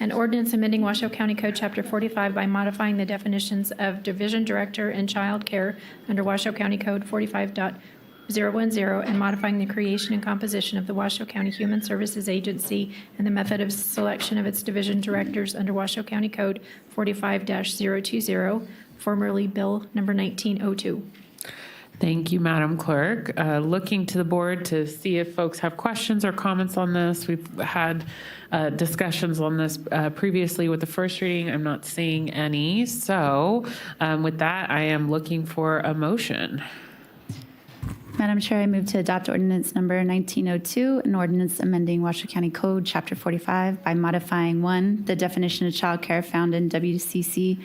An ordinance amending Washoe County Code Chapter 45 by modifying the definitions of division director and child care under Washoe County Code 45.010 and modifying the creation and composition of the Washoe County Human Services Agency and the method of selection of its division directors under Washoe County Code 45-020, formerly Bill number 1902. Thank you, Madam Clerk. Looking to the board to see if folks have questions or comments on this. We've had discussions on this previously with the first reading. I'm not seeing any. So with that, I am looking for a motion. Madam Chair, I move to adopt ordinance number 1902, an ordinance amending Washoe County Code, Chapter 45, by modifying 1, the definition of childcare found in WCC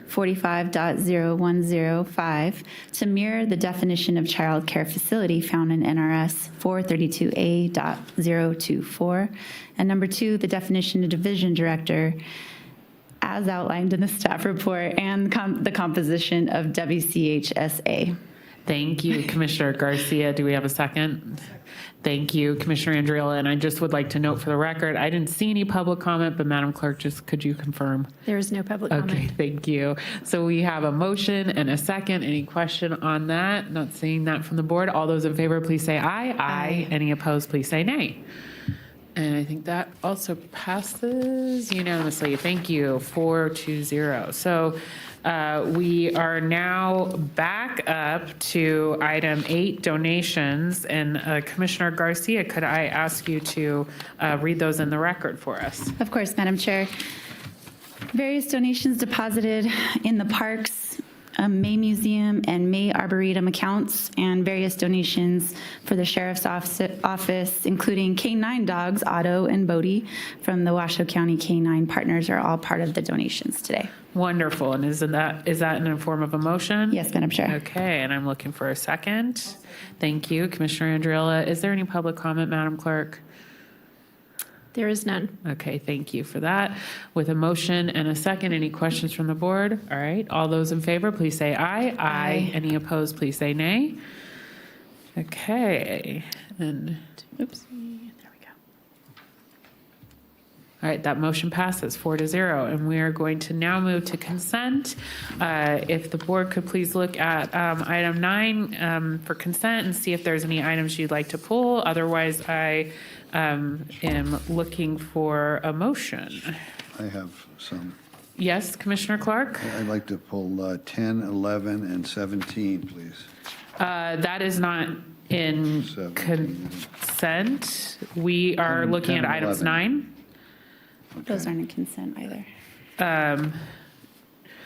45.0105 to mirror the definition of child care facility found in NRS 432A.024, and number 2, the definition of division director as outlined in the staff report and the composition of WCHSA. Thank you, Commissioner Garcia. Do we have a second? Thank you, Commissioner Andriola. And I just would like to note for the record, I didn't see any public comment, but Madam Clerk, just could you confirm? There is no public comment. Okay, thank you. So we have a motion and a second. Any question on that? Not seeing that from the board. All those in favor, please say aye. Aye. Any opposed, please say nay. And I think that also passes unanimously. Thank you, 4-0. So we are now back up to item 8, donations. And Commissioner Garcia, could I ask you to read those in the record for us? Of course, Madam Chair. Various donations deposited in the parks, May Museum, and May Arboretum accounts, and various donations for the Sheriff's Office, including K9 dogs, Otto and Bodie, from the Washoe County K9 partners are all part of the donations today. Wonderful. And is that in the form of a motion? Yes, Madam Chair. Okay, and I'm looking for a second. Thank you, Commissioner Andriola. Is there any public comment, Madam Clerk? There is none. Okay, thank you for that. With a motion and a second, any questions from the board? All right, all those in favor, please say aye. Aye. Any opposed, please say nay. Okay, and Oops. There we go. all right, that motion passes 4-0, and we are going to now move to consent. If the board could please look at item 9 for consent and see if there's any items you'd like to pull. Otherwise, I am looking for a motion. I have some. Yes, Commissioner Clark? I'd like to pull 10, 11, and 17, please. That is not in 17. consent. We are 10, looking 10, at items 11. 9. Those aren't in consent either.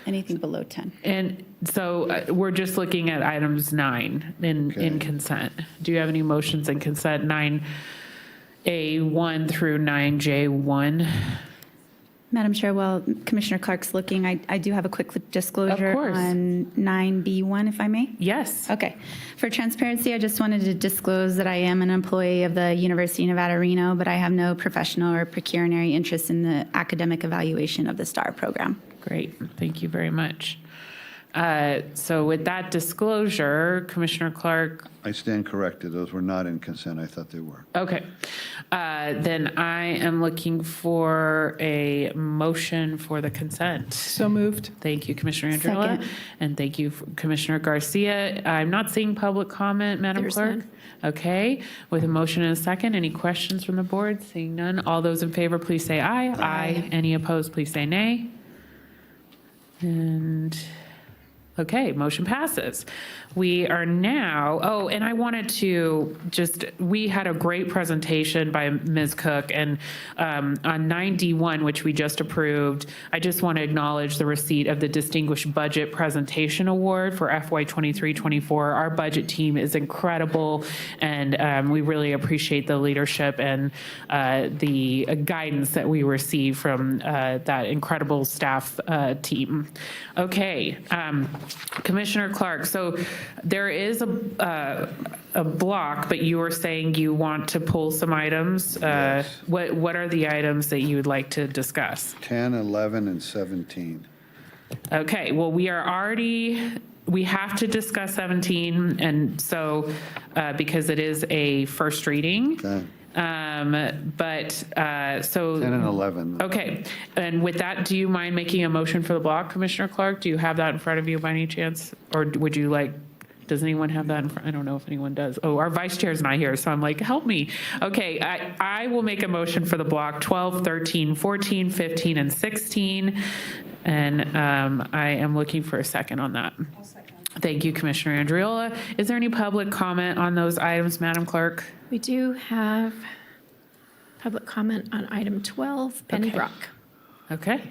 Anything below 10. And so we're just looking at items 9 in consent. Do you have any motions in consent, 9A1 through 9J1? Madam Chair, while Commissioner Clark's looking, I do have a quick disclosure Of course. on 9B1, if I may. Yes. Okay. For transparency, I just wanted to disclose that I am an employee of the University of Nevada, Reno, but I have no professional or pecuniary interest in the academic evaluation of the STAR program. Great. Thank you very much. So with that disclosure, Commissioner Clark. I stand corrected. Those were not in consent. I thought they were. Okay. Then I am looking for a motion for the consent. So moved. Thank you, Commissioner Andriola. Second. And thank you, Commissioner Garcia. I'm not seeing public comment, Madam There's Clerk. none. Okay. With a motion and a second, any questions from the board? Seeing none. All those in favor, please say aye. Aye. Any opposed, please say nay. And okay, motion passes. We are now, and I wanted to we had a great presentation by Ms. Cook, and on 9D1, which we just approved, I just want to acknowledge the receipt of the Distinguished Budget Presentation Award for FY 23-24. Our budget team is incredible, and we really appreciate the leadership and the guidance that we receive from that incredible staff team. Okay, Commissioner Clark, so there is a block, but you were saying you want to pull some items. Yes. What are the items that you would like to discuss? 10, 11, and 17. Okay, well, we have to discuss 17, and so because it is a first reading. Okay. So 10 and 11. Okay, and with that, do you mind making a motion for the block, Commissioner Clark? Do you have that in front of you by any chance? Or would you like, does anyone have that in front? I don't know if anyone does. Oh, our vice chair's not here, so I'm like, help me. Okay, I will make a motion for the block 12, 13, 14, 15, and 16. And I am looking for a second on that. Thank you, Commissioner Andriola. Is there any public comment on those items, Madam Clerk? We do have public comment on item 12, Penny Okay. Brock. Okay.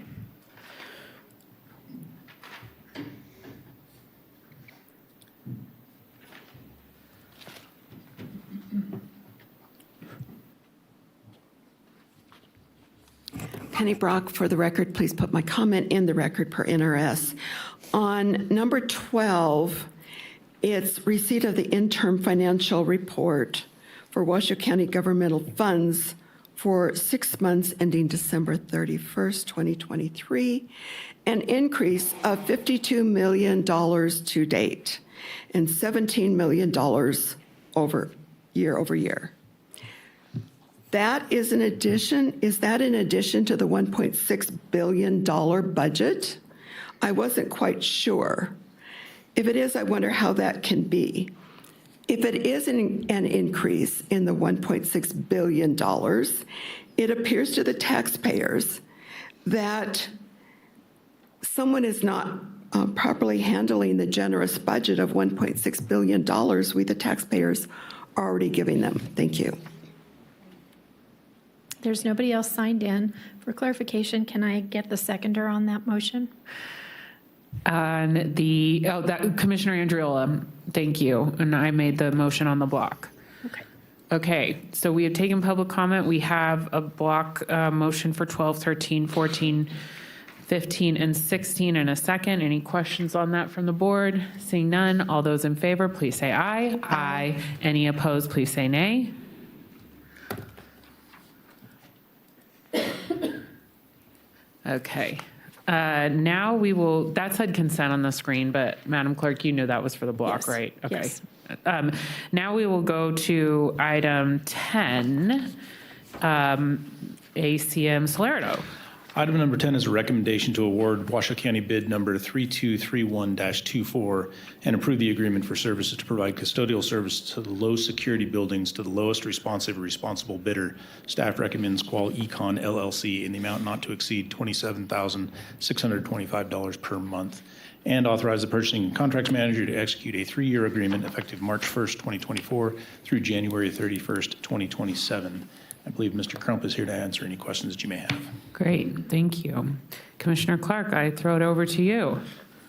Penny Brock, for the record, please put my comment in the record per NRS. On number 12, it's receipt of the interim financial report for Washoe County governmental funds for 6 months ending December 31st, 2023, an increase of $52 million to date and $17 million year over year. That is in addition, is that in addition to the $1.6 billion budget? I wasn't quite sure. If it is, I wonder how that can be. If it is an increase in the $1.6 billion, it appears to the taxpayers that someone is not properly handling the generous budget of $1.6 billion we, the taxpayers, are already giving them. Thank you. There's nobody else signed in. For clarification, can I get the seconder on that motion? On the, Commissioner Andriola, thank you. And I made the motion on the block. Okay. Okay, so we have taken public comment. We have a block motion for 12, 13, 14, 15, and 16 in a second. Any questions on that from the board? Seeing none, all those in favor, please say aye. Aye. Any opposed, please say nay. Okay. Now we will, that said consent on the screen, but Madam Clerk, you knew that was for the block, Yes. right? Okay. Yes. Now we will go to item 10, ACM Salerno. Item number 10 is a recommendation to award Washoe County bid number 3231-24 and approve the agreement for services to provide custodial service to the low security buildings to the lowest responsible bidder. Staff recommends Qual Econ LLC in the amount not to exceed $27,625 per month, and authorize the purchasing and contracts manager to execute a 3-year agreement effective March 1st, 2024 through January 31st, 2027. I believe Mr. Crump is here to answer any questions that you may have. Great, thank you. Commissioner Clark, I throw it over to you.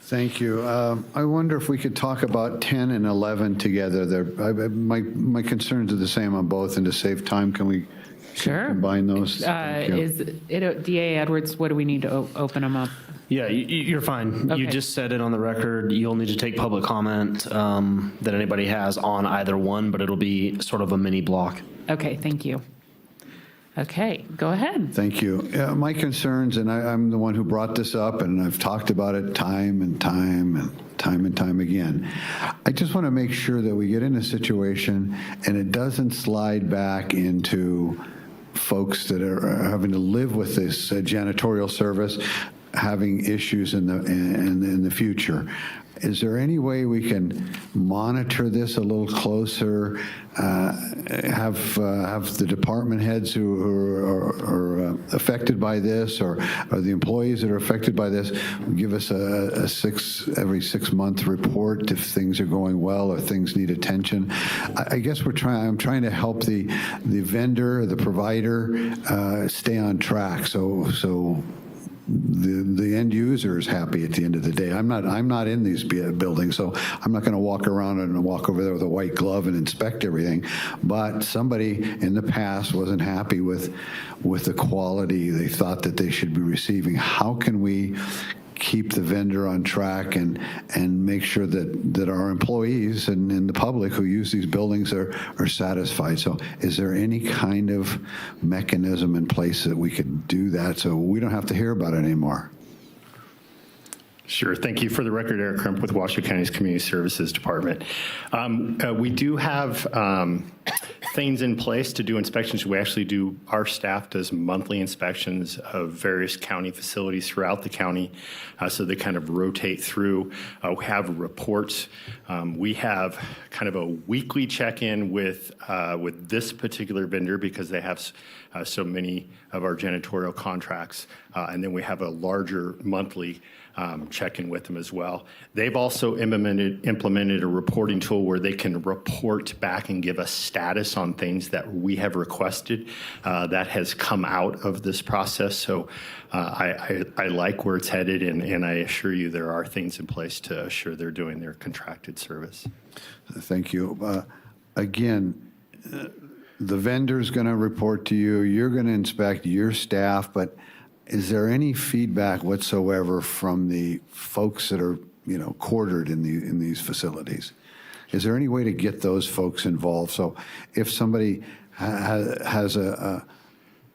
Thank you. I wonder if we could talk about 10 and 11 together. My concerns are the same on both, and to save time, can we combine those? Thank you. Is it, DA Edwards, what do we need to open them up? Yeah, you're fine. Okay. You just said it on the record. You'll need to take public comment that anybody has on either one, but it'll be sort of a mini block. Okay, thank you. Okay, go ahead. Thank you. My concerns, and I'm the one who brought this up, and I've talked about it time and time again. I just want to make sure that we get in a situation and it doesn't slide back into folks that are having to live with this janitorial service having issues in the future. Is there any way we can monitor this a little closer, have the department heads who are affected by this, or the employees that are affected by this, give us every 6 month report if things are going well or things need attention? I guess I'm trying to help the vendor, the provider, stay on track. So the end user is happy at the end of the day. I'm not in these buildings, so I'm not going to walk around and walk over there with a white glove and inspect everything. But somebody in the past wasn't happy with the quality they thought that they should be receiving. How can we keep the vendor on track and make sure that our employees and the public who use these buildings are satisfied? So is there any kind of mechanism in place that we could do that so we don't have to hear about it anymore? Sure. Thank you. For the record, Eric Crump with Washoe County's Community Services Department. We do have things in place to do inspections. Our staff does monthly inspections of various county facilities throughout the county. So they kind of rotate through. We have reports. We have kind of a weekly check-in with this particular vendor because they have so many of our janitorial contracts. And then we have a larger monthly check-in with them as well. They've also implemented a reporting tool where they can report back and give us status on things that we have requested that has come out of this process. So I like where it's headed, and I assure you there are things in place to assure they're doing their contracted service. Thank you. Again, the vendor's going to report to you. You're going to inspect your staff, but is there any feedback whatsoever from the folks that are, quartered in these facilities? Is there any way to get those folks involved? So if somebody has an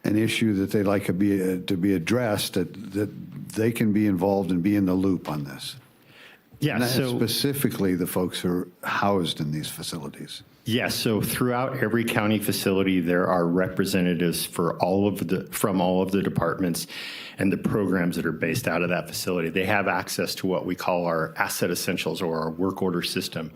issue that they'd like to be addressed, that they can be involved and be in the loop on this? Yeah, and so specifically the folks who are housed in these facilities. Yes, so throughout every county facility, there are representatives from all of the departments and the programs that are based out of that facility. They have access to what we call our asset essentials or our work order system,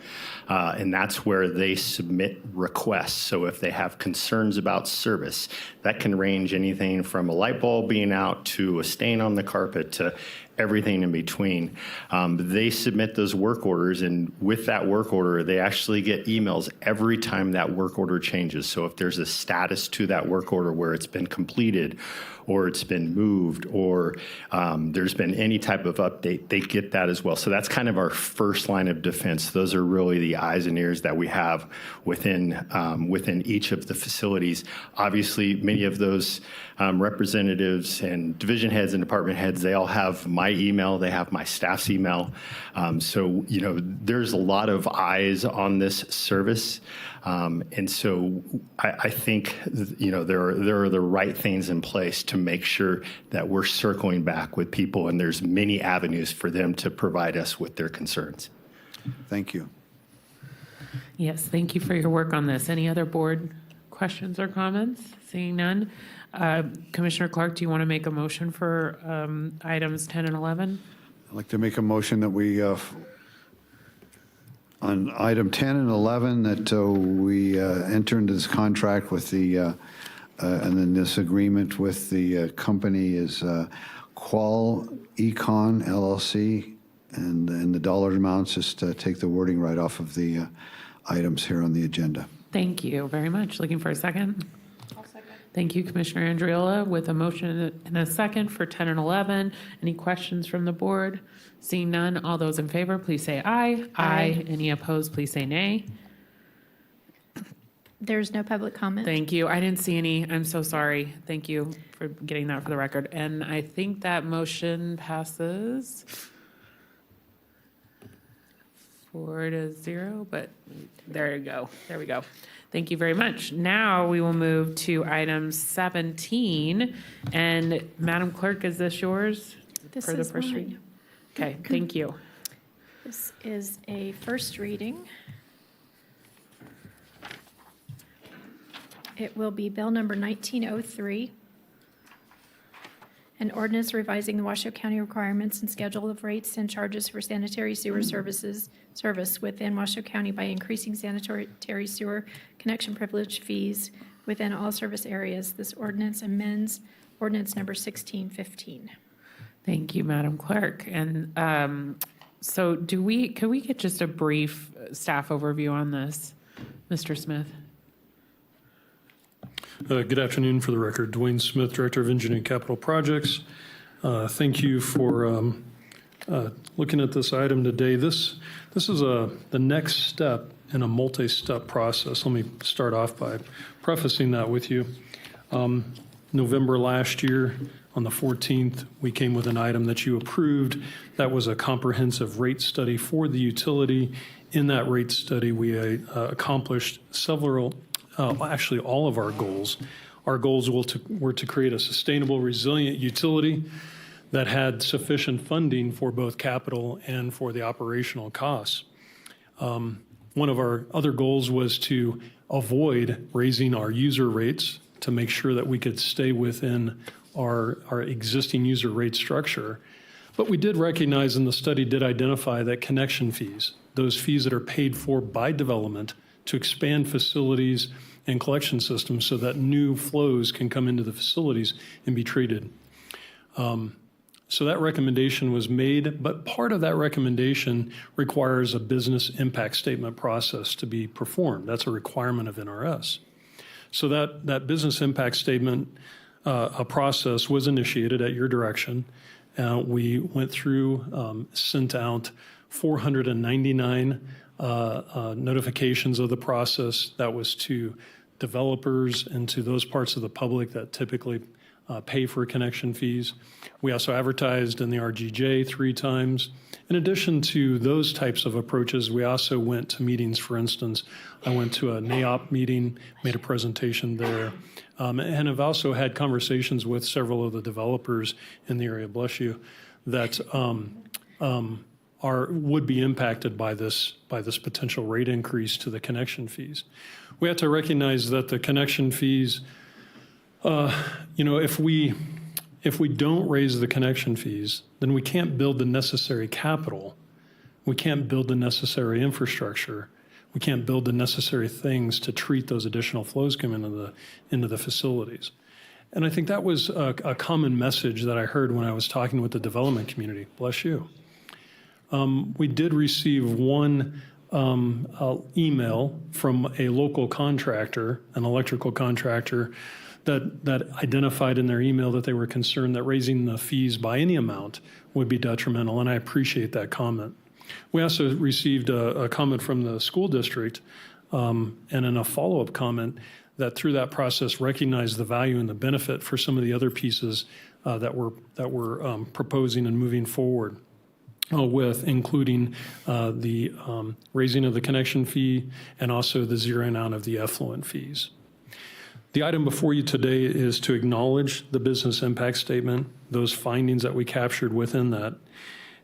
and that's where they submit requests. So if they have concerns about service, that can range anything from a light bulb being out to a stain on the carpet to everything in between. They submit those work orders, and with that work order, they actually get emails every time that work order changes. So if there's a status to that work order where it's been completed or it's been moved or there's been any type of update, they get that as well. So that's kind of our first line of defense. Those are really the eyes and ears that we have within each of the facilities. Obviously, many of those representatives and division heads and department heads, they all have my email, they have my staff's email. So, there's a lot of eyes on this service. And so I think, there are the right things in place to make sure that we're circling back with people and there's many avenues for them to provide us with their concerns. Thank you. Yes, thank you for your work on this. Any other board questions or comments? Seeing none. Commissioner Clark, do you want to make a motion for items 10 and 11? I'd like to make a motion that we, on item 10 and 11, that we enter into this contract with and then this agreement with the company is Qual Econ LLC, and the dollar amounts, just take the wording right off of the items here on the agenda. Thank you very much. Looking for a second? I'll second. Thank you, Commissioner Andriola, with a motion and a second for 10 and 11. Any questions from the board? Seeing none, all those in favor, please say aye. Aye. Any opposed, please say nay. There's no public comment. Thank you. I didn't see any. I'm so sorry. Thank you for getting that for the record. And I think that motion passes 4-0, but there you go. There we go. Thank you very much. Now we will move to item 17. And Madam Clerk, is this yours for the first reading? Okay, thank you. This is a first reading. It will be Bill number 1903, an ordinance revising the Washoe County requirements and schedule of rates and charges for sanitary sewer service within Washoe County by increasing sanitary sewer connection privilege fees within all service areas. This ordinance amends ordinance number 1615. Thank you, Madam Clerk. And so can we get just a brief staff overview on this, Mr. Smith? Good afternoon. For the record, Dwayne Smith, Director of Engineering Capital Projects. Thank you for looking at this item today. This is the next step in a multi-step process. Let me start off by prefacing that with you. November last year, on the 14th, we came with an item that you approved. That was a comprehensive rate study for the utility. In that rate study, we accomplished actually all of our goals. Our goals were to create a sustainable, resilient utility that had sufficient funding for both capital and for the operational costs. One of our other goals was to avoid raising our user rates to make sure that we could stay within our existing user rate structure. But we did recognize, and the study did identify, that connection fees, those fees that are paid for by development to expand facilities and collection systems so that new flows can come into the facilities and be treated. So that recommendation was made, but part of that recommendation requires a business impact statement process to be performed. That's a requirement of NRS. So that business impact statement a process was initiated at your direction. We went through, sent out 499 notifications of the process. That was to developers and to those parts of the public that typically pay for connection fees. We also advertised in the RGJ 3 times. In addition to those types of approaches, we also went to meetings. For instance, I went to a NAOP meeting, made a presentation there, and have also had conversations with several of the developers in the area, bless you, that would be impacted by this potential rate increase to the connection fees. We have to recognize that the connection fees, if we don't raise the connection fees, then we can't build the necessary capital. We can't build the necessary infrastructure. We can't build the necessary things to treat those additional flows coming into the facilities. And I think that was a common message that I heard when I was talking with the development community. Bless you. We did receive one email from a local contractor, an electrical contractor, that identified in their email that they were concerned that raising the fees by any amount would be detrimental, and I appreciate that comment. We also received a comment from the school district, and in a follow-up comment, that through that process recognized the value and the benefit for some of the other pieces that we're proposing and moving forward with, including the raising of the connection fee and also the zeroing out of the effluent fees. The item before you today is to acknowledge the business impact statement, those findings that we captured within that.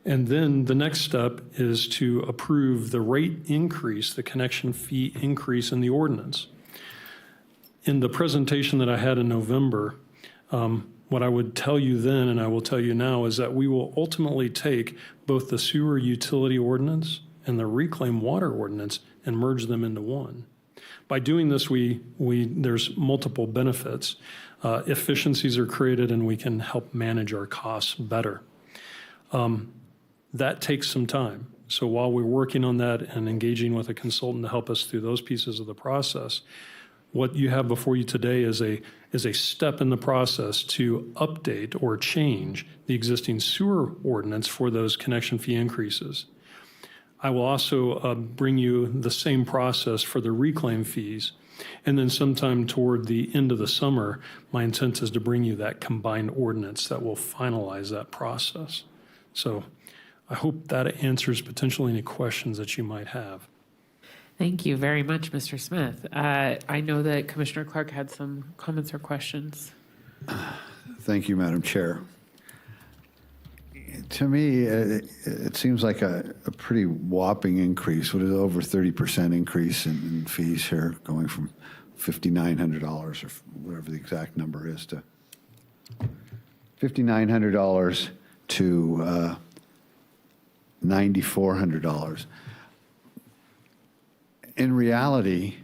And then the next step is to approve the rate increase, the connection fee increase in the ordinance. In the presentation that I had in November, what I would tell you then, and I will tell you now, is that we will ultimately take both the sewer utility ordinance and the reclaimed water ordinance and merge them into one. By doing this, there's multiple benefits. Efficiencies are created, and we can help manage our costs better. That takes some time. So while we're working on that and engaging with a consultant to help us through those pieces of the process, what you have before you today is a step in the process to update or change the existing sewer ordinance for those connection fee increases. I will also bring you the same process for the reclaim fees. And then sometime toward the end of the summer, my intent is to bring you that combined ordinance that will finalize that process. So I hope that answers potentially any questions that you might have. Thank you very much, Mr. Smith. I know that Commissioner Clark had some comments or questions. Thank you, Madam Chair. To me, it seems like a pretty whopping increase. What is it, over 30% increase in fees here, going from $5,900 or whatever the exact number is to $5,900 to $9,400. In reality,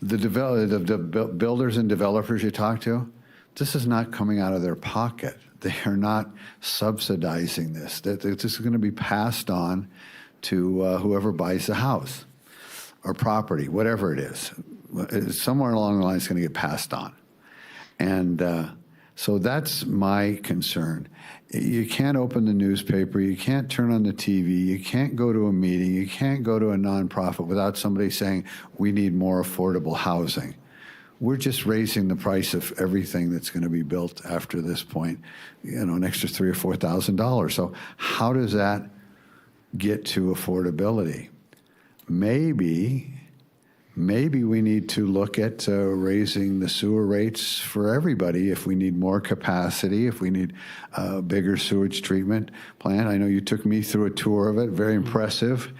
the builders and developers you talk to, this is not coming out of their pocket. They are not subsidizing this. This is going to be passed on to whoever buys the house or property, whatever it is. Somewhere along the line, it's going to get passed on. And so that's my concern. You can't open the newspaper. You can't turn on the TV. You can't go to a meeting. You can't go to a nonprofit without somebody saying, we need more affordable housing. We're just raising the price of everything that's going to be built after this point, an extra $3,000 or $4,000. So how does that get to affordability? Maybe we need to look at raising the sewer rates for everybody if we need more capacity, if we need a bigger sewage treatment plant. I know you took me through a tour of it, very impressive.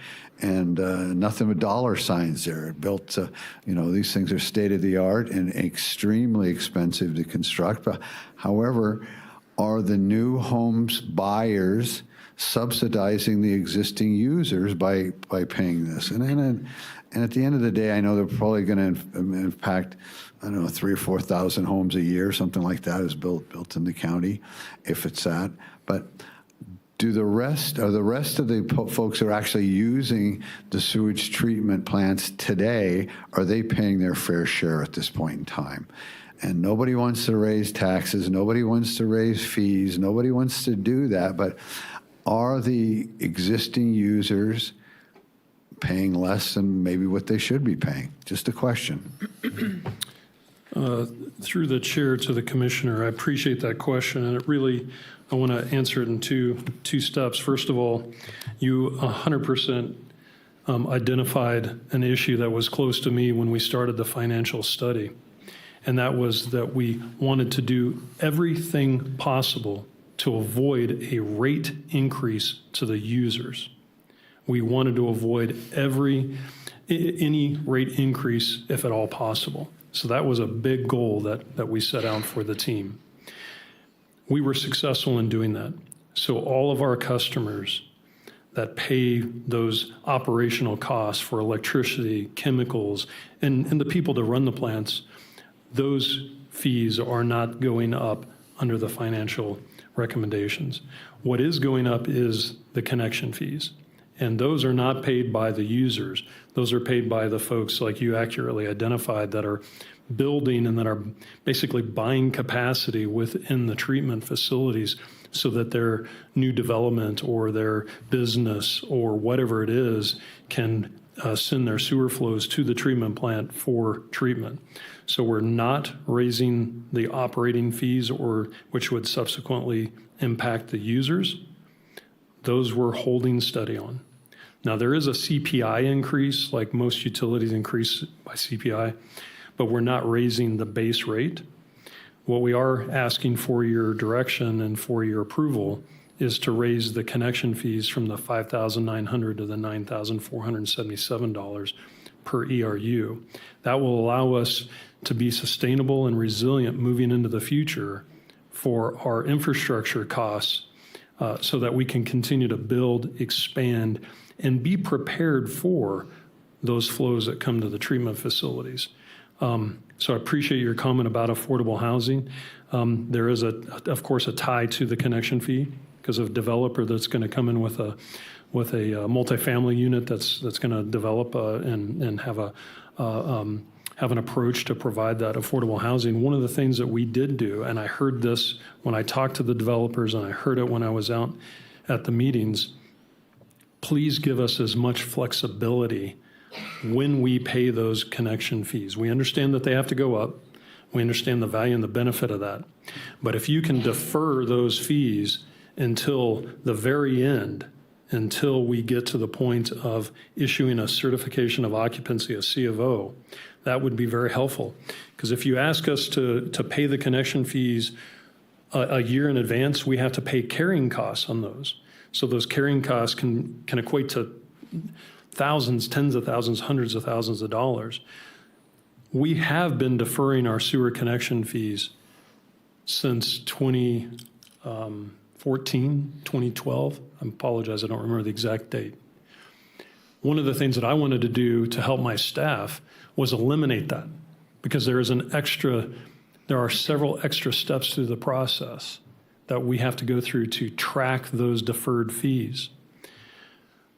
and nothing but dollar signs there. Built, these things are state of the art and extremely expensive to construct. But however, are the new homes buyers subsidizing the existing users by paying this? And at the end of the day, I know they're probably going to impact, 3,000 or 4,000 homes a year, something like that is built in the county, if it's that. But are the rest of the folks who are actually using the sewage treatment plants today, are they paying their fair share at this point in time? And nobody wants to raise taxes, nobody wants to raise fees, nobody wants to do that, but are the existing users paying less than maybe what they should be paying? Just a question. Through the chair to the commissioner, I appreciate that question, and I want to answer it in two steps. First of all, you 100% identified an issue that was close to me when we started the financial study, and that was that we wanted to do everything possible to avoid a rate increase to the users. We wanted to avoid any rate increase if at all possible. So that was a big goal that we set out for the team. We were successful in doing that. So all of our customers that pay those operational costs for electricity, chemicals, and the people that run the plants, those fees are not going up under the financial recommendations. What is going up is the connection fees. And those are not paid by the users. Those are paid by the folks, like you accurately identified, that are building and that are basically buying capacity within the treatment facilities so that their new development or their business or whatever it is can send their sewer flows to the treatment plant for treatment. So we're not raising the operating fees, or which would subsequently impact the users. Those we're holding steady on. Now, there is a CPI increase, like most utilities increase by CPI, but we're not raising the base rate. What we are asking for your direction and for your approval is to raise the connection fees from the $5,900 to the $9,477 per ERU. That will allow us to be sustainable and resilient moving into the future for our infrastructure costs, so that we can continue to build, expand, and be prepared for those flows that come to the treatment facilities. So I appreciate your comment about affordable housing. There is, of course, a tie to the connection fee because of a developer that's going to come in with a multifamily unit that's going to develop and have an approach to provide that affordable housing. One of the things that we did do, and I heard this when I talked to the developers and I heard it when I was out at the meetings, please give us as much flexibility when we pay those connection fees. We understand that they have to go up. We understand the value and the benefit of that. But if you can defer those fees until the very end, until we get to the point of issuing a certification of occupancy, a C of O, that would be very helpful. Because if you ask us to pay the connection fees a year in advance, we have to pay carrying costs on those. So those carrying costs can equate to thousands, tens of thousands, hundreds of thousands of dollars. We have been deferring our sewer connection fees since 2014, 2012. I apologize, I don't remember the exact date. One of the things that I wanted to do to help my staff was eliminate that, because there are several extra steps through the process that we have to go through to track those deferred fees.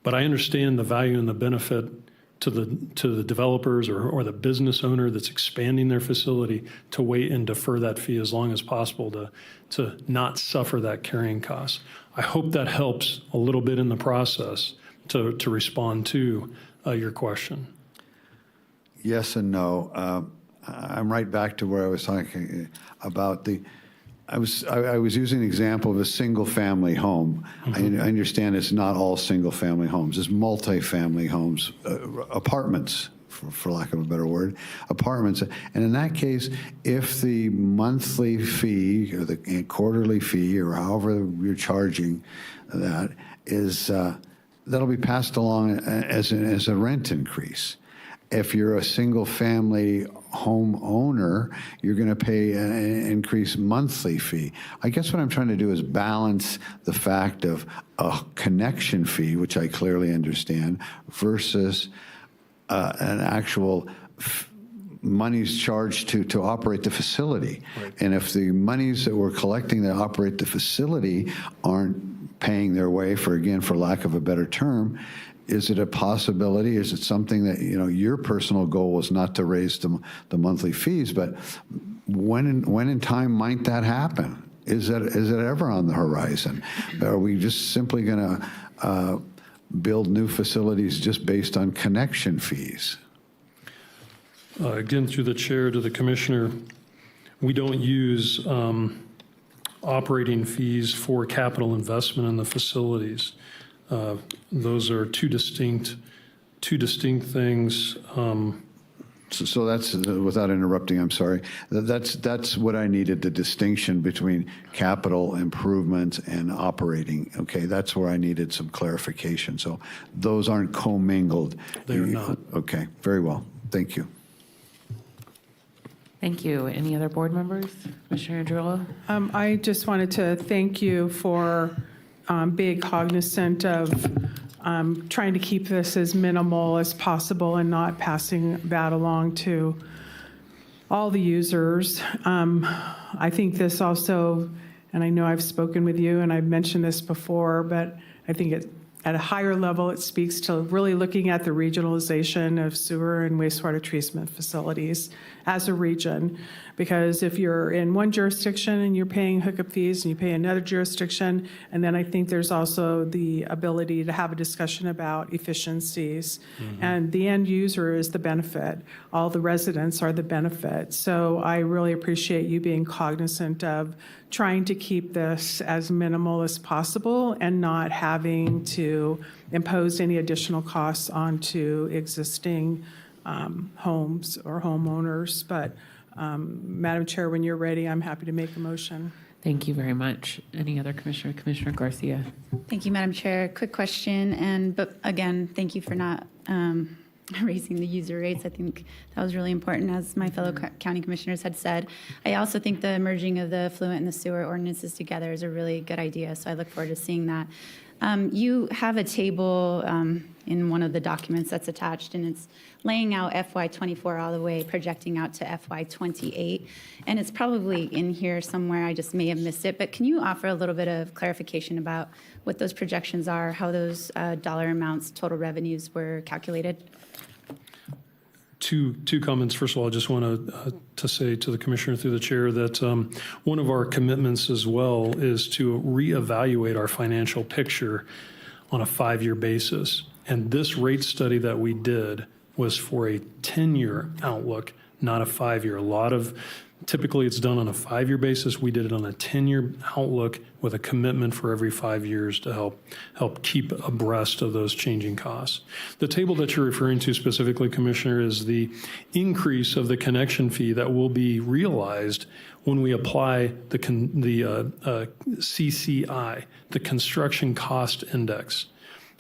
But I understand the value and the benefit to the developers or the business owner that's expanding their facility to wait and defer that fee as long as possible to not suffer that carrying cost. I hope that helps a little bit in the process to respond to your question. Yes and no. I'm right back to where I was talking about I was using an example of a single-family home. Mm-hmm. I understand it's not all single-family homes. It's multi-family homes, apartments, for lack of a better word, apartments. And in that case, if the monthly fee or the quarterly fee or however you're charging that is that'll be passed along as a rent increase. If you're a single-family home owner, you're going to pay an increased monthly fee. I guess what I'm trying to do is balance the fact of a connection fee, which I clearly understand, versus an actual monies charged to operate the facility. Right. And if the monies that we're collecting to operate the facility aren't paying their way, for lack of a better term, is it a possibility? Is it something that, your personal goal was not to raise the monthly fees, but when in time might that happen? Is it ever on the horizon? Are we just simply going to build new facilities just based on connection fees? Again, through the chair to the commissioner, we don't use operating fees for capital investment in the facilities. Those are two distinct things. So that's, without interrupting, I'm sorry, that's what I needed, the distinction between capital improvements and operating. Okay, that's where I needed some clarification. So those aren't commingled. They are not. Okay, very well. Thank you. Thank you. Any other board members? Commissioner Andriola? I just wanted to thank you for being cognizant of trying to keep this as minimal as possible and not passing that along to all the users. I think this also, and I know I've spoken with you and I've mentioned this before, but I think at a higher level, it speaks to really looking at the regionalization of sewer and wastewater treatment facilities as a region. Because if you're in one jurisdiction and you're paying hookup fees and you pay another jurisdiction, and then I think there's also the ability to have a discussion about efficiencies. Mm-hmm. And the end user is the benefit. All the residents are the benefit. So I really appreciate you being cognizant of trying to keep this as minimal as possible and not having to impose any additional costs onto existing homes or homeowners. But Madam Chair, when you're ready, I'm happy to make a motion. Thank you very much. Any other commissioner? Commissioner Garcia. Thank you, Madam Chair. Quick question, but again, thank you for not raising the user rates. I think that was really important, as my fellow county commissioners had said. I also think the merging of the effluent and the sewer ordinances together is a really good idea, so I look forward to seeing that. You have a table in one of the documents that's attached, and it's laying out FY24 all the way, projecting out to FY28. And it's probably in here somewhere, I just may have missed it, but can you offer a little bit of clarification about what those projections are, how those dollar amounts, total revenues were calculated? Two comments. First of all, I just want to say to the commissioner through the chair that one of our commitments as well is to reevaluate our financial picture on a 5-year basis. And this rate study that we did was for a 10-year outlook, not a 5-year. Typically it's done on a 5-year basis. We did it on a 10-year outlook with a commitment for every 5 years to help keep abreast of those changing costs. The table that you're referring to specifically, Commissioner, is the increase of the connection fee that will be realized when we apply the CCI, the Construction Cost Index.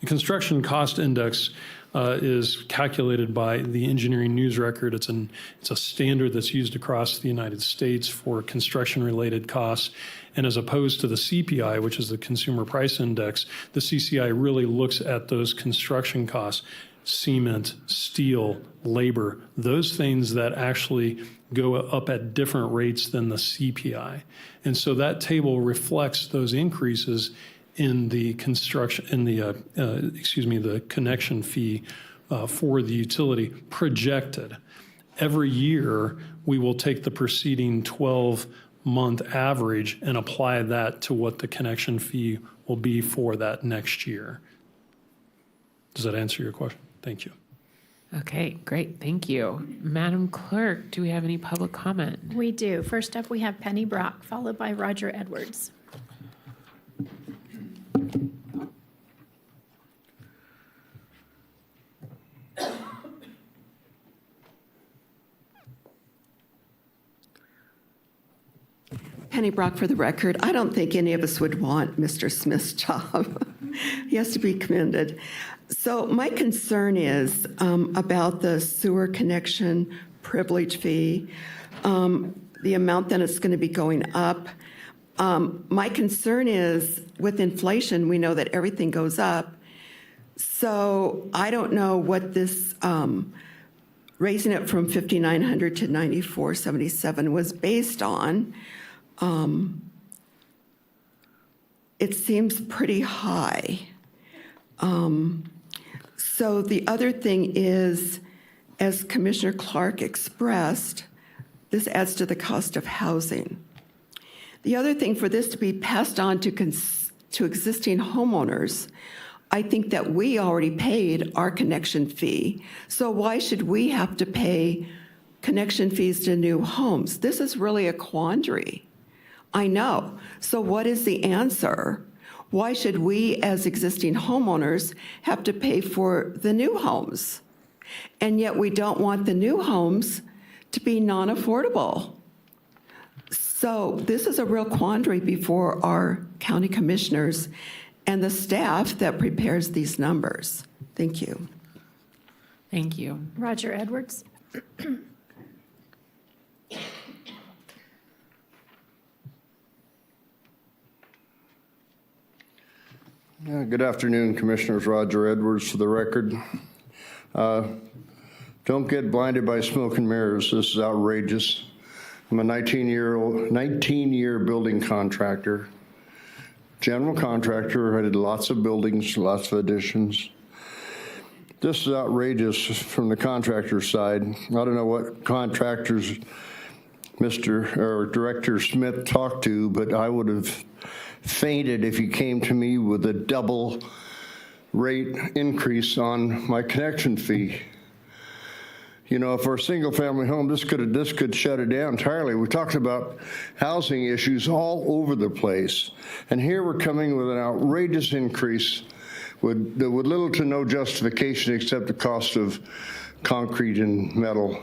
The Construction Cost Index is calculated by the Engineering News Record. It's a standard that's used across the United States for construction-related costs. And as opposed to the CPI, which is the Consumer Price Index, the CCI really looks at those construction costs, cement, steel, labor, those things that actually go up at different rates than the CPI. And so that table reflects those increases in the the connection fee for the utility projected. Every year, we will take the preceding 12-month average and apply that to what the connection fee will be for that next year. Does that answer your question? Thank you. Okay, great. Thank you. Madam Clerk, do we have any public comment? We do. First up, we have Penny Brock, followed by Roger Edwards. Penny Kenny Brock for the record. I don't think any of us would want Mr. Smith's job. He has to be commended. So my concern is about the sewer connection privilege fee, the amount that it's going to be going up. My concern is with inflation, we know that everything goes up. So I don't know what this raising it from $5,900 to $9,477 was based on. It seems pretty high. So the other thing is, as Commissioner Clark expressed, this adds to the cost of housing. The other thing, for this to be passed on to existing homeowners, I think that we already paid our connection fee. So why should we have to pay connection fees to new homes? This is really a quandary. I know. So what is the answer? Why should we, as existing homeowners, have to pay for the new homes? And yet we don't want the new homes to be non-affordable. So this is a real quandary before our county commissioners and the staff that prepares these numbers. Thank you. Thank you. Roger Edwards. Good afternoon, Commissioners. Roger Edwards for the record. Don't get blinded by smoke and mirrors. This is outrageous. I'm a 19-year building contractor, general contractor. I did lots of buildings, lots of additions. This is outrageous from the contractor side. I don't know what contractors Director Smith talked to, but I would have fainted if he came to me with a double rate increase on my connection fee. You know, for a single-family home, this could shut it down entirely. We talked about housing issues all over the place, and here we're coming with an outrageous increase with little to no justification except the cost of concrete and metal,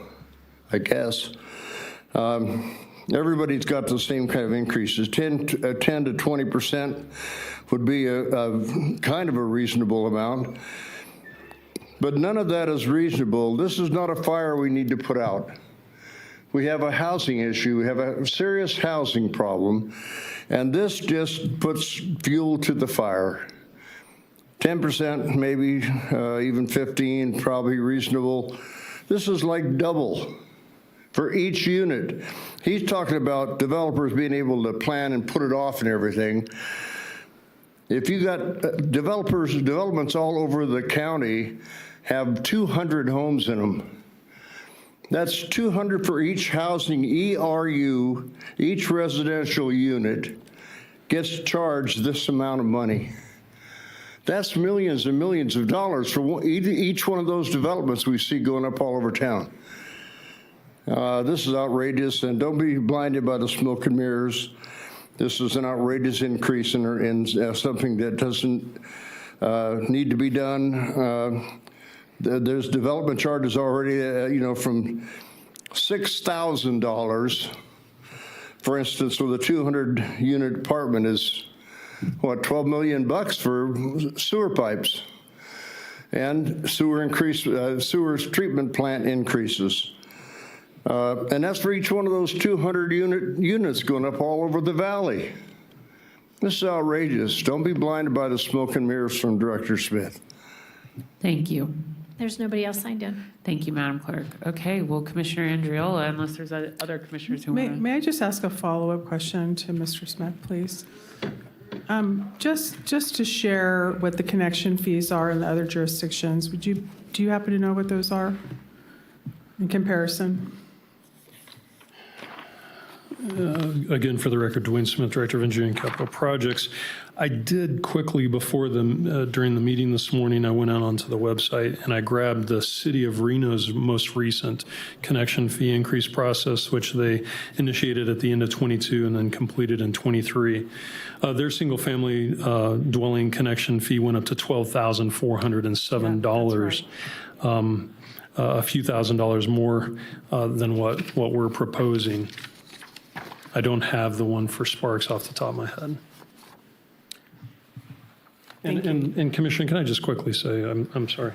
I guess. Everybody's got the same kind of increases. 10 to 20% would be a kind of a reasonable amount. But none of that is reasonable. This is not a fire we need to put out. We have a housing issue. We have a serious housing problem. And this just puts fuel to the fire. 10%, maybe even 15, probably reasonable. This is like double for each unit. He's talking about developers being able to plan and put it off and everything. If you got developments all over the county have 200 homes in them. That's 200 for each housing ERU, each residential unit gets charged this amount of money. That's millions and millions of dollars for each one of those developments we see going up all over town. This is outrageous, and don't be blinded by the smoke and mirrors. This is an outrageous increase in something that doesn't need to be done. There's development charges already, from $6,000, for instance, with a 200-unit apartment is, what, $12 million for sewer pipes and sewer treatment plant increases. And that's for each one of those 200 units going up all over the valley. This is outrageous. Don't be blinded by the smoke and mirrors from Director Smith. Thank you. There's nobody else signed in. Thank you, Madam Clerk. Okay, well, Commissioner Andriola, unless there's other commissioners who want to. May I just ask a follow-up question to Mr. Smith, please? Just to share what the connection fees are in the other jurisdictions, do you happen to know what those are in comparison? Again, for the record, Dwayne Smith, Director of Engineering and Capital Projects. I did quickly during the meeting this morning, I went out onto the website and I grabbed the City of Reno's most recent connection fee increase process, which they initiated at the end of 22 and then completed in 23. Their single-family dwelling connection fee went up to $12,407. A few $1,000s more than what we're proposing. I don't have the one for Sparks off the top of my head. And Commissioner, can I just quickly say, I'm sorry.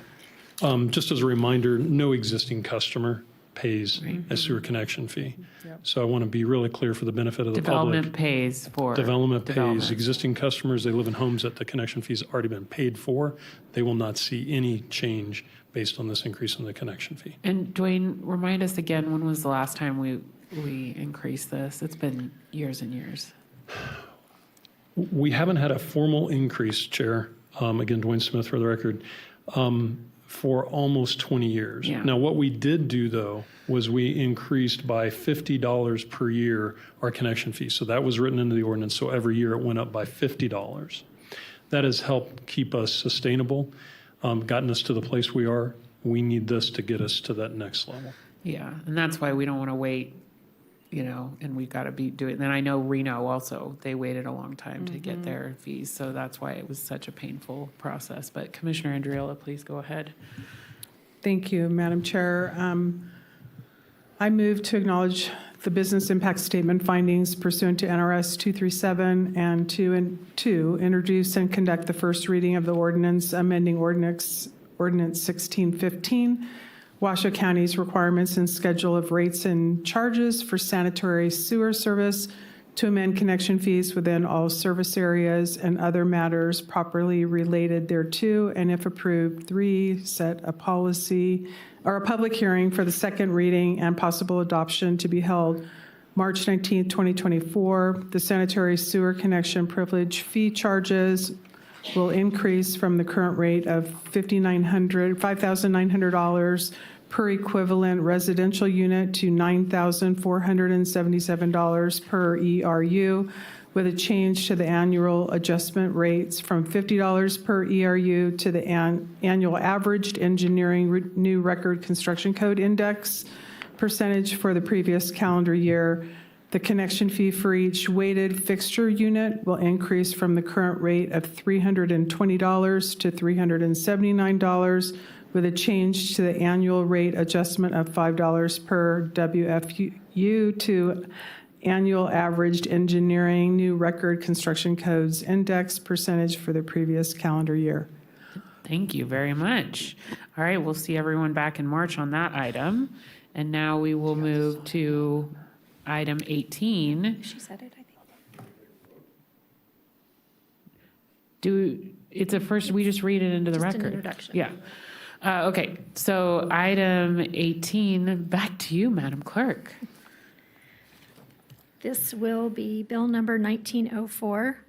Just as a reminder, no existing customer pays a sewer connection fee. So I want to be really clear for the benefit of the public. Development pays for. Development pays. development. Existing customers, they live in homes that the connection fee's already been paid for. They will not see any change based on this increase in the connection fee. And Dwayne, remind us again, when was the last time we increased this? It's been years and years. We haven't had a formal increase, Chair, again, Dwayne Smith for the record, for almost 20 years. Yeah. Now, what we did do, though, was we increased by $50 per year our connection fee. So that was written into the ordinance. So every year it went up by $50. That has helped keep us sustainable, gotten us to the place we are. We need this to get us to that next level. Yeah, and that's why we don't want to wait, and we've got to be doing. Then I know Reno also, they waited a long time to get their fees, so that's why it was such a painful process. But Commissioner Andriola, please go ahead. Thank you, Madam Chair. I move to acknowledge the business impact statement findings pursuant to NRS 237 and 2 introduce and conduct the first reading of the ordinance amending Ordinance 1615, Washoe County's requirements and schedule of rates and charges for sanitary sewer service to amend connection fees within all service areas and other matters properly related thereto, and if approved, 3, set a policy or a public hearing for the second reading and possible adoption to be held March 19th, 2024. The sanitary sewer connection privilege fee charges will increase from the current rate of $5,900 per equivalent residential unit to $9,477 per ERU, with a change to the annual adjustment rates from $50 per ERU to the annual averaged engineering new record construction code index percentage for the previous calendar year. The connection fee for each weighted fixture unit will increase from the current rate of $320 to $379, with a change to the annual rate adjustment of $5 per WFU to annual averaged engineering new record construction codes index percentage for the previous calendar year. Thank you very much. All right, we'll see everyone back in March on that item. And now we will move to item 18. She said it, I think. It's a first, we just read it into the Just an record. introduction. Yeah. Okay, so item 18, back to you, Madam Clerk. This will be Bill number 1904,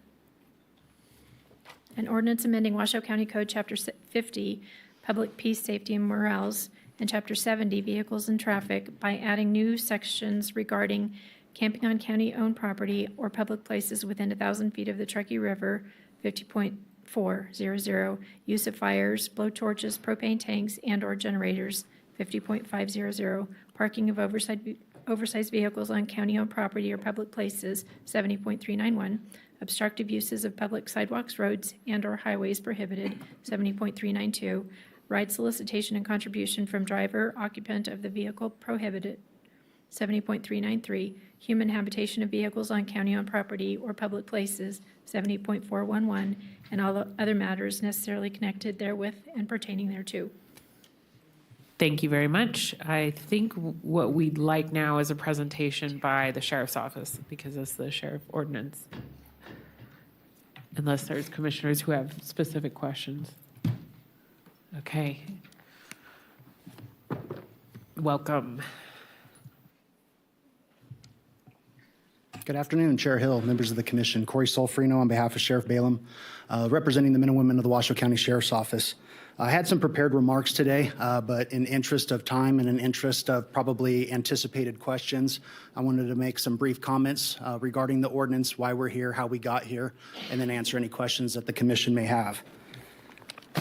an ordinance amending Washoe County Code, Chapter 50, Public Peace, Safety, and Morals, and Chapter 70, Vehicles and Traffic, by adding new sections regarding camping on county-owned property or public places within 1,000 feet of the Truckee River, 50.400, use of fires, blow torches, propane tanks, and/or generators, 50.500, parking of oversized vehicles on county-owned property or public places, 70.391, obstructive uses of public sidewalks, roads, and/or highways prohibited, 70.392, ride solicitation and contribution from driver, occupant of the vehicle prohibited, 70.393, human habitation of vehicles on county-owned property or public places, 70.411, and all other matters necessarily connected therewith and pertaining thereto. Thank you very much. I think what we'd like now is a presentation by the Sheriff's Office, because it's the Sheriff Ordinance. Unless there's commissioners who have specific questions. Okay. Welcome. Good afternoon, Chair Hill, members of the commission. Corey Solferino on behalf of Sheriff Balaam, representing the men and women of the Washoe County Sheriff's Office. I had some prepared remarks today, but in interest of time and in interest of probably anticipated questions, I wanted to make some brief comments regarding the ordinance, why we're here, how we got here, and then answer any questions that the commission may have.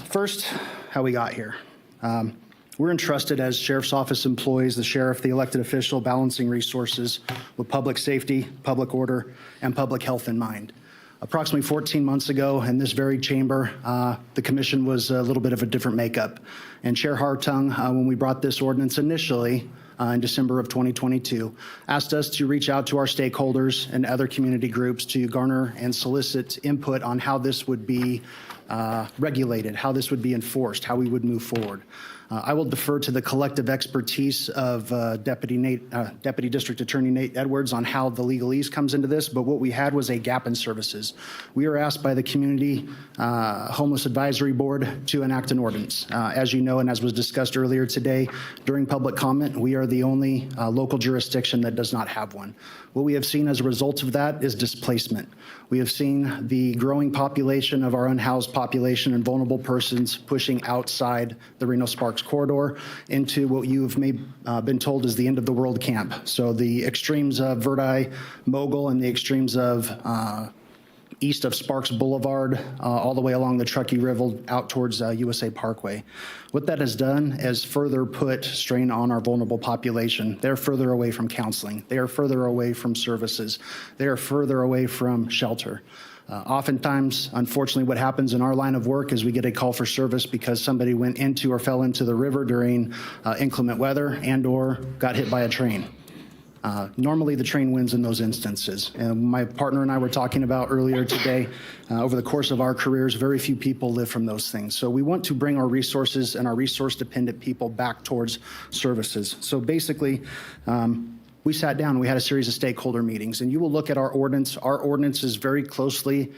First, how we got here. We're entrusted as Sheriff's Office employees, the sheriff, the elected official, balancing resources with public safety, public order, and public health in mind. Approximately 14 months ago in this very chamber, the commission was a little bit of a different makeup. And Chair Hartung, when we brought this ordinance initially in December of 2022, asked us to reach out to our stakeholders and other community groups to garner and solicit input on how this would be regulated, how this would be enforced, how we would move forward. I will defer to the collective expertise of Deputy District Attorney Nate Edwards on how the legalese comes into this, but what we had was a gap in services. We were asked by the Community Homeless Advisory Board to enact an ordinance. As you know, and as was discussed earlier today, during public comment, we are the only local jurisdiction that does not have one. What we have seen as a result of that is displacement. We have seen the growing population of our unhoused population and vulnerable persons pushing outside the Reno-Sparks corridor into what you've been told is the end of the world camp. So the extremes of Verdi, Mogul, and the extremes of east of Sparks Boulevard, all the way along the Truckee River out towards USA Parkway. What that has done is further put strain on our vulnerable population. They're further away from counseling. They are further away from services. They are further away from shelter. Oftentimes, unfortunately, what happens in our line of work is we get a call for service because somebody went into or fell into the river during inclement weather and or got hit by a train. Normally, the train wins in those instances. And my partner and I were talking about earlier today, over the course of our careers, very few people live from those things. So we want to bring our resources and our resource-dependent people back towards services. So basically, we sat down and we had a series of stakeholder meetings, and you will look at our ordinance. Our ordinance is very closely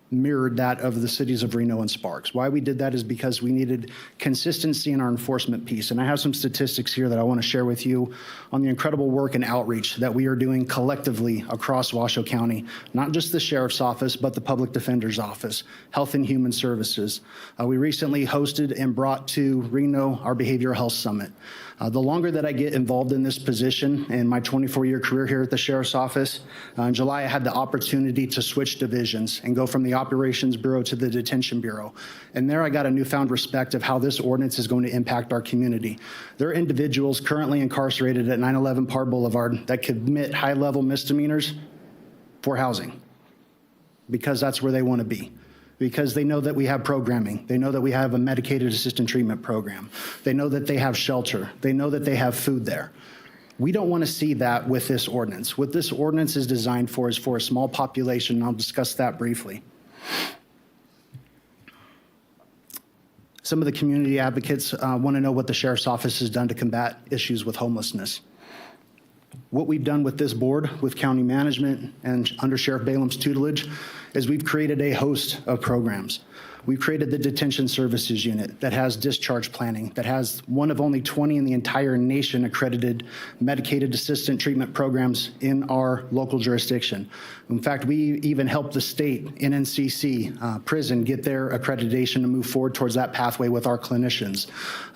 mirrored that of the cities of Reno and Sparks. Why we did that is because we needed consistency in our enforcement piece. And I have some statistics here that I want to share with you on the incredible work and outreach that we are doing collectively across Washoe County, not just the Sheriff's Office, but the Public Defender's Office, Health and Human Services. We recently hosted and brought to Reno our Behavioral Health Summit. The longer that I get involved in this position in my 24-year career here at the Sheriff's Office, in July I had the opportunity to switch divisions and go from the Operations Bureau to the Detention Bureau. And there I got a newfound respect of how this ordinance is going to impact our community. There are individuals currently incarcerated at 911 Parr Boulevard that commit high-level misdemeanors for housing because that's where they want to be. Because they know that we have programming. They know that we have a medicated assistant treatment program. They know that they have shelter. They know that they have food there. We don't want to see that with this ordinance. What this ordinance is designed for is for a small population, and I'll discuss that briefly. Some of the community advocates want to know what the Sheriff's Office has done to combat issues with homelessness. What we've done with this board, with county management and under Sheriff Balaam's tutelage, is we've created a host of programs. We've created the Detention Services Unit that has discharge planning, that has one of only 20 in the entire nation accredited medicated assistant treatment programs in our local jurisdiction. In fact, we even helped the state NNCC prison get their accreditation to move forward towards that pathway with our clinicians.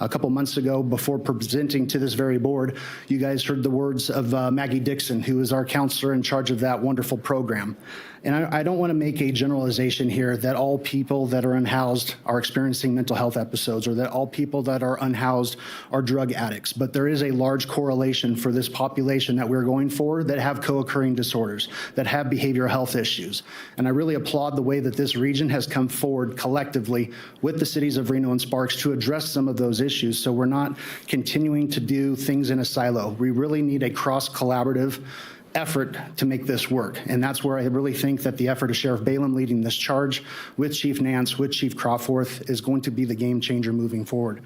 A couple months ago, before presenting to this very board, you guys heard the words of Maggie Dixon, who is our counselor in charge of that wonderful program. And I don't want to make a generalization here that all people that are unhoused are experiencing mental health episodes or that all people that are unhoused are drug addicts. But there is a large correlation for this population that we're going for that have co-occurring disorders, that have behavioral health issues. And I really applaud the way that this region has come forward collectively with the cities of Reno and Sparks to address some of those issues. So we're not continuing to do things in a silo. We really need a cross-collaborative effort to make this work. And that's where I really think that the effort of Sheriff Balaam leading this charge with Chief Nance, with Chief Crawforth is going to be the game changer moving forward.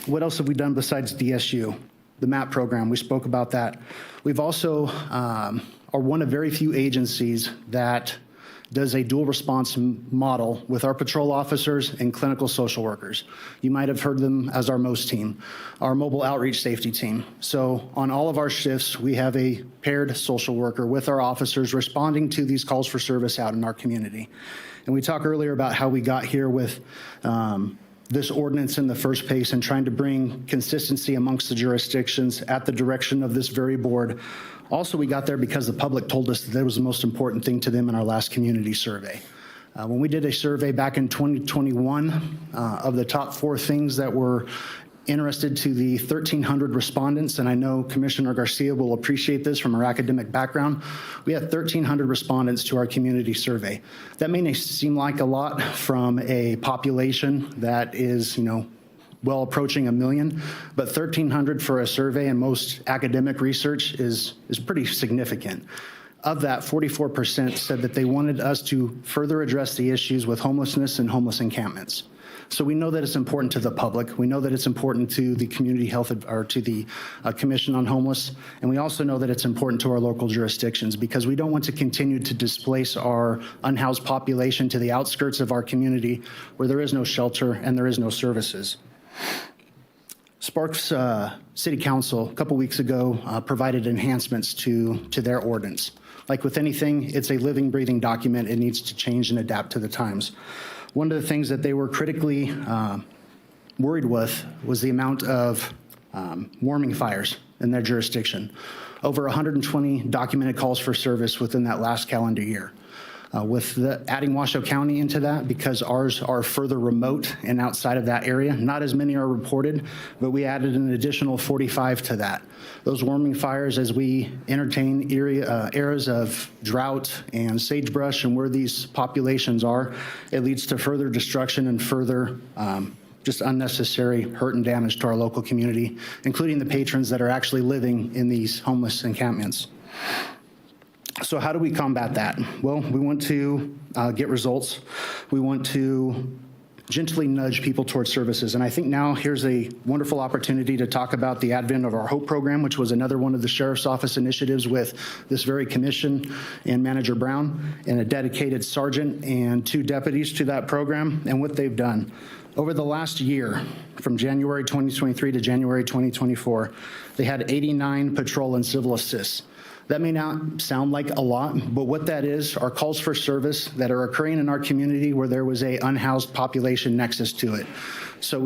What else have we done besides DSU? The MAP program, we spoke about that. We've also are one of very few agencies that does a dual response model with our patrol officers and clinical social workers. You might have heard them as our MOST team, our mobile outreach safety team. So on all of our shifts, we have a paired social worker with our officers responding to these calls for service out in our community. And we talked earlier about how we got here with this ordinance in the first place and trying to bring consistency amongst the jurisdictions at the direction of this very board. Also, we got there because the public told us that was the most important thing to them in our last community survey. When we did a survey back in 2021 of the top 4 things that were interested to the 1,300 respondents, and I know Commissioner Garcia will appreciate this from our academic background, we had 1,300 respondents to our community survey. That may seem like a lot from a population that is, well approaching 1 million, but 1,300 for a survey and most academic research is pretty significant. Of that, 44% said that they wanted us to further address the issues with homelessness and homeless encampments. So we know that it's important to the public. We know that it's important to the community health or to the Commission on Homeless. And we also know that it's important to our local jurisdictions because we don't want to continue to displace our unhoused population to the outskirts of our community where there is no shelter and there is no services. Sparks City Council a couple weeks ago provided enhancements to their ordinance. Like with anything, it's a living, breathing document. It needs to change and adapt to the times. One of the things that they were critically worried with was the amount of warming fires in their jurisdiction. Over 120 documented calls for service within that last calendar year. With adding Washoe County into that, because ours are further remote and outside of that area, not as many are reported, but we added an additional 45 to that. Those warming fires, as we entertain areas of drought and sagebrush and where these populations are, it leads to further destruction and further just unnecessary hurt and damage to our local community, including the patrons that are actually living in these homeless encampments. So how do we combat that? Well, we want to get results. We want to gently nudge people towards services. And I think now here's a wonderful opportunity to talk about the advent of our HOPE program, which was another one of the Sheriff's Office initiatives with this very commission and Manager Brown and a dedicated sergeant and 2 deputies to that program and what they've done. Over the last year, from January 2023 to January 2024, they had 89 patrol and civil assists. That may not sound like a lot, but what that is are calls for service that are occurring in our community where there was a unhoused population nexus to it. So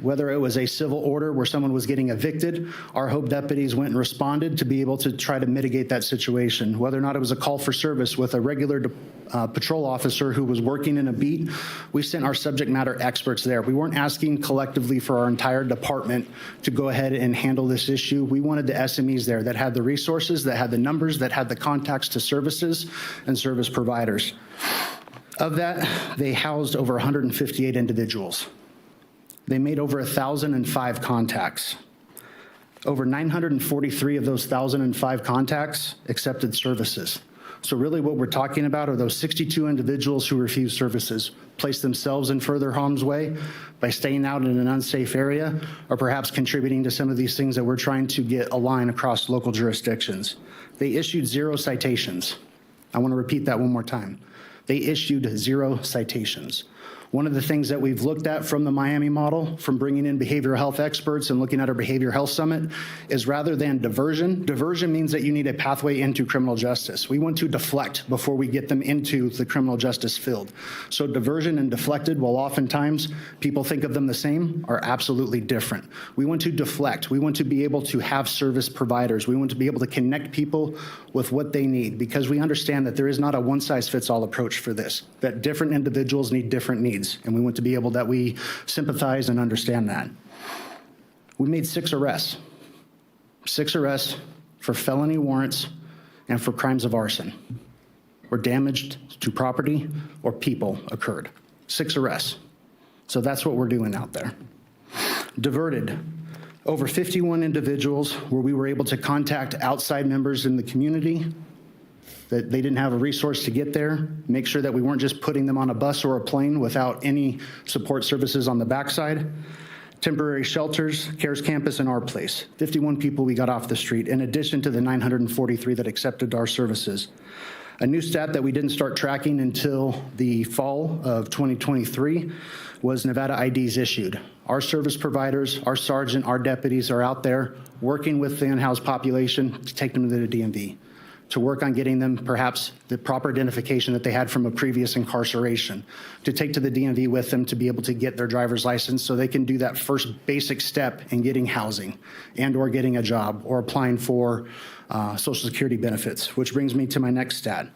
whether it was a civil order where someone was getting evicted, our HOPE deputies went and responded to be able to try to mitigate that situation. Whether or not it was a call for service with a regular patrol officer who was working in a beat, we sent our subject matter experts there. We weren't asking collectively for our entire department to go ahead and handle this issue. We wanted the SMEs there that had the resources, that had the numbers, that had the contacts to services and service providers. Of that, they housed over 158 individuals. They made over 1,005 contacts. Over 943 of those 1,005 contacts accepted services. So really what we're talking about are those 62 individuals who refused services, placed themselves in further harm's way by staying out in an unsafe area, or perhaps contributing to some of these things that we're trying to get aligned across local jurisdictions. They issued 0 citations. I want to repeat that one more time. They issued 0 citations. One of the things that we've looked at from the Miami model, from bringing in behavioral health experts and looking at our behavioral health summit, is rather than diversion means that you need a pathway into criminal justice. We want to deflect before we get them into the criminal justice field. So diversion and deflected, while oftentimes people think of them the same, are absolutely different. We want to deflect. We want to be able to have service providers. We want to be able to connect people with what they need, because we understand that there is not a one-size-fits-all approach for this, that different individuals need different needs. And we want to be able that we sympathize and understand that. We made 6 arrests. 6 arrests for felony warrants and for crimes of arson, where damage to property or people occurred. 6 arrests. So that's what we're doing out there. Diverted. Over 51 individuals where we were able to contact outside members in the community that they didn't have a resource to get there, make sure that we weren't just putting them on a bus or a plane without any support services on the backside. Temporary shelters, CARES Campus, and Our Place. 51 people we got off the street, in addition to the 943 that accepted our services. A new stat that we didn't start tracking until the fall of 2023 was Nevada IDs issued. Our service providers, our sergeant, our deputies are out there working with the unhoused population to take them to the DMV, to work on getting them perhaps the proper identification that they had from a previous incarceration, to take to the DMV with them to be able to get their driver's license so they can do that first basic step in getting housing and or getting a job or applying for Social Security benefits, which brings me to my next stat.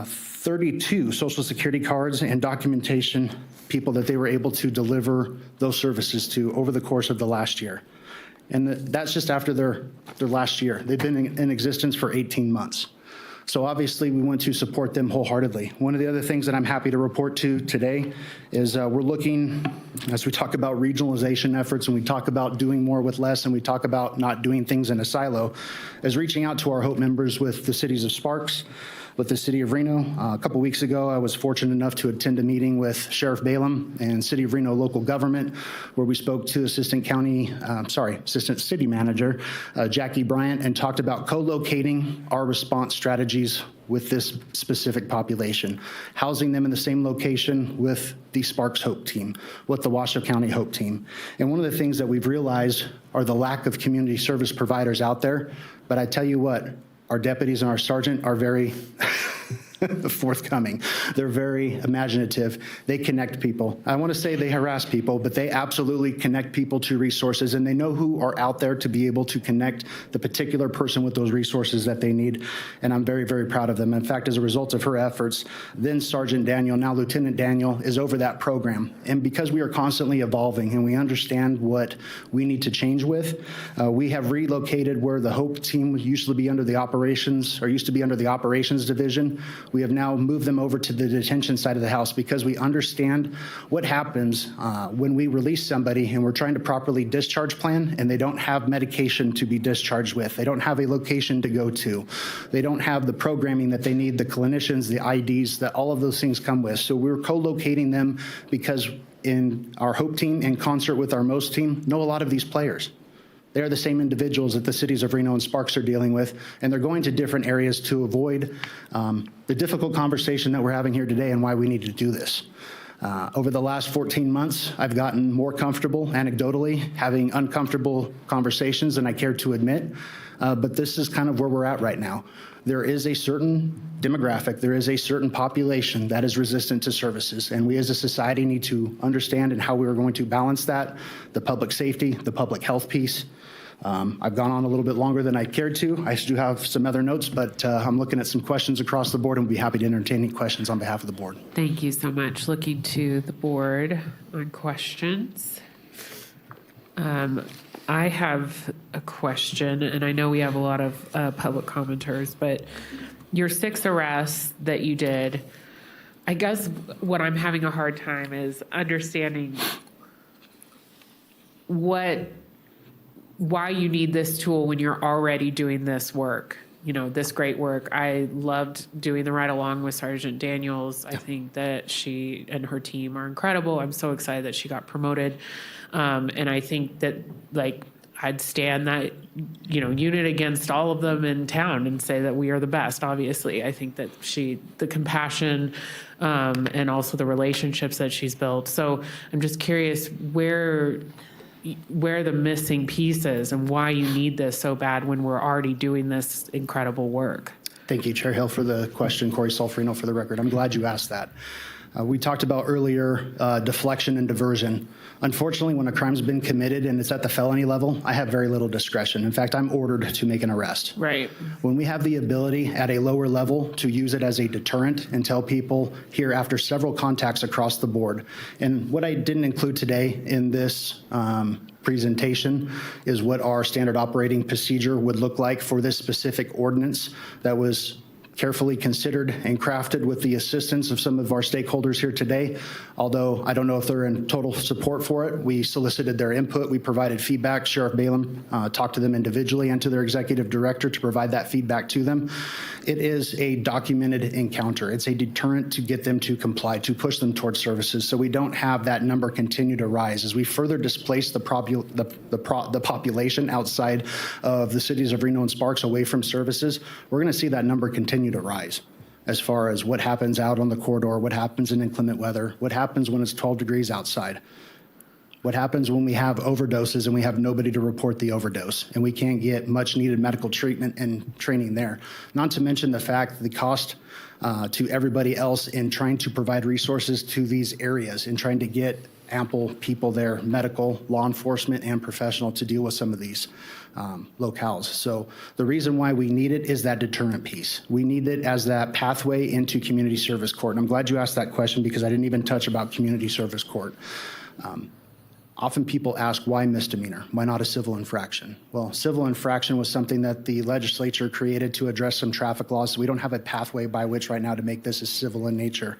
32 Social Security cards and documentation people that they were able to deliver those services to over the course of the last year. And that's just after their last year. They've been in existence for 18 months. So obviously, we want to support them wholeheartedly. One of the other things that I'm happy to report to today is we're looking, as we talk about regionalization efforts and we talk about doing more with less and we talk about not doing things in a silo, is reaching out to our HOPE members with the cities of Sparks, with the city of Reno. A couple weeks ago, I was fortunate enough to attend a meeting with Sheriff Balaam and City of Reno local government, where we spoke to Assistant City Manager Jackie Bryant, and talked about co-locating our response strategies with this specific population, housing them in the same location with the Sparks Hope team, with the Washoe County Hope team. And one of the things that we've realized are the lack of community service providers out there. But I tell you what, our deputies and our sergeant are very forthcoming. They're very imaginative. They connect people. I want to say they harass people, but they absolutely connect people to resources, and they know who are out there to be able to connect the particular person with those resources that they need. And I'm very, very proud of them. In fact, as a result of her efforts, then Sergeant Daniel, now Lieutenant Daniel, is over that program. And because we are constantly evolving and we understand what we need to change with, we have relocated where the Hope team used to be under the operations division. We have now moved them over to the detention side of the house because we understand what happens when we release somebody and we're trying to properly discharge plan and they don't have medication to be discharged with. They don't have a location to go to. They don't have the programming that they need, the clinicians, the IDs, that all of those things come with. So we're co-locating them because in our Hope team, in concert with our MOST team, know a lot of these players. They are the same individuals that the cities of Reno and Sparks are dealing with, and they're going to different areas to avoid the difficult conversation that we're having here today and why we need to do this. Over the last 14 months, I've gotten more comfortable anecdotally having uncomfortable conversations than I care to admit, but this is kind of where we're at right now. There is a certain demographic, there is a certain population that is resistant to services, and we as a society need to understand and how we are going to balance that, the public safety, the public health piece. I've gone on a little bit longer than I cared to. I do have some other notes, but I'm looking at some questions across the board and would be happy to entertain any questions on behalf of the board. Thank you so much. Looking to the board on questions. I have a question, and I know we have a lot of public commenters, but your 6 arrests that you did, I guess what I'm having a hard time is understanding why you need this tool when you're already doing this work, this great work. I loved doing the ride along with Sergeant Daniels. I think that she and her team are incredible. I'm so excited that she got promoted. And I think that, I'd stand that, unit against all of them in town and say that we are the best, obviously. I think that the compassion and also the relationships that she's built. So I'm just curious where the missing pieces and why you need this so bad when we're already doing this incredible work. Thank you, Chair Hill, for the question. Corey Solferino for the record. I'm glad you asked that. We talked about earlier deflection and diversion. Unfortunately, when a crime's been committed and it's at the felony level, I have very little discretion. In fact, I'm ordered to make an arrest. Right. When we have the ability at a lower level to use it as a deterrent and tell people here after several contacts across the board, and what I didn't include today in this presentation is what our standard operating procedure would look like for this specific ordinance that was carefully considered and crafted with the assistance of some of our stakeholders here today. Although I don't know if they're in total support for it, we solicited their input, we provided feedback. Sheriff Balaam talked to them individually and to their executive director to provide that feedback to them. It is a documented encounter. It's a deterrent to get them to comply, to push them towards services, so we don't have that number continue to rise. As we further displace the population outside of the cities of Reno and Sparks away from services, we're going to see that number continue to rise. As far as what happens out on the corridor, what happens in inclement weather, what happens when it's 12 degrees outside, what happens when we have overdoses and we have nobody to report the overdose and we can't get much needed medical treatment and training there. Not to mention the fact the cost to everybody else in trying to provide resources to these areas and trying to get ample people there, medical, law enforcement, and professional to deal with some of these locales. So the reason why we need it is that deterrent piece. We need it as that pathway into community service court. And I'm glad you asked that question because I didn't even touch about community service court. Often people ask, why misdemeanor? Why not a civil infraction? Well, civil infraction was something that the legislature created to address some traffic laws. So we don't have a pathway by which right now to make this as civil in nature.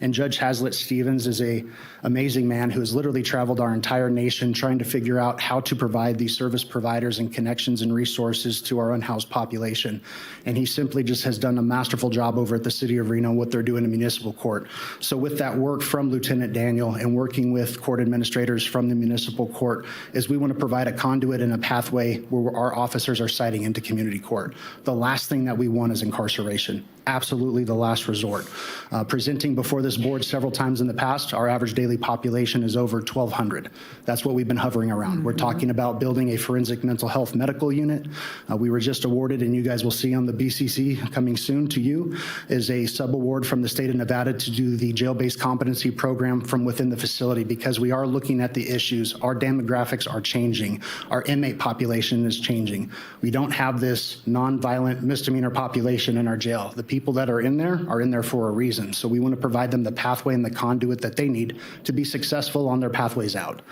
And Judge Hazlitt Stevens is an amazing man who has literally traveled our entire nation trying to figure out how to provide these service providers and connections and resources to our unhoused population. And he simply just has done a masterful job over at the City of Reno, what they're doing in municipal court. So with that work from Lieutenant Daniel and working with court administrators from the municipal court is we want to provide a conduit and a pathway where our officers are citing into community court. The last thing that we want is incarceration. Absolutely the last resort. Presenting before this board several times in the past, our average daily population is over 1,200. That's what we've been hovering around. We're talking about building a forensic mental health medical unit. We were just awarded, and you guys will see on the BCC coming soon to you, is a sub-award from the state of Nevada to do the jail-based competency program from within the facility, because we are looking at the issues. Our demographics are changing. Our inmate population is changing. We don't have this nonviolent misdemeanor population in our jail. The people that are in there for a reason. So we want to provide them the pathway and the conduit that they need to be successful on their pathways out.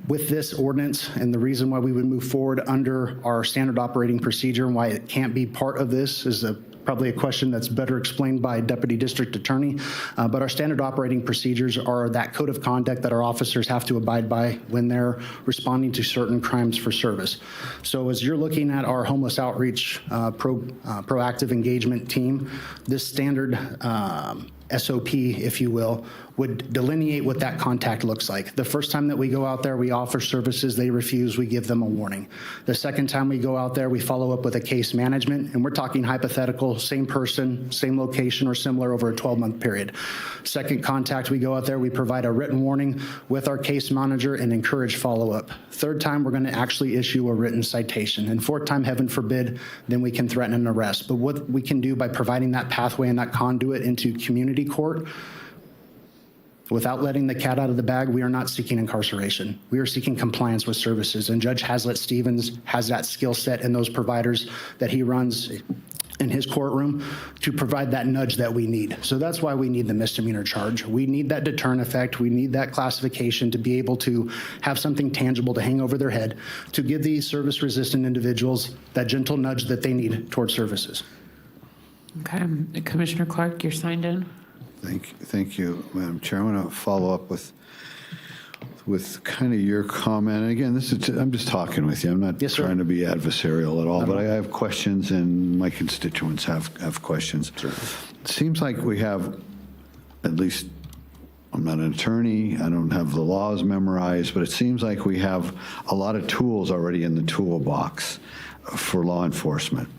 With this ordinance, and the reason why we would move forward under our standard operating procedure and why it can't be part of this is probably a question that's better explained by Deputy District Attorney. But our standard operating procedures are that code of conduct that our officers have to abide by when they're responding to certain crimes for service. So as you're looking at our homeless outreach proactive engagement team, this standard SOP, if you will, would delineate what that contact looks like. The first time that we go out there, we offer services, they refuse, we give them a warning. The second time we go out there, we follow up with a case management, and we're talking hypothetical, same person, same location, or similar over a 12-month period. Second contact, we go out there, we provide a written warning with our case manager and encourage follow-up. Third time, we're going to actually issue a written citation. And fourth time, heaven forbid, then we can threaten an arrest. But what we can do by providing that pathway and that conduit into community court, without letting the cat out of the bag, we are not seeking incarceration. We are seeking compliance with services. And Judge Hazlitt Stevens has that skill set and those providers that he runs in his courtroom to provide that nudge that we need. So that's why we need the misdemeanor charge. We need that deterrent effect. We need that classification to be able to have something tangible to hang over their head, to give these service-resistant individuals that gentle nudge that they need towards services. Okay, Commissioner Clark, you're signed in. Thank you, Madam Chair. I want to follow up with kind of your comment. And again, I'm just talking with you. I'm not trying to be adversarial at all, but I have questions, and my constituents have questions. Sure. It seems like we have, at least I'm not an attorney, I don't have the laws memorized, but it seems like we have a lot of tools already in the toolbox for law enforcement.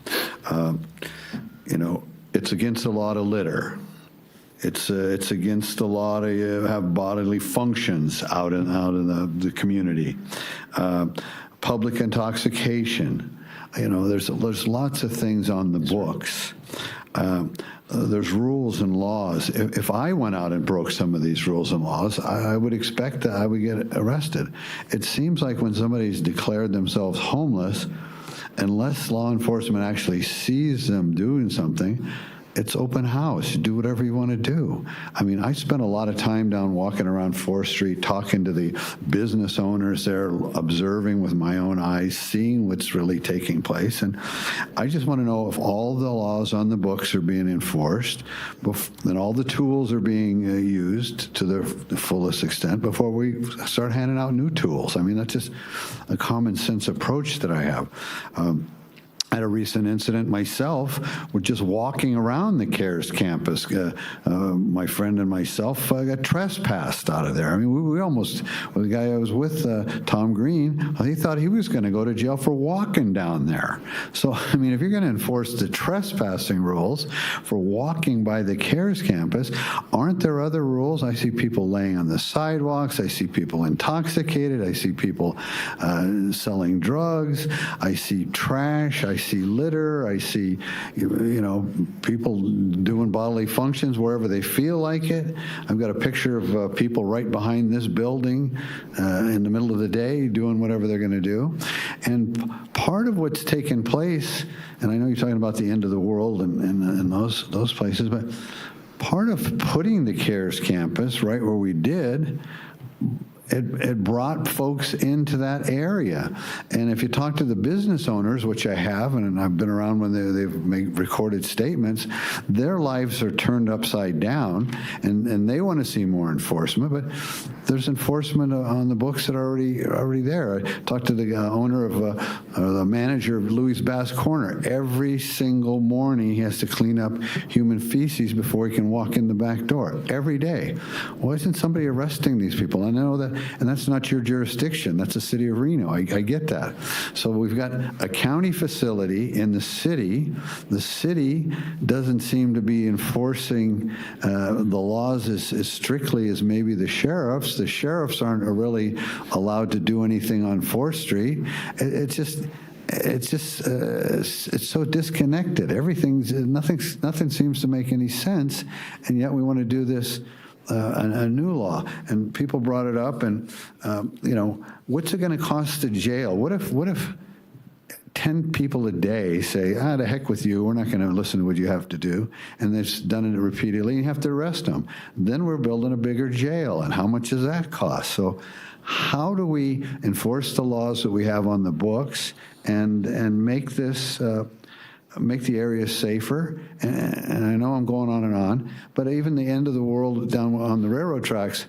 It's against the law to litter. It's against the law to have bodily functions out in the community. Public intoxication. There's lots of things on the books. There's rules and laws. If I went out and broke some of these rules and laws, I would expect that I would get arrested. It seems like when somebody's declared themselves homeless, unless law enforcement actually sees them doing something, it's open house. Do whatever you want to do. I mean, I spent a lot of time down walking around 4th Street, talking to the business owners there, observing with my own eyes, seeing what's really taking place. And I just want to know if all the laws on the books are being enforced, and all the tools are being used to the fullest extent before we start handing out new tools. I mean, that's just a common sense approach that I have. At a recent incident myself, we're just walking around the CARES campus. My friend and myself got trespassed out of there. I mean, we almost, well, the guy I was with, Tom Green, he thought he was going to go to jail for walking down there. So, I mean, if you're going to enforce the trespassing rules for walking by the CARES campus, aren't there other rules? I see people laying on the sidewalks. I see people intoxicated. I see people selling drugs. I see trash. I see litter. I see, people doing bodily functions wherever they feel like it. I've got a picture of people right behind this building in the middle of the day doing whatever they're going to do. And part of what's taken place, and I know you're talking about the end of the world and those places, but part of putting the CARES campus right where we did, it brought folks into that area. And if you talk to the business owners, which I have, and I've been around when they've made recorded statements, their lives are turned upside down, and they want to see more enforcement, but there's enforcement on the books that are already there. I talked to the owner of, the manager of Louis Bass Corner. Every single morning he has to clean up human feces before he can walk in the back door. Every day. Why isn't somebody arresting these people? I know that, and that's not your jurisdiction. That's the city of Reno. I get that. So we've got a county facility in the city. The city doesn't seem to be enforcing the laws as strictly as maybe the sheriffs. The sheriffs aren't really allowed to do anything on 4th Street. It's so disconnected. Nothing seems to make any sense, and yet we want to do this. A new law, and people brought it up, and what's it going to cost the jail? What if 10 people a day say, the heck with you, we're not going to listen to what you have to do, and they've done it repeatedly, and you have to arrest them. Then we're building a bigger jail, and how much does that cost? So how do we enforce the laws that we have on the books and make this make the area safer? And I know I'm going on and on, but even the end of the world down on the railroad tracks,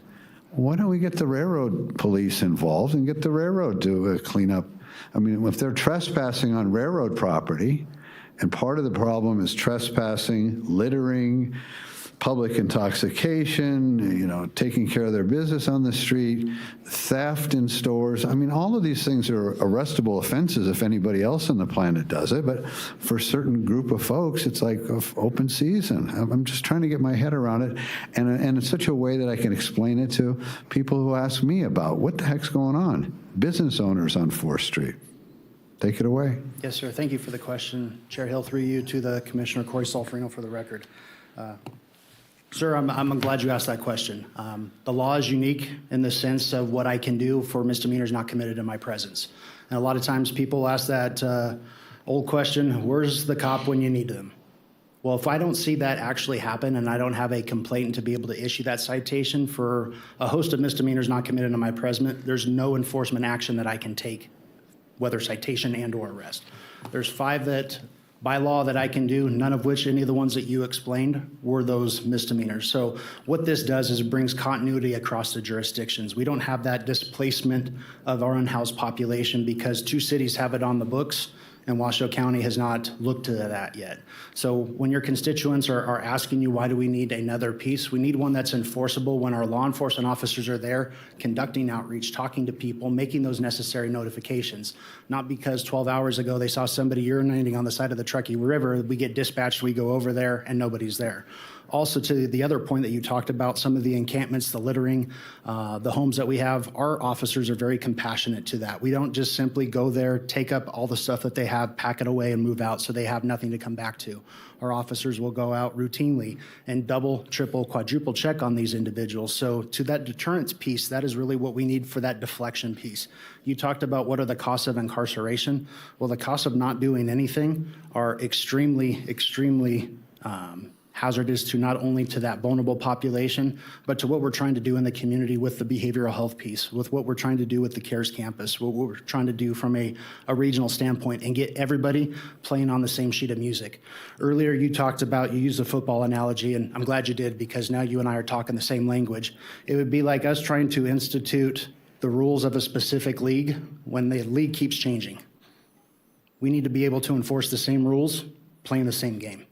why don't we get the railroad police involved and get the railroad to clean up? I mean, if they're trespassing on railroad property, and part of the problem is trespassing, littering, public intoxication, taking care of their business on the street, theft in stores. I mean, all of these things are arrestable offenses if anybody else on the planet does it, but for a certain group of folks, it's like open season. I'm just trying to get my head around it, and in such a way that I can explain it to people who ask me about what the heck's going on. Business owners on 4th Street. Take it away. Yes, sir. Thank you for the question. Chair Hill, through you to the Commissioner Corey Solferino for the record. Sir, I'm glad you asked that question. The law is unique in the sense of what I can do for misdemeanors not committed in my presence. And a lot of times people ask that old question, where's the cop when you need them? Well, if I don't see that actually happen and I don't have a complainant to be able to issue that citation for a host of misdemeanors not committed in my presence, there's no enforcement action that I can take, whether citation and or arrest. There's 5 that by law that I can do, none of which any of the ones that you explained were those misdemeanors. So what this does is it brings continuity across the jurisdictions. We don't have that displacement of our unhoused population because 2 cities have it on the books and Washoe County has not looked to that yet. So when your constituents are asking you, why do we need another piece? We need one that's enforceable when our law enforcement officers are there conducting outreach, talking to people, making those necessary notifications. Not because 12 hours ago they saw somebody urinating on the side of the Truckee River, we get dispatched, we go over there, and nobody's there. Also, to the other point that you talked about, some of the encampments, the littering, the homes that we have, our officers are very compassionate to that. We don't just simply go there, take up all the stuff that they have, pack it away, and move out so they have nothing to come back to. Our officers will go out routinely and double, triple, quadruple check on these individuals. So to that deterrence piece, that is really what we need for that deflection piece. You talked about what are the costs of incarceration. Well, the costs of not doing anything are extremely, extremely hazardous to not only to that vulnerable population, but to what we're trying to do in the community with the behavioral health piece, with what we're trying to do with the CARES campus, what we're trying to do from a regional standpoint and get everybody playing on the same sheet of music. Earlier, you talked about, you used a football analogy, and I'm glad you did because now you and I are talking the same language. It would be like us trying to institute the rules of a specific league when the league keeps changing. We need to be able to enforce the same rules, playing the same game.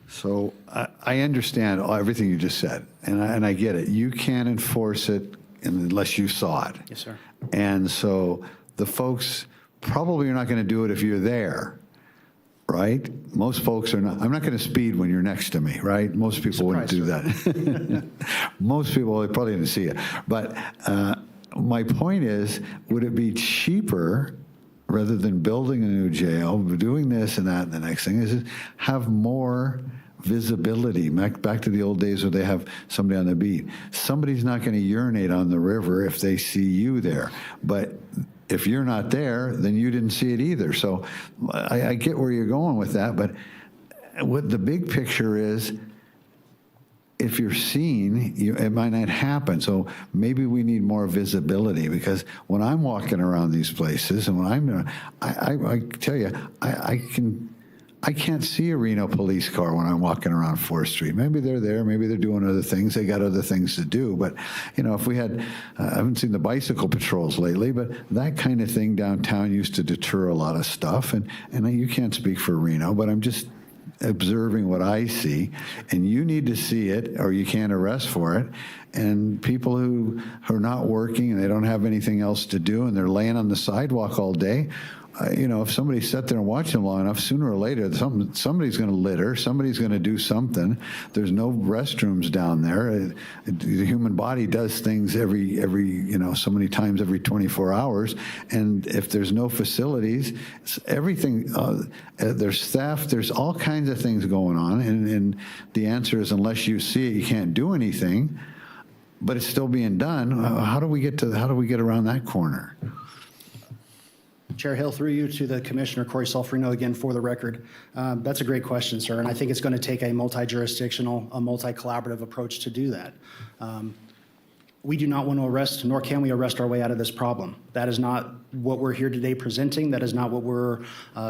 So I understand everything you just said, and I get it. You can't enforce it unless you saw it. Yes, sir. And so the folks probably are not going to do it if you're there, right? Most folks are not. I'm not going to speed when you're next to me, right? Most people wouldn't do that. Most people probably didn't see it. But my point is, would it be cheaper rather than building a new jail, doing this and that, and the next thing is have more visibility. Back to the old days where they have somebody on the beat. Somebody's not going to urinate on the river if they see you there. But if you're not there, then you didn't see it either. So I get where you're going with that. But what the big picture is if you're seen, it might not happen. So maybe we need more visibility, because when I'm walking around these places and when I tell you, I can't see a Reno police car when I'm walking around 4th Street. Maybe they're there, maybe they're doing other things. They got other things to do. But, if we had, I haven't seen the bicycle patrols lately, but that kind of thing downtown used to deter a lot of stuff. And you can't speak for Reno, but I'm just observing what I see, and you need to see it or you can't arrest for it. And people who are not working and they don't have anything else to do and they're laying on the sidewalk all day, if somebody sat there and watched them long enough, sooner or later, somebody's going to litter, somebody's going to do something. There's no restrooms down there. The human body does things every so many times every 24 hours. And if there's no facilities, everything, there's theft, there's all kinds of things going on. And the answer is, unless you see it, you can't do anything. But it's still being done. How do we get around that corner? Chair Hill, through you to the Commissioner, Corey Solferino, again, for the record. That's a great question, sir, and I think it's going to take a multi-jurisdictional, a multi-collaborative approach to do that. We do not want to arrest, nor can we arrest our way out of this problem. That is not what we're here today presenting. That is not what we're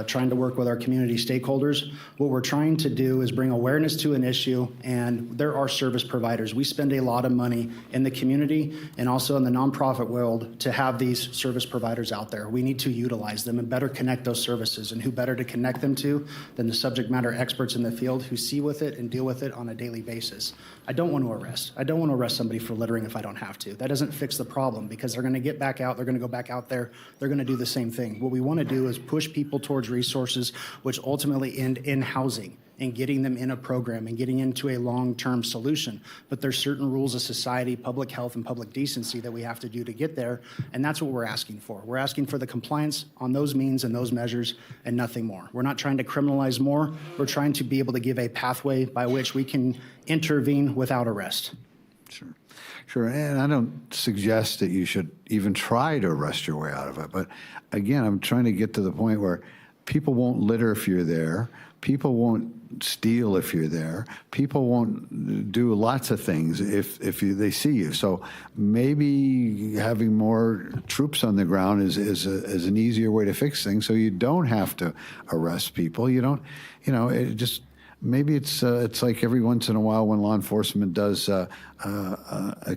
trying to work with our community stakeholders. What we're trying to do is bring awareness to an issue, and there are service providers. We spend a lot of money in the community and also in the nonprofit world to have these service providers out there. We need to utilize them and better connect those services, and who better to connect them to than the subject matter experts in the field who see with it and deal with it on a daily basis. I don't want to arrest. I don't want to arrest somebody for littering if I don't have to. That doesn't fix the problem, because they're going to get back out. They're going to go back out there. They're going to do the same thing. What we want to do is push people towards resources which ultimately end in housing and getting them in a program and getting into a long-term solution. But there's certain rules of society, public health, and public decency that we have to do to get there, and that's what we're asking for. We're asking for the compliance on those means and those measures and nothing more. We're not trying to criminalize more. We're trying to be able to give a pathway by which we can intervene without arrest. Sure, and I don't suggest that you should even try to arrest your way out of it. But again, I'm trying to get to the point where people won't litter if you're there. People won't steal if you're there. People won't do lots of things if they see you. So maybe having more troops on the ground is an easier way to fix things, so you don't have to arrest people. You don't, it just. Maybe it's like every once in a while when law enforcement does a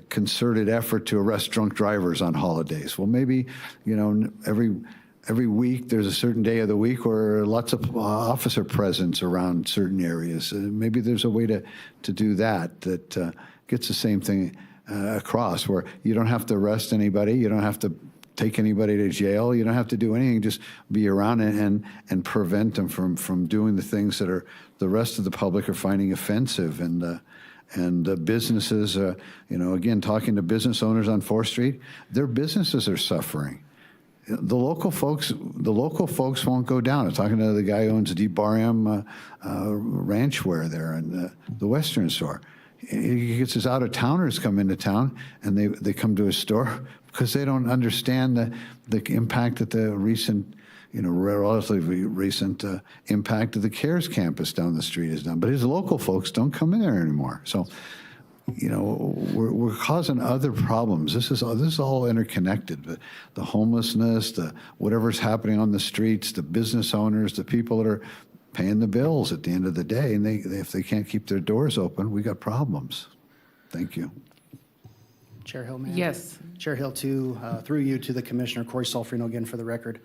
concerted effort to arrest drunk drivers on holidays. Well, maybe, every week there's a certain day of the week where lots of officer presence around certain areas. Maybe there's a way to do that gets the same thing across, where you don't have to arrest anybody, you don't have to take anybody to jail, you don't have to do anything, just be around and prevent them from doing the things that the rest of the public are finding offensive. And businesses, again, talking to business owners on 4th Street, their businesses are suffering. The local folks won't go down. I'm talking to the guy who owns Deep Barham Ranchware there in the Western store. He gets his out-of-towners come into town, and they come to his store because they don't understand the impact that the recent, relatively recent impact of the CARES campus down the street has done. But his local folks don't come in there anymore. So, we're causing other problems. This is all interconnected. The homelessness, the whatever's happening on the streets, the business owners, the people that are paying the bills at the end of the day, and if they can't keep their doors open, we got problems. Thank you. Chair Hill, ma'am? Yes. Chair Hill, through you to the Commissioner, Corey Solferino, again, for the record.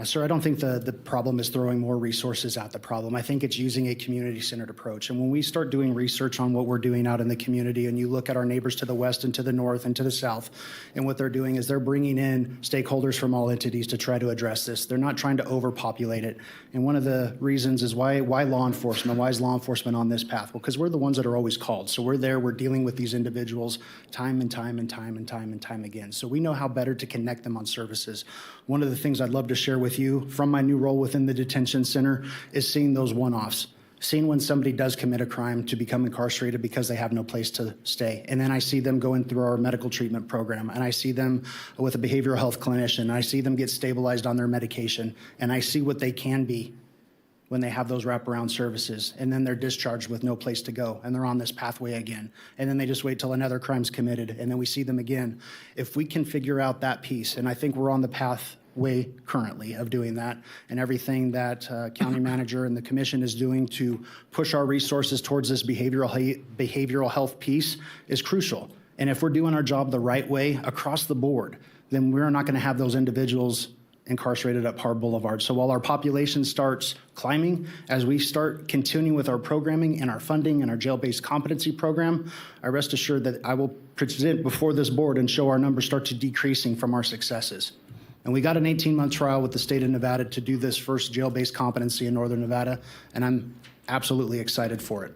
Sir, I don't think the problem is throwing more resources at the problem. I think it's using a community-centered approach. And when we start doing research on what we're doing out in the community, and you look at our neighbors to the west and to the north and to the south, and what they're doing is they're bringing in stakeholders from all entities to try to address this. They're not trying to overpopulate it. And one of the reasons is why law enforcement? Why is law enforcement on this path? Well, because we're the ones that are always called. So we're there, we're dealing with these individuals time and time and time and time and time again. So we know how better to connect them on services. One of the things I'd love to share with you from my new role within the detention center is seeing those one-offs, seeing when somebody does commit a crime to become incarcerated because they have no place to stay. And then I see them going through our medical treatment program, and I see them with a behavioral health clinician. I see them get stabilized on their medication, and I see what they can be when they have those wraparound services, and then they're discharged with no place to go, and they're on this pathway again. And then they just wait till another crime's committed, and then we see them again. If we can figure out that piece, and I think we're on the pathway currently of doing that, and everything that county manager and the commission is doing to push our resources towards this behavioral health piece is crucial. And if we're doing our job the right way across the board, then we're not going to have those individuals incarcerated at Par Boulevard. So while our population starts climbing, as we start continuing with our programming and our funding and our jail-based competency program, I rest assured that I will present before this board and show our numbers start to decreasing from our successes. And we got an 18-month trial with the state of Nevada to do this first jail-based competency in Northern Nevada, and I'm absolutely excited for it.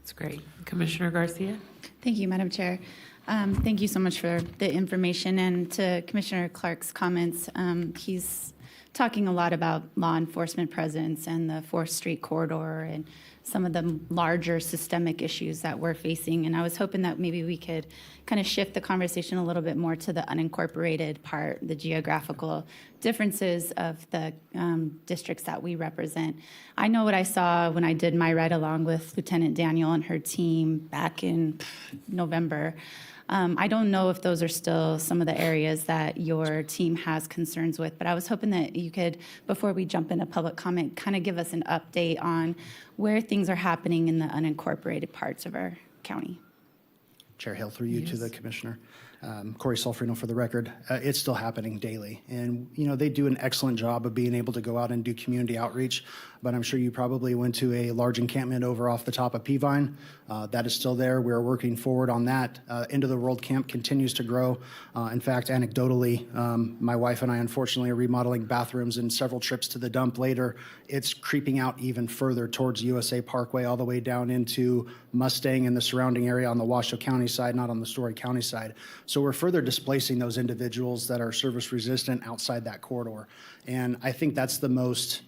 That's great. Commissioner Garcia? Thank you, Madam Chair. Thank you so much for the information, and to Commissioner Clark's comments. He's talking a lot about law enforcement presence and the 4th Street corridor and some of the larger systemic issues that we're facing. And I was hoping that maybe we could kind of shift the conversation a little bit more to the unincorporated part, the geographical differences of the districts that we represent. I know what I saw when I did my ride along with Lieutenant Daniel and her team back in November. I don't know if those are still some of the areas that your team has concerns with, but I was hoping that you could, before we jump into public comment, kind of give us an update on where things are happening in the unincorporated parts of our county. Chair Hill, through you to the commissioner. Corey Solferino for the record. It's still happening daily. And, you know, they do an excellent job of being able to go out and do community outreach. But I'm sure you probably went to a large encampment over off the top of Peavine. That is still there. We're working forward on that. Into the World Camp continues to grow. In fact, anecdotally, my wife and I unfortunately are remodeling bathrooms, and several trips to the dump later, it's creeping out even further towards USA Parkway, all the way down into Mustang and the surrounding area on the Washoe County side, not on the Story County side. So we're further displacing those individuals that are service resistant outside that corridor. And I think that's the most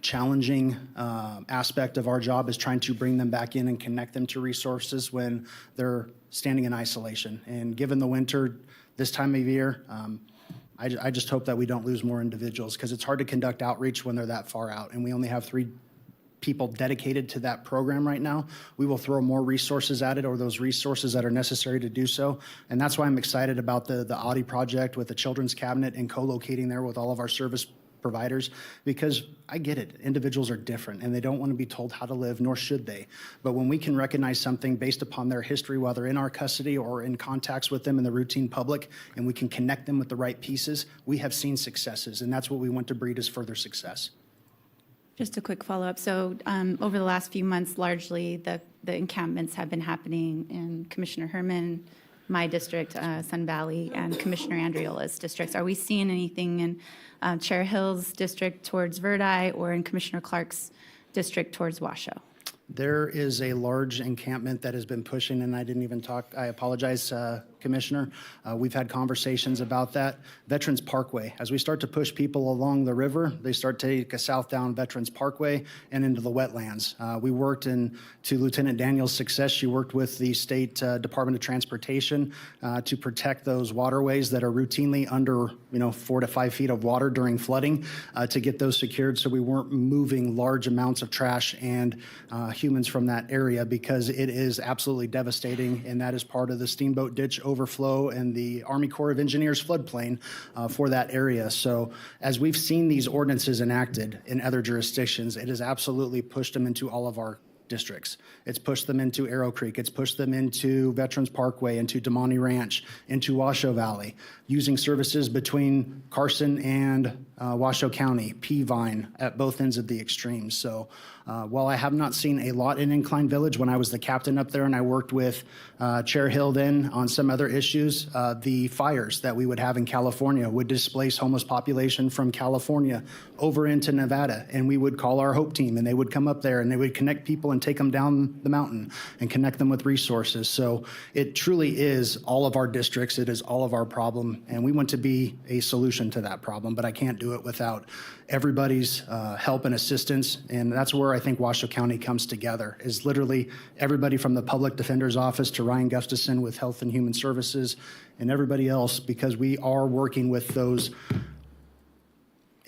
challenging aspect of our job, is trying to bring them back in and connect them to resources when they're standing in isolation. And given the winter this time of year, I just hope that we don't lose more individuals, because it's hard to conduct outreach when they're that far out. And we only have 3 people dedicated to that program right now. We will throw more resources at it, or those resources that are necessary to do so. And that's why I'm excited about the Audi project with the Children's Cabinet and co-locating there with all of our service providers, because I get it. Individuals are different and they don't want to be told how to live, nor should they. But when we can recognize something based upon their history, whether in our custody or in contacts with them in the routine public, and we can connect them with the right pieces, we have seen successes. And that's what we want to breed, is further success. Just a quick follow-up. So over the last few months, largely the encampments have been happening in Commissioner Herman, my district, Sun Valley, and Commissioner Andriola's districts. Are we seeing anything in Chair Hill's district towards Verdi, or in Commissioner Clark's district towards Washoe? There is a large encampment that has been pushing, and I didn't even talk, I apologize, Commissioner. We've had conversations about that. Veterans Parkway, as we start to push people along the river, they start to take us south down Veterans Parkway and into the wetlands. We worked to Lieutenant Daniel's success. She worked with the State Department of Transportation to protect those waterways that are routinely under 4 to 5 feet of water during flooding, to get those secured so we weren't moving large amounts of trash and humans from that area, because it is absolutely devastating, and that is part of the Steamboat Ditch overflow and the Army Corps of Engineers floodplain for that area. So as we've seen these ordinances enacted in other jurisdictions, it has absolutely pushed them into all of our districts. It's pushed them into Arrow Creek. It's pushed them into Veterans Parkway, into Damani Ranch, into Washoe Valley, using services between Carson and Washoe County, Peavine, at both ends of the extremes. So while I have not seen a lot in Incline Village, when I was the captain up there and I worked with Chair Hill then on some other issues, the fires that we would have in California would displace homeless population from California over into Nevada. And we would call our Hope team, and they would come up there and they would connect people and take them down the mountain and connect them with resources. So it truly is all of our districts. It is all of our problem. And we want to be a solution to that problem, but I can't do it without everybody's help and assistance. And that's where I think Washoe County comes together, is literally everybody from the Public Defender's Office to Ryan Gustafson with Health and Human Services and everybody else, because we are working with those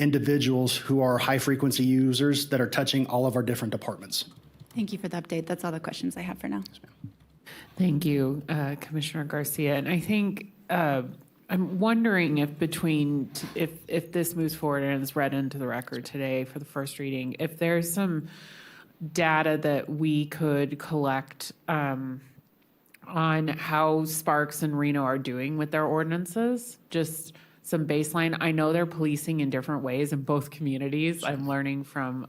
individuals who are high-frequency users that are touching all of our different departments. Thank you for the update. That's all the questions I have for now. Thank you, Commissioner Garcia. And I think I'm wondering if if this moves forward and is read into the record today for the first reading, if there's some data that we could collect on how Sparks and Reno are doing with their ordinances, just some baseline. I know they're policing in different ways in both communities. I'm learning from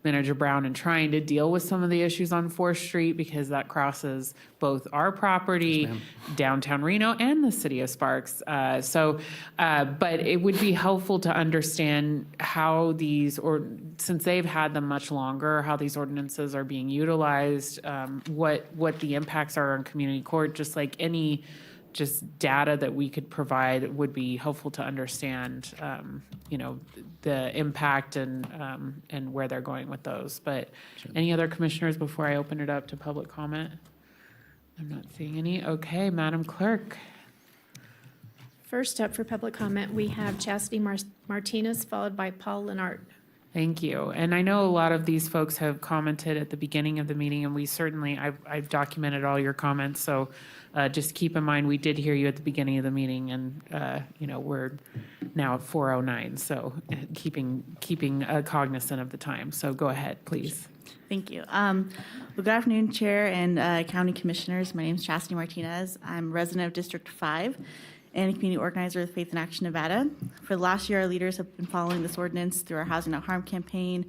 Manager Brown and trying to deal with some of the issues on 4th Street because that crosses both our property, downtown Reno, and the city of Sparks. But it would be helpful to understand how these, or since they've had them much longer, how these ordinances are being utilized, what the impacts are on community court, just like any data that we could provide would be helpful to understand, the impact and where they're going with those. But any other commissioners before I open it up to public comment? I'm not seeing any. Okay, Madam Clerk. First up for public comment, we have Chastity Martinez, followed by Paul Lenart. Thank you. And I know a lot of these folks have commented at the beginning of the meeting, and we certainly, I've documented all your comments. So just keep in mind, we did hear you at the beginning of the meeting, and we're now at 4:09. So keeping cognizant of the time. So go ahead, please. Thank you. Well, good afternoon, Chair and County Commissioners. My name is Chastity Martinez. I'm a resident of District 5 and a community organizer with Faith in Action Nevada. For the last year, our leaders have been following this ordinance through our Housing Not Harm campaign.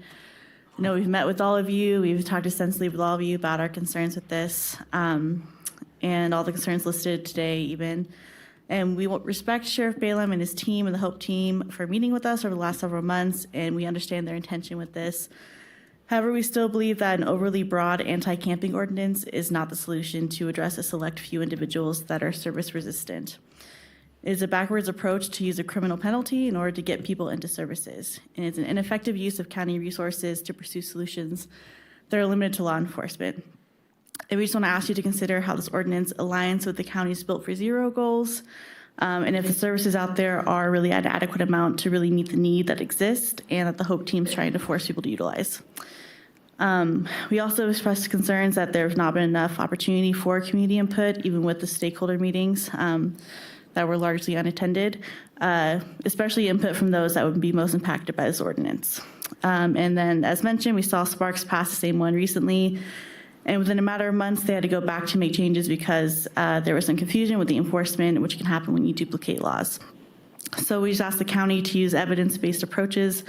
I know we've met with all of you. We've talked extensively with all of you about our concerns with this and all the concerns listed today even. And we respect Sheriff Balaam and his team and the HOPE team for meeting with us over the last several months, and we understand their intention with this. However, we still believe that an overly broad anti-camping ordinance is not the solution to address a select few individuals that are service resistant. It is a backwards approach to use a criminal penalty in order to get people into services, and it's an ineffective use of county resources to pursue solutions that are limited to law enforcement. And we just want to ask you to consider how this ordinance aligns with the county's Built for Zero goals, and if the services out there are really at an adequate amount to really meet the need that exists and that the HOPE team is trying to force people to utilize. We also expressed concerns that there's not been enough opportunity for community input, even with the stakeholder meetings that were largely unattended, especially input from those that would be most impacted by this ordinance. And then, as mentioned, we saw Sparks pass the same one recently, and within a matter of months, they had to go back to make changes because there was some confusion with the enforcement, which can happen when you duplicate laws. So we just asked the county to use evidence-based approaches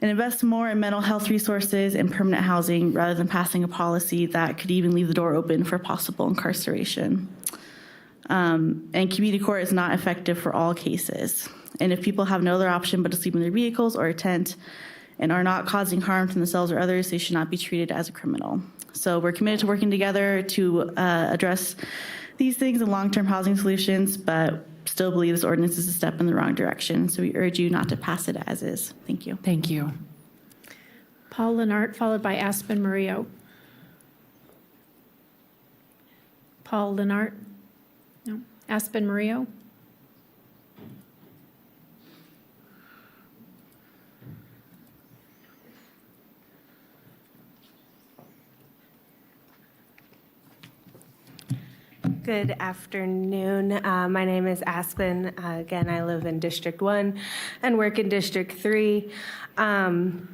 and invest more in mental health resources and permanent housing rather than passing a policy that could even leave the door open for possible incarceration. And community court is not effective for all cases. And if people have no other option but to sleep in their vehicles or a tent and are not causing harm to themselves or others, they should not be treated as a criminal. So we're committed to working together to address these things and long-term housing solutions, but still believe this ordinance is a step in the wrong direction. So we urge you not to pass it as is. Thank you. Thank you. Paul Lenart, followed by Aspen Murillo. Paul Lenart? No. Aspen Murillo? Good afternoon. My name is Aspen. Again, I live in District 1 and work in District 3. And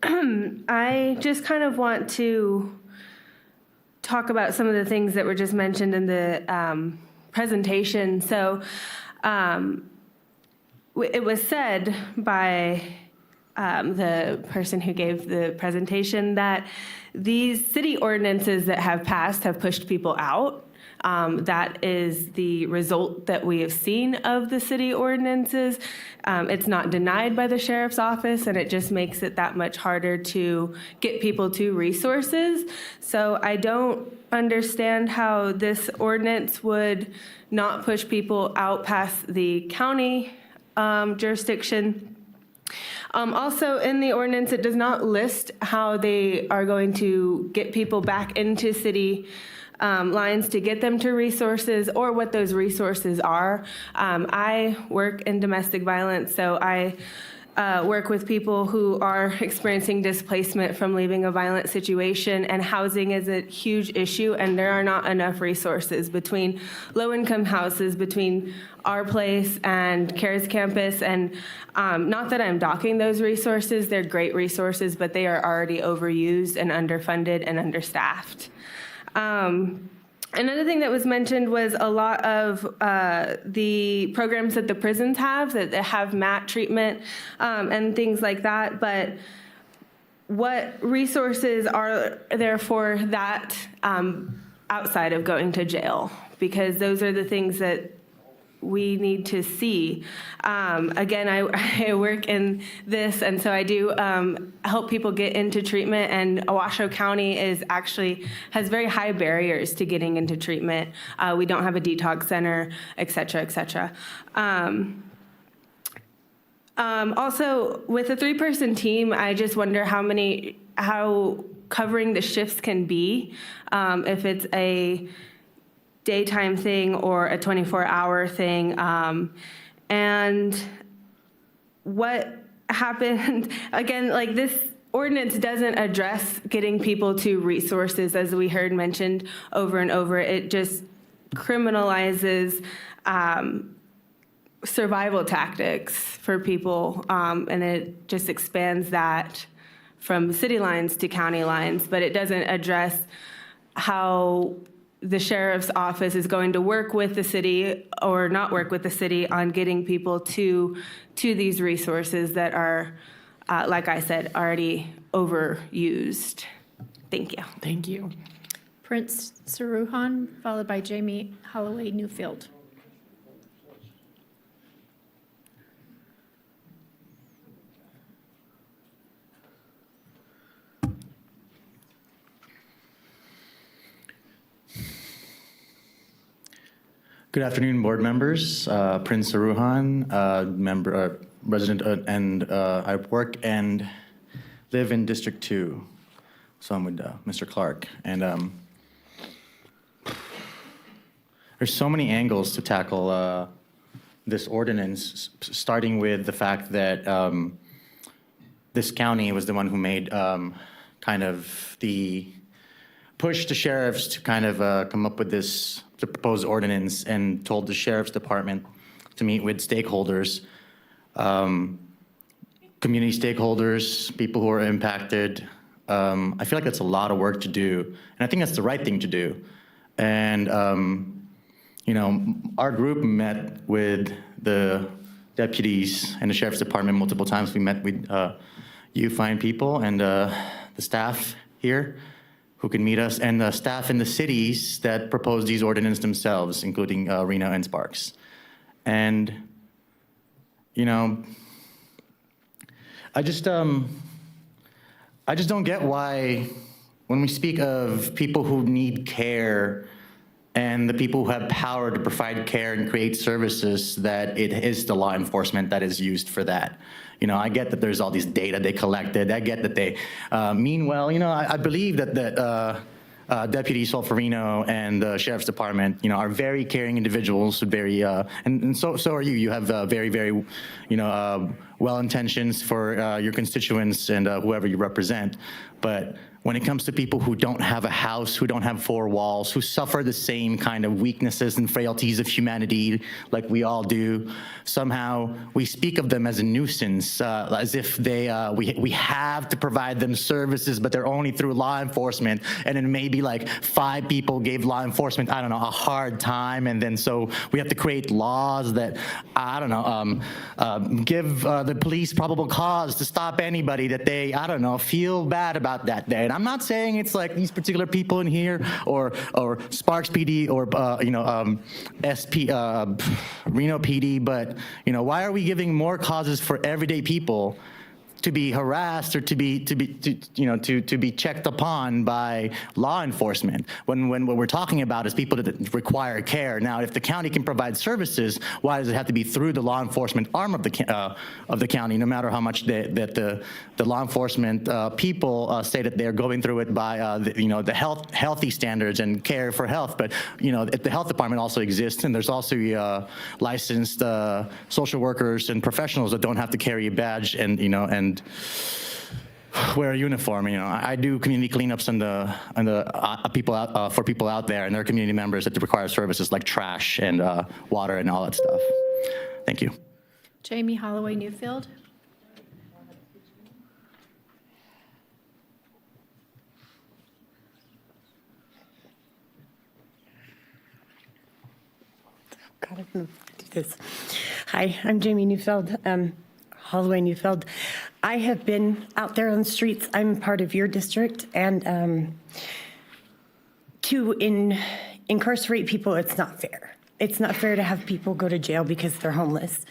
I just kind of want to talk about some of the things that were just mentioned in the presentation. So it was said by the person who gave the presentation that these city ordinances that have passed have pushed people out. That is the result that we have seen of the city ordinances. It's not denied by the sheriff's office, and it just makes it that much harder to get people to resources. So I don't understand how this ordinance would not push people out past the county jurisdiction. Also, in the ordinance, it does not list how they are going to get people back into city lines to get them to resources or what those resources are. I work in domestic violence, so I work with people who are experiencing displacement from leaving a violent situation, and housing is a huge issue, and there are not enough resources between low-income houses, between our place and CARES Campus, and not that I'm docking those resources, they're great resources, but they are already overused and underfunded and understaffed. Another thing that was mentioned was a lot of the programs that the prisons have, that have MAT treatment and things like that, but what resources are there for that outside of going to jail? Because those are the things that we need to see. Again, I work in this, and so I do help people get into treatment, and Washoe County has very high barriers to getting into treatment. We don't have a detox center, et cetera, et cetera. Also, with a 3-person team, I just wonder how covering the shifts can be, if it's a daytime thing or a 24-hour thing, and what happened, again, like this ordinance doesn't address getting people to resources, as we heard mentioned over and over. It just criminalizes survival tactics for people, and it just expands that from city lines to county lines, but it doesn't address how the sheriff's office is going to work with the city or not work with the city on getting people to these resources that are, like I said, already overused. Thank you. Thank you. Prince Saruhan, followed by Jamie Holloway Newfield. Good afternoon, board members. Prince Saruhan, resident, and I work and live in District 2. So I'm with Mr. Clark. And there's so many angles to tackle this ordinance, starting with the fact that this county was the one who made kind of the push to sheriffs to kind of come up with this proposed ordinance, and told the sheriff's department to meet with stakeholders, community stakeholders, people who are impacted. I feel like that's a lot of work to do, and I think that's the right thing to do. And you know, our group met with the deputies and the sheriff's department multiple times. We met with you fine people and the staff here who can meet us, and the staff in the cities that propose these ordinances themselves, including Reno and Sparks. And, you know, I just don't get why, when we speak of people who need care and the people who have power to provide care and create services, that it is the law enforcement that is used for that. You know, I get that there's all these data they collected. I get that they mean well. You know, I believe that Deputy Solferino and the Sheriff's Department, you know, are very caring individuals, very, and so are you. You have very, very, you know, well intentions for your constituents and whoever you represent. But when it comes to people who don't have a house, who don't have 4 walls, who suffer the same kind of weaknesses and frailties of humanity like we all do, somehow we speak of them as a nuisance, as if they we have to provide them services, but they're only through law enforcement. And then maybe like 5 people gave law enforcement, I don't know, a hard time, and then so we have to create laws that, I don't know, give the police probable cause to stop anybody that they, I don't know, feel bad about that day. And I'm not saying it's like these particular people in here or Sparks PD or you know, Reno PD, but you know, why are we giving more causes for everyday people to be harassed or to be checked upon by law enforcement. When what we're talking about is people that require care. Now, if the county can provide services, why does it have to be through the law enforcement arm of the county? No matter how much the law enforcement people say that they're going through it by the healthy standards and care for health, but the health department also exists, and there's also licensed social workers and professionals that don't have to carry a badge and wear a uniform. I do community cleanups for people out there, and their community members that require services like trash and water and all that stuff. Thank you. Jamie Holloway Newfield. God, I'm going to do this. Hi, I'm Jamie Neufeld, Holloway Neufeld. I have been out there on the streets. I'm part of your district, and to incarcerate people, it's not fair. It's not fair to have people go to jail because they're homeless.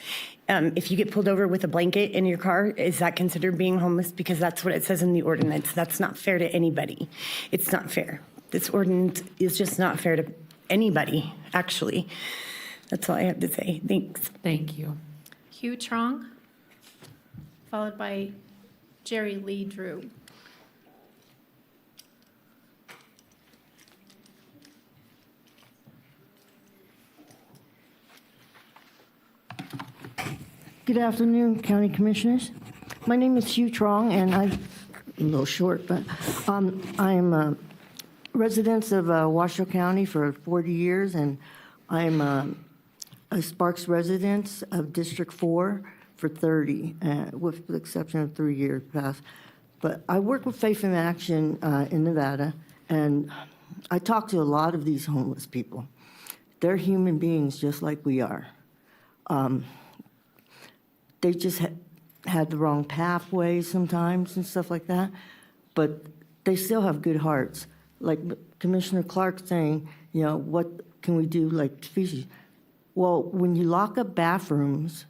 If you get pulled over with a blanket in your car, is that considered being homeless? Because that's what it says in the ordinance. That's not fair to anybody. It's not fair. This ordinance is just not fair to anybody, actually. That's all I have to say. Thanks. Thank you. Hugh Trong, followed by Jerry Lee Drew. Good afternoon, County Commissioners. My name is Hugh Trong, and I'm a little short, but I'm a resident of Washoe County for 40 years, and I'm a Sparks resident of District 4 for 30, with the exception of 3 years past. But I work with Faith in Action in Nevada, and I talk to a lot of these homeless people. They're human beings just like we are. They just had the wrong pathways sometimes and stuff like that, but they still have good hearts. Like Commissioner Clark saying, what can we do like species? Well, when you lock up bathrooms,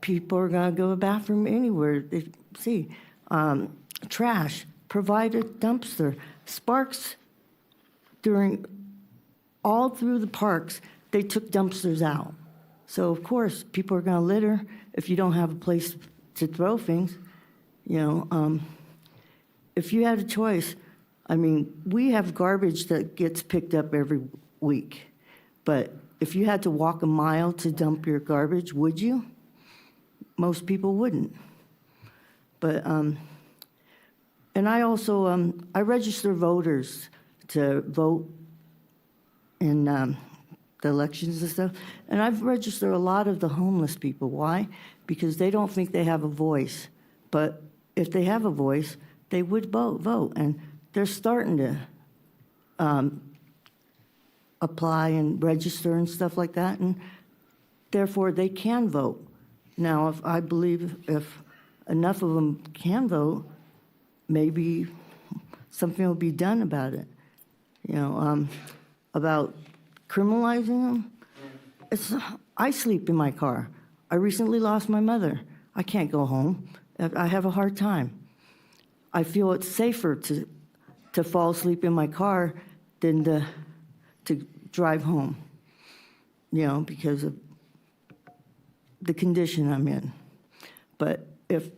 people are going to go to the bathroom anywhere they see. Trash, provide a dumpster. Sparks, all through the parks, they took dumpsters out. So, of course, people are going to litter if you don't have a place to throw things. If you had a choice, we have garbage that gets picked up every week. But if you had to walk a mile to dump your garbage, would you? Most people wouldn't. But, and I also, I register voters to vote in the elections and stuff. And I've registered a lot of the homeless people. Why? Because they don't think they have a voice. But if they have a voice, they would vote. And they're starting to apply and register and stuff like that. And therefore, they can vote. Now, I believe if enough of them can vote, maybe something will be done about it. About criminalizing them. I sleep in my car. I recently lost my mother. I can't go home. I have a hard time. I feel it's safer to fall asleep in my car than to drive home, because of the condition I'm in. But if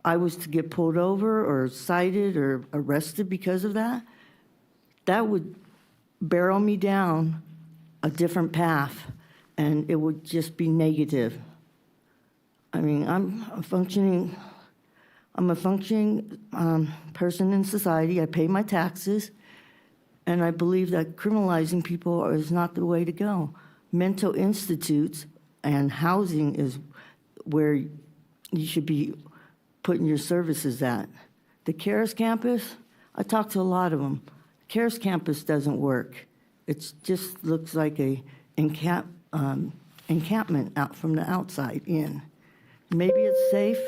I was to get pulled over or cited or arrested because of that, that would barrel me down a different path, and it would just be negative. I'm a functioning person in society. I pay my taxes, and I believe that criminalizing people is not the way to go. Mental institutes and housing is where you should be putting your services at. The CARES campus, I talked to a lot of them. CARES campus doesn't work. It just looks like a encampment out from the outside in. Maybe it's safe.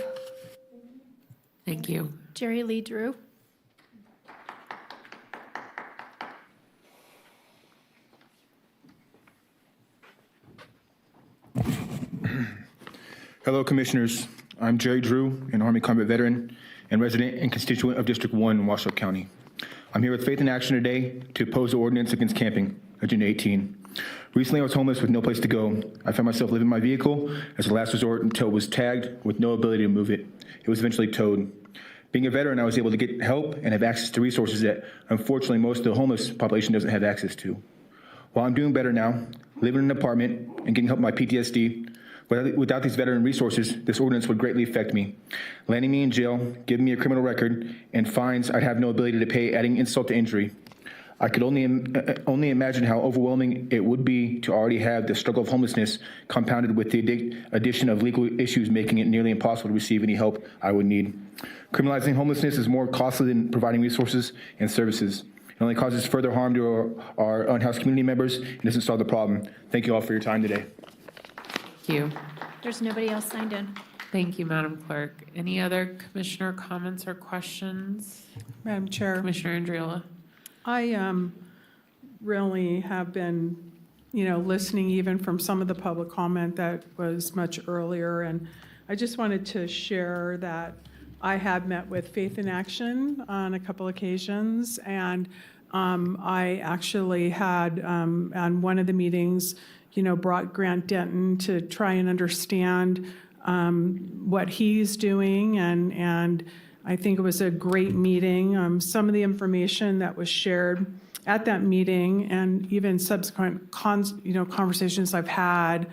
Thank you. Jerry Lee Drew. Hello, Commissioners. I'm Jerry Drew, an Army combat veteran and resident and constituent of District 1 in Washoe County. I'm here with Faith in Action today to oppose the ordinance against camping, Agenda 18. Recently, I was homeless with no place to go. I found myself living in my vehicle as a last resort until it was tagged with no ability to move it. It was eventually towed. Being a veteran, I was able to get help and have access to resources that, unfortunately, most of the homeless population doesn't have access to. While I'm doing better now, living in an apartment and getting help with my PTSD, without these veteran resources, this ordinance would greatly affect me. Landing me in jail, giving me a criminal record, and fines I'd have no ability to pay, adding insult to injury. I could only imagine how overwhelming it would be to already have the struggle of homelessness compounded with the addition of legal issues, making it nearly impossible to receive any help I would need. Criminalizing homelessness is more costly than providing resources and services. It only causes further harm to our unhoused community members and doesn't solve the problem. Thank you all for your time today. Thank you. There's nobody else signed in. Thank you, Madam Clerk. Any other commissioner comments or questions? Madam Chair. Commissioner Andriola. I really have been, listening even from some of the public comment that was much earlier. And I just wanted to share that I have met with Faith in Action on a couple occasions. And I actually had, on one of the meetings, brought Grant Denton to try and understand what he's doing. And I think it was a great meeting. Some of the information that was shared at that meeting and even subsequent conversations I've had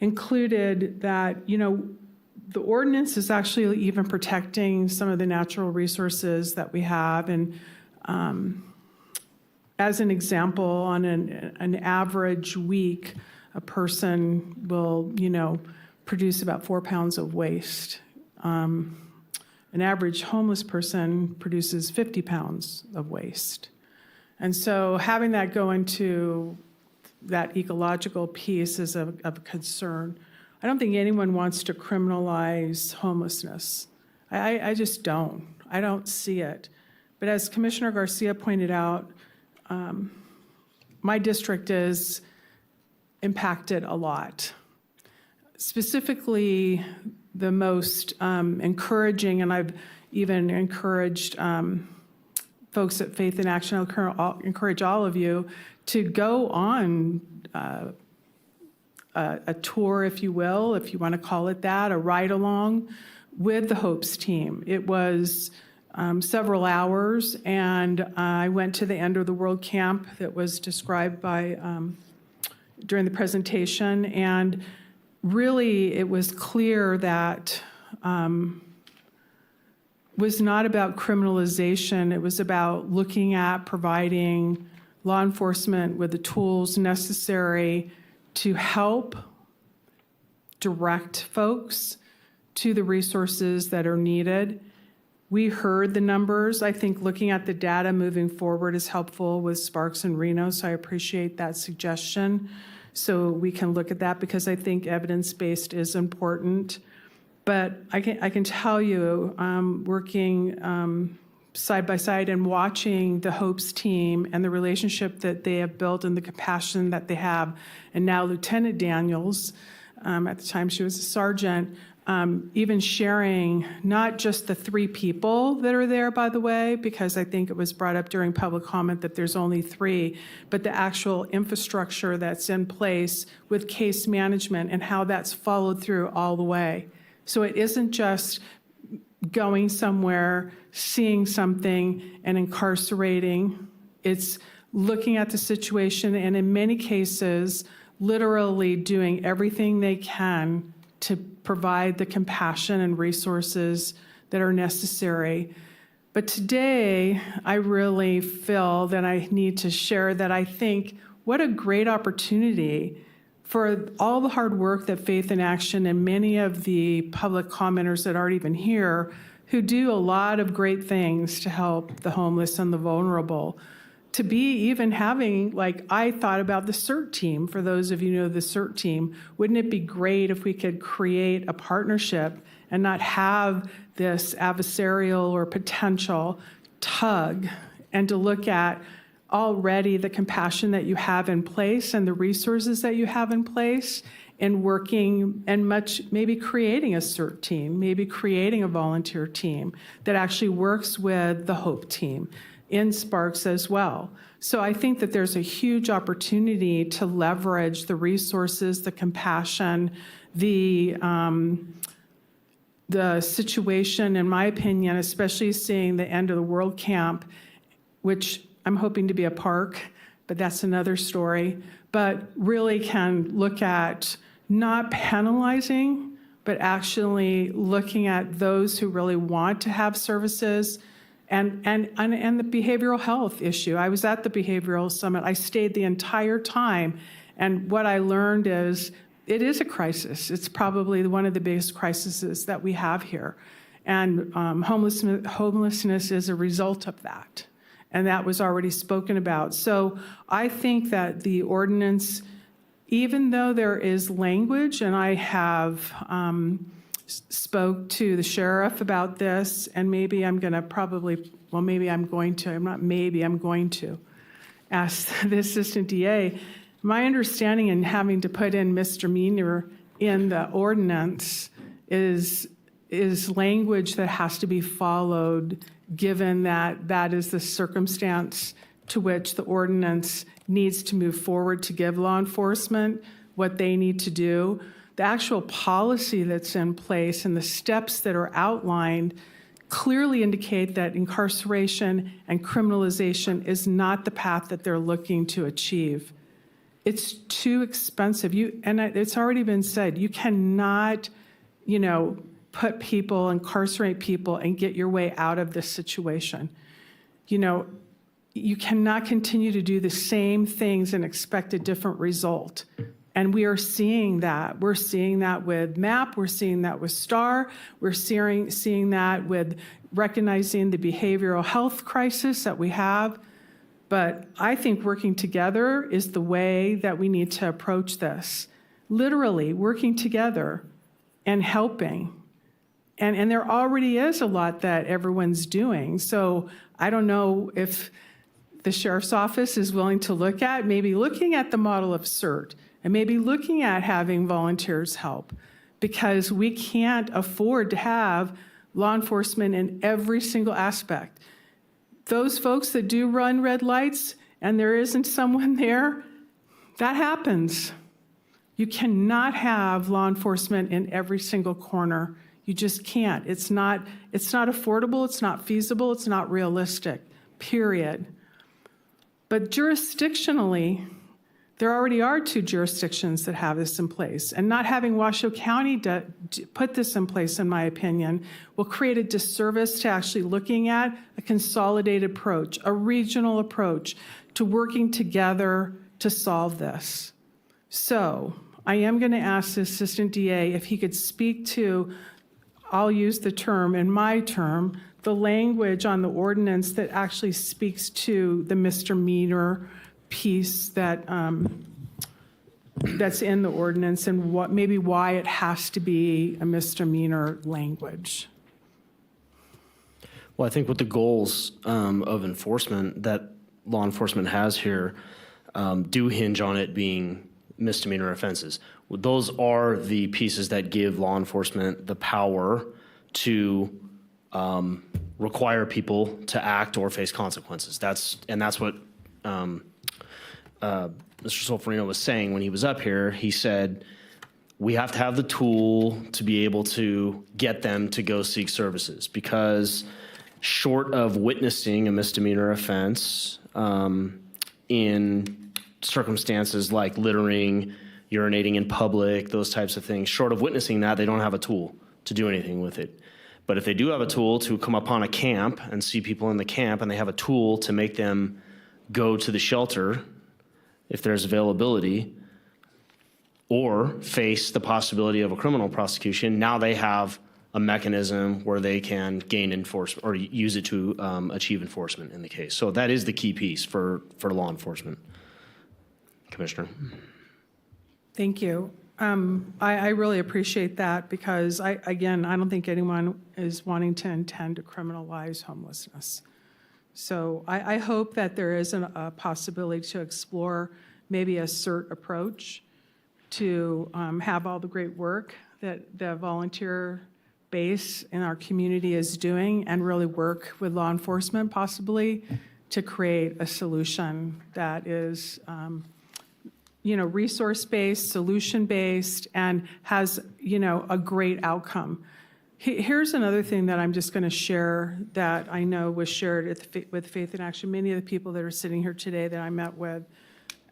included that, the ordinance is actually even protecting some of the natural resources that we have. And as an example, on an average week, a person will, produce about 4 pounds of waste. An average homeless person produces 50 pounds of waste. And so having that go into that ecological piece is of concern. I don't think anyone wants to criminalize homelessness. I just don't. I don't see it. But as Commissioner Garcia pointed out, my district is impacted a lot. Specifically, the most encouraging, and I've even encouraged folks at Faith in Action, I'll encourage all of you to go on a tour, if you will, if you want to call it that, a ride-along with the HOPES team. It was several hours, and I went to the End of the World camp that was described by during the presentation, and really it was clear that was not about criminalization. It was about looking at providing law enforcement with the tools necessary to help direct folks to the resources that are needed. We heard the numbers. I think looking at the data moving forward is helpful with Sparks and Reno, so I appreciate that suggestion. So we can look at that because I think evidence-based is important. But I can tell you, working side by side and watching the HOPES team and the relationship that they have built and the compassion that they have, and now Lieutenant Daniels, at the time she was a sergeant, even sharing not just the 3 people that are there, by the way, because I think it was brought up during public comment that there's only 3, but the actual infrastructure that's in place with case management and how that's followed through all the way. So it isn't just going somewhere, seeing something, and incarcerating. It's looking at the situation and in many cases, literally doing everything they can to provide the compassion and resources that are necessary. But today, I really feel that I need to share that I think what a great opportunity for all the hard work that Faith in Action and many of the public commenters that aren't even here, who do a lot of great things to help the homeless and the vulnerable, to be even having, like I thought about the CERT team, for those of you who know the CERT team, wouldn't it be great if we could create a partnership and not have this adversarial or potential tug, and to look at already the compassion that you have in place and the resources that you have in place in working and maybe creating a CERT team, maybe creating a volunteer team that actually works with the HOPE team in Sparks as well. So I think that there's a huge opportunity to leverage the resources, the compassion, the situation, in my opinion, especially seeing the End of the World camp, which I'm hoping to be a park, but that's another story, but really can look at not penalizing, but actually looking at those who really want to have services and the behavioral health issue. I was at the behavioral summit. I stayed the entire time. And what I learned is it is a crisis. It's probably one of the biggest crises that we have here. And homelessness is a result of that. And that was already spoken about. So I think that the ordinance, even though there is language, and I have spoke to the sheriff about this, and maybe I'm going to ask the assistant DA. My understanding in having to put in misdemeanor in the ordinance is language that has to be followed, given that that is the circumstance to which the ordinance needs to move forward to give law enforcement what they need to do. The actual policy that's in place and the steps that are outlined clearly indicate that incarceration and criminalization is not the path that they're looking to achieve. It's too expensive. It's already been said, you cannot, put people, incarcerate people, and get your way out of this situation. You cannot continue to do the same things and expect a different result. And we are seeing that. We're seeing that with MAP. We're seeing that with STAR. We're seeing that with recognizing the behavioral health crisis that we have. But I think working together is the way that we need to approach this. Literally working together and helping. And there already is a lot that everyone's doing. So I don't know if the sheriff's office is willing to look at, maybe looking at the model of CERT and maybe looking at having volunteers help, because we can't afford to have law enforcement in every single aspect. Those folks that do run red lights and there isn't someone there, that happens. You cannot have law enforcement in every single corner. You just can't. It's not affordable, it's not feasible, it's not realistic, period. But jurisdictionally, there already are 2 jurisdictions that have this in place. And not having Washoe County put this in place, in my opinion, will create a disservice to actually looking at a consolidated approach, a regional approach to working together to solve this. So I am going to ask the Assistant DA if he could speak to, I'll use the term in my term, the language on the ordinance that actually speaks to the misdemeanor piece that that's in the ordinance and why it has to be a misdemeanor language. Well, I think with the goals of enforcement that law enforcement has here do hinge on it being misdemeanor offenses. Those are the pieces that give law enforcement the power to require people to act or face consequences. That's what Mr. Solferino was saying when he was up here. He said, we have to have the tool to be able to get them to go seek services, because short of witnessing a misdemeanor offense in circumstances like littering, urinating in public, those types of things, short of witnessing that, they don't have a tool to do anything with it. But if they do have a tool to come upon a camp and see people in the camp, and they have a tool to make them go to the shelter if there's availability, or face the possibility of a criminal prosecution, now they have a mechanism where they can gain enforcement or use it to achieve enforcement in the case. So that is the key piece for law enforcement. Commissioner. Thank you. I really appreciate that, because I don't think anyone is wanting to intend to criminalize homelessness. So I hope that there is a possibility to explore maybe a CERT approach to have all the great work that the volunteer base in our community is doing and really work with law enforcement possibly to create a solution that is resource-based, solution-based, and has, a great outcome. Here's another thing that I'm just going to share that I know was shared with Faith in Action. Many of the people that are sitting here today that I met with,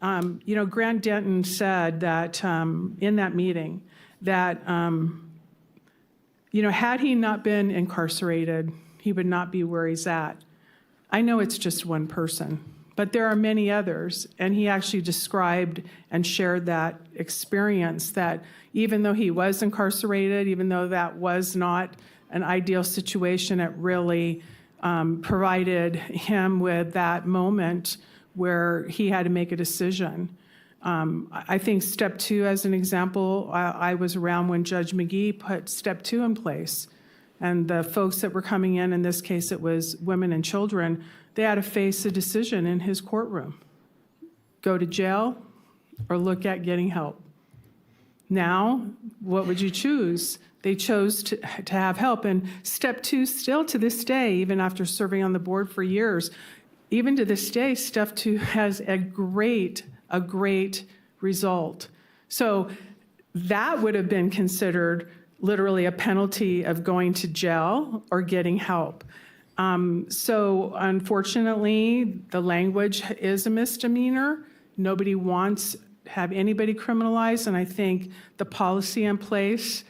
Grant Denton said that in that meeting that, had he not been incarcerated, he would not be where he's at. I know it's just one person, but there are many others. And he actually described and shared that experience that even though he was incarcerated, even though that was not an ideal situation, it really provided him with that moment where he had to make a decision. I think step 2, as an example, I was around when Judge McGee put step 2 in place. And the folks that were coming in this case, it was women and children, they had to face a decision in his courtroom. Go to jail or look at getting help. Now, what would you choose? They chose to have help. And step 2, still to this day, even after serving on the board for years, even to this day, step 2 has a great result. So that would have been considered literally a penalty of going to jail or getting help. So unfortunately, the language is a misdemeanor. Nobody wants to have anybody criminalized, and I think the policy in place,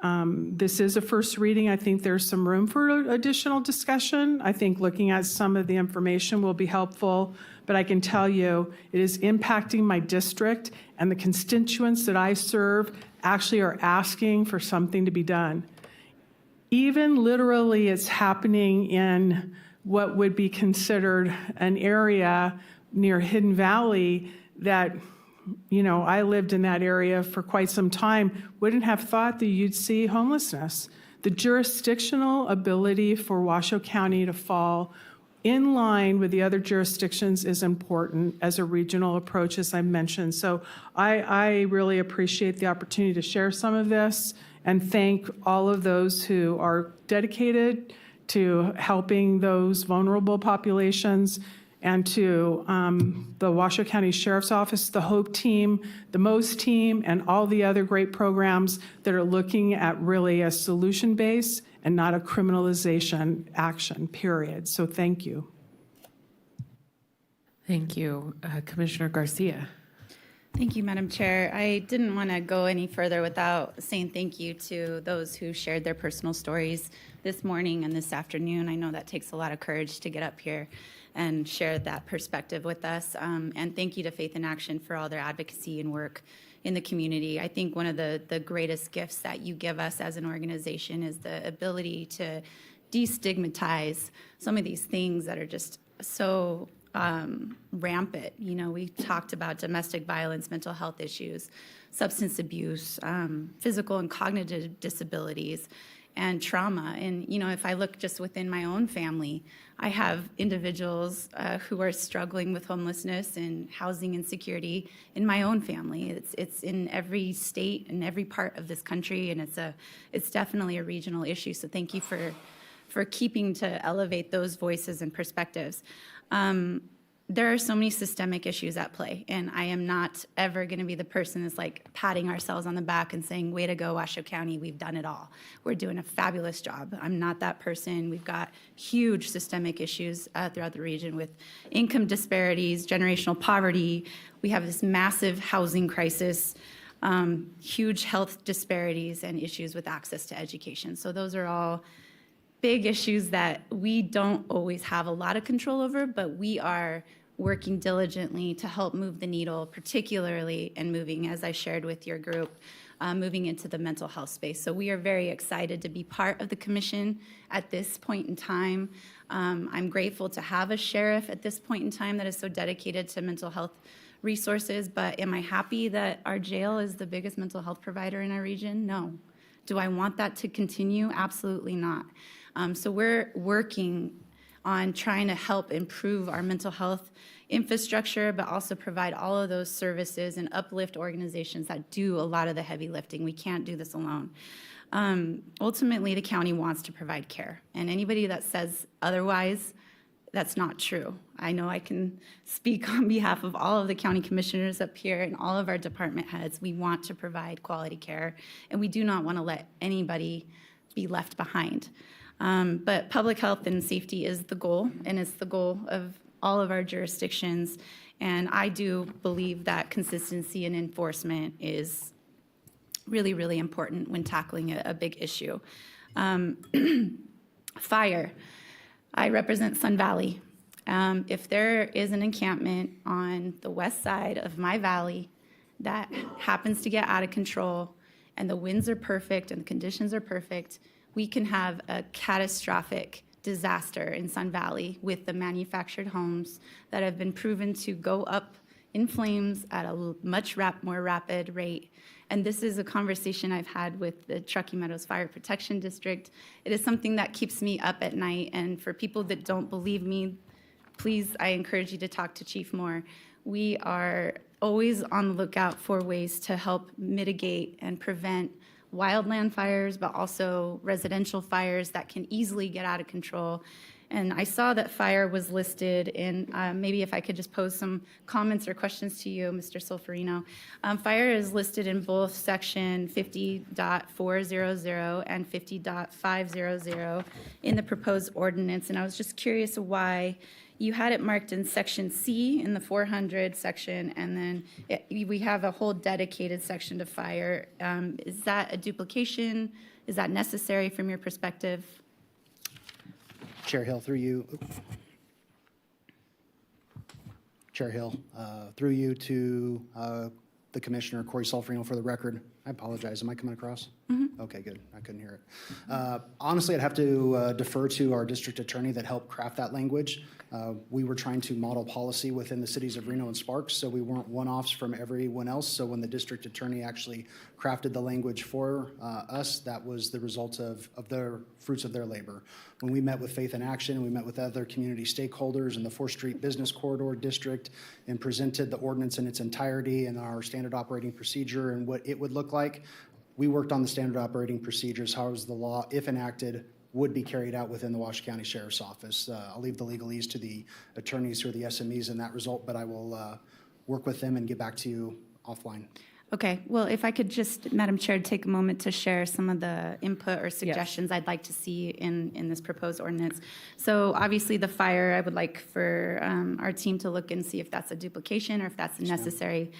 this is a first reading. I think there's some room for additional discussion. I think looking at some of the information will be helpful, but I can tell you it is impacting my district, and the constituents that I serve actually are asking for something to be done. Even literally, it's happening in what would be considered an area near Hidden Valley that, I lived in that area for quite some time, wouldn't have thought that you'd see homelessness. The jurisdictional ability for Washoe County to fall in line with the other jurisdictions is important as a regional approach, as I mentioned. So I really appreciate the opportunity to share some of this and thank all of those who are dedicated to helping those vulnerable populations, and to the Washoe County Sheriff's Office, the HOPE team, the MOSE team, and all the other great programs that are looking at really a solution base and not a criminalization action, period. So thank you. Thank you. Commissioner Garcia. Thank you, Madam Chair. I didn't want to go any further without saying thank you to those who shared their personal stories this morning and this afternoon. I know that takes a lot of courage to get up here and share that perspective with us. And thank you to Faith in Action for all their advocacy and work in the community. I think one of the greatest gifts that you give us as an organization is the ability to destigmatize some of these things that are just so rampant. We talked about domestic violence, mental health issues, substance abuse, physical and cognitive disabilities, and trauma. And, if I look just within my own family, I have individuals who are struggling with homelessness and housing insecurity in my own family. It's in every state and every part of this country, and it's definitely a regional issue. So thank you for keeping to elevate those voices and perspectives. There are so many systemic issues at play, and I am not ever going to be the person that's like patting ourselves on the back and saying, way to go, Washoe County, we've done it all. We're doing a fabulous job. I'm not that person. We've got huge systemic issues throughout the region with income disparities, generational poverty. We have this massive housing crisis, huge health disparities, and issues with access to education. So those are all big issues that we don't always have a lot of control over, but we are working diligently to help move the needle, particularly in moving, as I shared with your group, moving into the mental health space. So we are very excited to be part of the commission at this point in time. I'm grateful to have a sheriff at this point in time that is so dedicated to mental health resources, but am I happy that our jail is the biggest mental health provider in our region? No. Do I want that to continue? Absolutely not. So we're working on trying to help improve our mental health infrastructure, but also provide all of those services and uplift organizations that do a lot of the heavy lifting. We can't do this alone. Ultimately, the county wants to provide care, and anybody that says otherwise, that's not true. I know I can speak on behalf of all of the county commissioners up here and all of our department heads. We want to provide quality care, and we do not want to let anybody be left behind. But public health and safety is the goal, and it's the goal of all of our jurisdictions. And I do believe that consistency and enforcement is really, really important when tackling a big issue. Fire. I represent Sun Valley. If there is an encampment on the west side of my valley that happens to get out of control and the winds are perfect and the conditions are perfect, we can have a catastrophic disaster in Sun Valley with the manufactured homes that have been proven to go up in flames at a much more rapid rate. And this is a conversation I've had with the Truckee Meadows Fire Protection District. It is something that keeps me up at night. And for people that don't believe me, please, I encourage you to talk to Chief Moore. We are always on the lookout for ways to help mitigate and prevent wildland fires, but also residential fires that can easily get out of control. And I saw that fire was listed in, maybe if I could just pose some comments or questions to you, Mr. Solferino. Fire is listed in both section 50.400 and 50.500 in the proposed ordinance. And I was just curious why you had it marked in section C in the 400 section, and then we have a whole dedicated section to fire. Is that a duplication? Is that necessary from your perspective? Chair Hill, through you. Chair Hill, through you to the Commissioner, Corey Solferino, for the record. I apologize. Am I coming across? Mm-hmm. Okay, good. I couldn't hear it. Honestly, I'd have to defer to our district attorney that helped craft that language. We were trying to model policy within the cities of Reno and Sparks, so we weren't one-offs from everyone else. So when the district attorney actually crafted the language for us, that was the result of their fruits of their labor. When we met with Faith in Action, we met with other community stakeholders in the 4th Street Business Corridor District and presented the ordinance in its entirety and our standard operating procedure and what it would look like. We worked on the standard operating procedures, how the law, if enacted, would be carried out within the Washoe County Sheriff's Office. I'll leave the legalese to the attorneys who are the SMEs in that result, but I will work with them and get back to you offline. Okay, well, if I could just, Madam Chair, take a moment to share some of the input or suggestions I'd like to see in this proposed ordinance. So obviously the fire, I would like for our team to look and see if that's a duplication or if that's a necessary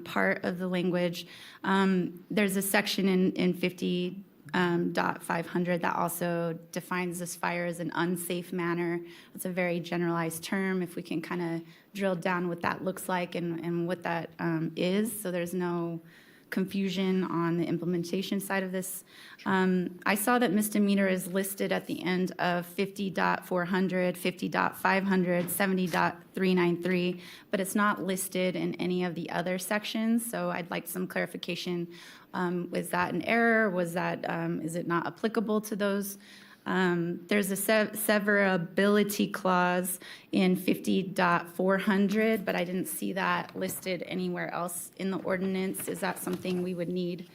part of the language. There's a section in 50.500 that also defines this fire as an unsafe manner. It's a very generalized term. If we can kind of drill down what that looks like and what that is, so there's no confusion on the implementation side of this. I saw that misdemeanor is listed at the end of 50.400, 50.500, 70.393, but it's not listed in any of the other sections, so I'd like some clarification. Was that an error? Was that, is it not applicable to those? There's a severability clause in 50.400, but I didn't see that listed anywhere else in the ordinance. Is that something we would need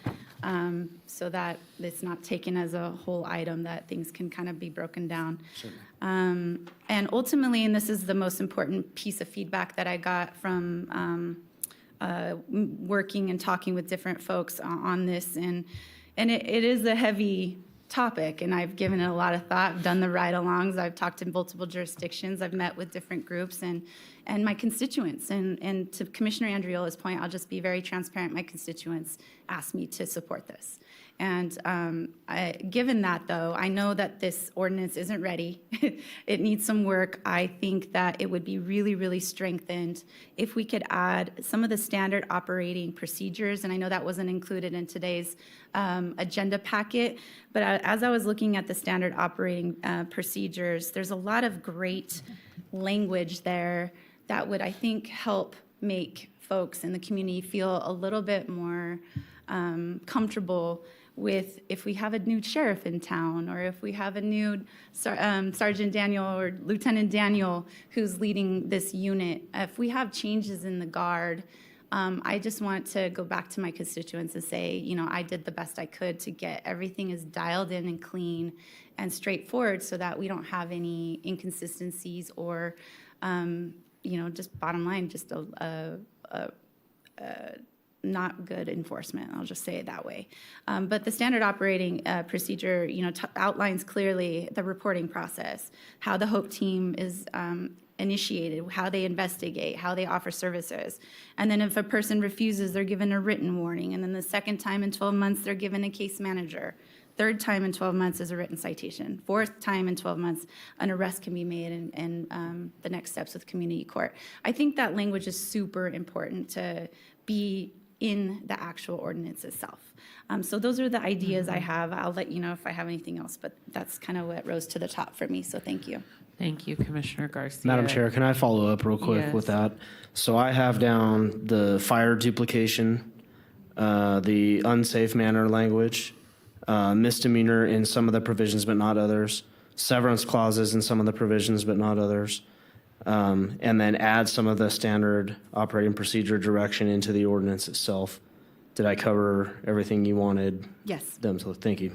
so that it's not taken as a whole item, that things can kind of be broken down? And ultimately, and this is the most important piece of feedback that I got from working and talking with different folks on this, and it is a heavy topic, and I've given it a lot of thought. I've done the ride-alongs. I've talked in multiple jurisdictions. I've met with different groups and my constituents. And to Commissioner Andriola's point, I'll just be very transparent. My constituents asked me to support this. And given that, though, I know that this ordinance isn't ready. It needs some work. I think that it would be really, really strengthened if we could add some of the standard operating procedures. And I know that wasn't included in today's agenda packet. But as I was looking at the standard operating procedures, there's a lot of great language there that would, I think, help make folks in the community feel a little bit more comfortable with if we have a new sheriff in town, or if we have a new Sergeant Daniel or Lieutenant Daniel who's leading this unit, if we have changes in the Guard, I just want to go back to my constituents and say, I did the best I could to get everything as dialed in and clean and straightforward so that we don't have any inconsistencies or, just bottom line, just a not good enforcement. I'll just say it that way. But the standard operating procedure, outlines clearly the reporting process, how the HOPE team is initiated, how they investigate, how they offer services. And then if a person refuses, they're given a written warning. And then the second time in 12 months, they're given a case manager. Third time in 12 months is a written citation. Fourth time in 12 months, an arrest can be made and the next steps with community court. I think that language is super important to be in the actual ordinance itself. So those are the ideas I have. I'll let you know if I have anything else, but that's kind of what rose to the top for me, so thank you. Thank you, Commissioner Garcia. Madam Chair, can I follow up real quick with that? So I have down the fire duplication, the unsafe manner language, misdemeanor in some of the provisions but not others, severance clauses in some of the provisions but not others, and then add some of the standard operating procedure direction into the ordinance itself. Did I cover everything you wanted? Yes. Them to? Thank you.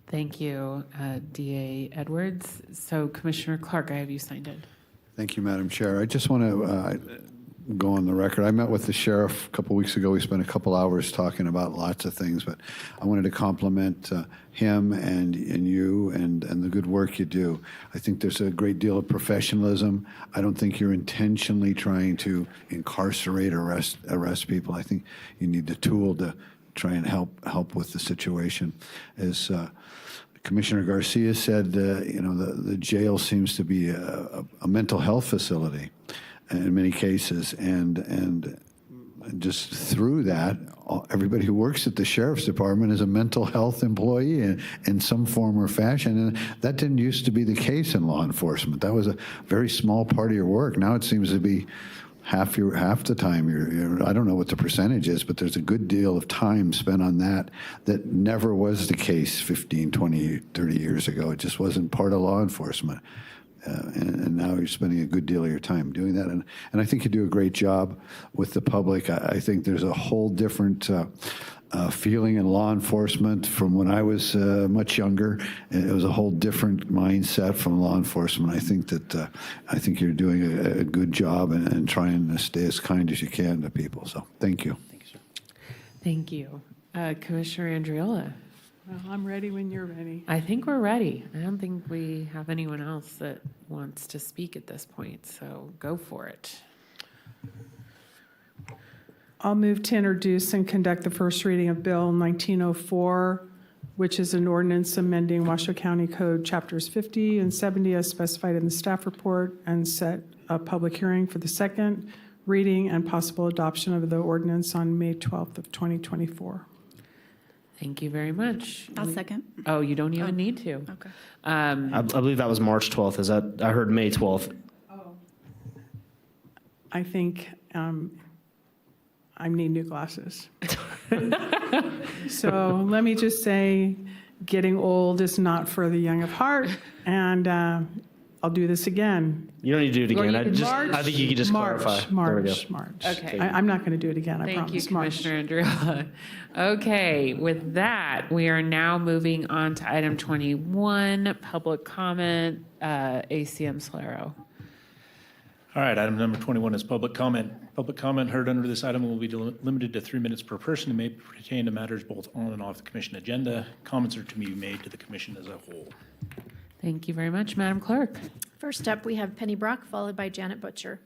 Thank you, DA Edwards. So Commissioner Clark, I have you signed in. Thank you, Madam Chair. I just want to go on the record. I met with the sheriff a couple weeks ago. We spent a couple hours talking about lots of things, but I wanted to compliment him and you and the good work you do. I think there's a great deal of professionalism. I don't think you're intentionally trying to incarcerate, arrest people. I think you need the tool to try and help with the situation. As Commissioner Garcia said, the jail seems to be a mental health facility in many cases, and just through that, everybody who works at the Sheriff's Department is a mental health employee in some form or fashion, and that didn't used to be the case in law enforcement. That was a very small part of your work. Now it seems to be half the time. I don't know what the percentage is, but there's a good deal of time spent on that never was the case 15, 20, 30 years ago. It just wasn't part of law enforcement. And now you're spending a good deal of your time doing that. And I think you do a great job with the public. I think there's a whole different feeling in law enforcement from when I was much younger. It was a whole different mindset from law enforcement. I think you're doing a good job and trying to stay as kind as you can to people. So thank you. Thank you, sir. Thank you. Commissioner Andriola. Well, I'm ready when you're ready. I think we're ready. I don't think we have anyone else that wants to speak at this point, so go for it. I'll move to introduce and conduct the first reading of Bill 1904, which is an ordinance amending Washoe County Code Chapters 50 and 70 as specified in the staff report, and set a public hearing for the second reading and possible adoption of the ordinance on May 12th of 2024. Thank you very much. I'll second. Oh, you don't even need to. Okay. I believe that was March 12th. Is that? I heard May 12th. I think I need new glasses. So let me just say, getting old is not for the young of heart, and I'll do this again. You don't need to do it again. I think you can just March, clarify. March. Okay. I'm not going to do it again, I Thank promise. you, Commissioner Andriola. Okay, with that, we are now moving on to item 21, public comment, ACM Solero. All right, item number 21 is public comment. Public comment heard under this item will be limited to 3 minutes per person and may pertain to matters both on and off the commission agenda. Comments are to be made to the commission as a whole. Thank you very much, Madam Clerk. First up, we have Penny Brock, followed by Janet Butcher.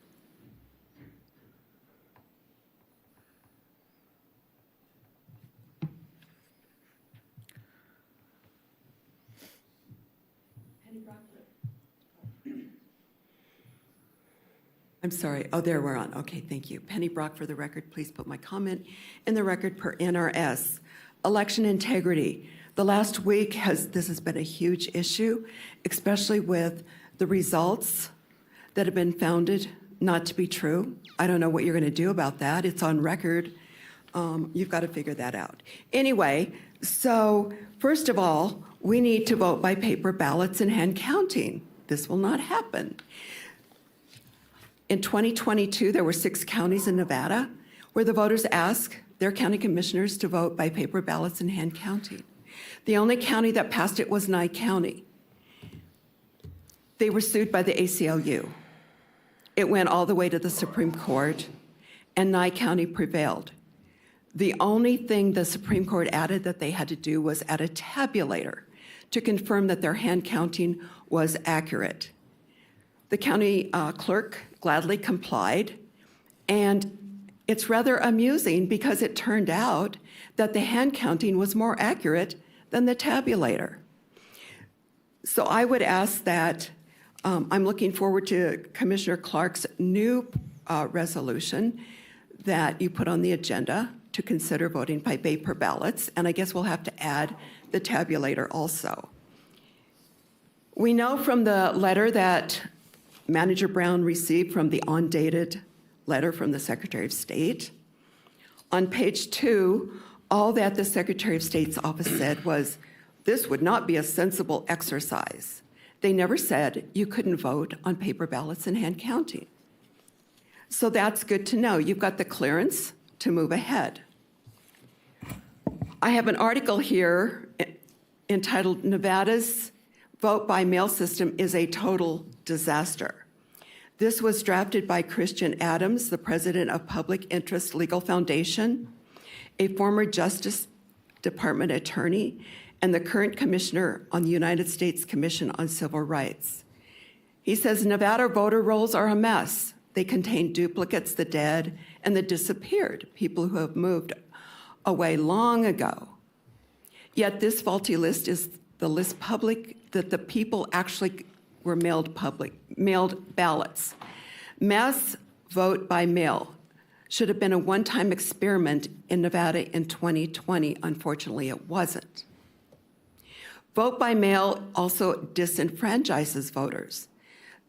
I'm sorry. Oh, there we're on. Okay, thank you. Penny Brock for the record. Please put my comment in the record per NRS. Election integrity. The last week this has been a huge issue, especially with the results that have been founded not to be true. I don't know what you're going to do about that. It's on record. You've got to figure that out. Anyway, so first of all, we need to vote by paper ballots and hand counting. This will not happen. In 2022, there were 6 counties in Nevada where the voters asked their county commissioners to vote by paper ballots and hand counting. The only county that passed it was Nye County. They were sued by the ACLU. It went all the way to the Supreme Court, and Nye County prevailed. The only thing the Supreme Court added that they had to do was add a tabulator to confirm that their hand counting was accurate. The county clerk gladly complied, and it's rather amusing because it turned out that the hand counting was more accurate than the tabulator. So I would ask that, I'm looking forward to Commissioner Clark's new resolution that you put on the agenda to consider voting by paper ballots, and I guess we'll have to add the tabulator also. We know from the letter that Manager Brown received from the undated letter from the Secretary of State. On page 2, all that the Secretary of State's office said was, this would not be a sensible exercise. They never said you couldn't vote on paper ballots and hand counting. So that's good to know. You've got the clearance to move ahead. I have an article here entitled Nevada's Vote by Mail System is a Total Disaster. This was drafted by Christian Adams, the president of Public Interest Legal Foundation, a former Justice Department attorney, and the current commissioner on the United States Commission on Civil Rights. He says Nevada voter rolls are a mess. They contain duplicates, the dead, and the disappeared, people who have moved away long ago. Yet this faulty list is the list public that the people actually were mailed ballots. Mass vote by mail should have been a one-time experiment in Nevada in 2020. Unfortunately, it wasn't. Vote by mail also disenfranchises voters.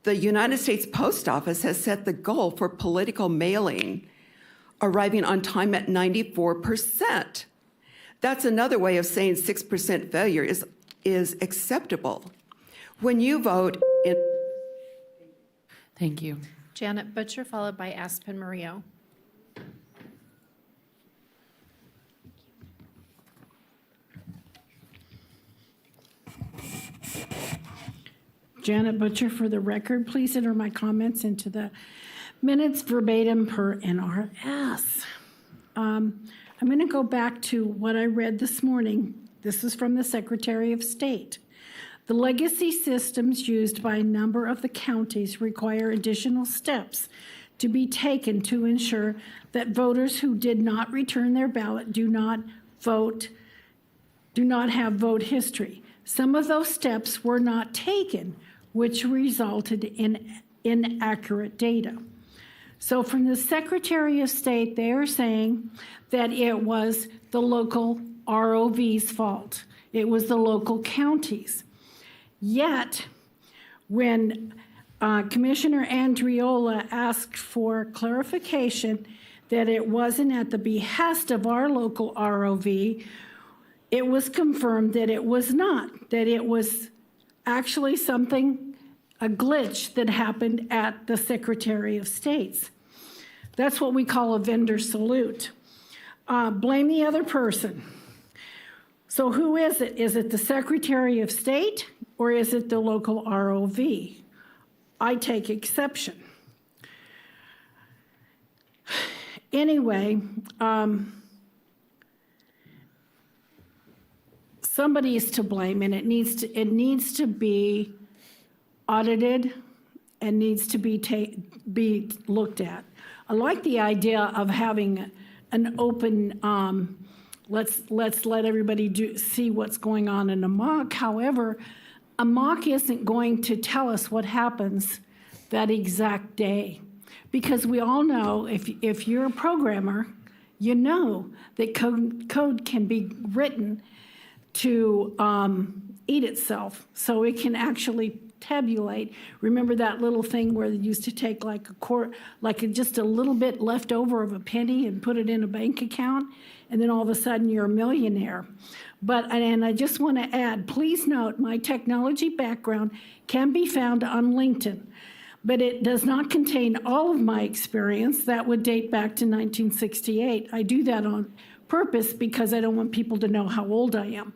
The United States Post Office has set the goal for political mailing arriving on time at 94%. That's another way of saying 6% failure is acceptable. When you vote in... Thank you. Janet Butcher, followed by Aspen Murillo. Janet Butcher, for the record, please enter my comments into the minutes verbatim per NRS. I'm going to go back to what I read this morning. This is from the Secretary of State. The legacy systems used by a number of the counties require additional steps to be taken to ensure that voters who did not return their ballot do not have vote history. Some of those steps were not taken, which resulted in inaccurate data. So from the Secretary of State, they are saying that it was the local ROV's fault. It was the local counties. Yet, when Commissioner Andriola asked for clarification that it wasn't at the behest of our local ROV, it was confirmed that it was not, that it was actually a glitch that happened at the Secretary of State's. That's what we call a vendor salute. Blame the other person. So who is it? Is it the Secretary of State or is it the local ROV? I take exception. Anyway, somebody is to blame, and it needs to be audited and needs to be looked at. I like the idea of having an open, let's let everybody see what's going on in a mock. However, a mock isn't going to tell us what happens that exact day, because we all know if you're a programmer, you know that code can be written to eat itself, so it can actually tabulate. Remember that little thing where they used to take like just a little bit left over of a penny and put it in a bank account, and then all of a sudden you're a millionaire. And I just want to add, please note my technology background can be found on LinkedIn, but it does not contain all of my experience. That would date back to 1968. I do that on purpose because I don't want people to know how old I am.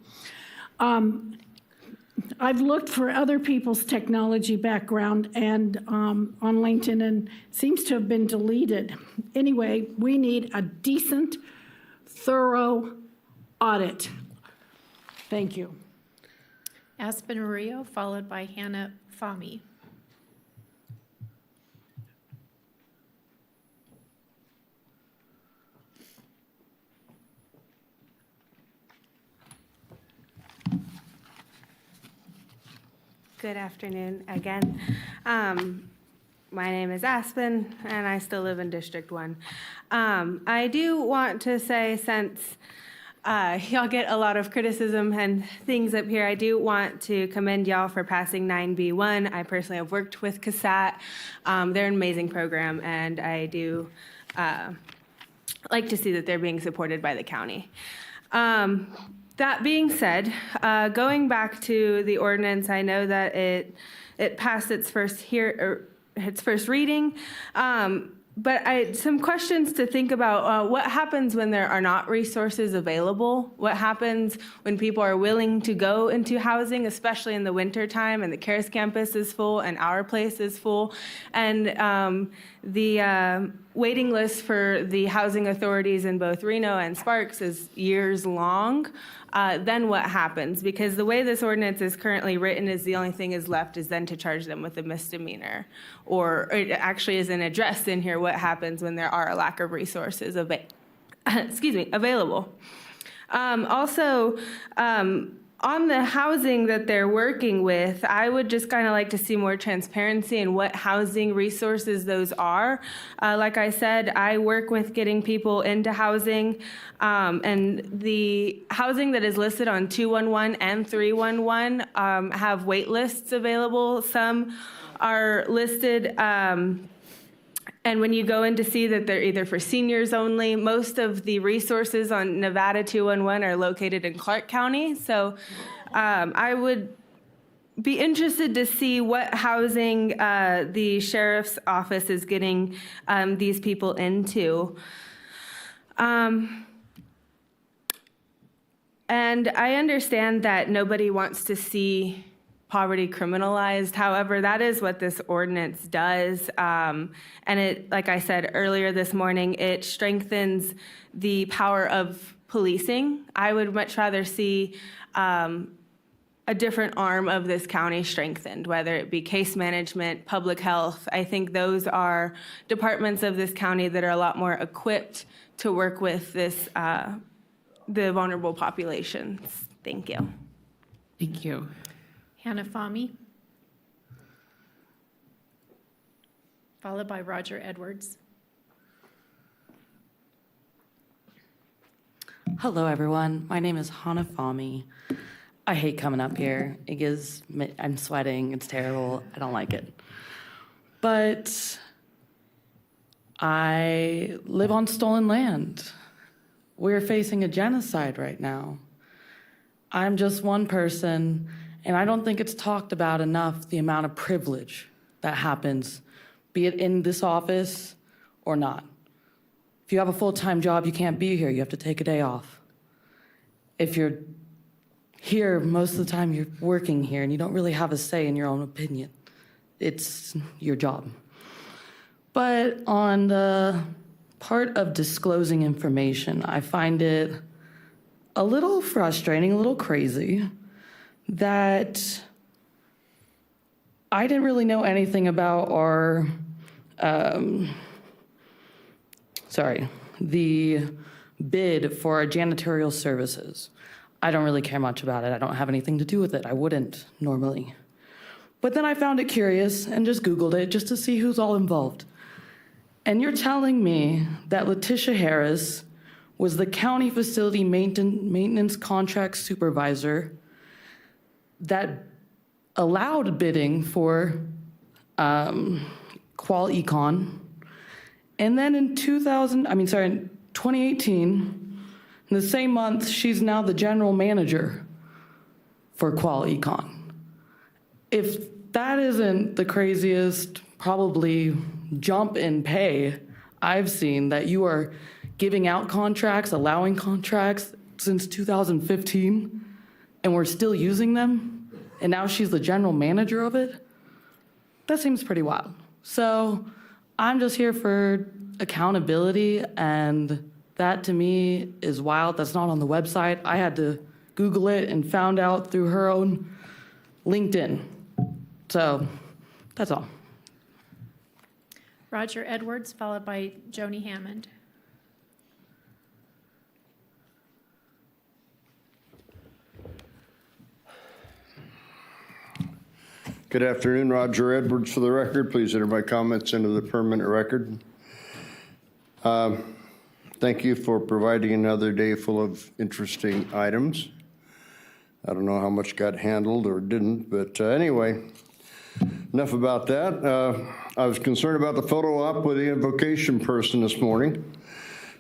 I've looked for other people's technology background and on LinkedIn, and it seems to have been deleted. Anyway, we need a decent, thorough audit. Thank you. Aspen Murillo, followed by Hannah Fahmy. Good afternoon again. My name is Aspen, and I still live in District 1. I do want to say, since y'all get a lot of criticism and things up here, I do want to commend y'all for passing 9B1. I personally have worked with CASAT. They're an amazing program, and I do like to see that they're being supported by the county. That being said, going back to the ordinance, I know that it passed its first reading, but some questions to think about. What happens when there are not resources available? What happens when people are willing to go into housing, especially in the wintertime, and the CARES campus is full and our place is full, and the waiting list for the housing authorities in both Reno and Sparks is years long? Then what happens? Because the way this ordinance is currently written is the only thing is left is then to charge them with a misdemeanor. Or it actually isn't addressed in here what happens when there are a lack of resources available. Also, on the housing that they're working with, I would just kind of like to see more transparency in what housing resources those are. Like I said, I work with getting people into housing, and the housing that is listed on 211 and 311 have wait lists available. Some are listed, and when you go in to see that they're either for seniors only, most of the resources on Nevada 211 are located in Clark County. So I would be interested to see what housing the sheriff's office is getting these people into. And I understand that nobody wants to see poverty criminalized. However, that is what this ordinance does. And it, like I said earlier this morning, it strengthens the power of policing. I would much rather see a different arm of this county strengthened, whether it be case management, public health. I think those are departments of this county that are a lot more equipped to work with this, the vulnerable populations. Thank you. Thank you. Hannah Fahmy, followed by Roger Edwards. Hello, everyone. My name is Hannah Fahmy. I hate coming up here. I'm sweating. It's terrible. I don't like it. But I live on stolen land. We're facing a genocide right now. I'm just one person, and I don't think it's talked about enough, the amount of privilege that happens, be it in this office or not. If you have a full-time job, you can't be here. You have to take a day off. If you're here, most of the time you're working here, and you don't really have a say in your own opinion. It's your job. But on the part of disclosing information, I find it a little frustrating, a little crazy, that I didn't really know anything about our, the bid for our janitorial services. I don't really care much about it. I don't have anything to do with it. I wouldn't normally. But then I found it curious and just Googled it just to see who's all involved. And you're telling me that Letitia Harris was the county facility maintenance contract supervisor that allowed bidding for Qual Econ. And then in 2018, in the same month, she's now the general manager for Qual Econ. If that isn't the craziest, probably jump in pay I've seen, that you are giving out contracts, allowing contracts since 2015, and we're still using them, and now she's the general manager of it, that seems pretty wild. So I'm just here for accountability, and that to me is wild. That's not on the website. I had to Google it and found out through her own LinkedIn. So that's all. Roger Edwards, followed by Joni Hammond. Good afternoon, Roger Edwards for the record. Please enter my comments into the permanent record. Thank you for providing another day full of interesting items. I don't know how much got handled or didn't, but anyway, enough about that. I was concerned about the photo op with the invocation person this morning.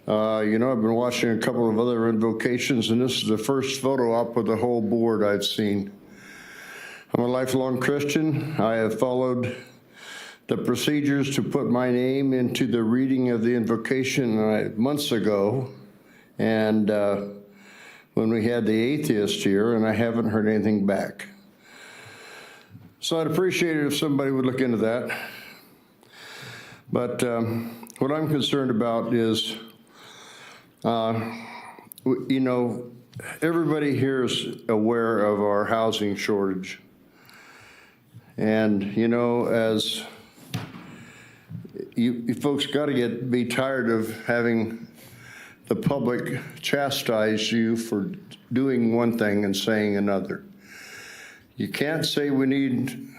You know, I've been watching a couple of other invocations, and this is the first photo op with the whole board I've seen. I'm a lifelong Christian. I have followed the procedures to put my name into the reading of the invocation months ago, and when we had the atheist here, and I haven't heard anything back. So I'd appreciate it if somebody would look into that. But what I'm concerned about is, you know, everybody here is aware of our housing shortage. And, you know, as you folks got to be tired of having the public chastise you for doing one thing and saying another. You can't say we need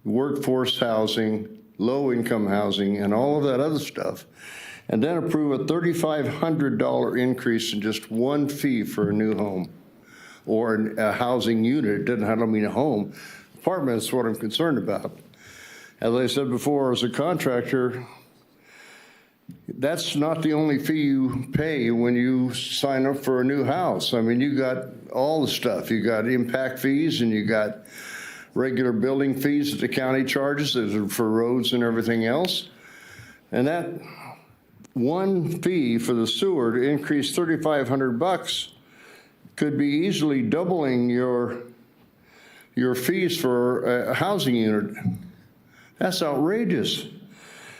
workforce housing, low-income housing, and all of that other stuff, and then approve a $3,500 increase in just one fee for a new home or a housing unit. It doesn't have to mean a home. Apartment is what I'm concerned about. As I said before, as a contractor, that's not the only fee you pay when you sign up for a new house. I mean, you got all the stuff. You got impact fees, and you got regular building fees that the county charges for roads and everything else. And that one fee for the sewer to increase $3,500 could be easily doubling your fees for a housing unit. That's outrageous.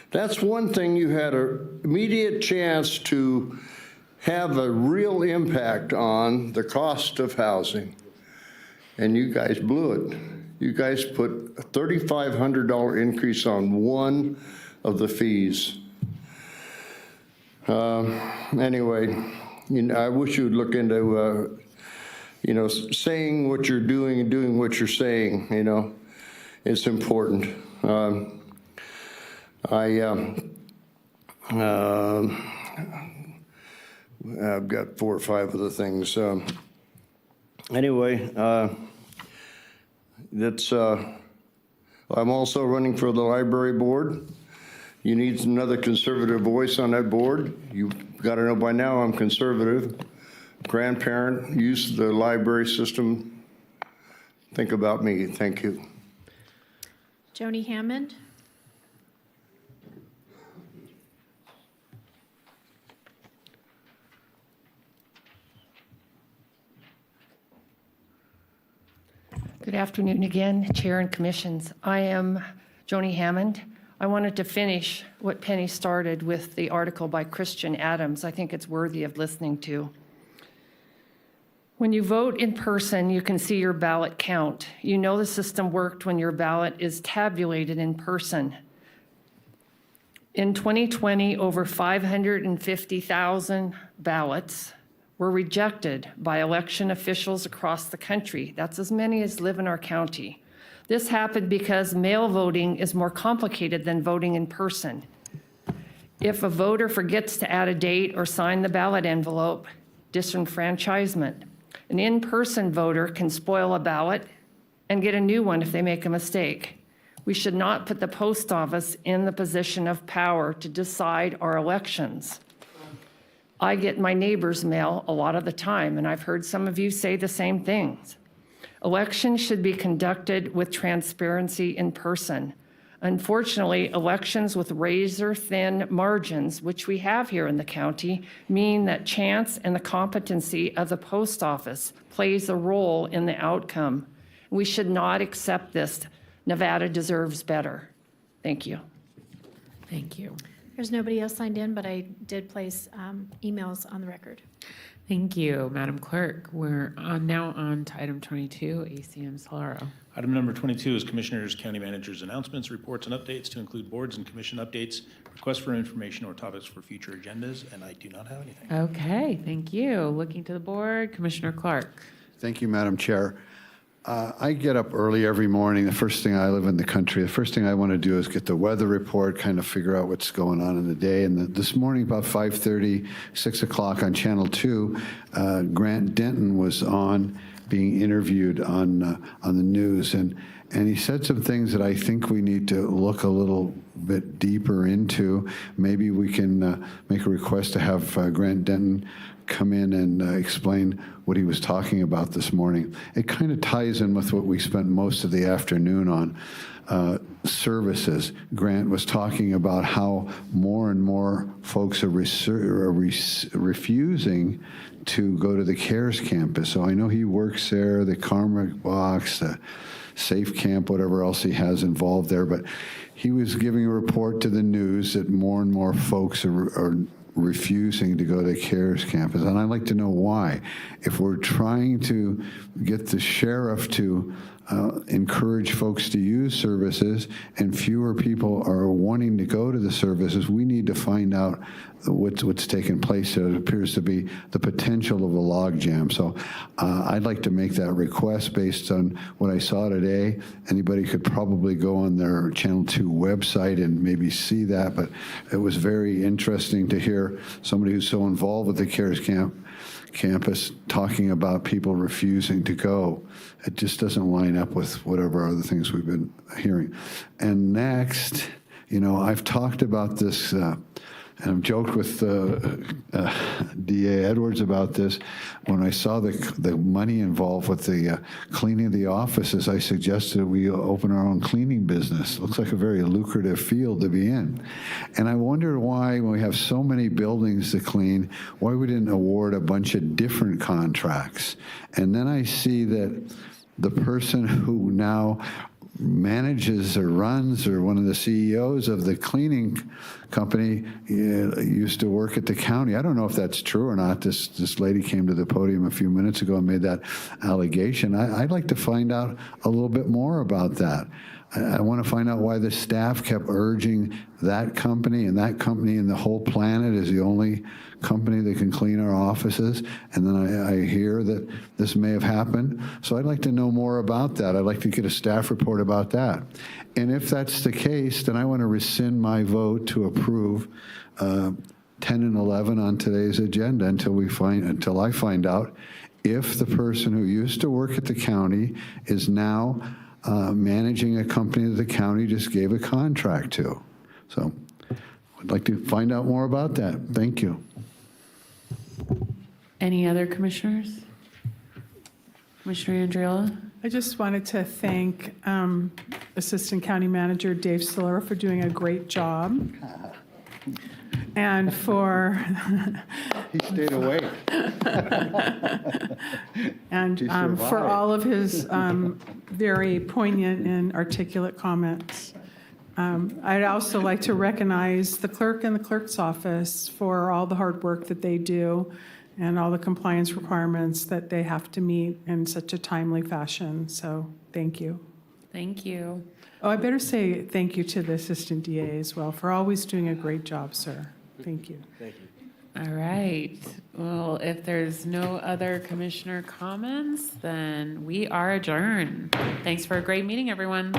That's one thing you had an immediate chance to have a real impact on the cost of housing, and you guys blew it. You guys put a $3,500 increase on one of the fees. Anyway, you know, I wish you'd look into, you know, saying what you're doing and doing what you're saying. You know, it's important. I've got 4 or 5 other things. Anyway, I'm also running for the library board. You need another conservative voice on that board. You've got to know by now I'm conservative. Grandparent, use the library system. Think about me. Thank you. Joni Hammond. Good afternoon again, Chair and Commissions. I am Joni Hammond. I wanted to finish what Penny started with the article by Christian Adams. I think it's worthy of listening to. When you vote in person, you can see your ballot count. You know the system worked when your ballot is tabulated in person. In 2020, over 550,000 ballots were rejected by election officials across the country. That's as many as live in our county. This happened because mail voting is more complicated than voting in person. If a voter forgets to add a date or sign the ballot envelope, disenfranchisement. An in-person voter can spoil a ballot and get a new one if they make a mistake. We should not put the post office in the position of power to decide our elections. I get my neighbor's mail a lot of the time, and I've heard some of you say the same things. Elections should be conducted with transparency in person. Unfortunately, elections with razor-thin margins, which we have here in the county, mean that chance and the competency of the post office plays a role in the outcome. We should not accept this. Nevada deserves better. Thank you. Thank you. There's nobody else signed in, but I did place emails on the record. Thank you, Madam Clerk. We're now on to item 22, ACM Solaro. Item number 22 is Commissioners, County Managers' announcements, reports, and updates to include boards and commission updates, requests for information, or topics for future agendas, and I do not have anything. Okay, thank you. Looking to the board, Commissioner Clark. Thank you, Madam Chair. I get up early every morning. The first thing I live in the country. The first thing I want to do is get the weather report, kind of figure out what's going on in the day. And this morning, about 5:30, 6 o'clock on Channel 2, Grant Denton was on being interviewed on the news, and he said some things that I think we need to look a little bit deeper into. Maybe we can make a request to have Grant Denton come in and explain what he was talking about this morning. It kind of ties in with what we spent most of the afternoon on, services. Grant was talking about how more and more folks are refusing to go to the CARES campus. So I know he works there, the Carmack Box, the Safe Camp, whatever else he has involved there, but he was giving a report to the news that more and more folks are refusing to go to CARES campus, and I'd like to know why. If we're trying to get the sheriff to encourage folks to use services and fewer people are wanting to go to the services, we need to find out what's taking place. There appears to be the potential of a logjam. So I'd like to make that request based on what I saw today. Anybody could probably go on their Channel 2 website and maybe see that, but it was very interesting to hear somebody who's so involved with the CARES campus talking about people refusing to go. It just doesn't line up with whatever other things we've been hearing. And next, I've talked about this, and I've joked with DA Edwards about this. When I saw the money involved with the cleaning of the offices, I suggested we open our own cleaning business. Looks like a very lucrative field to be in. And I wondered why, when we have so many buildings to clean, why we didn't award a bunch of different contracts. And then I see that the person who now manages or runs or one of the CEOs of the cleaning company used to work at the county. I don't know if that's true or not. This lady came to the podium a few minutes ago and made that allegation. I'd like to find out a little bit more about that. I want to find out why the staff kept urging that company and the whole planet is the only company that can clean our offices. And then I hear that this may have happened. So I'd like to know more about that. I'd like to get a staff report about that. And if that's the case, then I want to rescind my vote to approve 10 and 11 on today's agenda until I find out if the person who used to work at the county is now managing a company that the county just gave a contract to. So I'd like to find out more about that. Thank you. Any other commissioners? Commissioner Andriola? I just wanted to thank Assistant County Manager Dave Solero for doing a great job. And for he stayed awake. And for all of his very poignant and articulate comments. I'd also like to recognize the clerk and the clerk's office for all the hard work that they do and all the compliance requirements that they have to meet in such a timely fashion. So thank you. Thank you. Oh, I better say thank you to the Assistant DA as well for always doing a great job, sir. Thank you. Thank you. All right. Well, if there's no other commissioner comments, then we are adjourned. Thanks for a great meeting, everyone.